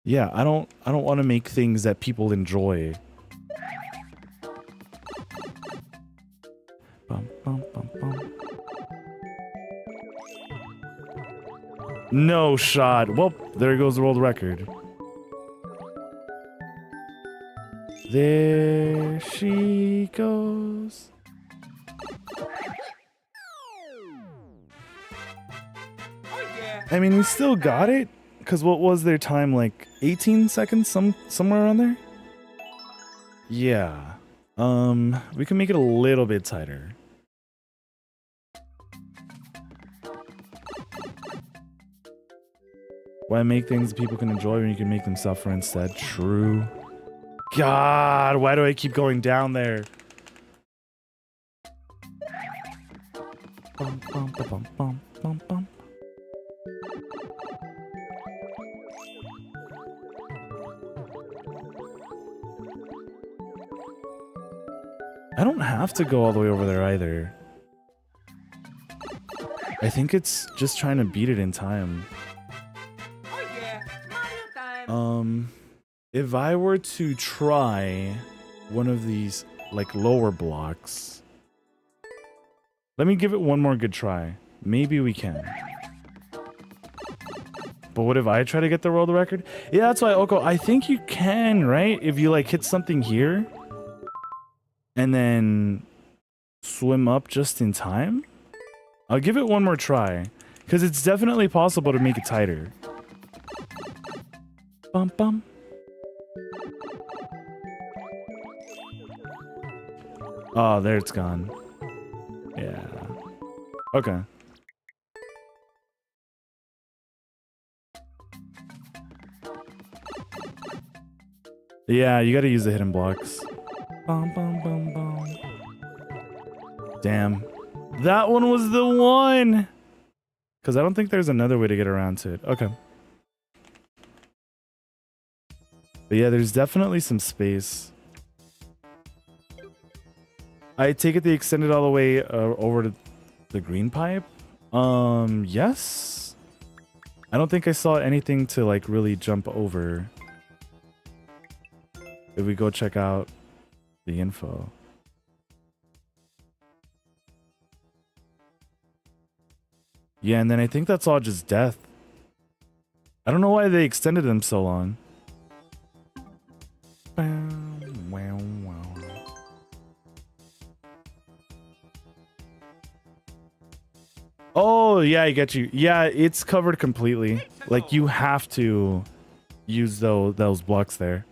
[SPEAKER 1] Yeah, I don't want to make things that people enjoy. Bum, bum, bum, bum. No shot. Well, there goes the world record. There she goes. I mean, we still got it. Because what was their time? Like 18 seconds? Somewhere around there? Yeah. We can make it a little bit tighter. Why make things people can enjoy when you can make them suffer instead? True. God, why do I keep going down there? Bum, bum, ba, bum, bum, bum, bum. I don't have to go all the way over there either. I think it's just trying to beat it in time.
[SPEAKER 2] Oh yeah, Mario time.
[SPEAKER 1] If I were to try one of these, like, lower blocks... Let me give it one more good try. Maybe we can. But what if I try to get the world record? Yeah, that's why, Oko, I think you can, right? If you, like, hit something here... and then swim up just in time? I'll give it one more try. Because it's definitely possible to make it tighter. Bum bum. Oh, there it's gone. Yeah. Okay. Yeah, you gotta use the hidden blocks. Bum, bum, bum, bum. Damn. That one was the one! Because I don't think there's another way to get around to it. Okay. But yeah, there's definitely some space. I take it they extended all the way over to the green pipe? Yes? I don't think I saw anything to, like, really jump over. If we go check out the info. Yeah, and then I think that's all just death. I don't know why they extended them so long. Wow, wow. Oh, yeah, I get you. Yeah, it's covered completely. Like, you have to use those blocks there.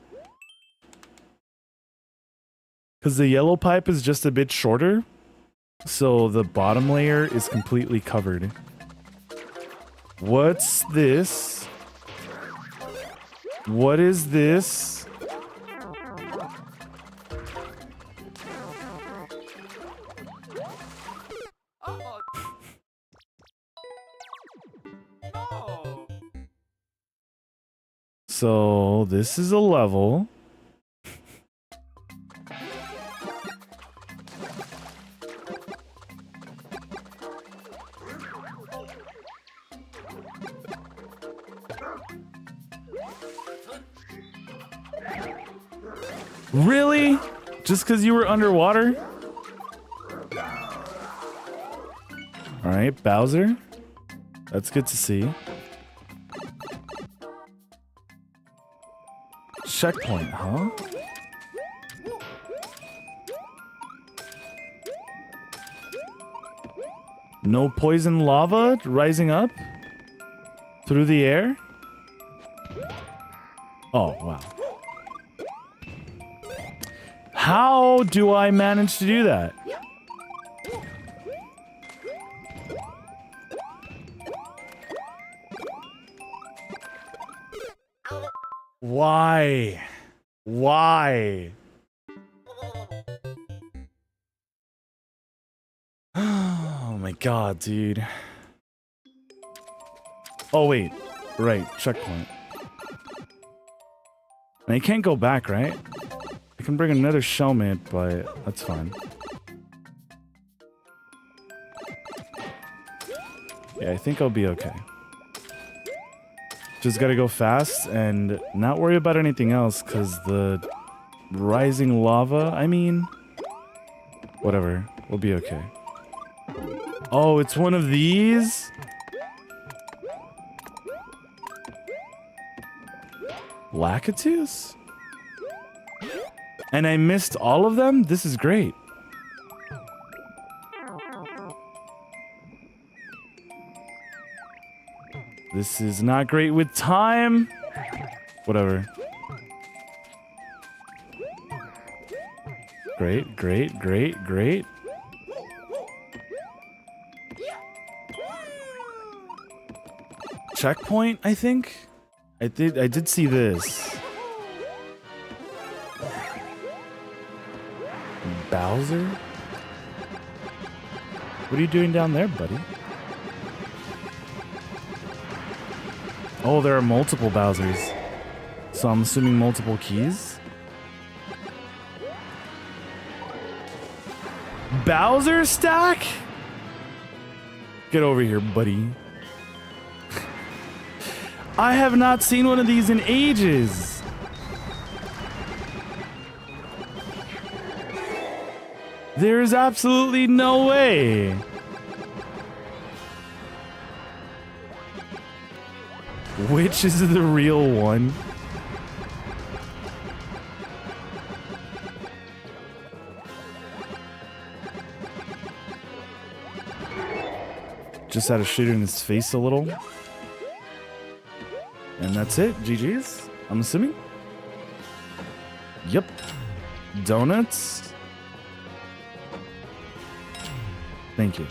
[SPEAKER 1] Because the yellow pipe is just a bit shorter. So the bottom layer is completely covered. What's this? What is this?
[SPEAKER 2] Oh. No.
[SPEAKER 1] So this is a level. Really? Just because you were underwater? Alright, Bowser. That's good to see. Checkpoint, huh? No poison lava rising up through the air? Oh, wow. How do I manage to do that? Why? Why? Oh my god, dude. Oh wait, right, checkpoint. And I can't go back, right? I can bring another shellmate, but that's fine. Yeah, I think I'll be okay. Just gotta go fast and not worry about anything else, because the rising lava, I mean... Whatever, we'll be okay. Oh, it's one of these? Lakitus? And I missed all of them? This is great. This is not great with time. Whatever. Great, great, great, great. Checkpoint, I think? I did see this. Bowser? What are you doing down there, buddy? Oh, there are multiple Bowsers. So I'm assuming multiple keys? Bowser stack? Get over here, buddy. I have not seen one of these in ages. There's absolutely no way. Which is the real one? Just had to shoot it in his face a little. And that's it. GG's, I'm assuming. Yep. Donuts. Thank you.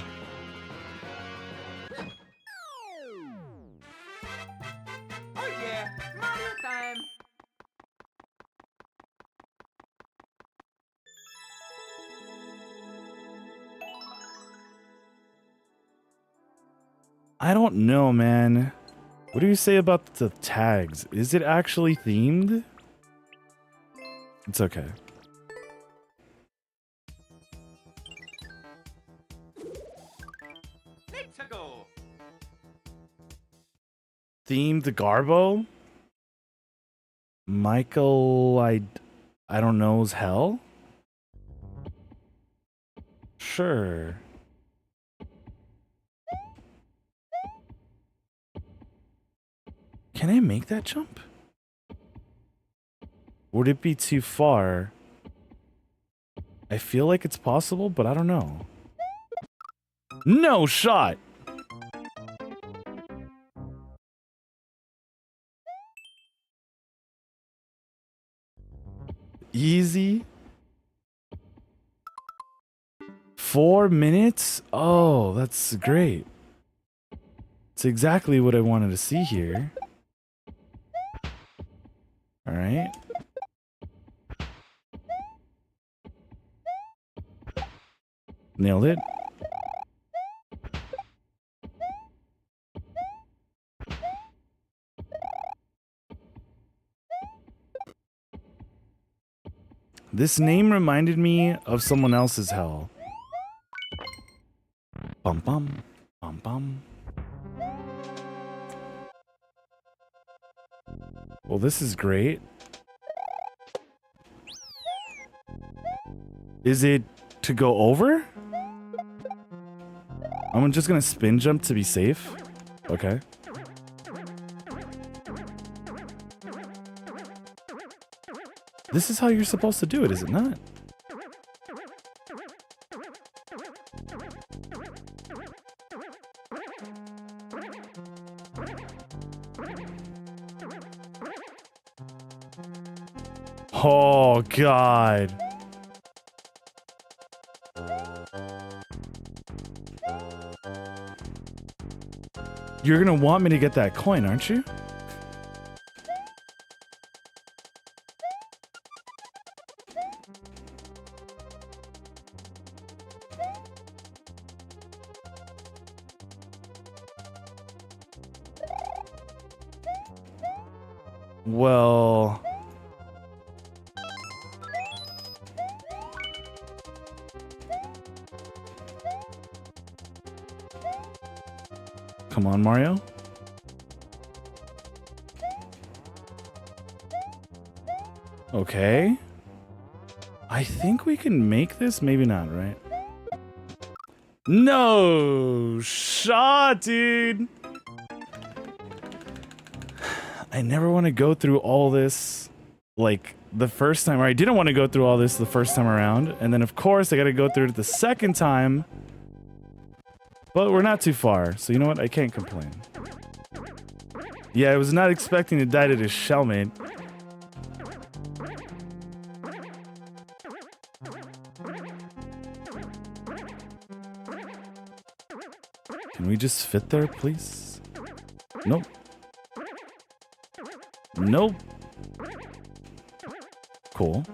[SPEAKER 2] Oh yeah, Mario time.
[SPEAKER 1] I don't know, man. What do you say about the tags? Is it actually themed? It's okay.
[SPEAKER 2] Let's go.
[SPEAKER 1] Themed Garbo? Michael, I don't know's hell? Sure. Can I make that jump? Would it be too far? I feel like it's possible, but I don't know. No shot! Easy. 4 minutes? Oh, that's great. It's exactly what I wanted to see here. All right. Nailed it. This name reminded me of someone else's hell. Bum bum, bum bum. Well, this is great. Is it to go over? I'm just gonna spin jump to be safe. Okay. This is how you're supposed to do it, is it not? Oh, God. You're gonna want me to get that coin, aren't you? Well... Come on, Mario. Okay. I think we can make this. Maybe not, right? No shot, dude. I never want to go through all this like the first time, or I didn't want to go through all this the first time around. And then, of course, I got to go through it the second time. But we're not too far, so you know what? I can't complain. Yeah, I was not expecting to die to this shellmate. Can we just fit there, please? Nope. Nope. Cool.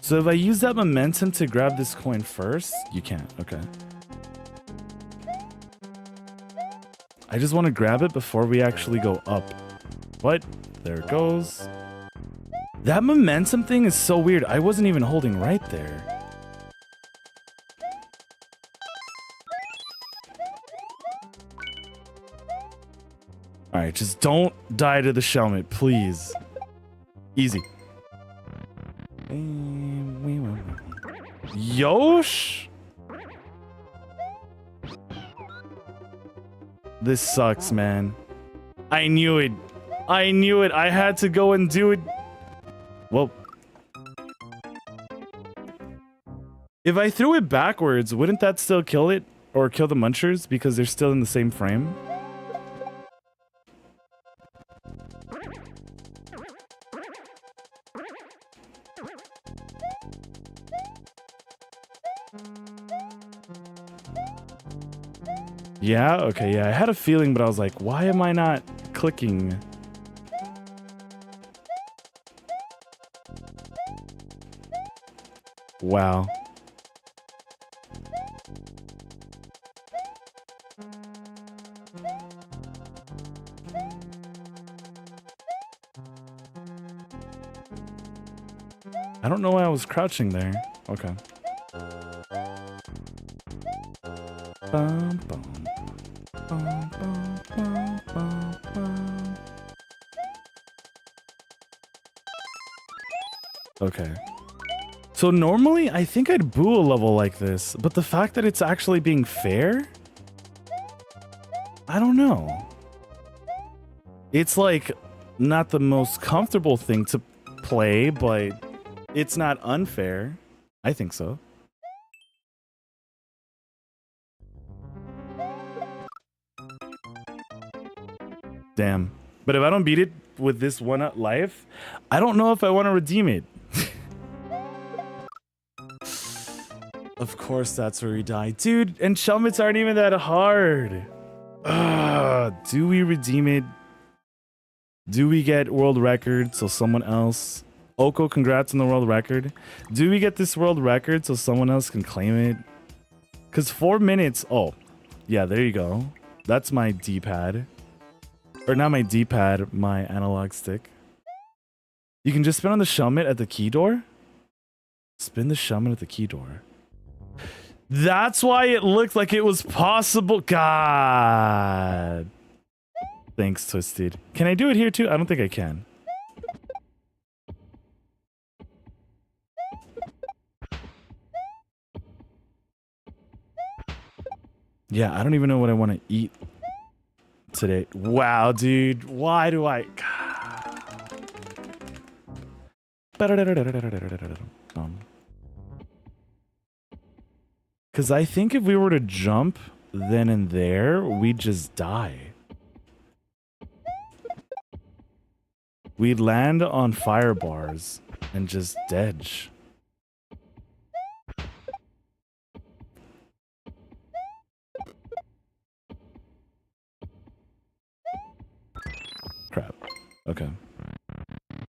[SPEAKER 1] So if I use that momentum to grab this coin first, you can't. Okay. I just want to grab it before we actually go up. What? There it goes. That momentum thing is so weird. I wasn't even holding right there. Alright, just don't die to the shellmate, please. Easy. Yosh? This sucks, man. I knew it. I knew it. I had to go and do it. Well. If I threw it backwards, wouldn't that still kill it? Or kill the munchers because they're still in the same frame? Yeah, okay, yeah, I had a feeling, but I was like, why am I not clicking? Wow. I don't know why I was crouching there. Okay. Bum, bum. Okay. So normally I think I'd boo a level like this, but the fact that it's actually being fair? I don't know. It's like not the most comfortable thing to play, but it's not unfair. I think so. Damn. But if I don't beat it with this one life, I don't know if I want to redeem it. Of course that's where we die. Dude, and shellmates aren't even that hard. Do we redeem it? Do we get world record so someone else... Oko, congrats on the world record. Do we get this world record so someone else can claim it? Because 4 minutes... Oh, yeah, there you go. That's my D-pad. Or not my D-pad, my analog stick. You can just spin on the shellmate at the key door? Spin the shellmate at the key door. That's why it looked like it was possible. God. Thanks, Twisted. Can I do it here too? I don't think I can. Yeah, I don't even know what I want to eat today. Wow, dude. Why do I... Because I think if we were to jump then and there, we'd just die. We'd land on fire bars and just dedge. Crap. Okay.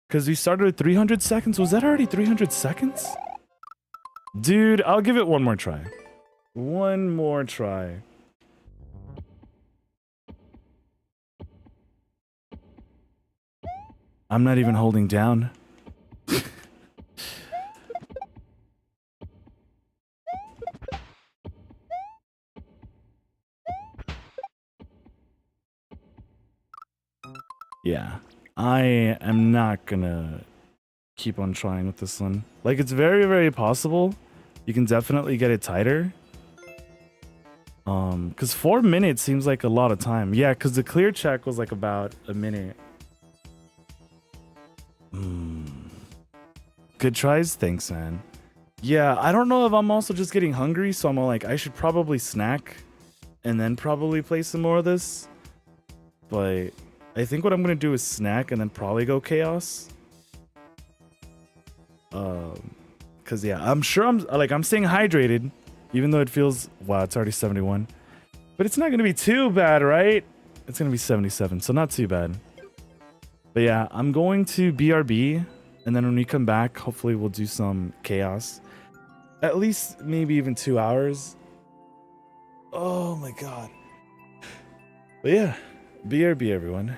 [SPEAKER 1] Because we started at 300 seconds. Was that already 300 seconds? Dude, I'll give it one more try. One more try. I'm not even holding down. Yeah, I am not gonna keep on trying with this one. Like, it's very, very possible. You can definitely get it tighter. Because 4 minutes seems like a lot of time. Yeah, because the clear check was like about a minute. Good tries? Thanks, man. Yeah, I don't know if I'm also just getting hungry, so I'm like, I should probably snack and then probably play some more of this. but I think what I'm gonna do is snack and then probably go chaos. Cause yeah, I'm sure I'm staying hydrated, even though it feels wow, it's already 71, but it's not gonna be too bad, right? It's gonna be 77, so not too bad. But yeah, I'm going to BRB, and then when we come back, hopefully we'll do some chaos. At least maybe even 2 hours. Oh my god. But yeah, BRB everyone.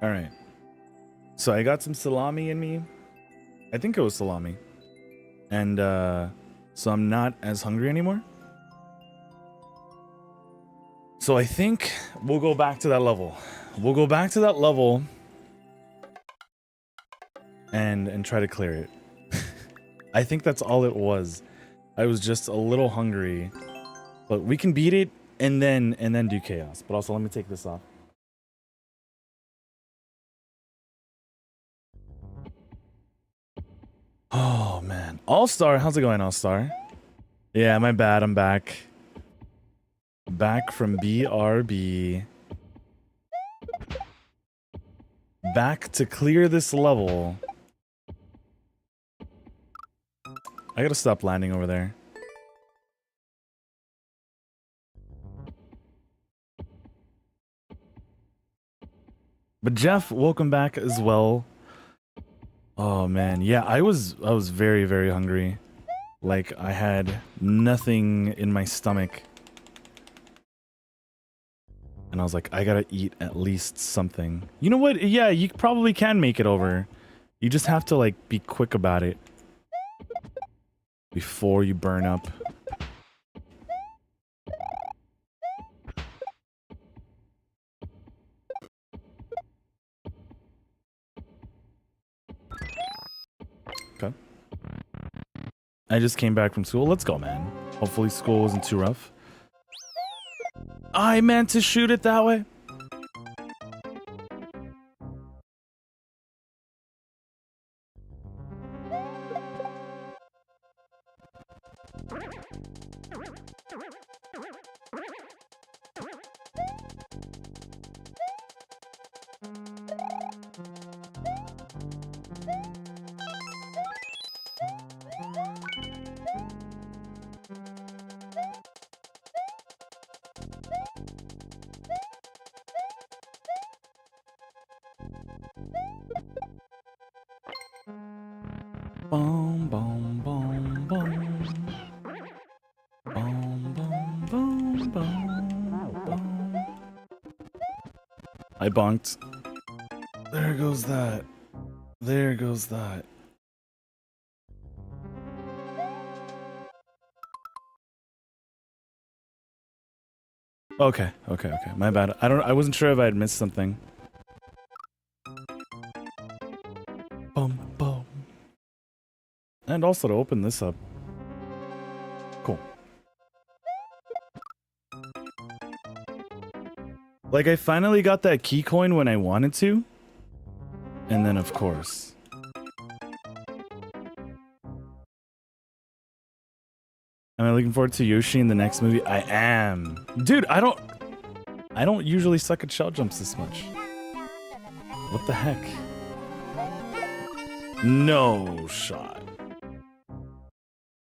[SPEAKER 1] All right. So I got some salami in me. I think it was salami. And so I'm not as hungry anymore. So I think we'll go back to that level. We'll go back to that level and try to clear it. I think that's all it was. I was just a little hungry. But we can beat it and then do chaos. But also let me take this off. Oh man. All-Star, how's it going, All-Star? Yeah, my bad, I'm back. Back from BRB. Back to clear this level. I gotta stop landing over there. But Jeff, welcome back as well. Oh man, yeah, I was very, very hungry. Like I had nothing in my stomach. And I was like, I gotta eat at least something. You know what? Yeah, you probably can make it over. You just have to like be quick about it before you burn up. Okay. I just came back from school. Let's go, man. Hopefully school wasn't too rough. I meant to shoot it that way. Boom, boom, boom, boom. Boom, boom, boom, boom, boom. I bonked. There goes that. There goes that. Okay. My bad. I wasn't sure if I had missed something. Boom, boom. And also to open this up. Cool. Like, I finally got that key coin when I wanted to. And then, of course. Am I looking forward to Yoshi in the next movie? I am. Dude, I don't usually suck at shell jumps this much. What the heck? No shot.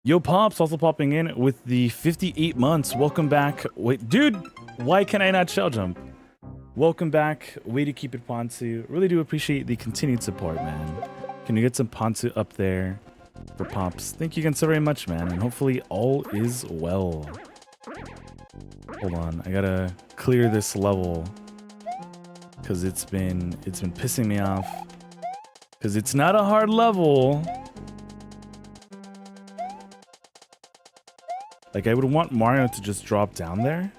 [SPEAKER 1] Yo, Pops also popping in with the 58 months. Welcome back. Wait, dude, why can I not shell jump? Welcome back. Way to keep it, Ponzu. Really do appreciate the continued support, man. Can you get some Ponzu up there for Pops? Thank you again so very much, man. And hopefully all is well. Hold on. I gotta clear this level. Because it's been pissing me off. Because it's not a hard level. Like, I would want Mario to just drop down there.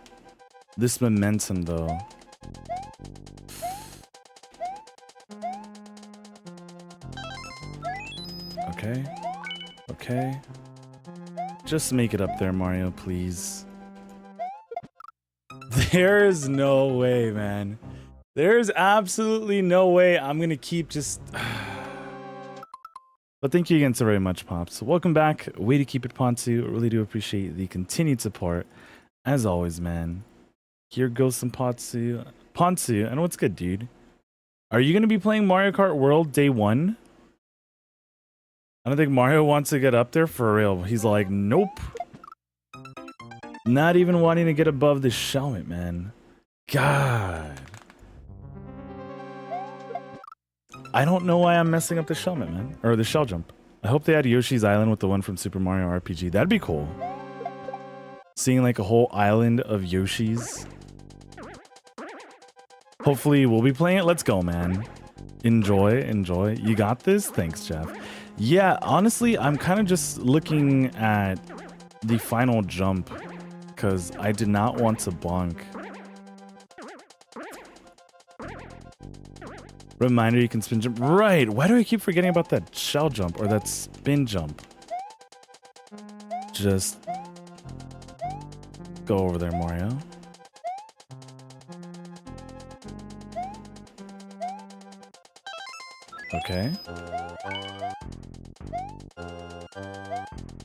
[SPEAKER 1] This momentum, though. Okay. Okay. Just make it up there, Mario, please. There's no way, man. There's absolutely no way I'm gonna keep just... But thank you again so very much, Pops. Welcome back. Way to keep it, Ponzu. Really do appreciate the continued support. As always, man. Here goes some Ponzu. Ponzu, I know what's good, dude. Are you going to be playing Mario Kart World Day 1? I don't think Mario wants to get up there for real. He's like, nope. Not even wanting to get above this helmet, man. God. I don't know why I'm messing up the helmet, man. Or the shell jump. I hope they add Yoshi's Island with the one from Super Mario RPG. That'd be cool. Seeing like a whole island of Yoshis. Hopefully we'll be playing it. Let's go, man. Enjoy. You got this? Thanks, Jeff. Yeah, honestly, I'm kind of just looking at the final jump because I did not want to bonk. Reminder, you can spin jump. Right. Why do I keep forgetting about that shell jump or that spin jump? Just go over there, Mario. Okay.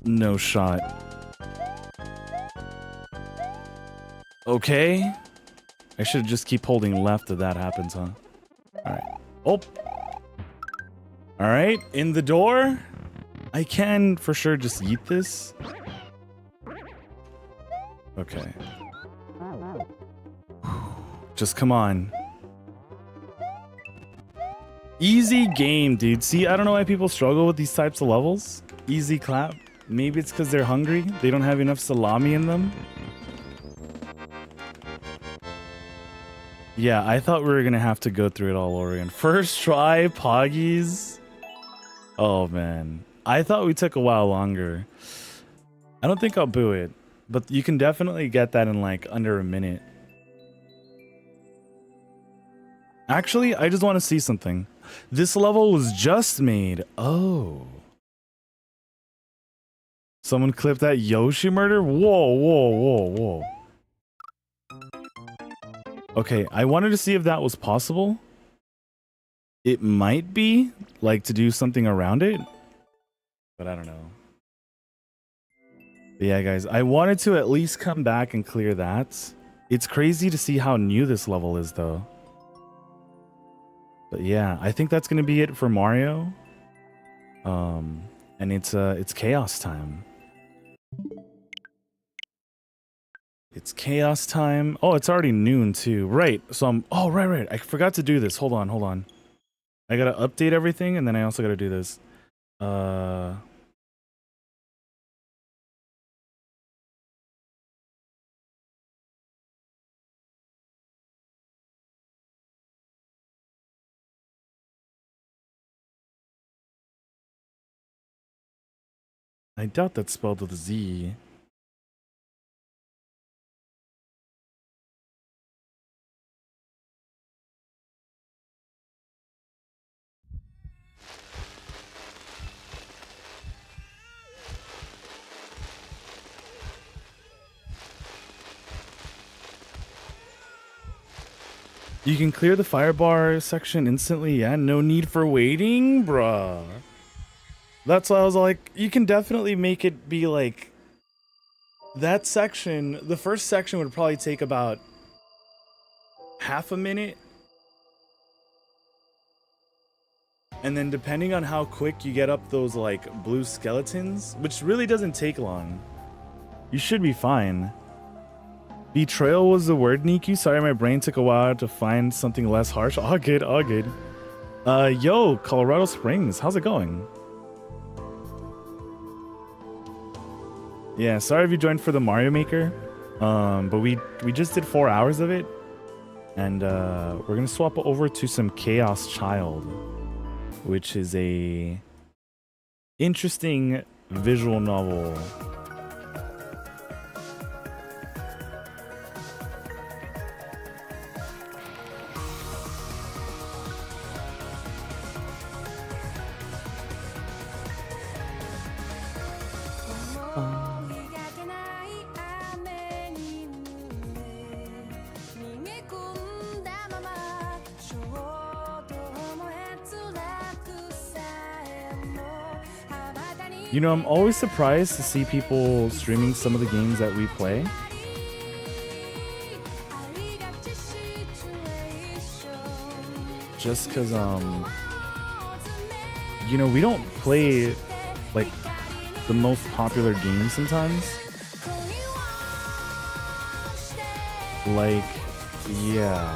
[SPEAKER 1] No shot. Okay. I should just keep holding left if that happens, huh? Alright. Oh. Alright, in the door. I can for sure just eat this. Okay. Just come on. Easy game, dude. See, I don't know why people struggle with these types of levels. Easy clap. Maybe it's because they're hungry. They don't have enough salami in them. Yeah, I thought we were gonna have to go through it all over again. First try, Poggies. Oh man, I thought we took a while longer. I don't think I'll boo it, but you can definitely get that in like under a minute. Actually, I just want to see something. This level was just made. Oh. Someone clipped that Yoshi murder? Whoa. Okay, I wanted to see if that was possible. It might be, like, to do something around it. But I don't know. But yeah, guys, I wanted to at least come back and clear that. It's crazy to see how new this level is, though. But yeah, I think that's going to be it for Mario. And it's chaos time. It's chaos time. Oh, it's already noon too. Right. So I'm right. I forgot to do this. Hold on. I got to update everything and then I also got to do this. I doubt that's spelled with a Z. You can clear the fire bar section instantly. Yeah, no need for waiting, bruh. That's why I was like, you can definitely make it be like that section. The first section would probably take about half a minute. And then depending on how quick you get up those like blue skeletons, which really doesn't take long, you should be fine. Betrayal was the word, Niku. Sorry, my brain took a while to find something less harsh. All good. Yo, Colorado Springs, how's it going? Yeah, sorry if you joined for the Mario Maker. But we just did 4 hours of it. And we're gonna swap over to some Chaos Child, which is a interesting visual novel. You know, I'm always surprised to see people streaming some of the games that we play. Just because, you know, we don't play, like, the most popular games sometimes. Like, yeah.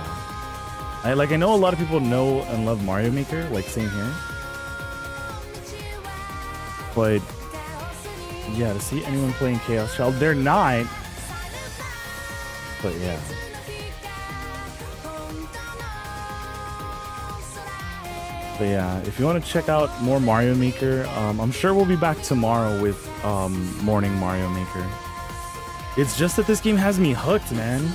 [SPEAKER 1] I know a lot of people know and love Mario Maker, like, same here. But yeah, to see anyone playing Chaos Child, they're not. But yeah. But yeah, if you want to check out more Mario Maker, I'm sure we'll be back tomorrow with Morning Mario Maker. It's just that this game has me hooked, man.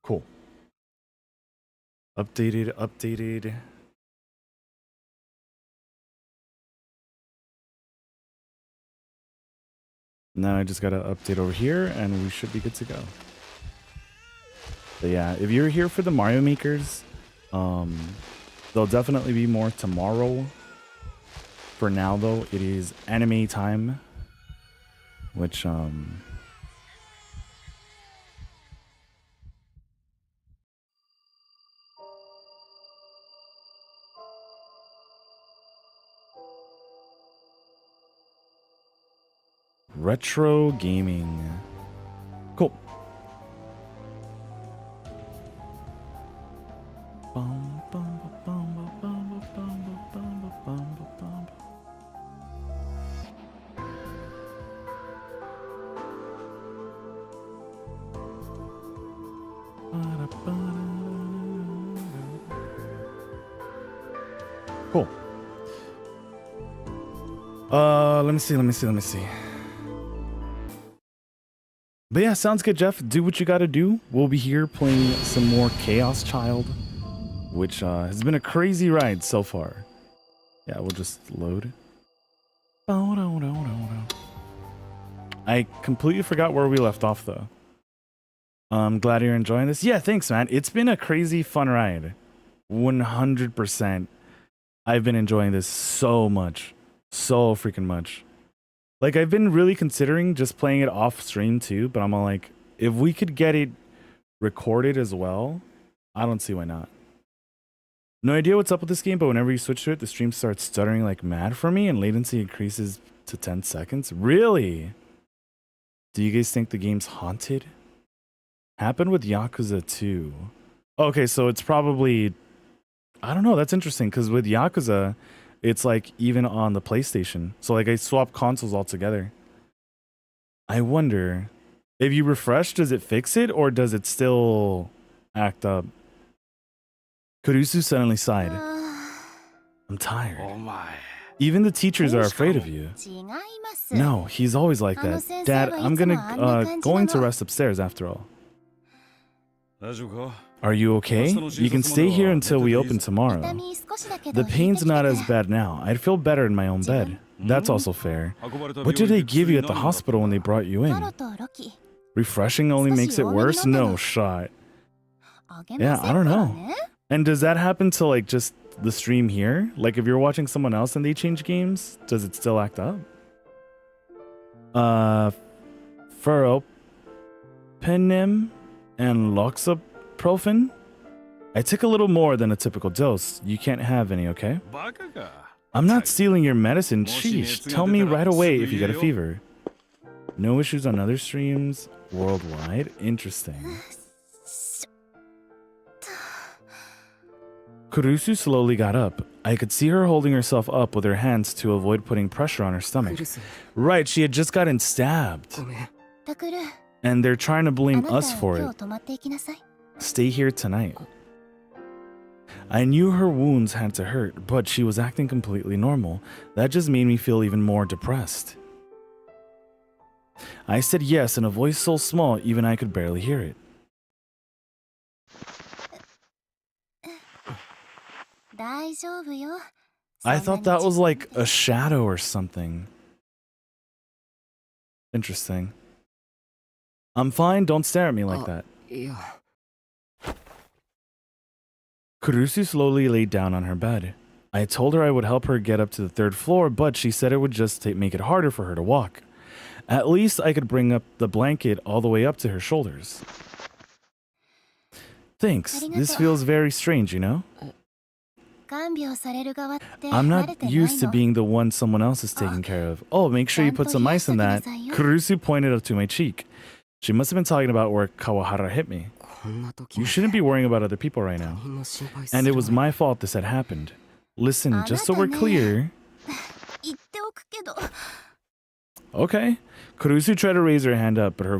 [SPEAKER 1] Cool. Updated. Now I just gotta update over here and we should be good to go. But yeah, if you're here for the Mario Makers, there'll definitely be more tomorrow. For now though, it is anime time, which retro gaming. Cool. Cool. Let me see. But yeah, sounds good, Jeff. Do what you gotta do. We'll be here playing some more Chaos Child, which has been a crazy ride so far. Yeah, we'll just load. I completely forgot where we left off, though. I'm glad you're enjoying this. Yeah, thanks, man. It's been a crazy fun ride. 100%. I've been enjoying this so much. So freaking much. Like, I've been really considering just playing it off stream too, but I'm all like, if we could get it recorded as well, I don't see why not. No idea what's up with this game, but whenever you switch to it, the stream starts stuttering like mad for me and latency increases to 10 seconds. Really? Do you guys think the game's haunted? Happened with Yakuza 2. Okay, so it's probably... I don't know, that's interesting, because with Yakuza... it's like even on the PlayStation. So like I swapped consoles altogether. I wonder if you refresh, does it fix it or does it still act up? Kurusu suddenly sighed. I'm tired.
[SPEAKER 2] Oh my.
[SPEAKER 1] Even the teachers are afraid of you. No, he's always like that. Dad, I'm going to rest upstairs after all. Are you okay? You can stay here until we open tomorrow. The pain's not as bad now. I'd feel better in my own bed. That's also fair. What did they give you at the hospital when they brought you in? Refreshing only makes it worse? No shot. Yeah, I don't know. And does that happen to like just the stream here? Like if you're watching someone else and they change games, does it still act up? Furopenem and Loxaprofen? I took a little more than a typical dose. You can't have any, okay? I'm not stealing your medicine. Sheesh. Tell me right away if you get a fever. No issues on other streams worldwide? Interesting. Kurusu slowly got up. I could see her holding herself up with her hands to avoid putting pressure on her stomach. Right, she had just gotten stabbed. And they're trying to blame us for it. Stay here tonight. I knew her wounds had to hurt, but she was acting completely normal. That just made me feel even more depressed. I said yes in a voice so small even I could barely hear it. I thought that was like a shadow or something. Interesting. I'm fine, don't stare at me like that. Kurusu slowly laid down on her bed. I told her I would help her get up to the 3rd floor, but she said it would just make it harder for her to walk. At least I could bring up the blanket all the way up to her shoulders. Thanks, this feels very strange, you know? I'm not used to being the one someone else is taking care of. Oh, make sure you put some ice in that. Kurusu pointed up to my cheek. She must have been talking about where Kawahara hit me. You shouldn't be worrying about other people right now. And it was my fault this had happened. Listen, just so we're clear. Okay. Kurusu tried to raise her hand up, but her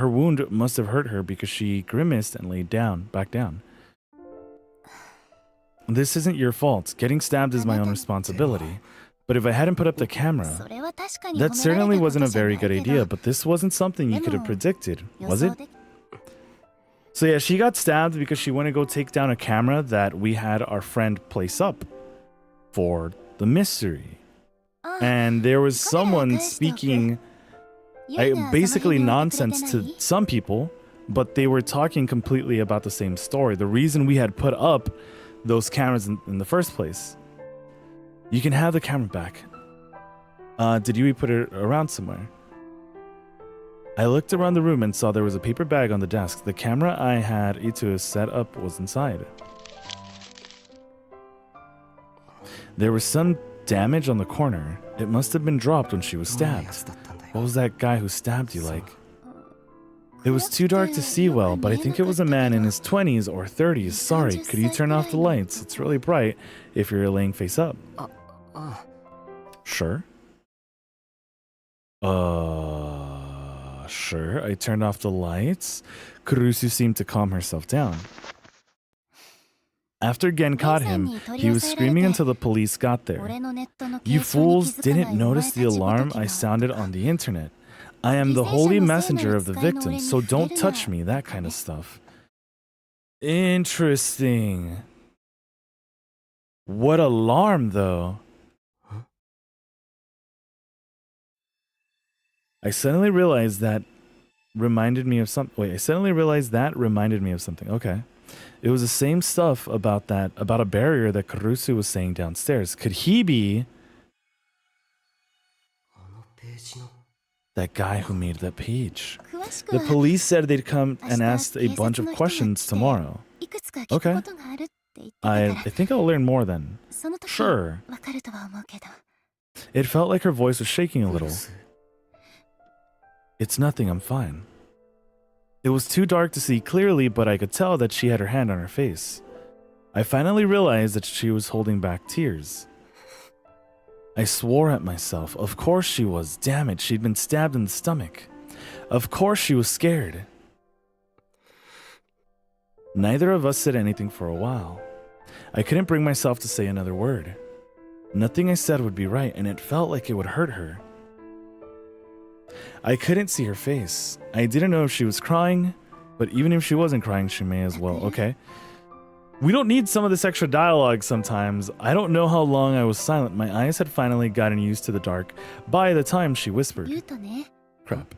[SPEAKER 1] wound must have hurt her because she grimaced and laid back down. This isn't your fault. Getting stabbed is my own responsibility. But if I hadn't put up the camera, that certainly wasn't a very good idea, but this wasn't something you could have predicted, was it? So yeah, she got stabbed because she went to go take down a camera that we had our friend place up for the mystery. And there was someone speaking basically nonsense to some people, but they were talking completely about the same story. The reason we had put up those cameras in the first place. You can have the camera back. Did you put it around somewhere? I looked around the room and saw there was a paper bag on the desk. The camera I had Ito set up was inside. There was some damage on the corner. It must have been dropped when she was stabbed. What was that guy who stabbed you like? It was too dark to see well, but I think it was a man in his 20s or 30s. Sorry, could you turn off the lights? It's really bright if you're laying face up. Sure. Sure. I turned off the lights. Kurusu seemed to calm herself down. After Gen caught him, he was screaming until the police got there. You fools didn't notice the alarm I sounded on the internet. I am the holy messenger of the victim, so don't touch me, that kind of stuff. Interesting. What alarm, though? I suddenly realized that reminded me of something. Wait, I suddenly realized that reminded me of something. Okay. It was the same stuff about a barrier that Kurusu was saying downstairs. Could he be that guy who made that page? The police said they'd come and ask a bunch of questions tomorrow. Okay. I think I'll learn more then. Sure. It felt like her voice was shaking a little. It's nothing, I'm fine. It was too dark to see clearly, but I could tell that she had her hand on her face. I finally realized that she was holding back tears. I swore at myself. Of course she was. Damn it, she'd been stabbed in the stomach. Of course she was scared. Neither of us said anything for a while. I couldn't bring myself to say another word. Nothing I said would be right, and it felt like it would hurt her. I couldn't see her face. I didn't know if she was crying, but even if she wasn't crying, she may as well. Okay. We don't need some of this extra dialogue sometimes. I don't know how long I was silent. My eyes had finally gotten used to the dark by the time she whispered. Crap.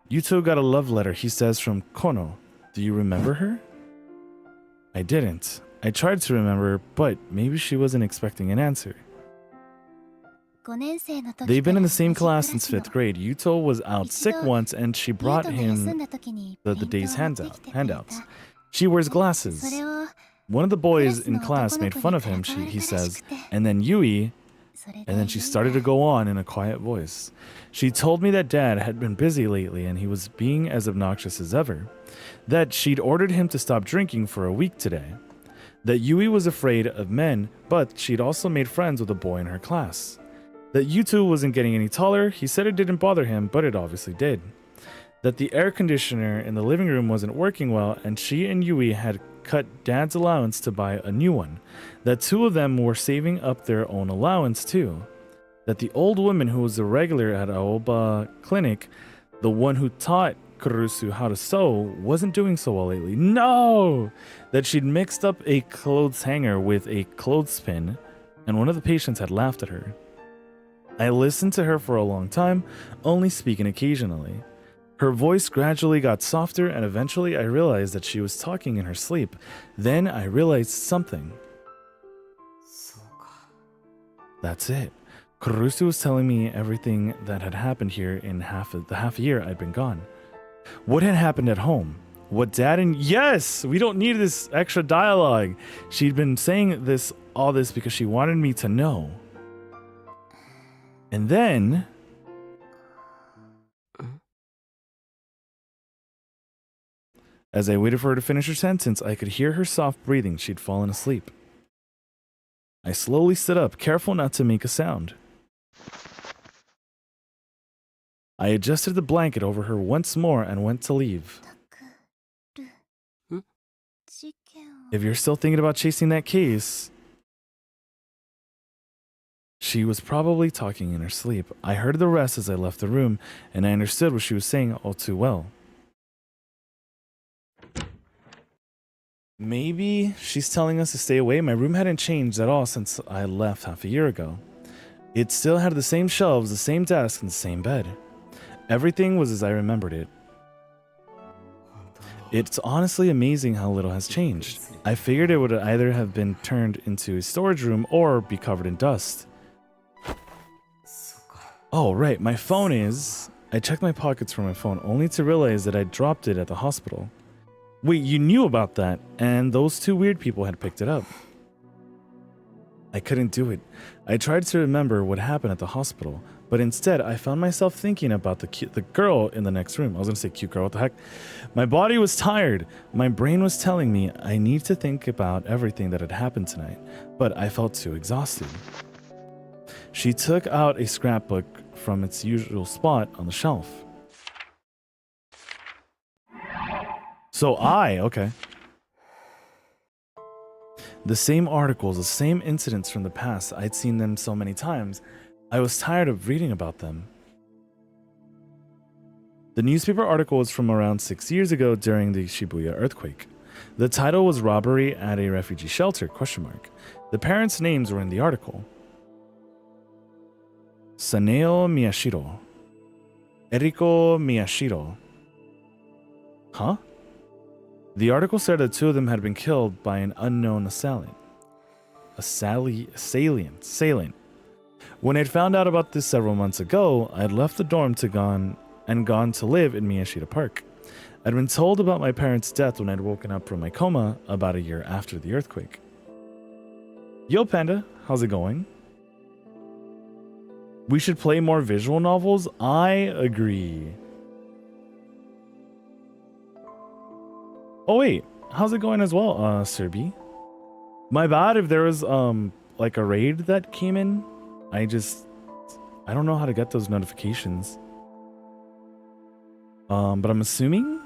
[SPEAKER 1] Yuto got a love letter, he says, from Kono. Do you remember her? I didn't. I tried to remember, but maybe she wasn't expecting an answer. They've been in the same class since 5th grade. Yuto was out sick once and she brought him the day's handouts. She wears glasses. One of the boys in class made fun of him, he says, and then Yui, and then she started to go on in a quiet voice. She told me that Dad had been busy lately and he was being as obnoxious as ever. That she'd ordered him to stop drinking for a week today. That Yui was afraid of men, but she'd also made friends with a boy in her class. That Yuto wasn't getting any taller. He said it didn't bother him, but it obviously did. That the air conditioner in the living room wasn't working well, and she and Yui had cut Dad's allowance to buy a new one. That two of them were saving up their own allowance too. That the old woman who was a regular at Aoba Clinic, the one who taught Kurusu how to sew, wasn't doing so well lately. No! That she'd mixed up a clothes hanger with a clothespin, and one of the patients had laughed at her. I listened to her for a long time, only speaking occasionally. Her voice gradually got softer, and eventually I realized that she was talking in her sleep. Then I realized something. That's it. Kurusu was telling me everything that had happened here in the half year I'd been gone. What had happened at home? what Dad and yes, we don't need this extra dialogue. She'd been saying all this because she wanted me to know. And then as I waited for her to finish her sentence, I could hear her soft breathing. She'd fallen asleep. I slowly stood up, careful not to make a sound. I adjusted the blanket over her once more and went to leave. If you're still thinking about chasing that case... She was probably talking in her sleep. I heard the rest as I left the room, and I understood what she was saying all too well. Maybe she's telling us to stay away. My room hadn't changed at all since I left half a year ago. It still had the same shelves, the same desk, and the same bed. Everything was as I remembered it. It's honestly amazing how little has changed. I figured it would either have been turned into a storage room or be covered in dust. Oh, right, my phone is... I checked my pockets for my phone only to realize that I dropped it at the hospital. Wait, you knew about that, and those two weird people had picked it up. I couldn't do it. I tried to remember what happened at the hospital, but instead I found myself thinking about the girl in the next room. I was going to say cute girl, what the heck? My body was tired. My brain was telling me I need to think about everything that had happened tonight, but I felt too exhausted. She took out a scrapbook from its usual spot on the shelf. Okay. The same articles, the same incidents from the past. I'd seen them so many times. I was tired of reading about them. The newspaper article was from around 6 years ago during the Shibuya earthquake. The title was Robbery at a Refugee Shelter, ? The parents' names were in the article. Saneo Miyashiro. Eriko Miyashiro. Huh? The article said that two of them had been killed by an unknown assailant. Assailant. When I'd found out about this several months ago, I'd left the dorm gone to live in Miyashita Park. I'd been told about my parents' death when I'd woken up from my coma about a year after the earthquake. Yo, Panda, how's it going? We should play more visual novels? I agree. Oh wait, how's it going as well, Serbi? My bad if there was like a raid that came in. I don't know how to get those notifications. But I'm assuming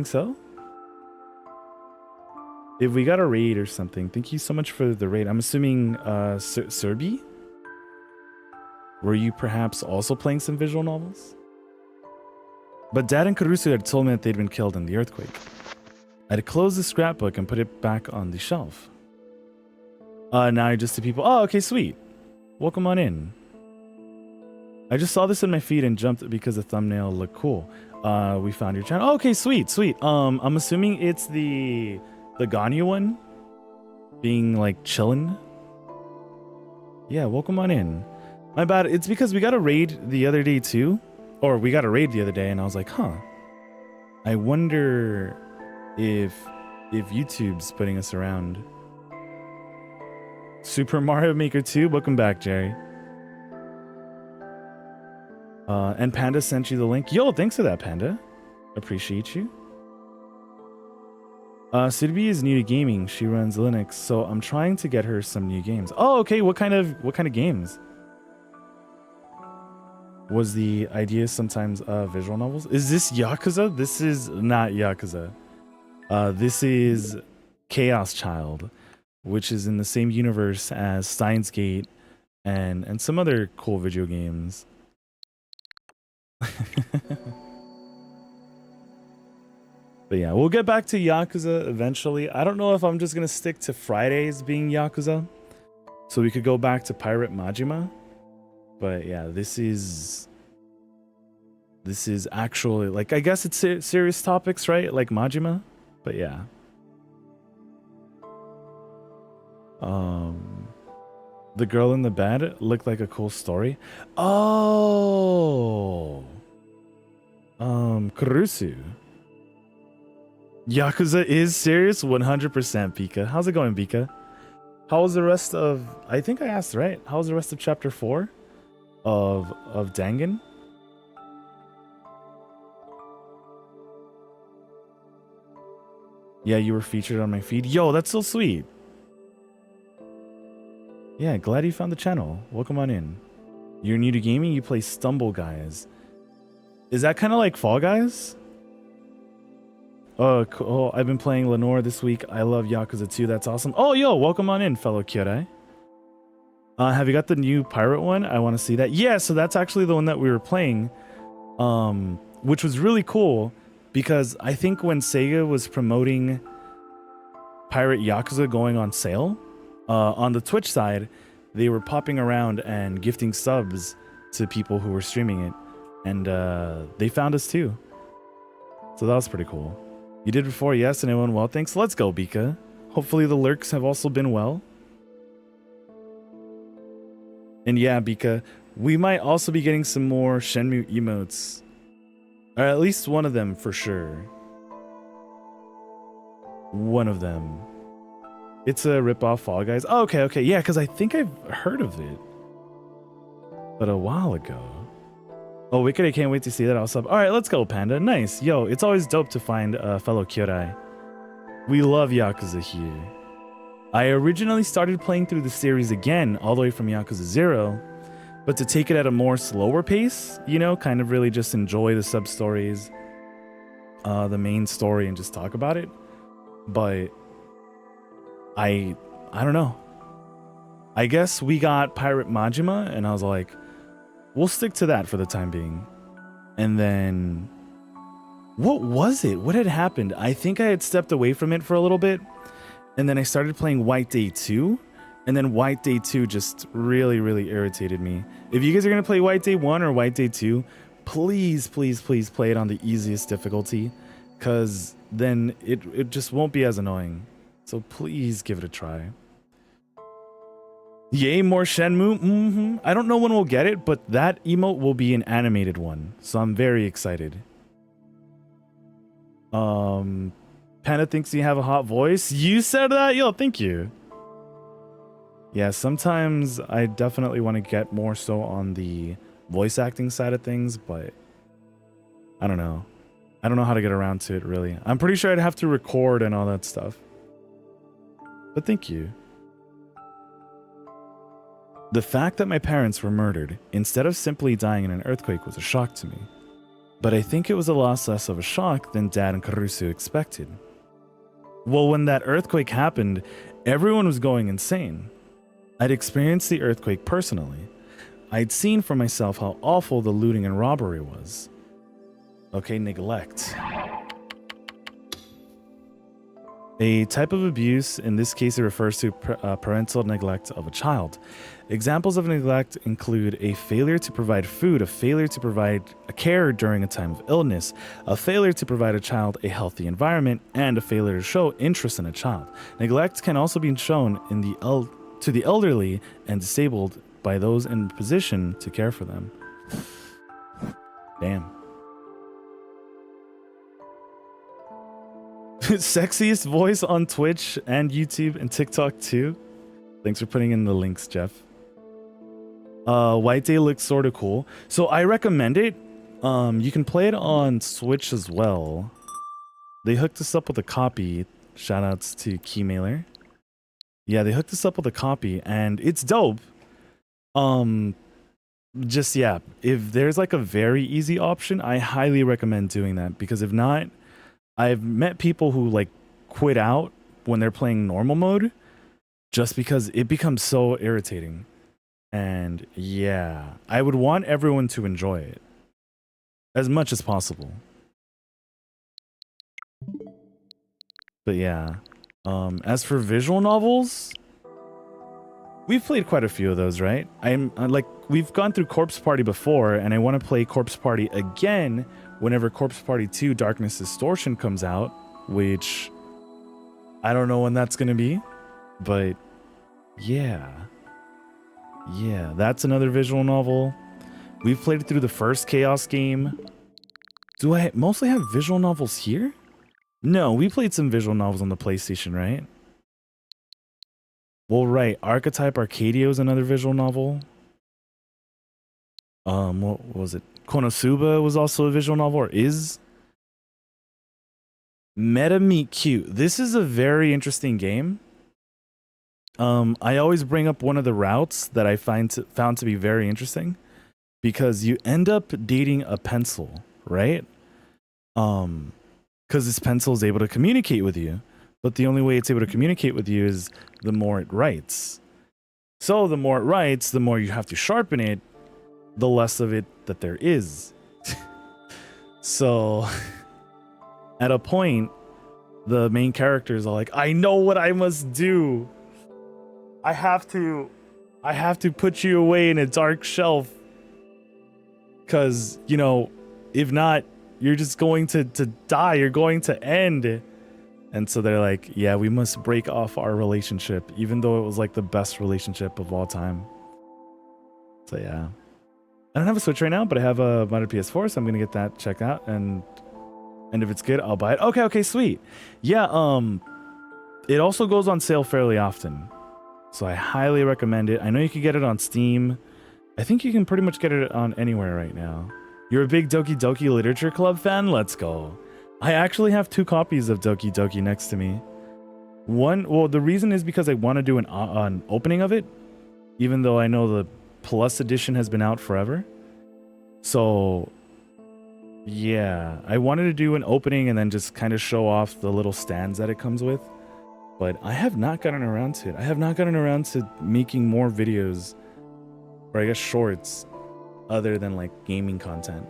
[SPEAKER 1] so. If we got a raid or something, thank you so much for the raid. I'm assuming Serbi? Were you perhaps also playing some visual novels? But Dad and Karusu had told me that they'd been killed in the earthquake. I'd closed the scrapbook and put it back on the shelf. Now just to people. Oh, okay, sweet. Welcome on in. I just saw this in my feed and jumped because the thumbnail looked cool. We found your channel. Oh, okay, sweet. I'm assuming it's the Ganyu one, being like chillin'. Yeah, welcome on in. My bad. It's because we got a raid the other day too, or we got a raid the other day, and I was like, huh. I wonder if YouTube's putting us around. Super Mario Maker 2, welcome back, Jerry. And Panda sent you the link. Yo, thanks for that, Panda. Appreciate you. Sudbi is new to gaming. She runs Linux, so I'm trying to get her some new games. Oh, okay. What kind of games? Was the idea sometimes visual novels? Is this Yakuza? This is not Yakuza. This is Chaos Child, which is in the same universe as Steins Gate and some other cool video games. But yeah, we'll get back to Yakuza eventually. I don't know if I'm just gonna stick to Fridays being Yakuza, so we could go back to Pirate Majima. But yeah, this is actually, like, I guess it's serious topics, right? Like Majima, but yeah. The girl in the bed looked like a cool story. Oh, Kurusu. Yakuza is serious 100%, Pika. How's it going, Pika? How was the rest of... I think I asked, right? How was the rest of chapter 4 of Dangan? Yeah, you were featured on my feed. Yo, that's so sweet. Yeah, glad you found the channel. Welcome on in. You're new to gaming, you play Stumble Guys. Is that kind of like Fall Guys? Oh, cool. I've been playing Lenore this week. I love Yakuza 2. That's awesome. Oh, yo, welcome on in, fellow Kyodai. Have you got the new pirate one? I want to see that. Yeah, so that's actually the one that we were playing, which was really cool because I think when Sega was promoting Pirate Yakuza going on sale, on the Twitch side, they were popping around and gifting subs to people who were streaming it, and they found us too. So that was pretty cool. You did before, yes, and it went well. Thanks. Let's go, Bika. Hopefully the lurks have also been well. And yeah, Bika, we might also be getting some more Shenmue emotes. Or at least one of them for sure. One of them. It's a rip-off Fall Guys. Oh, okay. Yeah, because I think I've heard of it. But a while ago. Oh, Wicked, I can't wait to see that. I'll sub. All right, let's go, Panda. Nice. Yo, it's always dope to find a fellow Kyodai. We love Yakuza here. I originally started playing through the series again, all the way from Yakuza 0, but to take it at a more slower pace, you know, kind of really just enjoy the sub-stories, the main story, and just talk about it. But I don't know. I guess we got Pirate Majima, and I was like, we'll stick to that for the time being. And then, what was it? What had happened? I think I had stepped away from it for a little bit, and then I started playing White Day 2, and then White Day 2 just really, really irritated me. If you guys are going to play White Day 1 or White Day 2, please play it on the easiest difficulty, because then it just won't be as annoying. So please give it a try. Yay, more Shenmue. I don't know when we'll get it, but that emote will be an animated one, so I'm very excited. Panda thinks you have a hot voice. You said that? Yo, thank you. Yeah, sometimes I definitely want to get more so on the voice acting side of things, but I don't know. I don't know how to get around to it, really. I'm pretty sure I'd have to record and all that stuff. But thank you. The fact that my parents were murdered instead of simply dying in an earthquake was a shock to me. But I think it was a lot less of a shock than Dad and Caruso expected. Well, when that earthquake happened, everyone was going insane. I'd experienced the earthquake personally. I'd seen for myself how awful the looting and robbery was. Okay, neglect. A type of abuse, in this case it refers to parental neglect of a child. Examples of neglect include a failure to provide food, a failure to provide care during a time of illness, a failure to provide a child a healthy environment, and a failure to show interest in a child. Neglect can also be shown in to the elderly and disabled by those in position to care for them. Damn. Sexiest voice on Twitch and YouTube and TikTok too. Thanks for putting in the links, Jeff. White Day looks sort of cool, so I recommend it. You can play it on Switch as well. They hooked us up with a copy. Shoutouts to Keymailer. Yeah, they hooked us up with a copy, and it's dope. Just yeah, if there's like a very easy option, I highly recommend doing that, because if not, I've met people who like quit out when they're playing normal mode just because it becomes so irritating. And yeah, I would want everyone to enjoy it as much as possible. But yeah, as for visual novels, we've played quite a few of those, right? We've gone through Corpse Party before, and I want to play Corpse Party again whenever Corpse Party 2 Darkness Distortion comes out, which I don't know when that's going to be, but yeah. Yeah, that's another visual novel. We've played through the first Chaos game. Do I mostly have visual novels here? No, we played some visual novels on the PlayStation, right? Well, right. Archetype Arcadia is another visual novel. What was it? Konosuba was also a visual novel, or is? Meta Meet Cute. This is a very interesting game. I always bring up one of the routes that I found to be very interesting, because you end up dating a pencil, right? Because this pencil is able to communicate with you, but the only way it's able to communicate with you is the more it writes. So the more it writes, the more you have to sharpen it, the less of it that there is. So at a point, the main characters are like, I know what I must do. I have to put you away in a dark shelf. Because, you know, if not, you're just going to die. You're going to end. And so they're like, yeah, we must break off our relationship, even though it was like the best relationship of all time. So yeah. I don't have a Switch right now, but I have a modded PS4, so I'm gonna get that checked out, and if it's good, I'll buy it. Okay, sweet. Yeah, it also goes on sale fairly often, so I highly recommend it. I know you can get it on Steam. I think you can pretty much get it on anywhere right now. You're a big Doki Doki Literature Club fan? Let's go. I actually have 2 copies of Doki Doki next to me. Well, the reason is because I want to do an opening of it, even though I know the Plus edition has been out forever. So yeah, I wanted to do an opening and then just kind of show off the little stands that it comes with, but I have not gotten around to it. I have not gotten around to making more videos, or I guess shorts, other than like gaming content.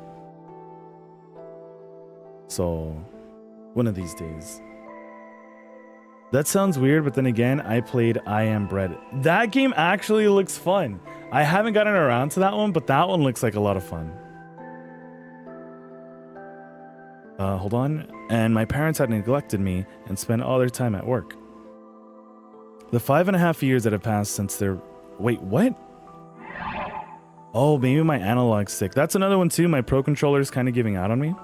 [SPEAKER 1] So one of these days. That sounds weird, but then again, I played I Am Bread. That game actually looks fun. I haven't gotten around to that one, but that one looks like a lot of fun. Hold on. And my parents had neglected me and spent all their time at work. The 5.5 years that have passed since their... Wait, what? Oh, maybe my analog stick. That's another one too. My Pro Controller is kind of giving out on me.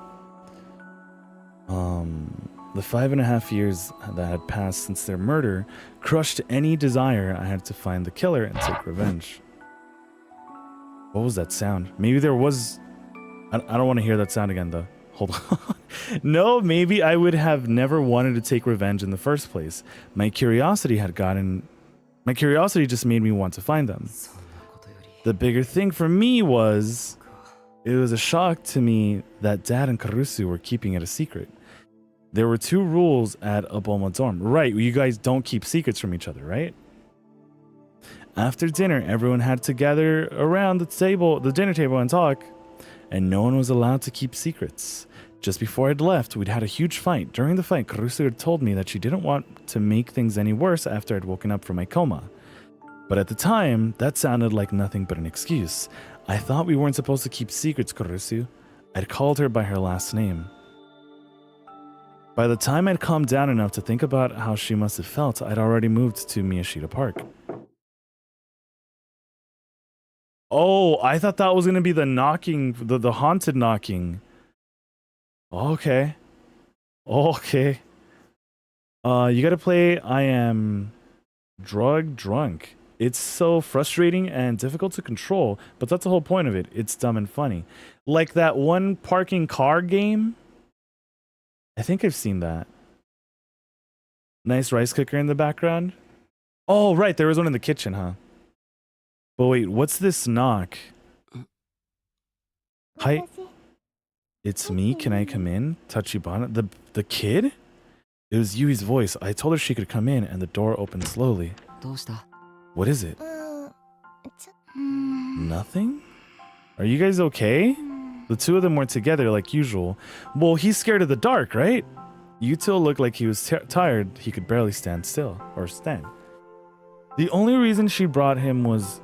[SPEAKER 1] The 5.5 years that had passed since their murder crushed any desire I had to find the killer and take revenge. What was that sound? Maybe there was... I don't want to hear that sound again, though. Hold on. No, maybe I would have never wanted to take revenge in the first place. My curiosity just made me want to find them. The bigger thing for me was... It was a shock to me that Dad and Karusu were keeping it a secret. There were 2 rules at Aboma dorm. Right, you guys don't keep secrets from each other, right? After dinner, everyone had to gather around the dinner table and talk, and no one was allowed to keep secrets. Just before I'd left, we'd had a huge fight. During the fight, Karusu had told me that she didn't want to make things any worse after I'd woken up from my coma. But at the time, that sounded like nothing but an excuse. I thought we weren't supposed to keep secrets, Karusu. I'd called her by her last name. By the time I'd calmed down enough to think about how she must have felt, I'd already moved to Miyashita Park. Oh, I thought that was going to be the knocking, the haunted knocking. Okay. Okay. You got to play I Am Drunk. It's so frustrating and difficult to control, but that's the whole point of it. It's dumb and funny. Like that one parking car game. I think I've seen that. Nice rice cooker in the background. Oh, right. There was one in the kitchen, huh? But wait, what's this knock? Hi. It's me. Can I come in? Tachibana. The kid? It was Yui's voice. I told her she could come in, and the door opened slowly. What is it? Nothing? Are you guys okay? The 2 of them were together like usual. Well, he's scared of the dark, right? Yuto looked like he was tired. He could barely stand still. Or stand. The only reason she brought him was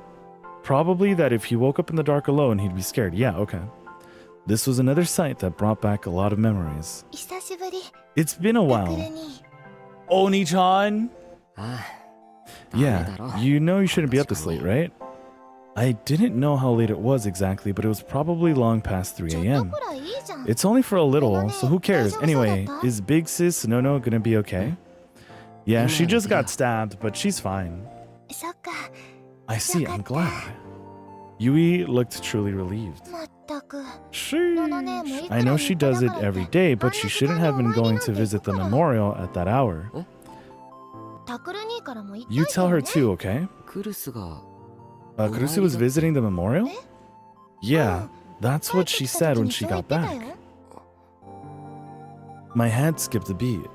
[SPEAKER 1] probably that if he woke up in the dark alone, he'd be scared. Yeah, okay. This was another sight that brought back a lot of memories. It's been a while. Oni-chan? Yeah, you know you shouldn't be up this late, right? I didn't know how late it was exactly, but it was probably long past 3 a.m. It's only for a little, so who cares? Anyway, is big sis Nono gonna be okay? Yeah, she just got stabbed, but she's fine.
[SPEAKER 6] そっか。
[SPEAKER 1] I see, I'm glad. Yui looked truly relieved.
[SPEAKER 6] まったく。
[SPEAKER 1] Sheesh. I know she does it every day, but she shouldn't have been going to visit the memorial at that hour.
[SPEAKER 6] タクル兄からも言っといて
[SPEAKER 1] You
[SPEAKER 6] よね
[SPEAKER 1] tell her too, okay?
[SPEAKER 8] クルスが
[SPEAKER 1] Kurusu was visiting the memorial? Yeah, that's what she said when she got back. My head skipped a beat.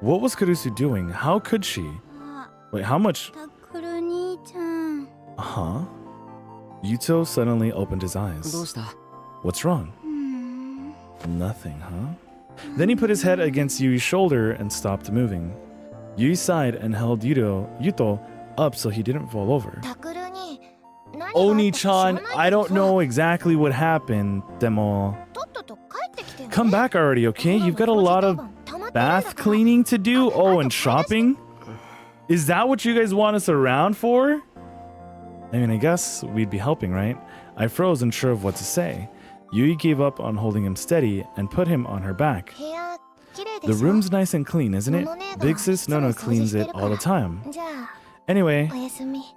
[SPEAKER 1] What was Kurusu doing? How could she? Wait, how much?
[SPEAKER 6] タクル兄ちゃん。
[SPEAKER 1] Huh? Yuto suddenly opened his
[SPEAKER 8] どう
[SPEAKER 1] eyes.
[SPEAKER 8] した
[SPEAKER 1] What's wrong? Nothing, huh? Then he put his head against Yui's shoulder and stopped moving. Yui sighed and held Yuto up so he didn't fall over.
[SPEAKER 6] タクル兄。何があったか知らないけど
[SPEAKER 1] Oni-chan,
[SPEAKER 6] さ
[SPEAKER 1] I don't know exactly what happened, Demo.
[SPEAKER 6] とっとと帰ってきてよね
[SPEAKER 1] Come back already, okay? You've got a lot of bath cleaning to do. Oh, and shopping? Is that what you guys want us around for? I mean, I guess we'd be helping, right? I froze, unsure of what to say. Yui gave up on holding him steady and put him on her back.
[SPEAKER 6] 部屋綺麗で
[SPEAKER 1] The
[SPEAKER 6] しょ
[SPEAKER 1] room's nice and clean, isn't it? Big sis Nono cleans it all the time.
[SPEAKER 6] じゃあ
[SPEAKER 1] Anyway,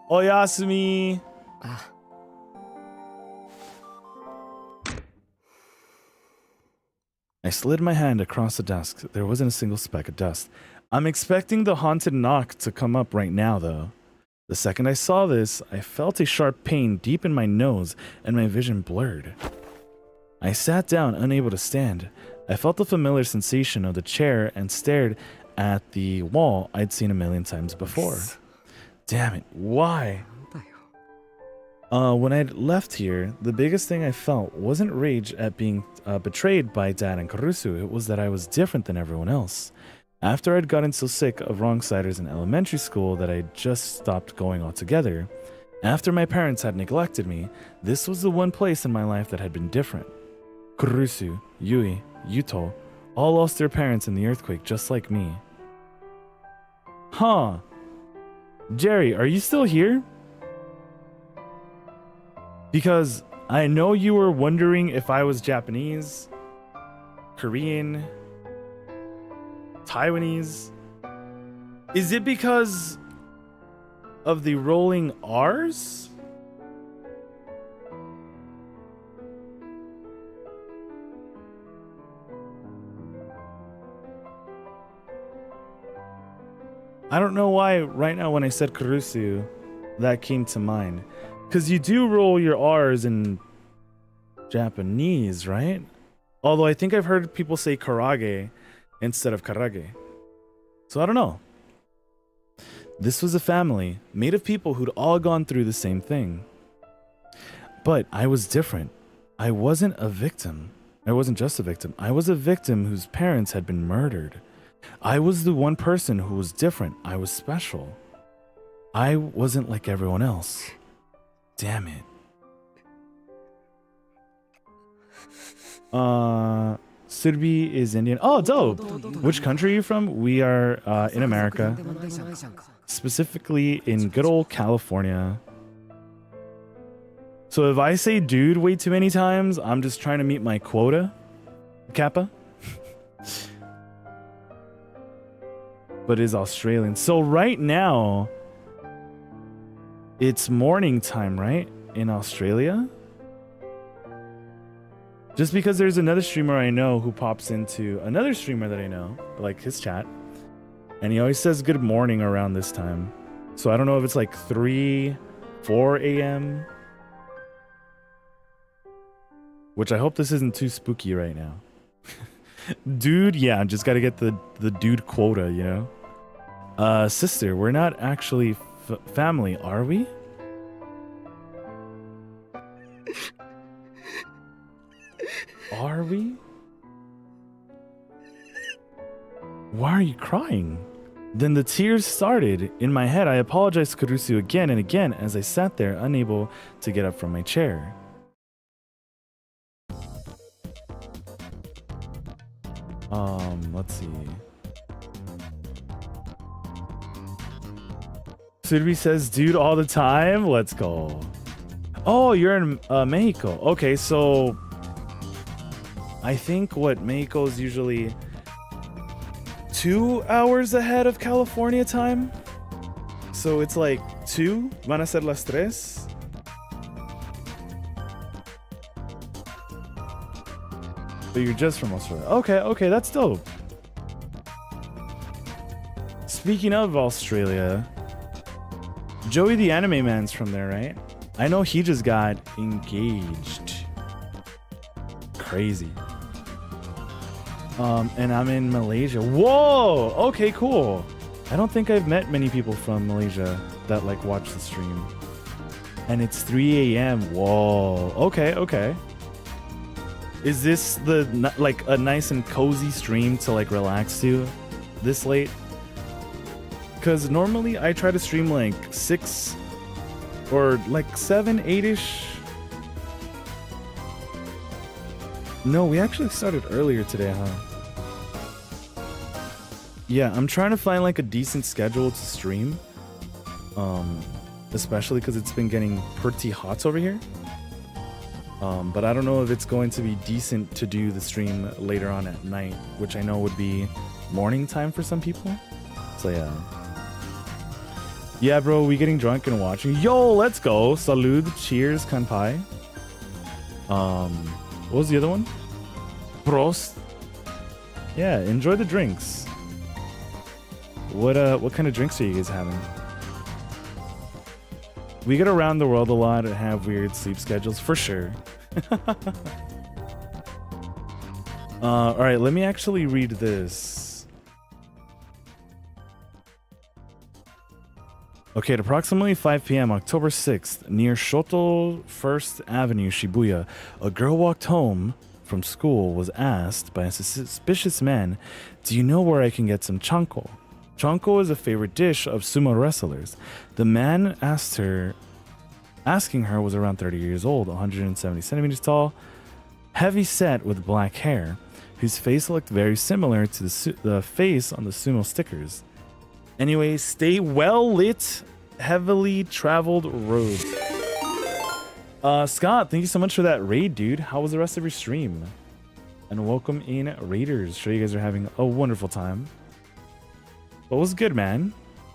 [SPEAKER 6] おやすみ
[SPEAKER 1] oyasumi.
[SPEAKER 8] あ
[SPEAKER 1] I slid my hand across the desk. There wasn't a single speck of dust. I'm expecting the haunted knock to come up right now, though. The second I saw this, I felt a sharp pain deep in my nose and my vision blurred. I sat down, unable to stand. I felt the familiar sensation of the chair and stared at the wall I'd seen a million times before. Damn it, why?
[SPEAKER 8] なんだよ
[SPEAKER 1] When I'd left here, the biggest thing I felt wasn't rage at being betrayed by Dad and Kurusu. It was that I was different than everyone else. After I'd gotten so sick of wrong-siders in elementary school that I just stopped going altogether, after my parents had neglected me, this was the one place in my life that had been different. Kurusu, Yui, Yuto, all lost their parents in the earthquake just like me. Huh. Jerry, are you still here? Because I know you were wondering if I was Japanese, Korean, Taiwanese. Is it because of the rolling R's? I don't know why right now when I said Kurusu, that came to mind. Because you do roll your R's in Japanese, right? Although I think I've heard people say karage instead of karage. So I don't know. This was a family made of people who'd all gone through the same thing. But I was different. I wasn't a victim. I wasn't just a victim. I was a victim whose parents had been murdered. I was the one person who was different. I was special. I wasn't like everyone else. Damn it. Surbi is Indian. Oh, dope. Which country are you from? We are in America.
[SPEAKER 8] 問題じゃないじゃんか
[SPEAKER 1] Specifically in good old California. So if I say dude way too many times, I'm just trying to meet my quota. Kappa. But is Australian. So right now, it's morning time, right? In Australia? Just because there's another streamer I know who pops into another streamer that I know, like his chat, and he always says good morning around this time. So I don't know if it's like 3, 4 a.m. Which I hope this isn't too spooky right now. Dude, yeah, just gotta get the dude quota, you know? Sister, we're not actually family, are we? Are we? Why are you crying? Then the tears started. In my head, I apologized to Kurusu again and again as I sat there, unable to get up from my chair. Let's see. Surbi says, dude, all the time? Let's go. Oh, you're in Mexico. Okay, so I think what Mexico is usually 2 hours ahead of California time. So it's like 2. Van a ser las 3. But you're just from Australia. Okay, that's dope. Speaking of Australia, Joey the Anime Man's from there, right? I know he just got engaged. Crazy. And I'm in Malaysia. Whoa! Okay, cool. I don't think I've met many people from Malaysia that like watch the stream. And it's 3 a.m. Whoa. Okay. Is this the like a nice and cozy stream to like relax to this late? Because normally I try to stream like 6 or like 7, 8-ish. No, we actually started earlier today, huh? Yeah, I'm trying to find like a decent schedule to stream. Especially because it's been getting pretty hot over here. But I don't know if it's going to be decent to do the stream later on at night, which I know would be morning time for some people. So yeah. Yeah, bro, we getting drunk and watching. Yo, let's go. Salud, cheers, kanpai. What was the other one? Prost. Yeah, enjoy the drinks. What kind of drinks are you guys having? We get around the world a lot and have weird sleep schedules for sure. All right, let me actually read this. Okay, at approximately 5 p.m. October 6th, near Shoto 1st Avenue, Shibuya, a girl walked home from school was asked by a suspicious man, "Do you know where I can get some chanko?" Chanko is a favorite dish of sumo wrestlers. The man asking her was around 30 years old, 170 centimeters tall, heavy set with black hair, whose face looked very similar to the face on the sumo stickers. Anyway, stay well lit, heavily traveled road. Scott, thank you so much for that raid, dude. How was the rest of your stream? And welcome in, raiders. Sure you guys are having a wonderful time. What was good, man?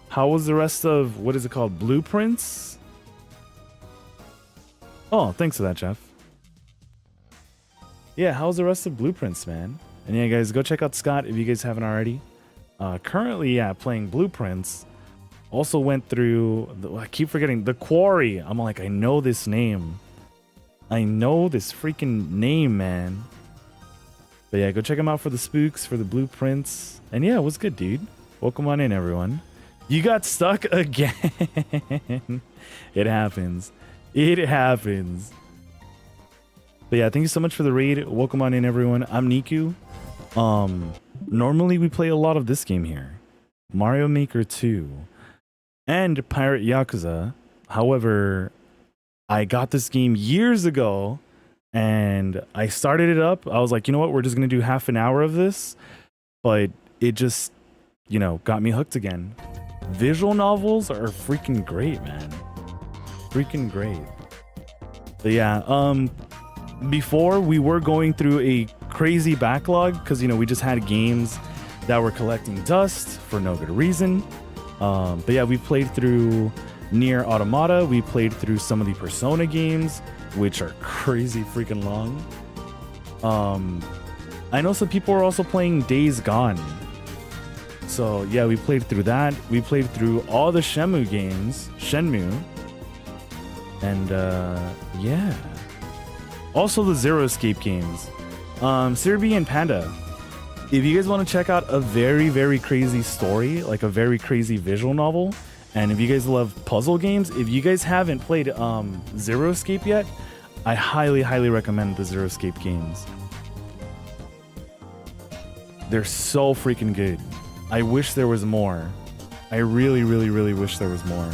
[SPEAKER 1] How was the rest of, what is it called, Blueprints? Oh, thanks for that, Jeff. Yeah, how was the rest of Blueprints, man? And yeah, guys, go check out Scott if you guys haven't already. Currently, yeah, playing Blueprints. Also went through, I keep forgetting, The Quarry. I'm like, I know this name. I know this freaking name, man. But yeah, go check him out for the spooks, for the Blueprints. And yeah, what's good, dude? Welcome on in, everyone. You got stuck again. It happens. It happens. But yeah, thank you so much for the raid. Welcome on in, everyone. I'm Niku. Normally we play a lot of this game here. Mario Maker 2 and Pirate Yakuza. However, I got this game years ago and I started it up. I was like, you know what? We're just going to do half an hour of this. But it just, you know, got me hooked again. Visual novels are freaking great, man. Freaking great. But yeah, before we were going through a crazy backlog because, you know, we just had games that were collecting dust for no good reason. But yeah, we played through Nier Automata. We played through some of the Persona games, which are crazy freaking long. I know some people are also playing Days Gone. So yeah, we played through that. We played through all the Shenmue games. And yeah. Also the Zero Escape games. Sirby and Panda. If you guys want to check out a very, very crazy story, like a very crazy visual novel, and if you guys love puzzle games, if you guys haven't played Zero Escape yet, I highly, highly recommend the Zero Escape games. They're so freaking good. I wish there was more. I really, really, really wish there was more.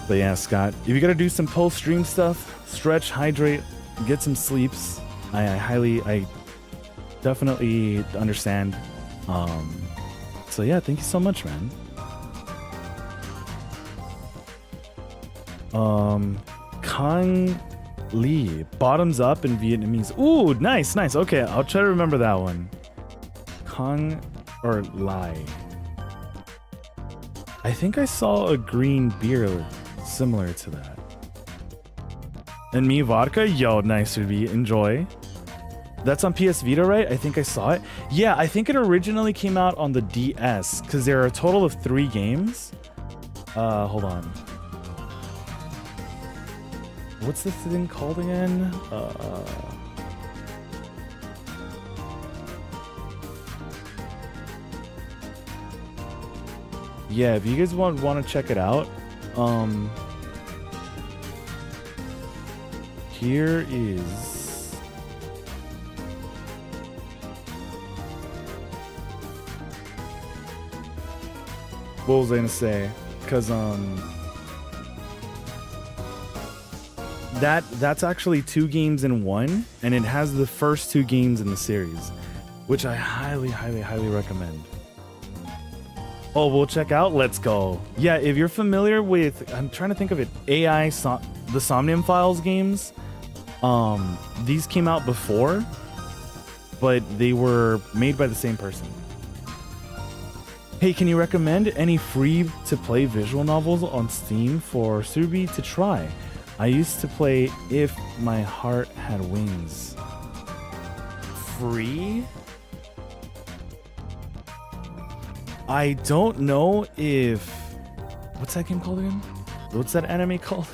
[SPEAKER 1] But yeah, Scott, if you gotta do some post-stream stuff, stretch, hydrate, get some sleeps, I definitely understand. So yeah, thank you so much, man. Kang Lee, bottoms up in Vietnamese. Ooh, nice, nice. Okay, I'll try to remember that one. Kang or Lai. I think I saw a green beer similar to that. And me vodka, yo, nice to be. Enjoy. That's on PS Vita, right? I think I saw it. Yeah, I think it originally came out on the DS because there are a total of 3 games. Hold on. What's this thing called again? Yeah, if you guys want to check it out, here is what was I gonna say? Because that's actually 2 games in one, and it has the first 2 games in the series, which I highly recommend. Oh, we'll check out. Let's go. Yeah, if you're familiar with, I'm trying to think of it, the Somnium Files games. These came out before, but they were made by the same person. Hey, can you recommend any free-to-play visual novels on Steam for Subi to try? I used to play If My Heart Had Wings. Free? I don't know if... What's that game called again? What's that anime called?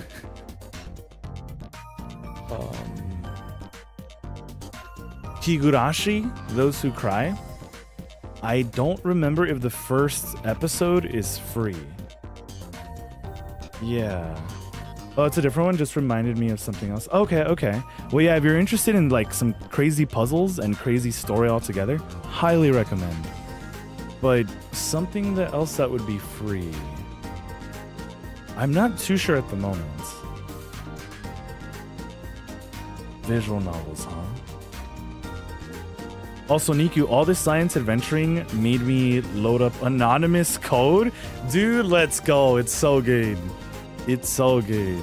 [SPEAKER 1] Higurashi, Those Who Cry. I don't remember if the first episode is free. Yeah. Oh, it's a different one. Just reminded me of something else. Okay. Well, yeah, if you're interested in like some crazy puzzles and crazy story altogether, highly recommend. But something else that would be free, I'm not too sure at the moment. Visual novels, huh? Also, Niku, all this science adventuring made me load up Anonymous Code. Dude, let's go. It's so good. It's so good.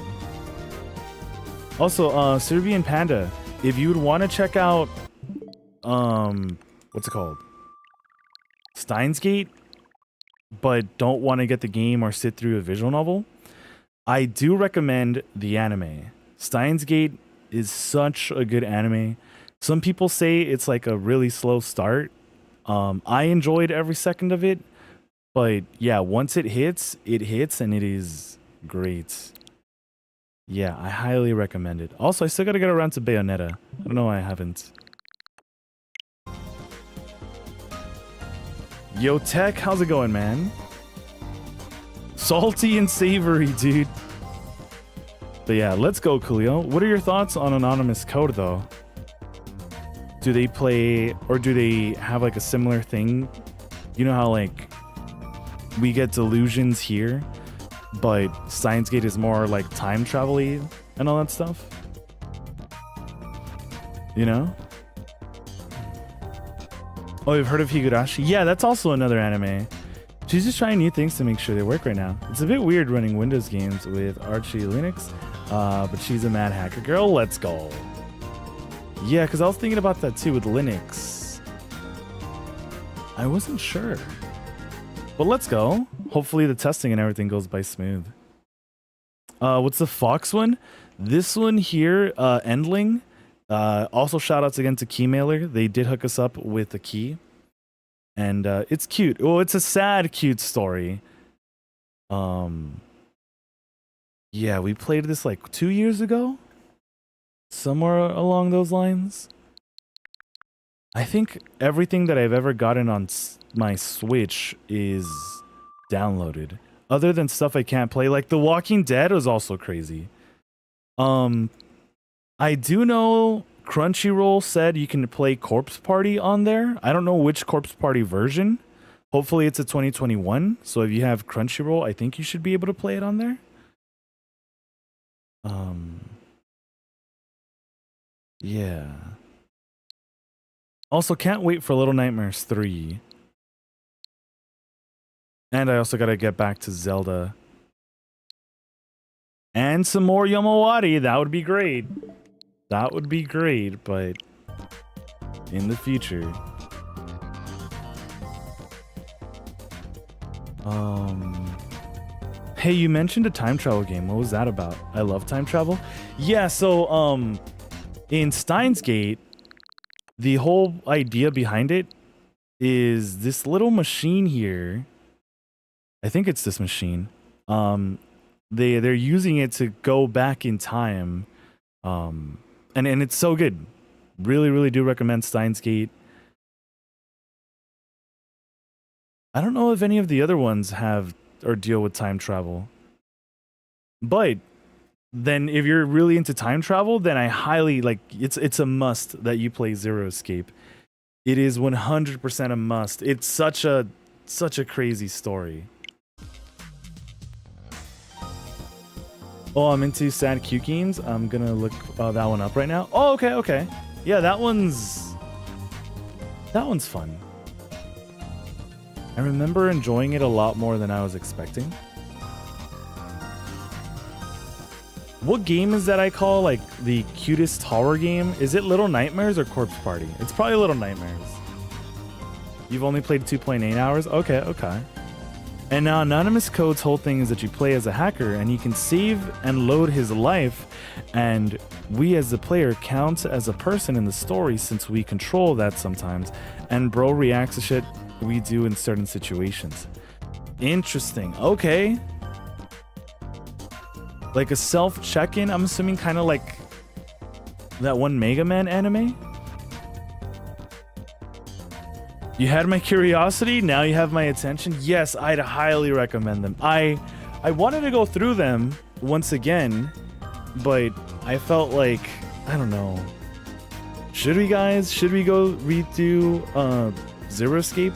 [SPEAKER 1] Also, Serbian Panda, if you would want to check out, what's it called? Steins Gate, but don't want to get the game or sit through a visual novel, I do recommend the anime. Steins Gate is such a good anime. Some people say it's like a really slow start. I enjoyed every second of it, but yeah, once it hits and it is great. Yeah, I highly recommend it. Also, I still gotta get around to Bayonetta. I don't know why I haven't. Yo, Tech, how's it going, man? Salty and savory, dude. But yeah, let's go, Coolio. What are your thoughts on Anonymous Code, though? Do they play, or do they have like a similar thing? You know how like we get delusions here, but Steins Gate is more like time travel-y and all that stuff? You know? Oh, you've heard of Higurashi? Yeah, that's also another anime. She's just trying new things to make sure they work right now. It's a bit weird running Windows games with Archie Linux, but she's a mad hacker girl. Let's go. Yeah, because I was thinking about that too with Linux. I wasn't sure. But let's go. Hopefully the testing and everything goes by smooth. What's the Fox one? This one here, Endling. Also shout outs again to Keymailer. They did hook us up with a key. And it's cute. Oh, it's a sad, cute story. Yeah, we played this like 2 years ago. Somewhere along those lines. I think everything that I've ever gotten on my Switch is downloaded. Other than stuff I can't play. Like The Walking Dead was also crazy. I do know Crunchyroll said you can play Corpse Party on there. I don't know which Corpse Party version. Hopefully it's a 2021. So if you have Crunchyroll, I think you should be able to play it on there. Yeah. Also, can't wait for Little Nightmares 3. And I also gotta get back to Zelda. And some more Yomawari. That would be great. That would be great, but in the future. Hey, you mentioned a time travel game. What was that about? I love time travel. Yeah, so in Steins Gate, the whole idea behind it is this little machine here. I think it's this machine. They're using it to go back in time. And it's so good. Really, really do recommend Steins Gate. I don't know if any of the other ones have or deal with time travel. But then if you're really into time travel, then I highly it's a must that you play Zero Escape. It is 100% a must. It's such a crazy story. Oh, I'm into Sad Q games. I'm gonna look that one up right now. Oh, okay. Yeah, that one's fun. I remember enjoying it a lot more than I was expecting. What game is that I call like the cutest horror game? Is it Little Nightmares or Corpse Party? It's probably Little Nightmares. You've only played 2.8 hours? Okay. And now Anonymous Code's whole thing is that you play as a hacker and you can save and load his life, and we as the player count as a person in the story since we control that sometimes, and bro reacts to shit we do in certain situations. Interesting. Okay. Like a self check-in, I'm assuming, kind of like that one Mega Man anime. You had my curiosity, now you have my attention. Yes, I'd highly recommend them. I wanted to go through them once again, but I felt like, I don't know. Should we go redo Zero Escape?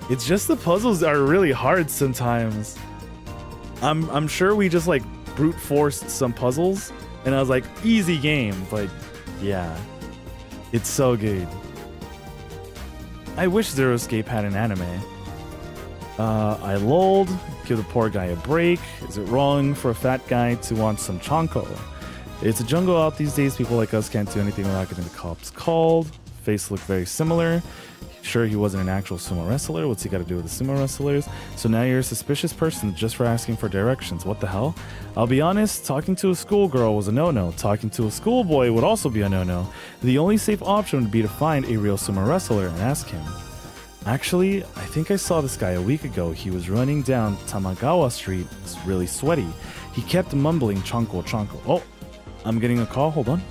[SPEAKER 1] It's just the puzzles are really hard sometimes. I'm sure we just like brute forced some puzzles and I was like, easy game, but yeah, it's so good. I wish Zero Escape had an anime. I lulled. Give the poor guy a break. Is it wrong for a fat guy to want some chanko? It's a jungle out these days. People like us can't do anything without getting the cops called. Face looked very similar. Sure, he wasn't an actual sumo wrestler. What's he got to do with the sumo wrestlers? So now you're a suspicious person just for asking for directions. What the hell? I'll be honest, talking to a schoolgirl was a no-no. Talking to a schoolboy would also be a no-no. The only safe option would be to find a real sumo wrestler and ask him. Actually, I think I saw this guy a week ago. He was running down Tamagawa Street. It's really sweaty. He kept mumbling chanko chanko. Oh, I'm getting a call. Hold on.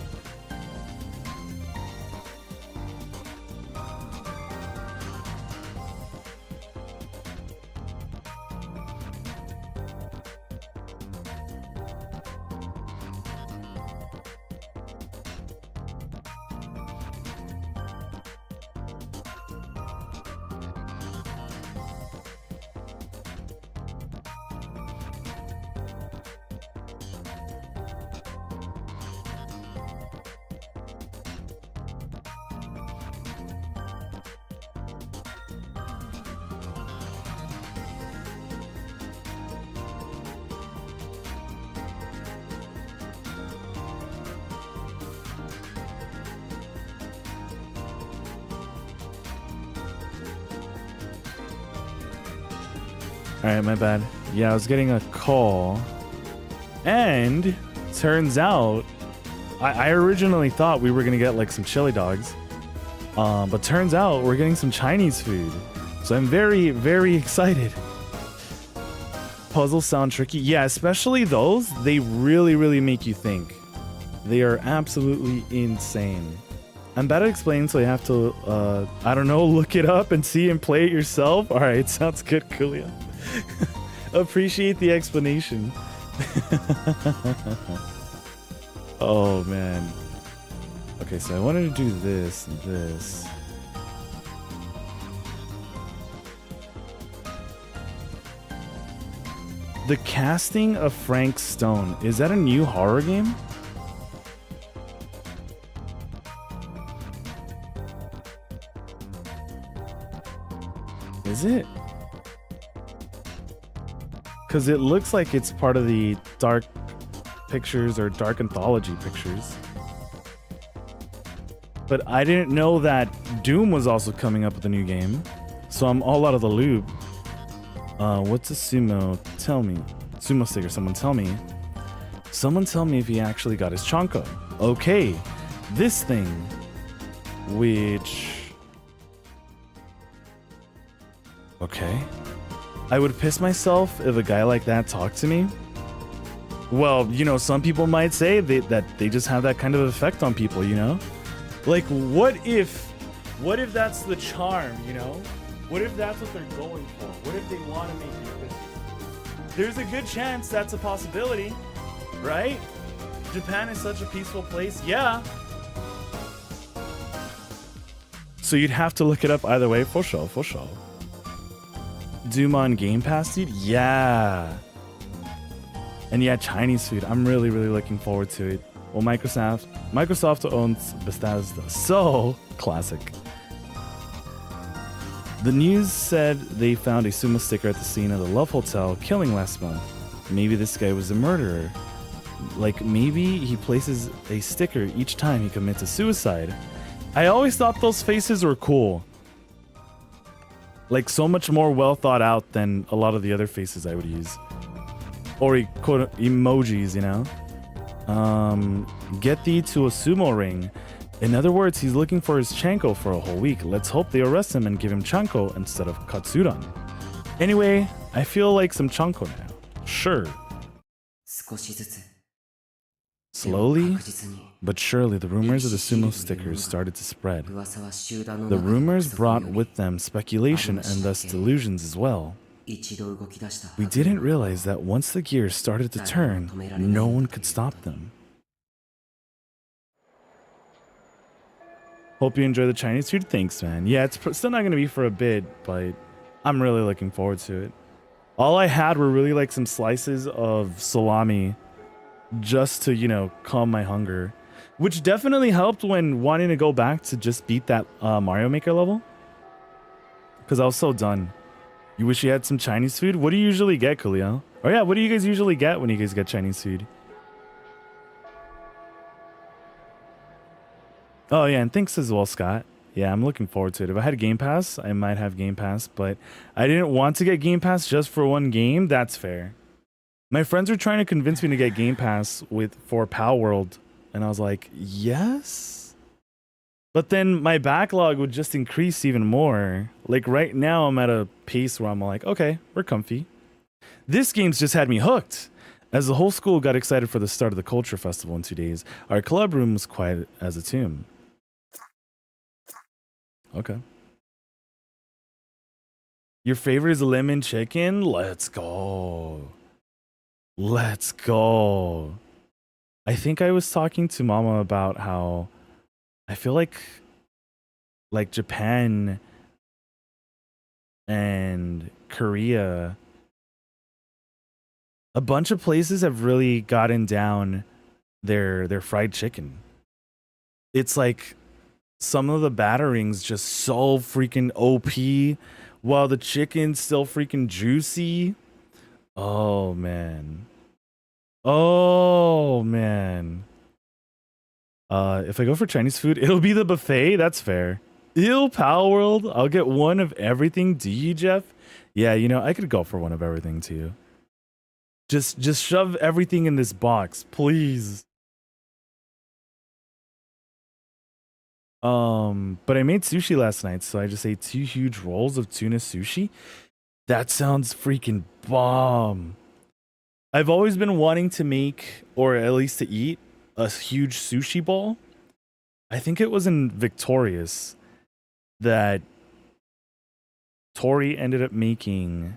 [SPEAKER 1] Alright, my bad. Yeah, I was getting a call. And turns out, I originally thought we were going to get like some chili dogs. But turns out we're getting some Chinese food. So I'm very, very excited. Puzzles sound tricky. Yeah, especially those. They really, really make you think. They are absolutely insane. I'm bad at explaining, so you have to, I don't know, look it up and see and play it yourself. Alright, sounds good, Kulia. Appreciate the explanation. Oh man. Okay, so I wanted to do this and this. The Casting of Frank Stone. Is that a new horror game? Is it? Because it looks like it's part of the Dark pictures or Dark Anthology pictures. But I didn't know that Doom was also coming up with a new game. So I'm all out of the loop. What's a sumo? Tell me. Sumo sticker, someone tell me. Someone tell me if he actually got his Chanko. Okay, this thing, which... Okay. I would piss myself if a guy like that talked to me. Well, you know, some people might say that they just have that kind of effect on people, you know? Like, what if that's the charm, you know? What if that's what they're going for? What if they want to make you pissed? There's a good chance that's a possibility, right? Japan is such a peaceful place. Yeah. So you'd have to look it up either way. For sure, for sure. Doom on Game Pass, dude? Yeah. And yeah, Chinese food. I'm really, really looking forward to it. Well, Microsoft owns Bethesda. So, classic. The news said they found a sumo sticker at the scene of the Love Hotel killing last month. Maybe this guy was a murderer. Like, maybe he places a sticker each time he commits a suicide. I always thought those faces were cool. Like, so much more well thought out than a lot of the other faces I would use. Or quote emojis, you know? Get thee to a sumo ring. In other words, he's looking for his Chanko for a whole week. Let's hope they arrest him and give him Chanko instead of Katsuran. Anyway, I feel like some Chanko now. Sure.
[SPEAKER 8] 少しずつ
[SPEAKER 1] Slowly,
[SPEAKER 8] 確実に
[SPEAKER 1] but surely the rumors of the sumo stickers started to spread.
[SPEAKER 8] 噂は集団の
[SPEAKER 1] The
[SPEAKER 8] 中で
[SPEAKER 1] rumors
[SPEAKER 8] 拡散
[SPEAKER 1] brought
[SPEAKER 8] より
[SPEAKER 1] with them speculation and thus delusions as well.
[SPEAKER 8] 一度動き出した
[SPEAKER 1] We didn't realize that once the gears started to turn, no one could stop them. Hope you enjoy the Chinese food. Thanks, man. Yeah, it's still not going to be for a bit, but I'm really looking forward to it. All I had were really like some slices of salami just to, you know, calm my hunger, which definitely helped when wanting to go back to just beat that Mario Maker level. Because I was so done. You wish you had some Chinese food? What do you usually get, Khalil? Oh yeah, what do you guys usually get when you guys get Chinese food? Oh yeah, and thanks as well, Scott. Yeah, I'm looking forward to it. If I had Game Pass, I might have Game Pass, but I didn't want to get Game Pass just for one game. That's fair. My friends were trying to convince me to get Game Pass for Pal World, and I was like, yes. But then my backlog would just increase even more. Like right now, I'm at a pace where I'm like, okay, we're comfy. This game's just had me hooked. As the whole school got excited for the start of the Culture Festival in 2 days, our club room was quiet as a tomb. Okay. Your favorite is lemon chicken? Let's go. Let's go. I think I was talking to Mama about how I feel like Japan and Korea, a bunch of places have really gotten down their fried chicken. It's like some of the batterings just so freaking OP while the chicken's still freaking juicy. Oh man. Oh man. If I go for Chinese food, it'll be the buffet. That's fair. Ew, Pal World. I'll get one of everything. Do you, Jeff? Yeah, you know, I could go for one of everything too. Just shove everything in this box, please. But I made sushi last night, so I just ate 2 huge rolls of tuna sushi. That sounds freaking bomb. I've always been wanting to make, or at least to eat, a huge sushi bowl. I think it was in Victorious that Tori ended up making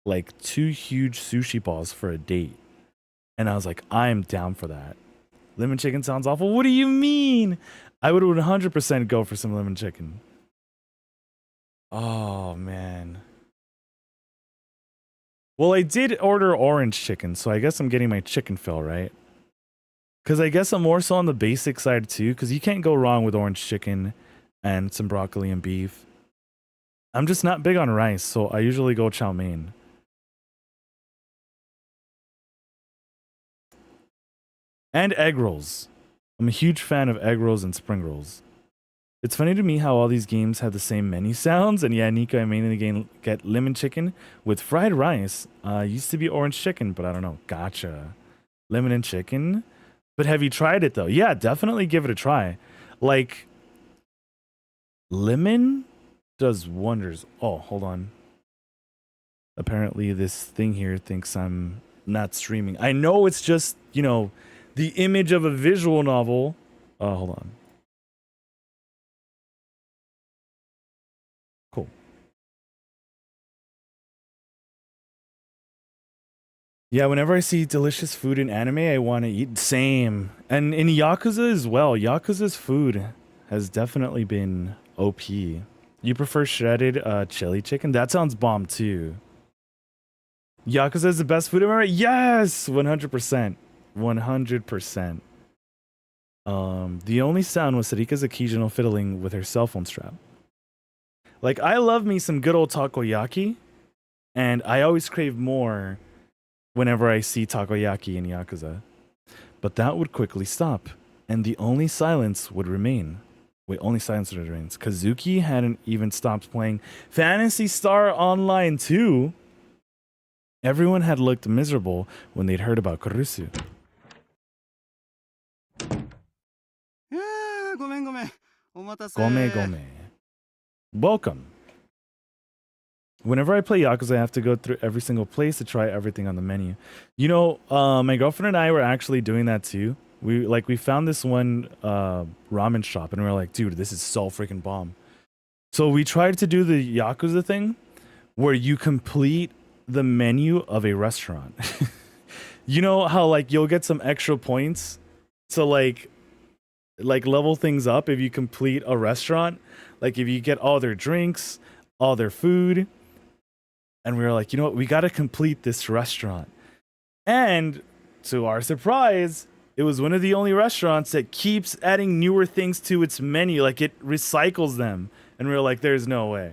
[SPEAKER 1] like 2 huge sushi balls for a date. And I was like, I'm down for that. Lemon chicken sounds awful. What do you mean? I would 100% go for some lemon chicken. Oh, man. Well, I did order orange chicken, so I guess I'm getting my chicken fill, right? Because I guess I'm more so on the basic side, too, because you can't go wrong with orange chicken and some broccoli and beef. I'm just not big on rice, so I usually go chow mein. And egg rolls. I'm a huge fan of egg rolls and spring rolls. It's funny to me how all these games have the same menu sounds. And yeah, Nico, I mainly get lemon chicken with fried rice. Used to be orange chicken, but I don't know. Gotcha. Lemon and chicken. But have you tried it though? Yeah, definitely give it a try. Like, lemon does wonders. Oh, hold on. Apparently this thing here thinks I'm not streaming. I know it's just, you know, the image of a visual novel. Hold on. Cool. Yeah, whenever I see delicious food in anime, I want to eat. Same. And in Yakuza as well. Yakuza's food has definitely been OP. You prefer shredded chili chicken? That sounds bomb too. Yakuza is the best food, am I right? Yes! 100%. 100%. The only sound was Sarika's occasional fiddling with her cell phone strap. Like, I love me some good old takoyaki, and I always crave more whenever I see takoyaki in Yakuza. But that would quickly stop, and the only silence would remain. Wait, only silence remains. Kazuki hadn't even stopped playing Phantasy Star Online 2. Everyone had looked miserable when they'd heard about Kurusu.
[SPEAKER 5] ごめんごめん。お待たせ。
[SPEAKER 1] Gome gome. Welcome. Whenever I play Yakuza, I have to go through every single place to try everything on the menu. You know, my girlfriend and I were actually doing that too. We found this one ramen shop and we were like, dude, this is so freaking bomb. So we tried to do the Yakuza thing where you complete the menu of a restaurant. You know how like you'll get some extra points to like level things up if you complete a restaurant, like if you get all their drinks, all their food. And we were like, you know what, we got to complete this restaurant. And to our surprise, it was one of the only restaurants that keeps adding newer things to its menu, like it recycles them. And we were like, there's no way.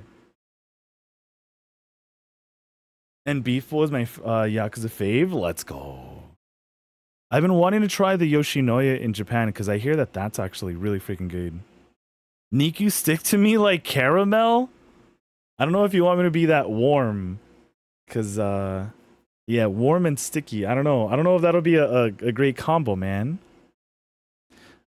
[SPEAKER 1] And beef was my Yakuza fave. Let's go. I've been wanting to try the Yoshinoya in Japan because I hear that that's actually really freaking good. Niku, stick to me like caramel? I don't know if you want me to be that warm. Because, yeah, warm and sticky. I don't know. I don't know if that'll be a great combo, man.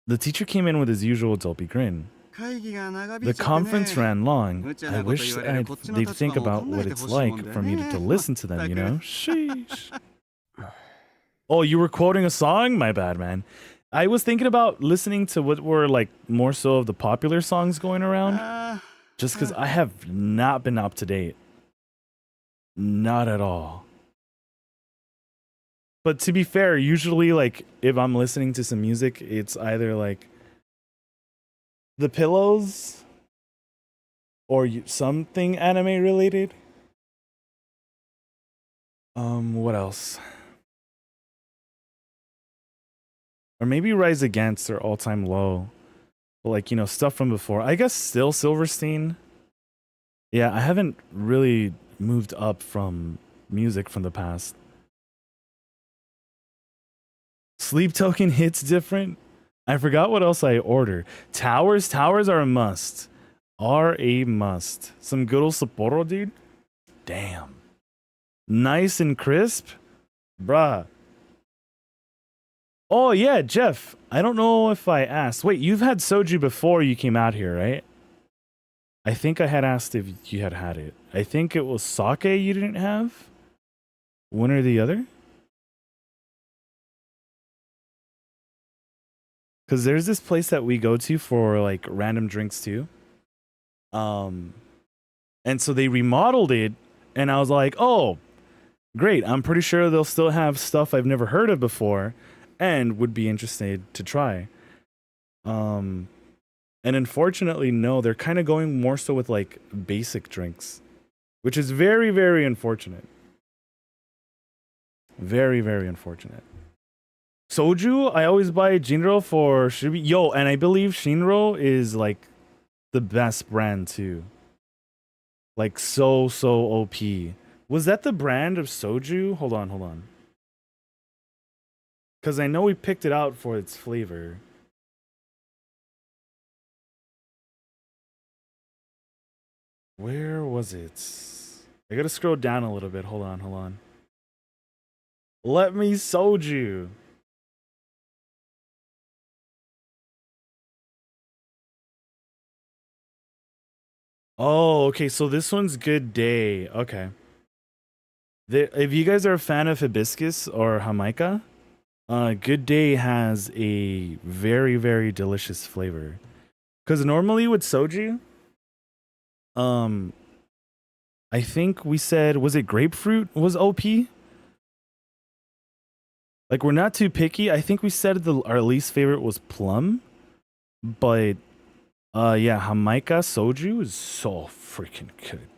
[SPEAKER 1] The teacher came in with his usual dopey grin. The conference ran long. I wish they'd think about what it's like for me to listen to them, you know? Sheesh. Oh, you were quoting a song? My bad, man. I was thinking about listening to what were like more so of the popular songs going around. Just because I have not been up to date. Not at all. But to be fair, usually like if I'm listening to some music, it's either like The Pillows or something anime related. What else? Or maybe Rise Against their all-time low. But like, you know, stuff from before. I guess still Silverstein. Yeah, I haven't really moved up from music from the past. Sleep Token hits different. I forgot what else I ordered. Towers are a must. Are a must. Some good old Sapporo, dude. Damn. Nice and crisp. Bruh. Oh, yeah, Jeff. I don't know if I asked. Wait, you've had soju before you came out here, right? I think I had asked if you had had it. I think it was sake you didn't have. One or the other. Because there's this place that we go to for like random drinks too. And so they remodeled it. And I was like, oh, great. I'm pretty sure they'll still have stuff I've never heard of before. And would be interested to try. And unfortunately, no, they're kind of going more so with like basic drinks, which is very, very unfortunate. Very, very unfortunate. Soju, I always buy Jinro for Shibi. Yo, and I believe Shinro is like the best brand too. Like so OP. Was that the brand of soju? Hold on. Because I know we picked it out for its flavor. Where was it? I gotta scroll down a little bit. Hold on. Let me soju. Oh, okay. So this one's Good Day. Okay. If you guys are a fan of hibiscus or Jamaica, Good Day has a very, very delicious flavor. Because normally with soju, I think we said, was it grapefruit was OP? Like, we're not too picky. I think we said our least favorite was plum. But, yeah, Jamaica soju is so freaking good.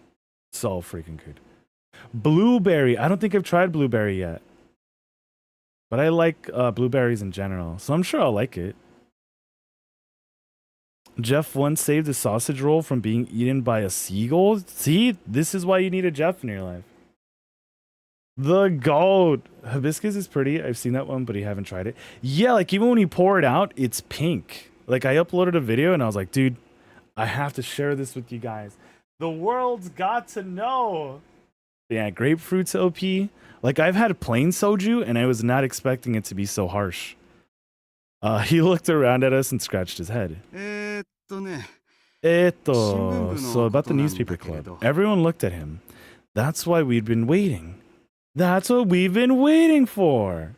[SPEAKER 1] So freaking good. Blueberry. I don't think I've tried blueberry yet. But I like blueberries in general. So I'm sure I'll like it. Jeff once saved a sausage roll from being eaten by a seagull. See? This is why you need a Jeff in your life. The goat. Hibiscus is pretty. I've seen that one, but I haven't tried it. Yeah, like even when you pour it out, it's pink. Like I uploaded a video and I was like, dude, I have to share this with you guys. The world's got to know. Yeah, grapefruit's OP. Like I've had plain soju and I was not expecting it to be so harsh. He looked around at us and scratched his head. So about the newspaper club. Everyone looked at him. That's why we'd been waiting. That's what we've been waiting for.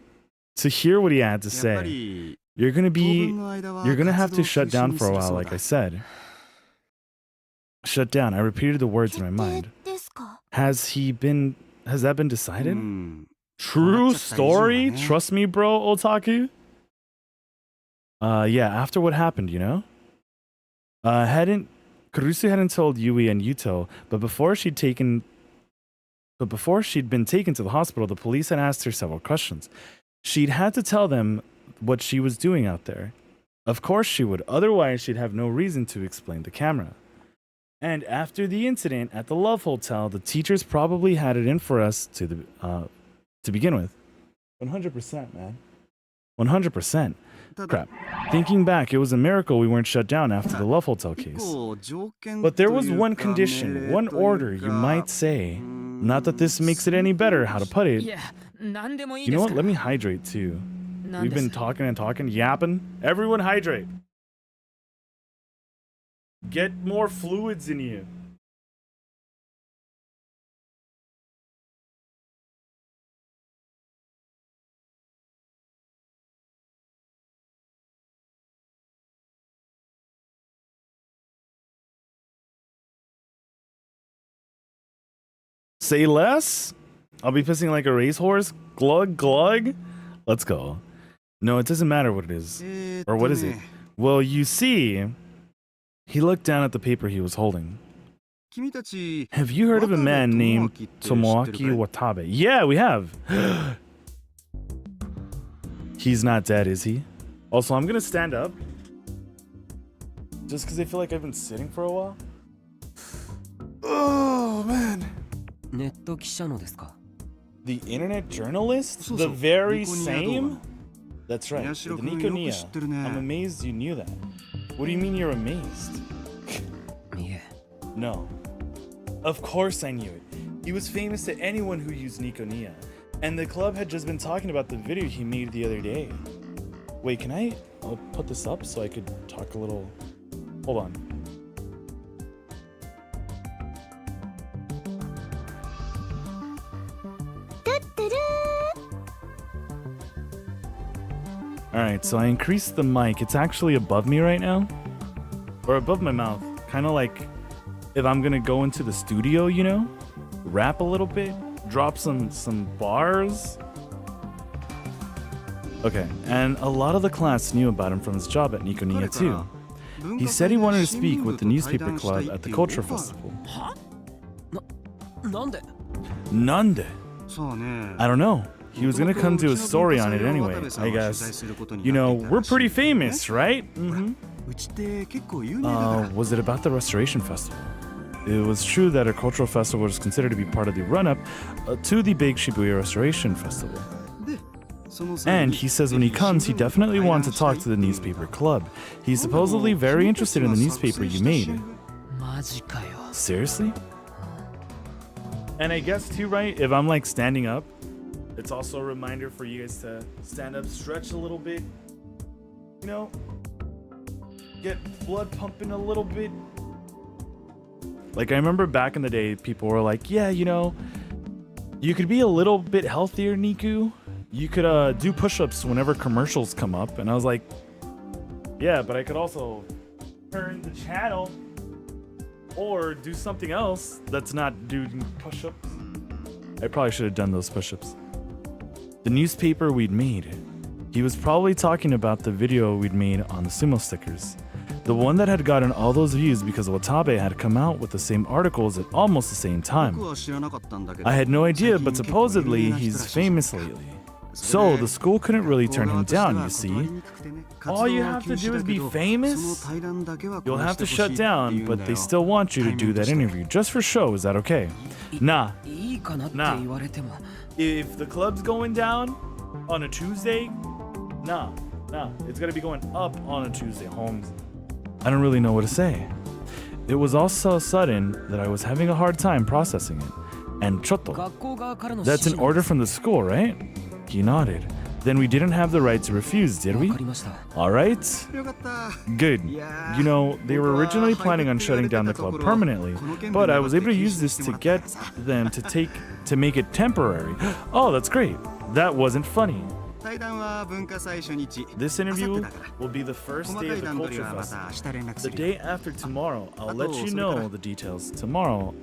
[SPEAKER 1] To hear what he had to say. You're gonna have to shut down for a while, like I said. Shut down. I repeated the words in my mind. Has that been decided? True story? Trust me, bro, otaku? Yeah, after what happened, you know? Kurusu hadn't told Yui and Yuto, but before she'd been taken to the hospital, the police had asked her several questions. She'd had to tell them what she was doing out there. Of course she would, otherwise she'd have no reason to explain the camera. And after the incident at the Love Hotel, the teachers probably had it in for us to begin with. 100%, man. 100%. Crap. Thinking back, it was a miracle we weren't shut down after the Love Hotel case. But there was one condition, one order, you might say. Not that this makes it any better, how to put it. You know what? Let me hydrate too. We've been talking and talking, yapping. Everyone hydrate. Get more fluids in you. Say less? I'll be pissing like a racehorse? Glug, glug? Let's go. No, it doesn't matter what it is. Or what is it? Well, you see, he looked down at the paper he was holding. Have you heard of a man named Tomoaki Watabe? Yeah, we have. He's not dead, is he? Also, I'm gonna stand up. Just because I feel like I've been sitting for a while. Oh, man. The internet journalist? The very same? That's right, the Nico Nia. I'm amazed you knew that. What do you mean you're amazed? No. Of course I knew it. He was famous to anyone who used Nico Nia. And the club had just been talking about the video he made the other day. Wait, can I'll put this up so I could talk a little... Hold on. Alright, so I increased the mic. It's actually above me right now. Or above my mouth. Kind of like if I'm gonna go into the studio, you know? Rap a little bit. Drop some bars. Okay, and a lot of the class knew about him from his job at Nico Nia too. He said he wanted to speak with the newspaper club at the Culture Festival. Nande? I don't know. He was gonna come do a story on it anyway, I guess. You know, we're pretty famous, right? Was it about the Restoration Festival? It was true that a cultural festival was considered to be part of the run-up to the big Shibuya Restoration Festival. And he says when he comes, he definitely wants to talk to the newspaper club. He's supposedly very interested in the newspaper you made.
[SPEAKER 3] マジかよ
[SPEAKER 1] Seriously? And I guess too, right? If I'm like standing up, it's also a reminder for you guys to stand up, stretch a little bit, you know, get blood pumping a little bit. Like I remember back in the day, people were like, yeah, you know, you could be a little bit healthier, Niku. You could do push-ups whenever commercials come up. And I was like, yeah, but I could also turn the channel or do something else that's not doing push-ups. I probably should have done those push-ups. The newspaper we'd made. He was probably talking about the video we'd made on the sumo stickers. The one that had gotten all those views because Watabe had come out with the same articles at almost the same time. I had no idea, but supposedly he's famous lately. So the school couldn't really turn him down, you see. All you have to do is be famous? You'll have to shut down, but they still want you to do that interview just for show. Is that okay? Nah.
[SPEAKER 3] いいかなって
[SPEAKER 1] Nah.
[SPEAKER 3] 言われても
[SPEAKER 1] If the club's going down on a Tuesday, nah. It's gonna be going up on a Tuesday, Holmes. I don't really know what to say. It was all so sudden that I was having a hard time processing it. And chotto,
[SPEAKER 3] 学校側からの
[SPEAKER 1] that's an
[SPEAKER 3] 指示も
[SPEAKER 1] order from the school, right? He nodded. Then we didn't have the right to refuse, did
[SPEAKER 3] わ
[SPEAKER 1] we?
[SPEAKER 3] かりました
[SPEAKER 1] Alright?
[SPEAKER 5] よかった
[SPEAKER 1] Good. You know, they were originally planning on shutting down the club permanently, but I was able to use this to get them to make it temporary. Oh, that's great. That wasn't funny.
[SPEAKER 5] 対談は文化祭初日
[SPEAKER 1] This interview
[SPEAKER 5] 明後日だから
[SPEAKER 1] will be the first
[SPEAKER 5] 細
[SPEAKER 1] day
[SPEAKER 5] か
[SPEAKER 1] of
[SPEAKER 5] い
[SPEAKER 1] the
[SPEAKER 5] 段取り
[SPEAKER 1] culture
[SPEAKER 5] はま
[SPEAKER 1] festival.
[SPEAKER 5] た明日連絡
[SPEAKER 1] The
[SPEAKER 5] する
[SPEAKER 1] day after tomorrow, I'll let you
[SPEAKER 5] それから
[SPEAKER 1] know the details tomorrow.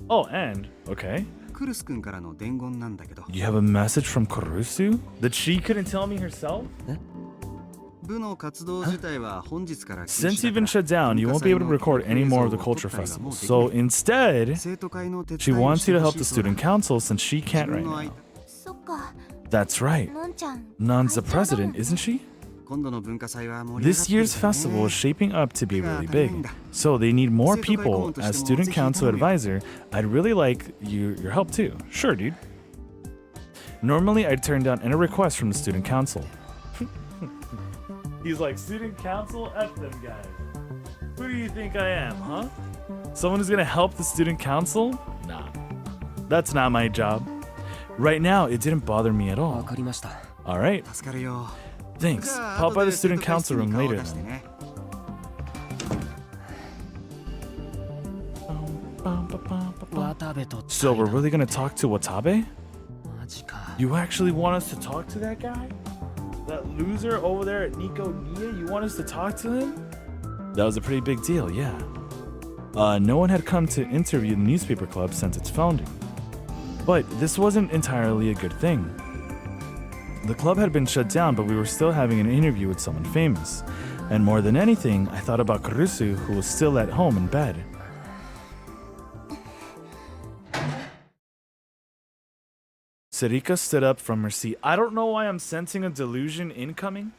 [SPEAKER 1] Oh, and, okay.
[SPEAKER 5] クルス君からの伝言なんだけど
[SPEAKER 1] You have a message from Kurusu? That she couldn't tell me herself?
[SPEAKER 5] 部の活動自体は本日から禁
[SPEAKER 1] Since
[SPEAKER 5] 止
[SPEAKER 1] you've
[SPEAKER 5] だ
[SPEAKER 1] been
[SPEAKER 5] から
[SPEAKER 1] shut down, you won't be able to record any more of the culture festival. So instead,
[SPEAKER 5] 生徒会の手
[SPEAKER 1] she
[SPEAKER 5] 伝いを
[SPEAKER 1] wants
[SPEAKER 5] して
[SPEAKER 1] you to
[SPEAKER 5] ほ
[SPEAKER 1] help
[SPEAKER 5] し
[SPEAKER 1] the
[SPEAKER 5] いそうだ
[SPEAKER 1] student council since she can't
[SPEAKER 5] 自
[SPEAKER 1] right
[SPEAKER 5] 分の
[SPEAKER 1] now.
[SPEAKER 5] 相
[SPEAKER 6] そっか
[SPEAKER 1] That's right.
[SPEAKER 6] のんちゃん
[SPEAKER 1] Non's the
[SPEAKER 6] 会長だもん
[SPEAKER 1] president, isn't she?
[SPEAKER 5] 今度の文化祭は盛り上が
[SPEAKER 1] This
[SPEAKER 5] ってる
[SPEAKER 1] year's
[SPEAKER 5] からね
[SPEAKER 1] festival is shaping up to be really big, so they need more people. As student council advisor, I'd really like your help too. Sure, dude. Normally, I'd turn down any request from the student council. He's like, student council? F them guys. Who do you think I am, huh? Someone who's gonna help the student council? Nah. That's not my job. Right now, it didn't bother me at
[SPEAKER 3] わ
[SPEAKER 1] all.
[SPEAKER 3] かりました
[SPEAKER 1] Alright,
[SPEAKER 5] 助かるよ
[SPEAKER 1] thanks.
[SPEAKER 5] じゃあ
[SPEAKER 1] Pop
[SPEAKER 5] 後
[SPEAKER 1] by
[SPEAKER 5] で
[SPEAKER 1] the
[SPEAKER 5] 生
[SPEAKER 1] student
[SPEAKER 5] 徒会室
[SPEAKER 1] council
[SPEAKER 5] に
[SPEAKER 1] room
[SPEAKER 5] 顔を
[SPEAKER 1] later
[SPEAKER 5] 出して
[SPEAKER 1] then.
[SPEAKER 5] ね
[SPEAKER 3] 渡部と
[SPEAKER 1] So we're really gonna talk to Watabe?
[SPEAKER 3] マジか
[SPEAKER 1] You actually want us to talk to that guy? That loser over there at Nico Nia? You want us to talk to him? That was a pretty big deal, yeah. No one had come to interview the newspaper club since its founding. But this wasn't entirely a good thing. The club had been shut down, but we were still having an interview with someone famous. And more than anything, I thought about Kurusu, who was still at home in bed. Sarika stood up from her seat. I don't know why I'm sensing a delusion incoming.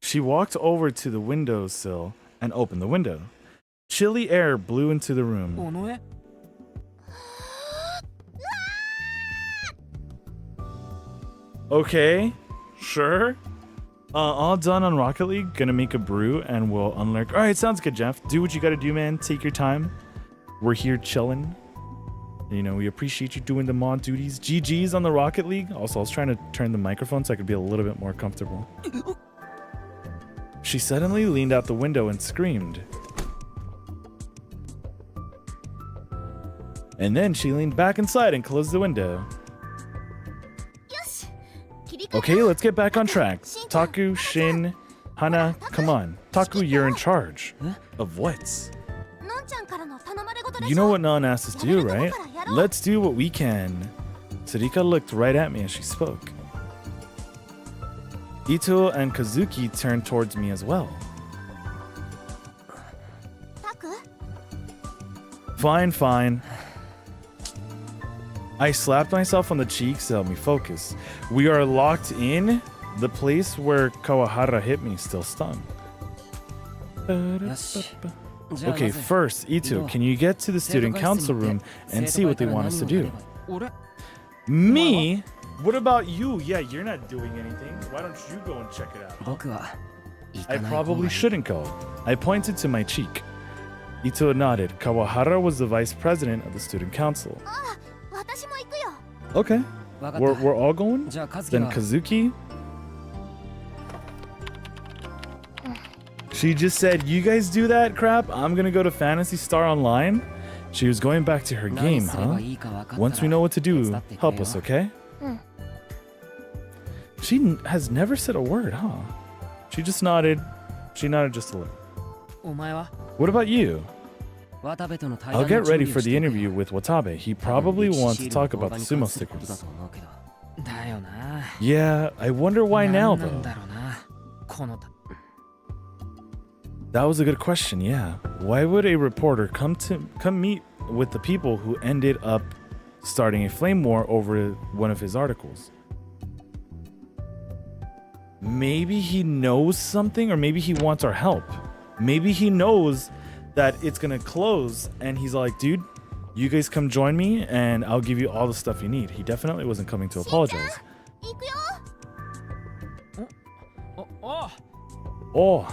[SPEAKER 1] She walked over to the windowsill and opened the window. Chilly air blew into the room.
[SPEAKER 3] 尾上
[SPEAKER 1] Okay, sure. All done on Rocket League. Gonna make a brew and we'll unlurk. All right, sounds good, Jeff. Do what you gotta do, man. Take your time. We're here chilling. You know, we appreciate you doing the mod duties. GG's on the Rocket League. Also, I was trying to turn the microphone so I could be a little bit more comfortable. She suddenly leaned out the window and screamed. And then she leaned back inside and closed the window.
[SPEAKER 6] よし切り替え
[SPEAKER 1] Okay, let's get back on track. Taku, Shin, Hana, come on. Taku, you're in charge. Of what?
[SPEAKER 6] のんちゃんからの頼まれ事でしょ
[SPEAKER 1] You know what Non asked us to do, right? Let's do what we can. Sarika looked right at me as she spoke. Ito and Kazuki turned towards me as well.
[SPEAKER 6] タク
[SPEAKER 1] Fine, fine. I slapped myself on the cheeks to help me focus. We are locked in. The place where Kawahara hit me still stung.
[SPEAKER 3] よしじゃあ
[SPEAKER 1] Okay,
[SPEAKER 3] まず
[SPEAKER 1] first, Ito, can you get to the student council room and see what they want us to do? Me? What about you? Yeah, you're not doing anything. Why don't you go and check it out?
[SPEAKER 8] 僕は行
[SPEAKER 1] I
[SPEAKER 8] かない方が
[SPEAKER 1] probably
[SPEAKER 8] いい
[SPEAKER 1] shouldn't go. I pointed to my cheek. Ito nodded. Kawahara was the vice president of the student council.
[SPEAKER 6] 私も行くよ
[SPEAKER 1] Okay.
[SPEAKER 8] わかった
[SPEAKER 1] We're all going?
[SPEAKER 8] じゃあ和樹
[SPEAKER 1] Then
[SPEAKER 8] は
[SPEAKER 1] Kazuki? She just said, you guys do that crap? I'm gonna go to Phantasy Star Online? She was going back to her
[SPEAKER 8] 何
[SPEAKER 1] game,
[SPEAKER 8] すれば
[SPEAKER 1] huh?
[SPEAKER 8] いいか分かった
[SPEAKER 1] Once we
[SPEAKER 8] ら
[SPEAKER 1] know what to
[SPEAKER 8] 手
[SPEAKER 1] do,
[SPEAKER 8] 伝ってくれ
[SPEAKER 1] help
[SPEAKER 8] よ
[SPEAKER 1] us, okay? She has never said a word, huh? She just nodded. She nodded just a little.
[SPEAKER 8] お前は
[SPEAKER 1] What about you?
[SPEAKER 8] 渡部との対
[SPEAKER 1] I'll
[SPEAKER 8] 談の
[SPEAKER 1] get
[SPEAKER 8] 準
[SPEAKER 1] ready
[SPEAKER 8] 備
[SPEAKER 1] for
[SPEAKER 8] を
[SPEAKER 1] the
[SPEAKER 8] しておけ
[SPEAKER 1] interview
[SPEAKER 8] よ
[SPEAKER 1] with Watabe. He
[SPEAKER 8] 多分
[SPEAKER 1] probably
[SPEAKER 8] 歴史
[SPEAKER 1] wants
[SPEAKER 8] シ
[SPEAKER 1] to
[SPEAKER 8] ールの
[SPEAKER 1] talk
[SPEAKER 8] 動
[SPEAKER 1] about
[SPEAKER 8] 画
[SPEAKER 1] the
[SPEAKER 8] に関
[SPEAKER 1] sumo
[SPEAKER 8] することだ
[SPEAKER 1] stickers.
[SPEAKER 8] と思うけどだよな
[SPEAKER 1] Yeah, I wonder why
[SPEAKER 8] 何
[SPEAKER 1] now
[SPEAKER 8] なん
[SPEAKER 1] though.
[SPEAKER 8] だろうなこの
[SPEAKER 1] That was a good question, yeah. Why would a reporter come meet with the people who ended up starting a flame war over one of his articles? Maybe he knows something, or maybe he wants our help. Maybe he knows that it's gonna close and he's like, dude, you guys come join me and I'll give you all the stuff you need. He definitely wasn't coming to apologize.
[SPEAKER 6] 行くよ
[SPEAKER 1] Oh.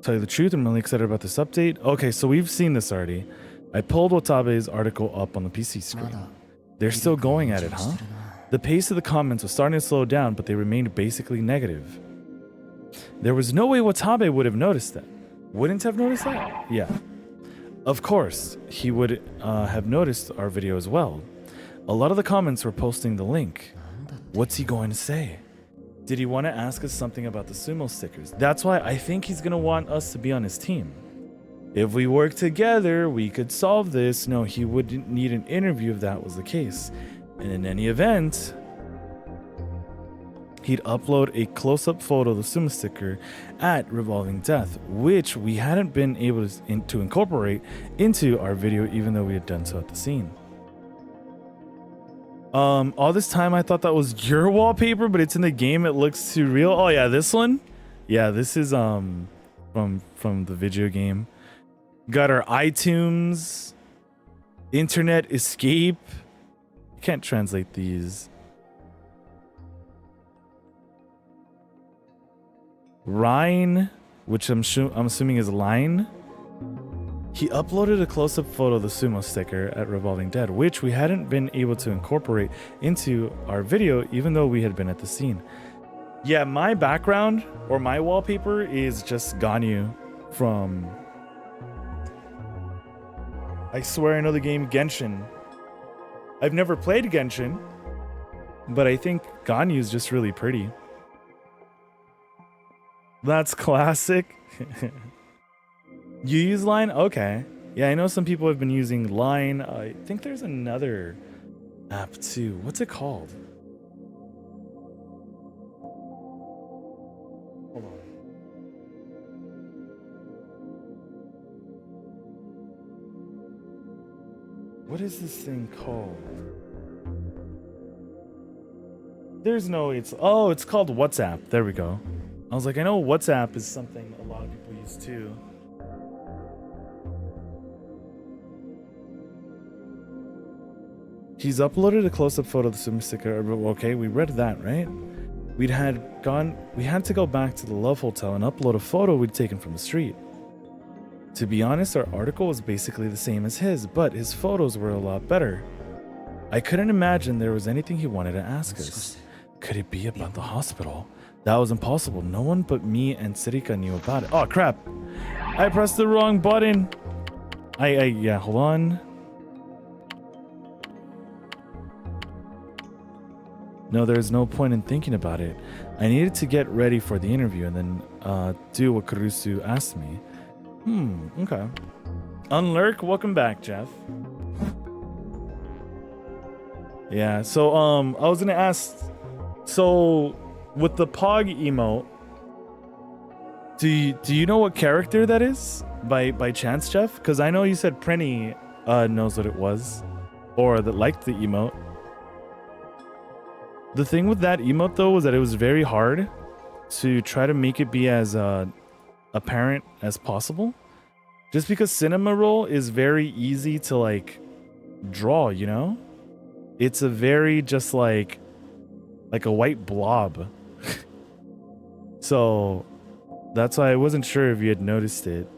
[SPEAKER 1] Tell you the truth, I'm really excited about this update. Okay, so we've seen this already. I pulled Watabe's article up on the PC screen. They're still going at it, huh? The pace of the comments was starting to slow down, but they remained basically negative. There was no way Watabe would have noticed that. Wouldn't have noticed that? Yeah. Of course, he would have noticed our video as well. A lot of the comments were posting the link. What's he going to say? Did he want to ask us something about the sumo stickers? That's why I think he's going to want us to be on his team. If we work together, we could solve this. No, he wouldn't need an interview if that was the case. And in any event, he'd upload a close-up photo of the sumo sticker at Revolving Death, which we hadn't been able to incorporate into our video, even though we had done so at the scene. All this time I thought that was your wallpaper, but it's in the game. It looks too real. Oh yeah, this one. Yeah, this is from the video game. Got our iTunes, Internet Escape. Can't translate these. Rhine, which I'm assuming is line. He uploaded a close-up photo of the sumo sticker at Revolving Dead, which we hadn't been able to incorporate into our video, even though we had been at the scene. Yeah, my background or my wallpaper is just Ganyu from... I swear I know the game Genshin. I've never played Genshin, but I think Ganyu is just really pretty. That's classic. You use Line? Okay. Yeah, I know some people have been using Line. I think there's another app too. What's it called? Hold on. What is this thing called? There's no, it's called WhatsApp. There we go. I was like, I know WhatsApp is something a lot of people use too. He's uploaded a close-up photo of the sumo sticker. Okay, we read that, right? We had to go back to the Love Hotel and upload a photo we'd taken from the street. To be honest, our article was basically the same as his, but his photos were a lot better. I couldn't imagine there was anything he wanted to ask us. Could it be about the hospital? That was impossible. No one but me and Sirika knew about it. Oh, crap. I pressed the wrong button. Yeah, hold on. No, there's no point in thinking about it. I needed to get ready for the interview and then do what Kurusu asked me. Okay. Unlurk, welcome back, Jeff. Yeah, so I was gonna ask, so with the Pog emote, do you know what character that is by chance, Jeff? Because I know you said Prenny knows what it was, or that liked the emote. The thing with that emote though was that it was very hard to try to make it be as apparent as possible. Just because Cinnamoroll is very easy to like draw, you know? It's a very just like a white blob. So that's why I wasn't sure if you had noticed it.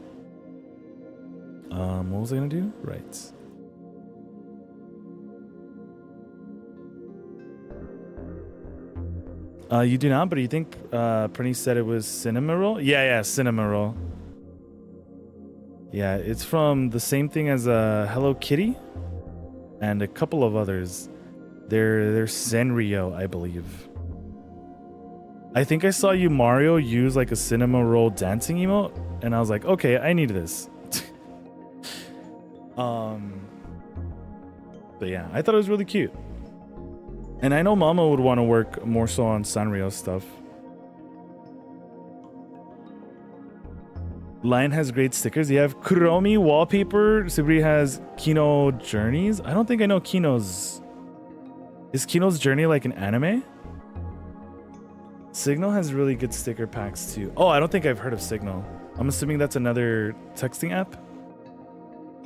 [SPEAKER 1] What was I gonna do? Right. You do not, but you think Prinny said it was Cinnamoroll? Yeah, Cinnamoroll. Yeah, it's from the same thing as Hello Kitty and a couple of others. They're Sanrio, I believe. I think I saw you, Mario, use like a Cinnamoroll dancing emote, and I was like, okay, I need this. But yeah, I thought it was really cute. And I know Mama would want to work more so on Sanrio stuff. Lion has great stickers. You have Kuromi wallpaper. Subri has Kino Journeys. I don't think I know Kino's. Is Kino's Journey like an anime? Signal has really good sticker packs too. Oh, I don't think I've heard of Signal. I'm assuming that's another texting app.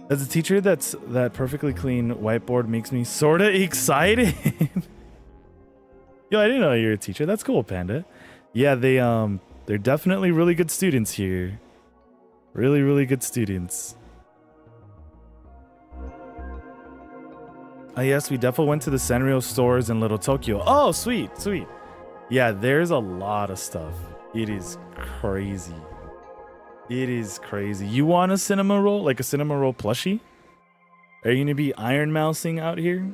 [SPEAKER 1] As a teacher, that perfectly clean whiteboard makes me sorta excited. Yo, I didn't know you're a teacher. That's cool, Panda. Yeah, they're definitely really good students here. Really, really good students. Yes, we definitely went to the Sanrio stores in Little Tokyo. Oh, sweet. Yeah, there's a lot of stuff. It is crazy. You want a Cinnamoroll? Like a Cinnamoroll plushie? Are you gonna be Iron Mousing out here?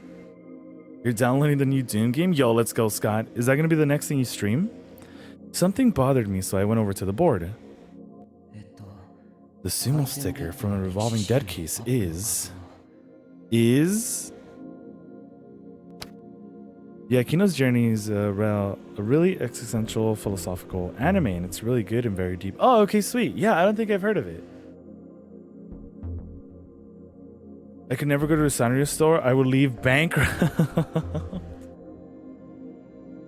[SPEAKER 1] You're downloading the new Doom game? Yo, let's go, Scott. Is that gonna be the next thing you stream? Something bothered me, so I went over to the board. The sumo sticker from a revolving dead case is... Yeah, Kino's Journey is a really existential philosophical anime, and it's really good and very deep. Oh, okay, sweet. Yeah, I don't think I've heard of it. I could never go to a Sanrio store. I would leave bankrupt.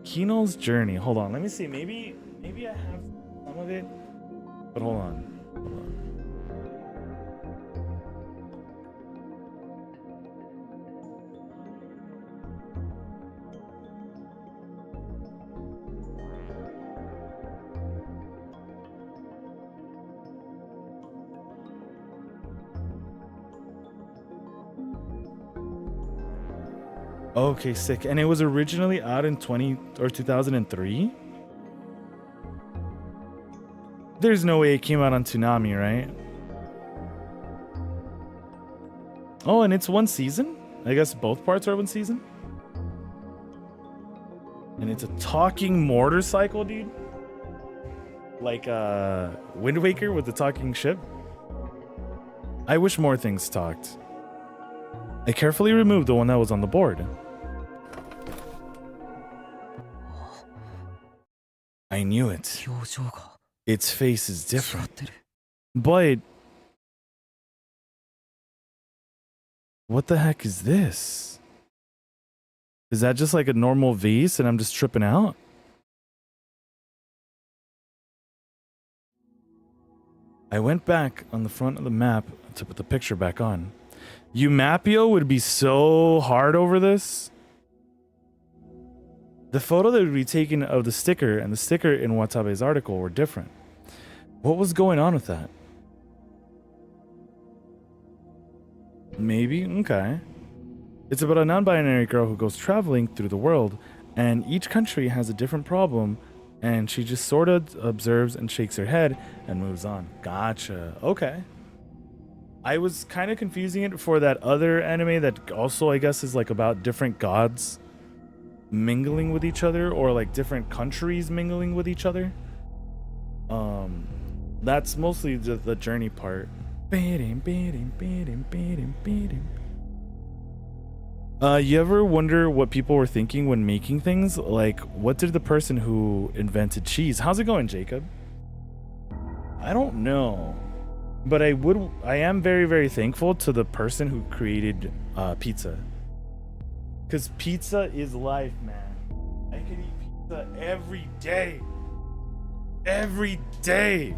[SPEAKER 1] Kino's Journey. Hold on, let me see. Maybe I have some of it. But hold on. Okay, sick. And it was originally out in 2003? There's no way it came out on Toonami, right? Oh, and it's one season? I guess both parts are one season? And it's a talking motorcycle, dude? Like Wind Waker with the talking ship? I wish more things talked. I carefully removed the one that was on the board. I knew it. Its face is different. But... what the heck is this? Is that just like a normal vase and I'm just tripping out? I went back on the front of the map to put the picture back on. Umapio would be so hard over this. The photo that would be taken of the sticker and the sticker in Watabe's article were different. What was going on with that? Maybe? Okay. It's about a non-binary girl who goes traveling through the world, and each country has a different problem, and she just sort of observes and shakes her head and moves on. Gotcha. Okay. I was kind of confusing it for that other anime that also, I guess, is like about different gods mingling with each other, or like different countries mingling with each other. That's mostly the journey part. You ever wonder what people were thinking when making things? Like, what did the person who invented cheese? How's it going, Jacob? I don't know. But I am very, very thankful to the person who created pizza. Because pizza is life, man. I could eat pizza every day. Every day.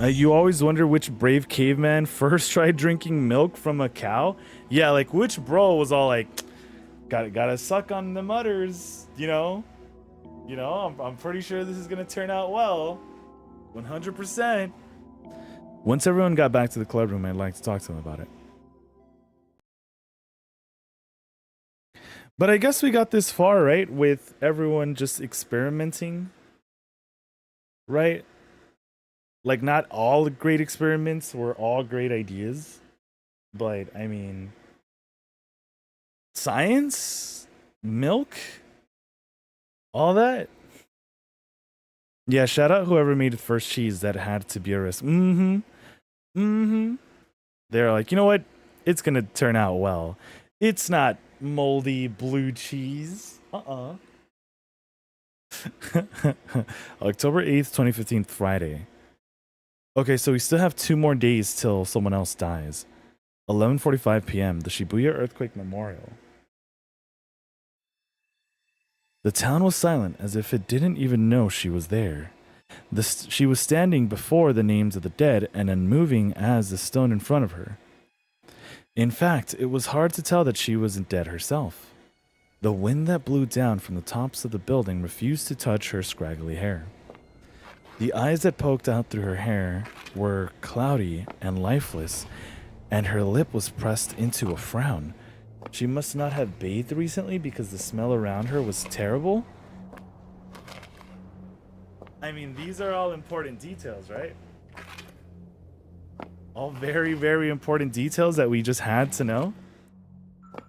[SPEAKER 1] You always wonder which brave caveman first tried drinking milk from a cow. Yeah, like which bro was all like, gotta suck on the udders, you know? I'm pretty sure this is gonna turn out well. 100%. Once everyone got back to the club room, I'd like to talk to them about it. But I guess we got this far, right? With everyone just experimenting, right? Like, not all great experiments were all great ideas. But, I mean, science, milk, all that. Yeah, shout out whoever made the first cheese. That had to be a risk. They're like, you know what? It's going to turn out well. It's not moldy blue cheese. October 8th, 2015, Friday. Okay, so we still have 2 more days till someone else dies. 11:45 p.m., the Shibuya Earthquake Memorial. The town was silent, as if it didn't even know she was there. She was standing before the names of the dead and unmoving as the stone in front of her. In fact, it was hard to tell that she wasn't dead herself. The wind that blew down from the tops of the building refused to touch her scraggly hair. The eyes that poked out through her hair were cloudy and lifeless, and her lip was pressed into a frown. She must not have bathed recently because the smell around her was terrible. I mean, these are all important details, right? All very, very important details that we just had to know.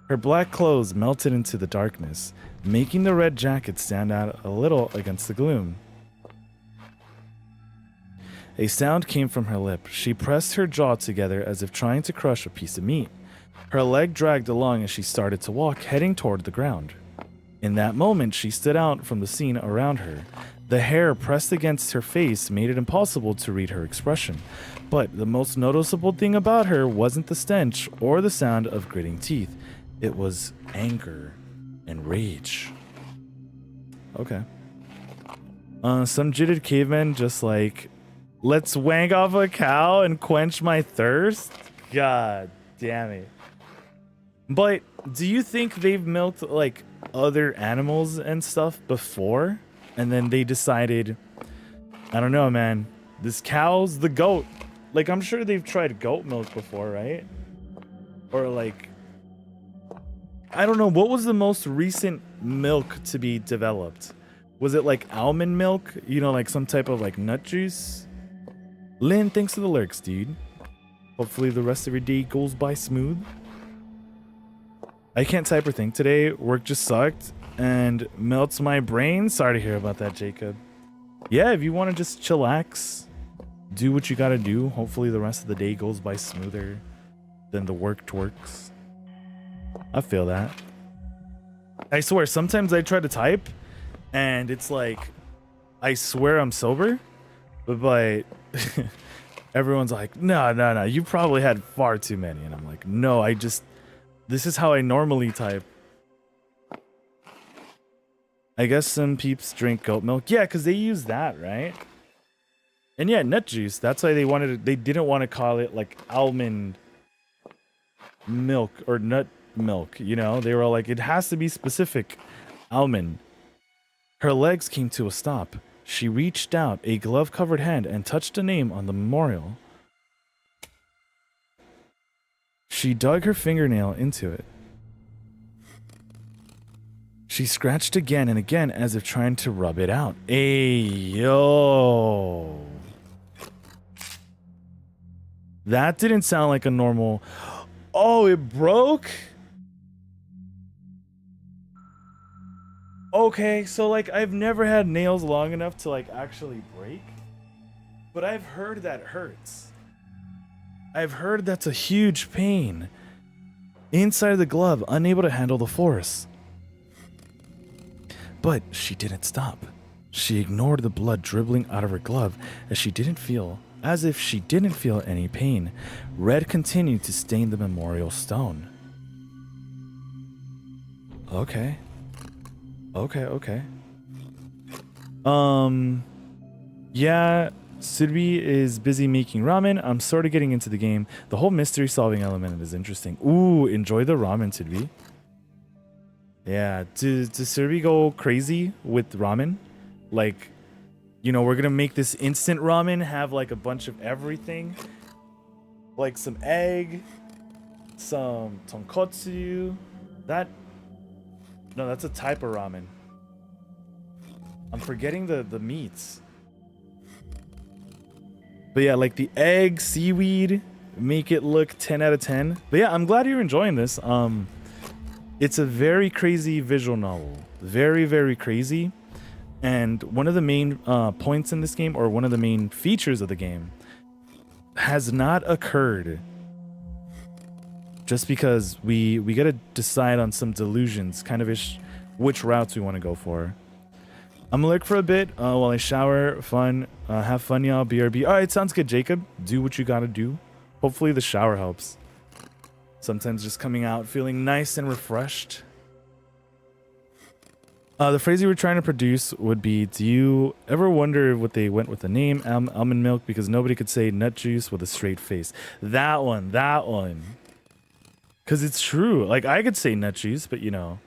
[SPEAKER 1] Her black clothes melted into the darkness, making the red jacket stand out a little against the gloom. A sound came from her lip. She pressed her jaw together as if trying to crush a piece of meat. Her leg dragged along as she started to walk, heading toward the ground. In that moment, she stood out from the scene around her. The hair pressed against her face made it impossible to read her expression. But the most noticeable thing about her wasn't the stench or the sound of gritting teeth. It was anger and rage. Okay. Some jittered cavemen just like, let's wank off a cow and quench my thirst? God damn it. But do you think they've milked like other animals and stuff before? And then they decided, I don't know, man, this cow's the goat. Like, I'm sure they've tried goat milk before, right? Or like, I don't know, what was the most recent milk to be developed? Was it like almond milk? You know, like some type of like nut juice? Lynn, thanks for the lurks, dude. Hopefully the rest of your day goes by smooth. I can't type or think today. Work just sucked and melts my brain. Sorry to hear about that, Jacob. Yeah, if you want to just chillax, do what you gotta do. Hopefully the rest of the day goes by smoother than the work twerks. I feel that. I swear, sometimes I try to type and it's like, I swear I'm sober, but everyone's like, no, you probably had far too many. And I'm like, no, this is how I normally type. I guess some peeps drink goat milk. Yeah, because they use that, right? And yeah, nut juice. That's why they didn't want to call it like almond milk or nut milk, you know? They were all like, it has to be specific. Almond. Her legs came to a stop. She reached out a glove-covered hand and touched a name on the memorial. She dug her fingernail into it. She scratched again and again as if trying to rub it out. Yo. That didn't sound like a normal... Oh, it broke? Okay, so like I've never had nails long enough to like actually break. But I've heard that hurts. I've heard that's a huge pain. Inside of the glove, unable to handle the force. But she didn't stop. She ignored the blood dribbling out of her glove as if she didn't feel any pain. Red continued to stain the memorial stone. Okay. Yeah, Surbi is busy making ramen. I'm sort of getting into the game. The whole mystery solving element is interesting. Ooh, enjoy the ramen, Surbi. Yeah, does Surbi go crazy with ramen? Like, you know, we're gonna make this instant ramen, have like a bunch of everything. Like some egg, some tonkotsu. No, that's a type of ramen. I'm forgetting the meats. But yeah, like the egg, seaweed, make it look 10 out of 10. But yeah, I'm glad you're enjoying this. It's a very crazy visual novel. Very, very crazy. And one of the main points in this game, or one of the main features of the game, has not occurred. Just because we gotta decide on some delusions, kind of ish, which routes we want to go for. I'm gonna look for a bit while I shower. Have fun, y'all. BRB. All right, sounds good, Jacob. Do what you gotta do. Hopefully the shower helps. Sometimes just coming out feeling nice and refreshed. The phrase you were trying to produce would be, do you ever wonder what they went with the name almond milk because nobody could say nut juice with a straight face? That one. Because it's true. Like, I could say nut juice, but you know,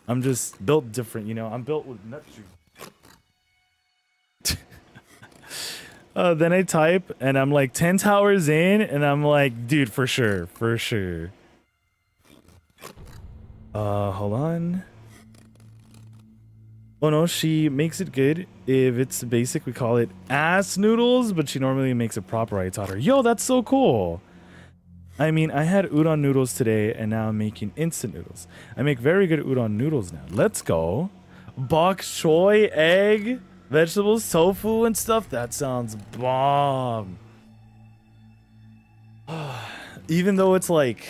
[SPEAKER 1] I'm just built different, you know. I'm built with nut juice. Then I type, and I'm like 10 towers in, and I'm like, dude, for sure. Hold on. Oh no, she makes it good. If it's basic, we call it ass noodles, but she normally makes it proper. I taught her. Yo, that's so cool. I mean, I had udon noodles today, and now I'm making instant noodles. I make very good udon noodles now. Let's go. Bok choy, egg, vegetables, tofu, and stuff. That sounds bomb. Even though it's like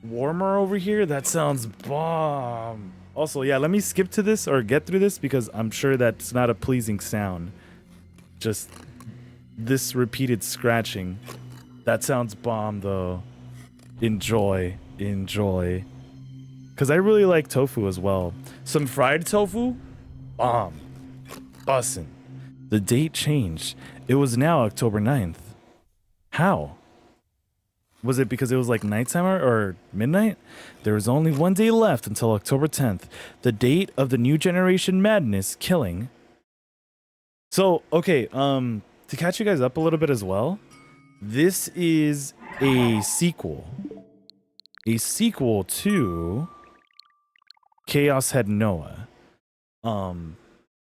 [SPEAKER 1] warmer over here, that sounds bomb. Also, yeah, let me skip to this or get through this because I'm sure that's not a pleasing sound. Just this repeated scratching. That sounds bomb though. Enjoy. Because I really like tofu as well. Some fried tofu? Bomb. Bussin'. The date changed. It was now October 9th. How? Was it because it was like nighttime or midnight? There was only one day left until October 10th, the date of the New Generation Madness killing. So, okay, to catch you guys up a little bit as well, this is a sequel. A sequel to Chaos Head Noah.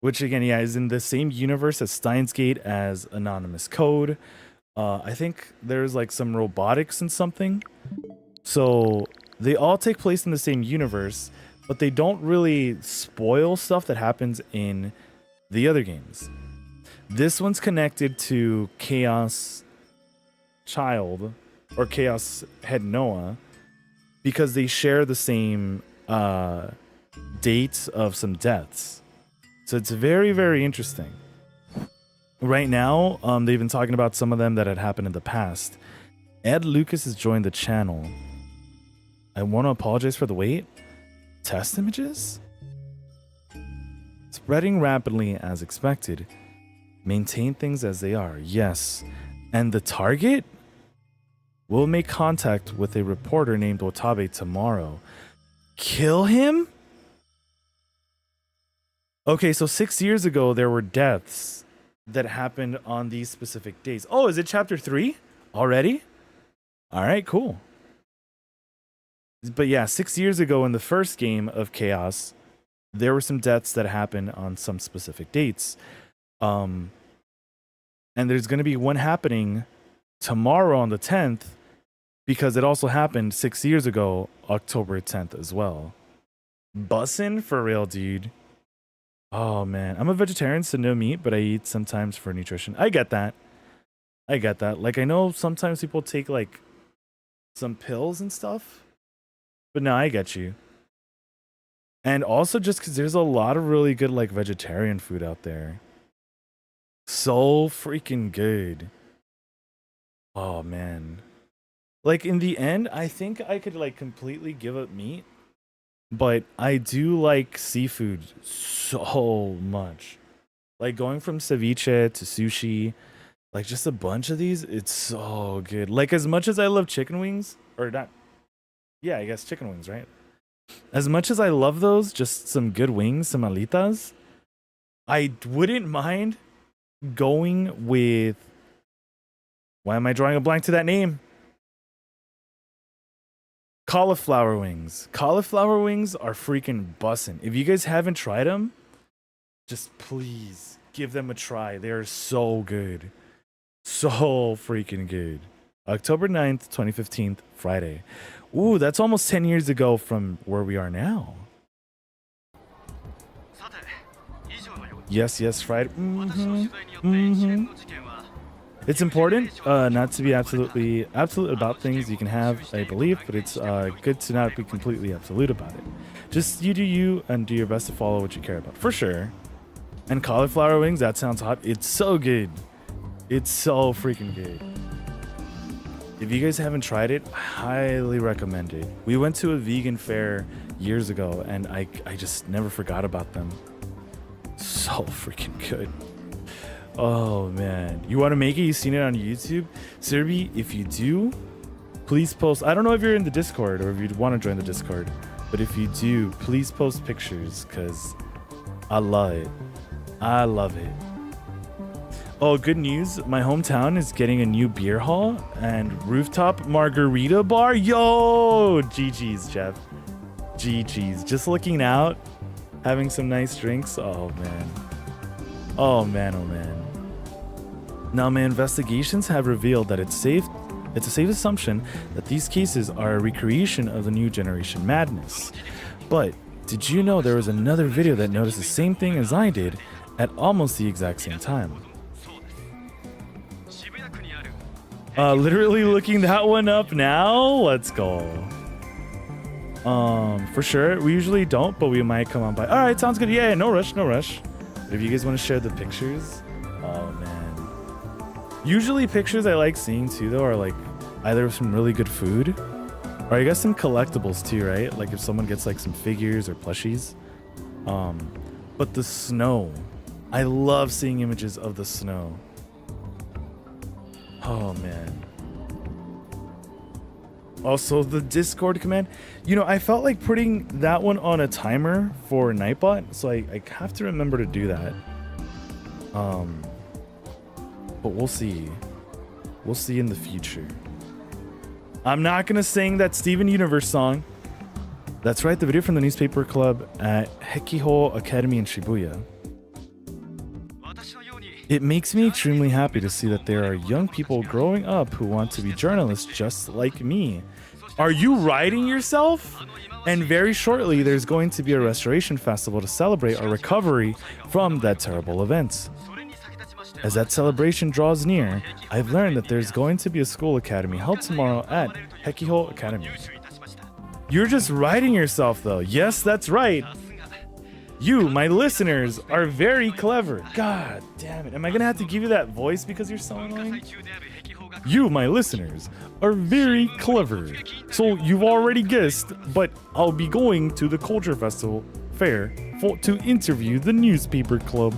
[SPEAKER 1] Which again, yeah, is in the same universe as Steins Gate, as Anonymous Code. I think there's like some robotics and something. So they all take place in the same universe, but they don't really spoil stuff that happens in the other games. This one's connected to Chaos Child or Chaos Head Noah because they share the same dates of some deaths. So it's very, very interesting. Right now, they've been talking about some of them that had happened in the past. Ed Lucas has joined the channel. I want to apologize for the wait. Test images? Spreading rapidly as expected. Maintain things as they are. Yes. And the target? We'll make contact with a reporter named Watabe tomorrow. Kill him? Okay, so 6 years ago, there were deaths that happened on these specific days. Oh, is it chapter 3 already? All right, cool. But yeah, 6 years ago in the first game of Chaos, there were some deaths that happened on some specific dates. And there's going to be one happening tomorrow on the 10th because it also happened 6 years ago, October 10th as well. Bussin' for real, dude. Oh man, I'm a vegetarian, so no meat, but I eat sometimes for nutrition. I get that. Like, I know sometimes people take like some pills and stuff, but no, I get you. And also just because there's a lot of really good like vegetarian food out there. So freaking good. Oh man. Like in the end, I think I could like completely give up meat. But I do like seafood so much. Like going from ceviche to sushi, like just a bunch of these, it's so good. Like as much as I love chicken wings, or not, yeah, I guess chicken wings, right? As much as I love those, just some good wings, some alitas, I wouldn't mind going with, why am I drawing a blank to that name? Cauliflower wings. Cauliflower wings are freaking bussin'. If you guys haven't tried them, just please give them a try. They're so good. So freaking good. October 9th, 2015, Friday. Ooh, that's almost 10 years ago from where we are now. Yes, yes, Friday. It's important not to be absolute about things you can have, I believe, but it's good to not be completely absolute about it. Just you do you and do your best to follow what you care about, for sure. And cauliflower wings, that sounds hot. It's so good. It's so freaking good. If you guys haven't tried it, I highly recommend it. We went to a vegan fair years ago, and I just never forgot about them. So freaking good. Oh man, you want to make it? You've seen it on YouTube, Serbi. If you do, please post. I don't know if you're in the Discord or if you'd want to join the Discord, but if you do, please post pictures because I love it. I love it. Oh, good news! My hometown is getting a new beer hall and rooftop margarita bar. Yo, GG's, Jeff. GG's. Just looking out, having some nice drinks. Oh man. Oh man. Oh man. Now, my investigations have revealed that it's a safe assumption that these cases are a recreation of the new generation madness. But did you know there was another video that noticed the same thing as I did at almost the exact same time? Literally looking that one up now. Let's go. For sure. We usually don't, but we might come on by. All right, sounds good. Yeah, no rush, no rush. But if you guys want to share the pictures, oh man. Usually pictures I like seeing too, though, are like either some really good food, or I guess some collectibles too, right? Like if someone gets like some figures or plushies. But the snow, I love seeing images of the snow. Oh man. Also the Discord command, you know, I felt like putting that one on a timer for Nightbot, so I have to remember to do that. But we'll see in the future. I'm not gonna sing that Steven Universe song. That's right, the video from the newspaper club at Hekiho Academy in Shibuya. It makes me extremely happy to see that there are young people growing up who want to be journalists just like me. Are you writing yourself? And very shortly, there's going to be a restoration festival to celebrate our recovery from that terrible event. As that celebration draws near, I've learned that there's going to be a school academy held tomorrow at Hekiho Academy. You're just writing yourself though. Yes, that's right. You, my listeners, are very clever. God damn it. Am I going to have to give you that voice because you're so annoying? You, my listeners, are very clever. So you've already guessed, but I'll be going to the Culture Festival Fair to interview the newspaper club.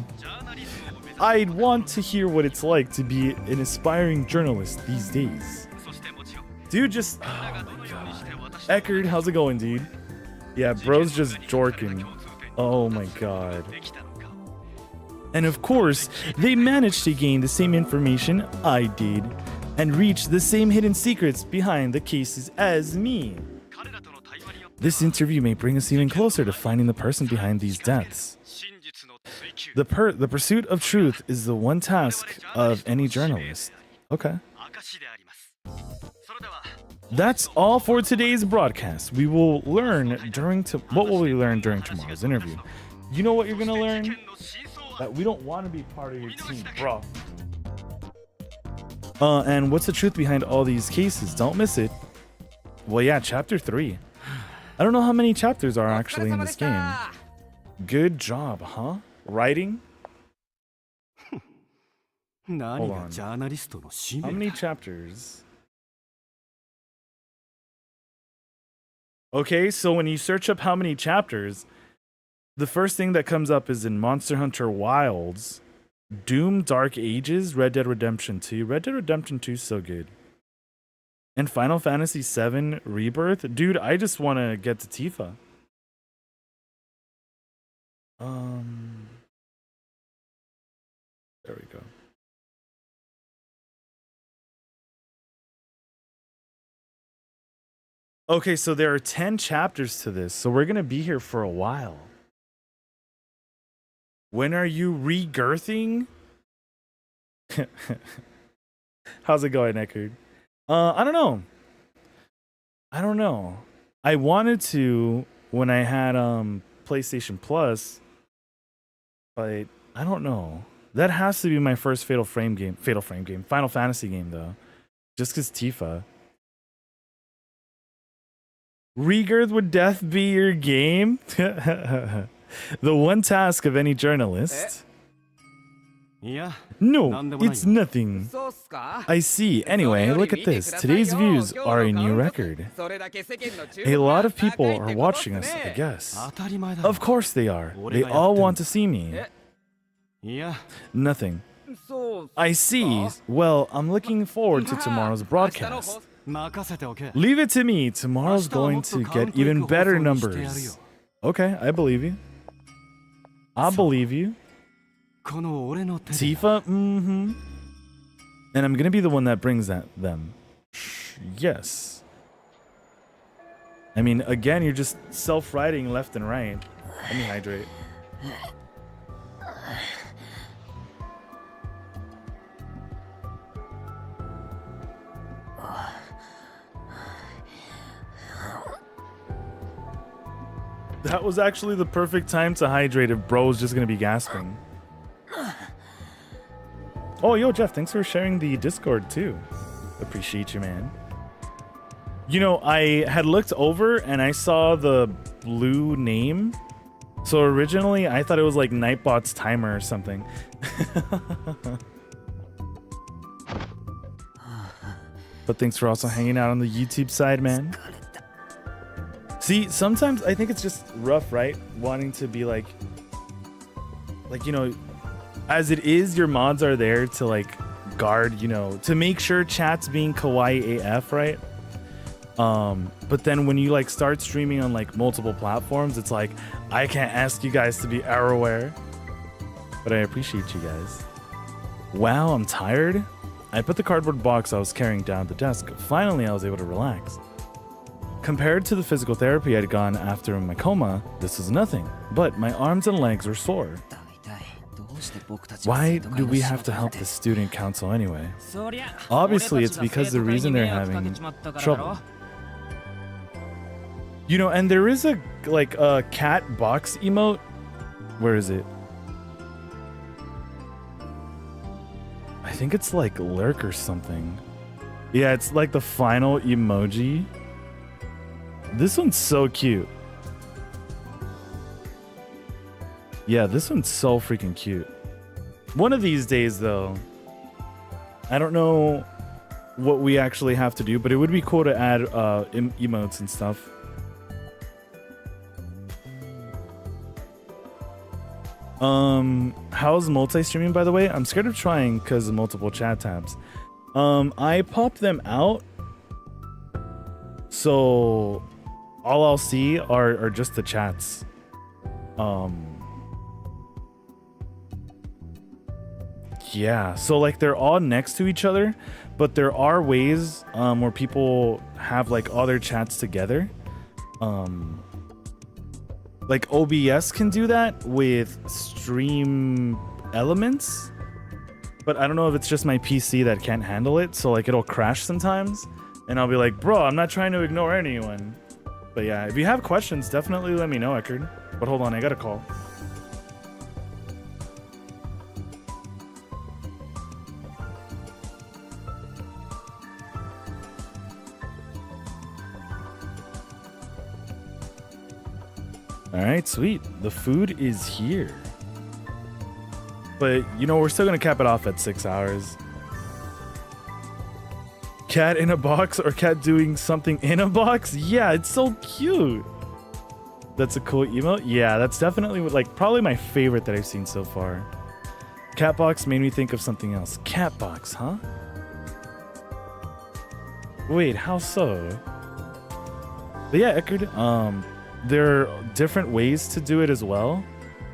[SPEAKER 1] I'd want to hear what it's like to be an aspiring journalist these days. Dude, just... Oh my god. Eckerd, how's it going, dude? Yeah, bro's just jorking. Oh my god. And of course, they managed to gain the same information I did and reach the same hidden secrets behind the cases as me. This interview may bring us even closer to finding the person behind these deaths. The pursuit of truth is the one task of any journalist. Okay. That's all for today's broadcast. We will learn what will we learn during tomorrow's interview? You know what you're gonna learn? That we don't want to be part of your team, bro. And what's the truth behind all these cases? Don't miss it. Well, yeah, chapter 3. I don't know how many chapters are actually in this game. Good job, huh? Writing? Hold on. How many chapters? Okay, so when you search up how many chapters, the first thing that comes up is in Monster Hunter Wilds, Doom Dark Ages, Red Dead Redemption 2. Red Dead Redemption 2 is so good. And Final Fantasy 7 Rebirth. Dude, I just want to get to Tifa. There we go. Okay, so there are 10 chapters to this, so we're going to be here for a while. When are you re-girthing? How's it going, Eckerd? I don't know. I wanted to when I had PlayStation Plus, but I don't know. That has to be my first Fatal Frame game. Final Fantasy game, though. Just because Tifa. Regirth would death be your game? The one task of any journalist. No, it's nothing. I see. Anyway, look at this. Today's views are a new record. A lot of people are watching us, I guess. Of course they are. They all want to see me. Nothing. I see. Well, I'm looking forward to tomorrow's broadcast. Leave it to me. Tomorrow's going to get even better numbers. Okay, I believe you. I believe you. Tifa? Mm-hmm. And I'm gonna be the one that brings them. Yes. I mean, again, you're just self-writing left and right. Let me hydrate. That was actually the perfect time to hydrate if bro's just gonna be gasping. Oh, yo, Jeff, thanks for sharing the Discord too. Appreciate you, man. You know, I had looked over and I saw the blue name. So originally I thought it was like Nightbot's timer or something. But thanks for also hanging out on the YouTube side, man. See, sometimes I think it's just rough, right? Wanting to be like, you know, as it is, your mods are there to like guard, you know, to make sure chat's being kawaii AF, right? But then when you like start streaming on like multiple platforms, it's like, I can't ask you guys to be aware. But I appreciate you guys. Wow, I'm tired. I put the cardboard box I was carrying down the desk. Finally, I was able to relax. Compared to the physical therapy I'd gone after in my coma, this is nothing, but my arms and legs were sore. Why do we have to help the student council anyway? Obviously, it's because the reason they're having trouble. You know, and there is a cat box emote. Where is it? I think it's like lurk or something. Yeah, it's like the final emoji. This one's so cute. Yeah, this one's so freaking cute. One of these days, though, I don't know what we actually have to do, but it would be cool to add emotes and stuff. How's multi-streaming, by the way? I'm scared of trying because of multiple chat tabs. I pop them out, so all I'll see are just the chats. Yeah, so like they're all next to each other, but there are ways where people have like all their chats together. Like OBS can do that with Stream Elements, but I don't know if it's just my PC that can't handle it, so like it'll crash sometimes, and I'll be like, bro, I'm not trying to ignore anyone. But yeah, if you have questions, definitely let me know, Eckerd. But hold on, I got a call. All right, sweet. The food is here. But, you know, we're still going to cap it off at 6 hours. Cat in a box or cat doing something in a box? Yeah, it's so cute. That's a cool emote. Yeah, that's definitely like probably my favorite that I've seen so far. Catbox made me think of something else. Catbox, huh? Wait, how so? But yeah, Eckerd, there are different ways to do it as well.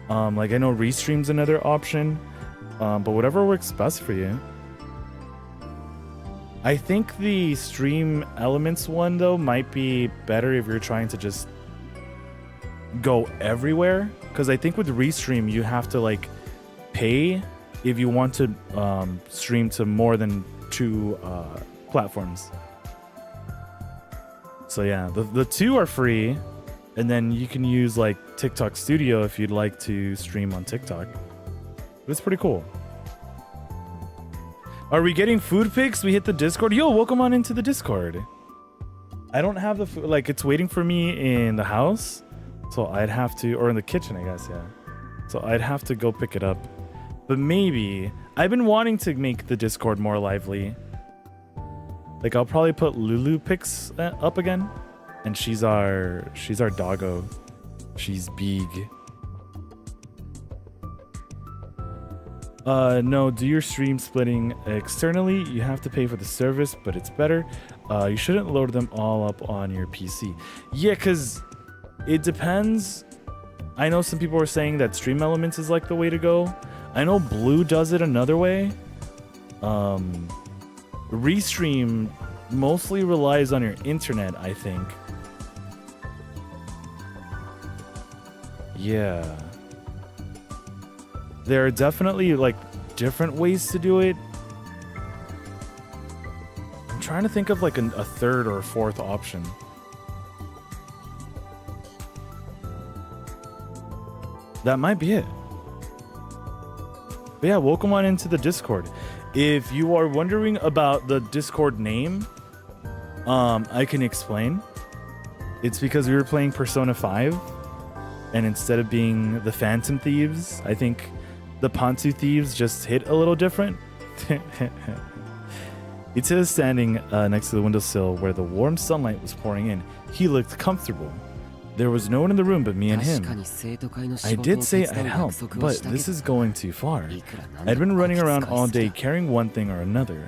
[SPEAKER 1] Like I know Restream's another option, but whatever works best for you. I think the Stream Elements one though might be better if you're trying to just go everywhere, because I think with Restream you have to like pay if you want to stream to more than 2 platforms. So yeah, the 2 are free, and then you can use like TikTok Studio if you'd like to stream on TikTok. It's pretty cool. Are we getting food pics? We hit the Discord. Yo, welcome on into the Discord. I don't have the food, like it's waiting for me in the house, so I'd have to, or in the kitchen, I guess, yeah. So I'd have to go pick it up. But maybe I've been wanting to make the Discord more lively. Like I'll probably put Lulu pics up again, and she's our doggo. She's big. No, do your stream splitting externally. You have to pay for the service, but it's better. You shouldn't load them all up on your PC. Yeah, because it depends. I know some people are saying that Stream Elements is like the way to go. I know Blue does it another way. Restream mostly relies on your internet, I think. Yeah. There are definitely like different ways to do it. I'm trying to think of like a third or a fourth option. That might be it. But yeah, welcome on into the Discord. If you are wondering about the Discord name, I can explain. It's because we were playing Persona 5, and instead of being the Phantom Thieves, I think the Ponzu Thieves just hit a little different. Ita is standing next to the windowsill where the warm sunlight was pouring in. He looked comfortable. There was no one in the room but me and him. I did say I'd help, but this is going too far. I'd been running around all day carrying one thing or another.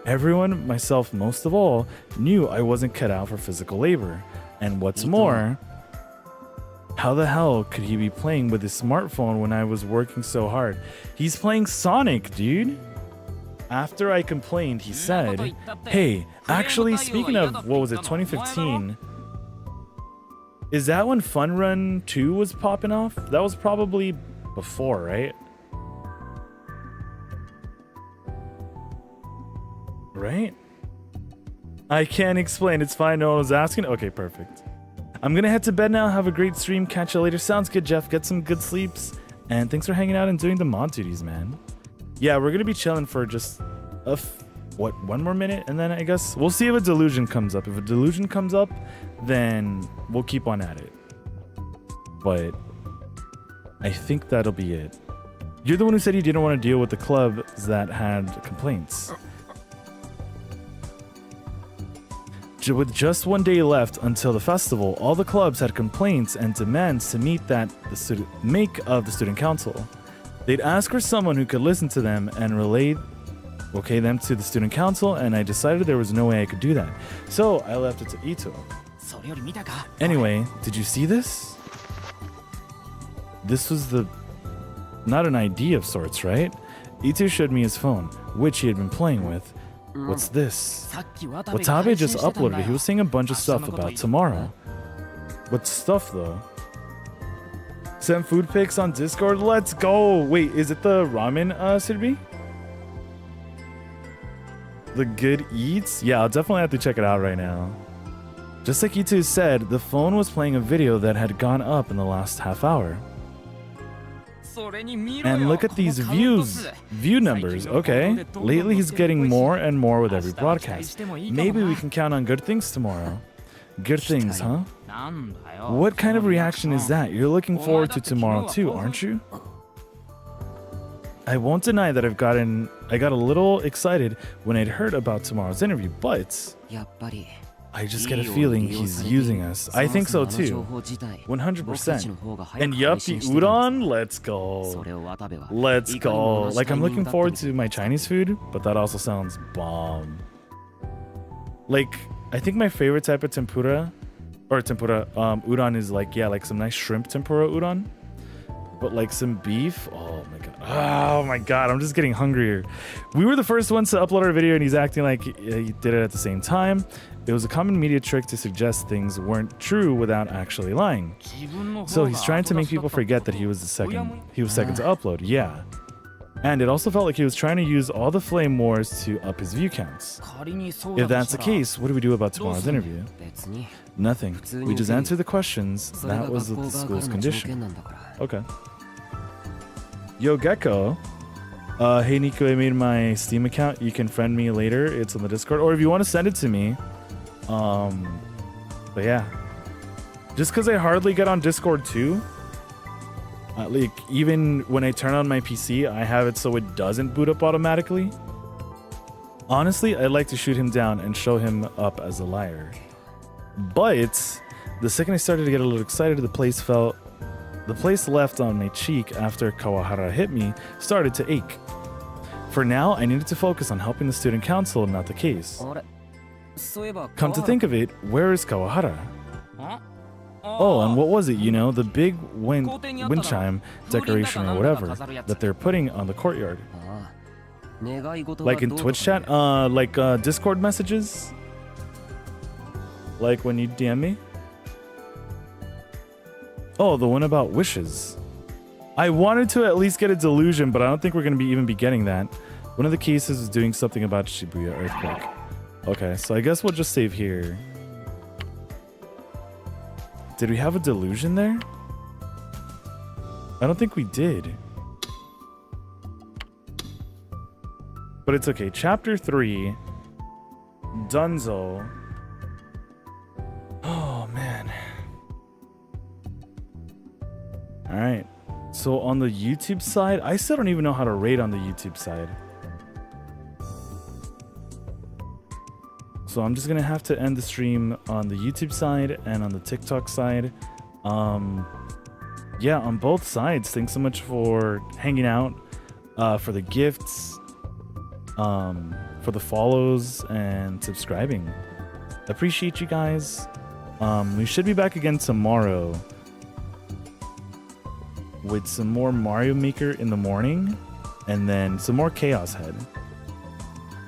[SPEAKER 1] Everyone, myself most of all, knew I wasn't cut out for physical labor. And what's more, how the hell could he be playing with his smartphone when I was working so hard? He's playing Sonic, dude. After I complained, he said, hey, actually, speaking of, what was it, 2015, is that when Fun Run 2 was popping off? That was probably before, right? Right? I can't explain. It's fine. No one was asking. Okay, perfect. I'm gonna head to bed now. Have a great stream. Catch you later. Sounds good, Jeff. Get some good sleeps. And thanks for hanging out and doing the mod duties, man. Yeah, we're gonna be chilling for just one more minute, and then I guess we'll see if a delusion comes up. If a delusion comes up, then we'll keep on at it. But I think that'll be it. You're the one who said you didn't want to deal with the clubs that had complaints. With just one day left until the festival, all the clubs had complaints and demands to meet that make of the student council. They'd ask for someone who could listen to them and relay them to the student council, and I decided there was no way I could do that. So I left it to Ito. Anyway, did you see this? This was not an ID of sorts, right? Ito showed me his phone, which he had been playing with. What's this? Watabe just uploaded it. He was saying a bunch of stuff about tomorrow. What stuff, though? Send food pics on Discord? Let's go! Wait, is it the ramen, Sirbi? The good eats? Yeah, I'll definitely have to check it out right now. Just like Itu said, the phone was playing a video that had gone up in the last half hour. And look at these view numbers. Okay, lately he's getting more and more with every broadcast. Maybe we can count on good things tomorrow. Good things, huh? What kind of reaction is that? You're looking forward to tomorrow too, aren't you? I won't deny that I got a little excited when I'd heard about tomorrow's interview, but I just get a feeling he's using us. I think so too. 100%. And yup, the udon, let's go. Let's go. Like, I'm looking forward to my Chinese food, but that also sounds bomb. Like, I think my favorite type of tempura, udon is like, yeah, like some nice shrimp tempura udon. But like some beef, oh my god, I'm just getting hungrier. We were the first ones to upload our video and he's acting like he did it at the same time. It was a common media trick to suggest things weren't true without actually lying. So he's trying to make people forget that he was second to upload, yeah. And it also felt like he was trying to use all the flame wars to up his view counts. If that's the case, what do we do about tomorrow's interview? Nothing. We just answer the questions. That was the school's condition. Okay. Yo, Gecko. Hey, Nico, I made my Steam account. You can friend me later. It's on the Discord. Or if you want to send it to me. But yeah. Just because I hardly get on Discord too. Like, even when I turn on my PC, I have it so it doesn't boot up automatically. Honestly, I'd like to shoot him down and show him up as a liar. But the second I started to get a little excited, the place left on my cheek after Kawahara hit me started to ache. For now, I needed to focus on helping the student council, not the case. Come to think of it, where is Kawahara? Oh, and what was it, you know, the big wind chime decoration or whatever that they're putting on the courtyard? Like in Twitch chat? Like Discord messages? Like when you DM me? Oh, the one about wishes. I wanted to at least get a delusion, but I don't think we're going to even be getting that. One of the cases is doing something about Shibuya earthquake. Okay, so I guess we'll just save here. Did we have a delusion there? I don't think we did. But it's okay. Chapter 3. Dunzo. Oh, man. Alright. So on the YouTube side, I still don't even know how to rate on the YouTube side. So I'm just gonna have to end the stream on the YouTube side and on the TikTok side. Yeah, on both sides. Thanks so much for hanging out, for the gifts, for the follows and subscribing. Appreciate you guys. We should be back again tomorrow with some more Mario Maker in the morning and then some more Chaos Head.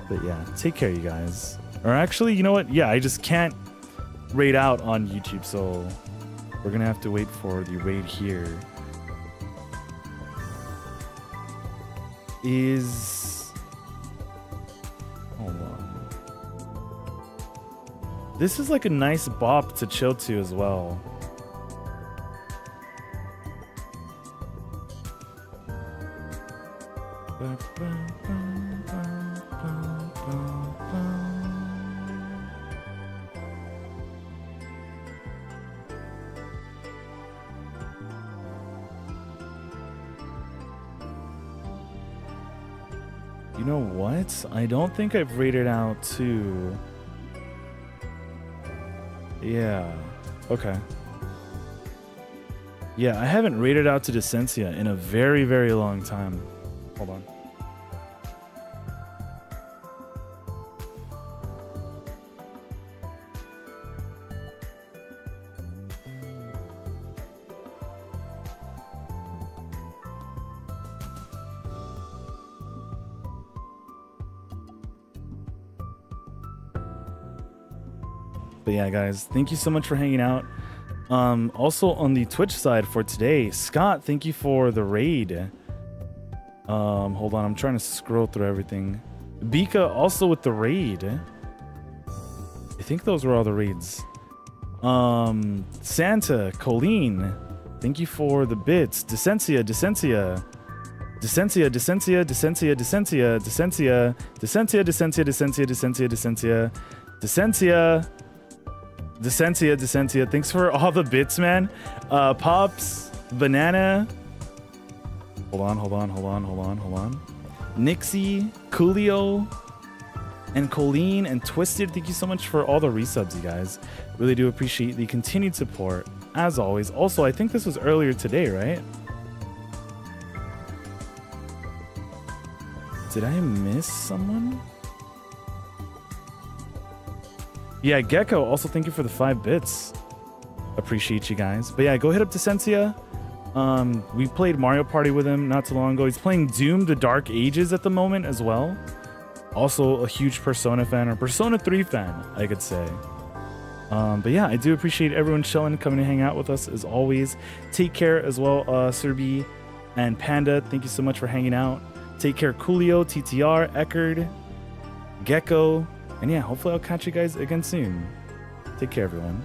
[SPEAKER 1] But yeah, take care, you guys. Or actually, you know what? Yeah, I just can't raid out on YouTube, so we're gonna have to wait for the raid here. Hold on. This is like a nice bop to chill to as well. You know what? I don't think I've rated out to... Yeah. Okay. Yeah, I haven't rated out to Descensia in a very, very long time. Hold on. But yeah, guys, thank you so much for hanging out. Also on the Twitch side for today, Scott, thank you for the raid. Hold on, I'm trying to scroll through everything. Bika also with the raid. I think those were all the raids. Santa, Colleen, thank you for the bits. Descensia, Descensia. Descensia, Descensia, Descensia, Descensia, Descensia, Descensia, Descensia, Descensia, Descensia, Descensia, Descensia. Descensia, Descensia. Thanks for all the bits, man. Pops, Banana. Hold on. Nixie, Coolio. And Colleen and Twisted, thank you so much for all the resubs, you guys. Really do appreciate the continued support, as always. Also, I think this was earlier today, right? Did I miss someone? Yeah, Gecko, also thank you for the 5 bits. Appreciate you guys. But yeah, go hit up to Sensia. We played Mario Party with him not too long ago. He's playing Doom: The Dark Ages at the moment as well. Also a huge Persona fan, or Persona 3 fan, I could say. But yeah, I do appreciate everyone chilling, coming to hang out with us as always. Take care as well, Serbi and Panda. Thank you so much for hanging out. Take care, Coolio, TTR, Eckerd, Gecko. And yeah, hopefully I'll catch you guys again soon. Take care, everyone.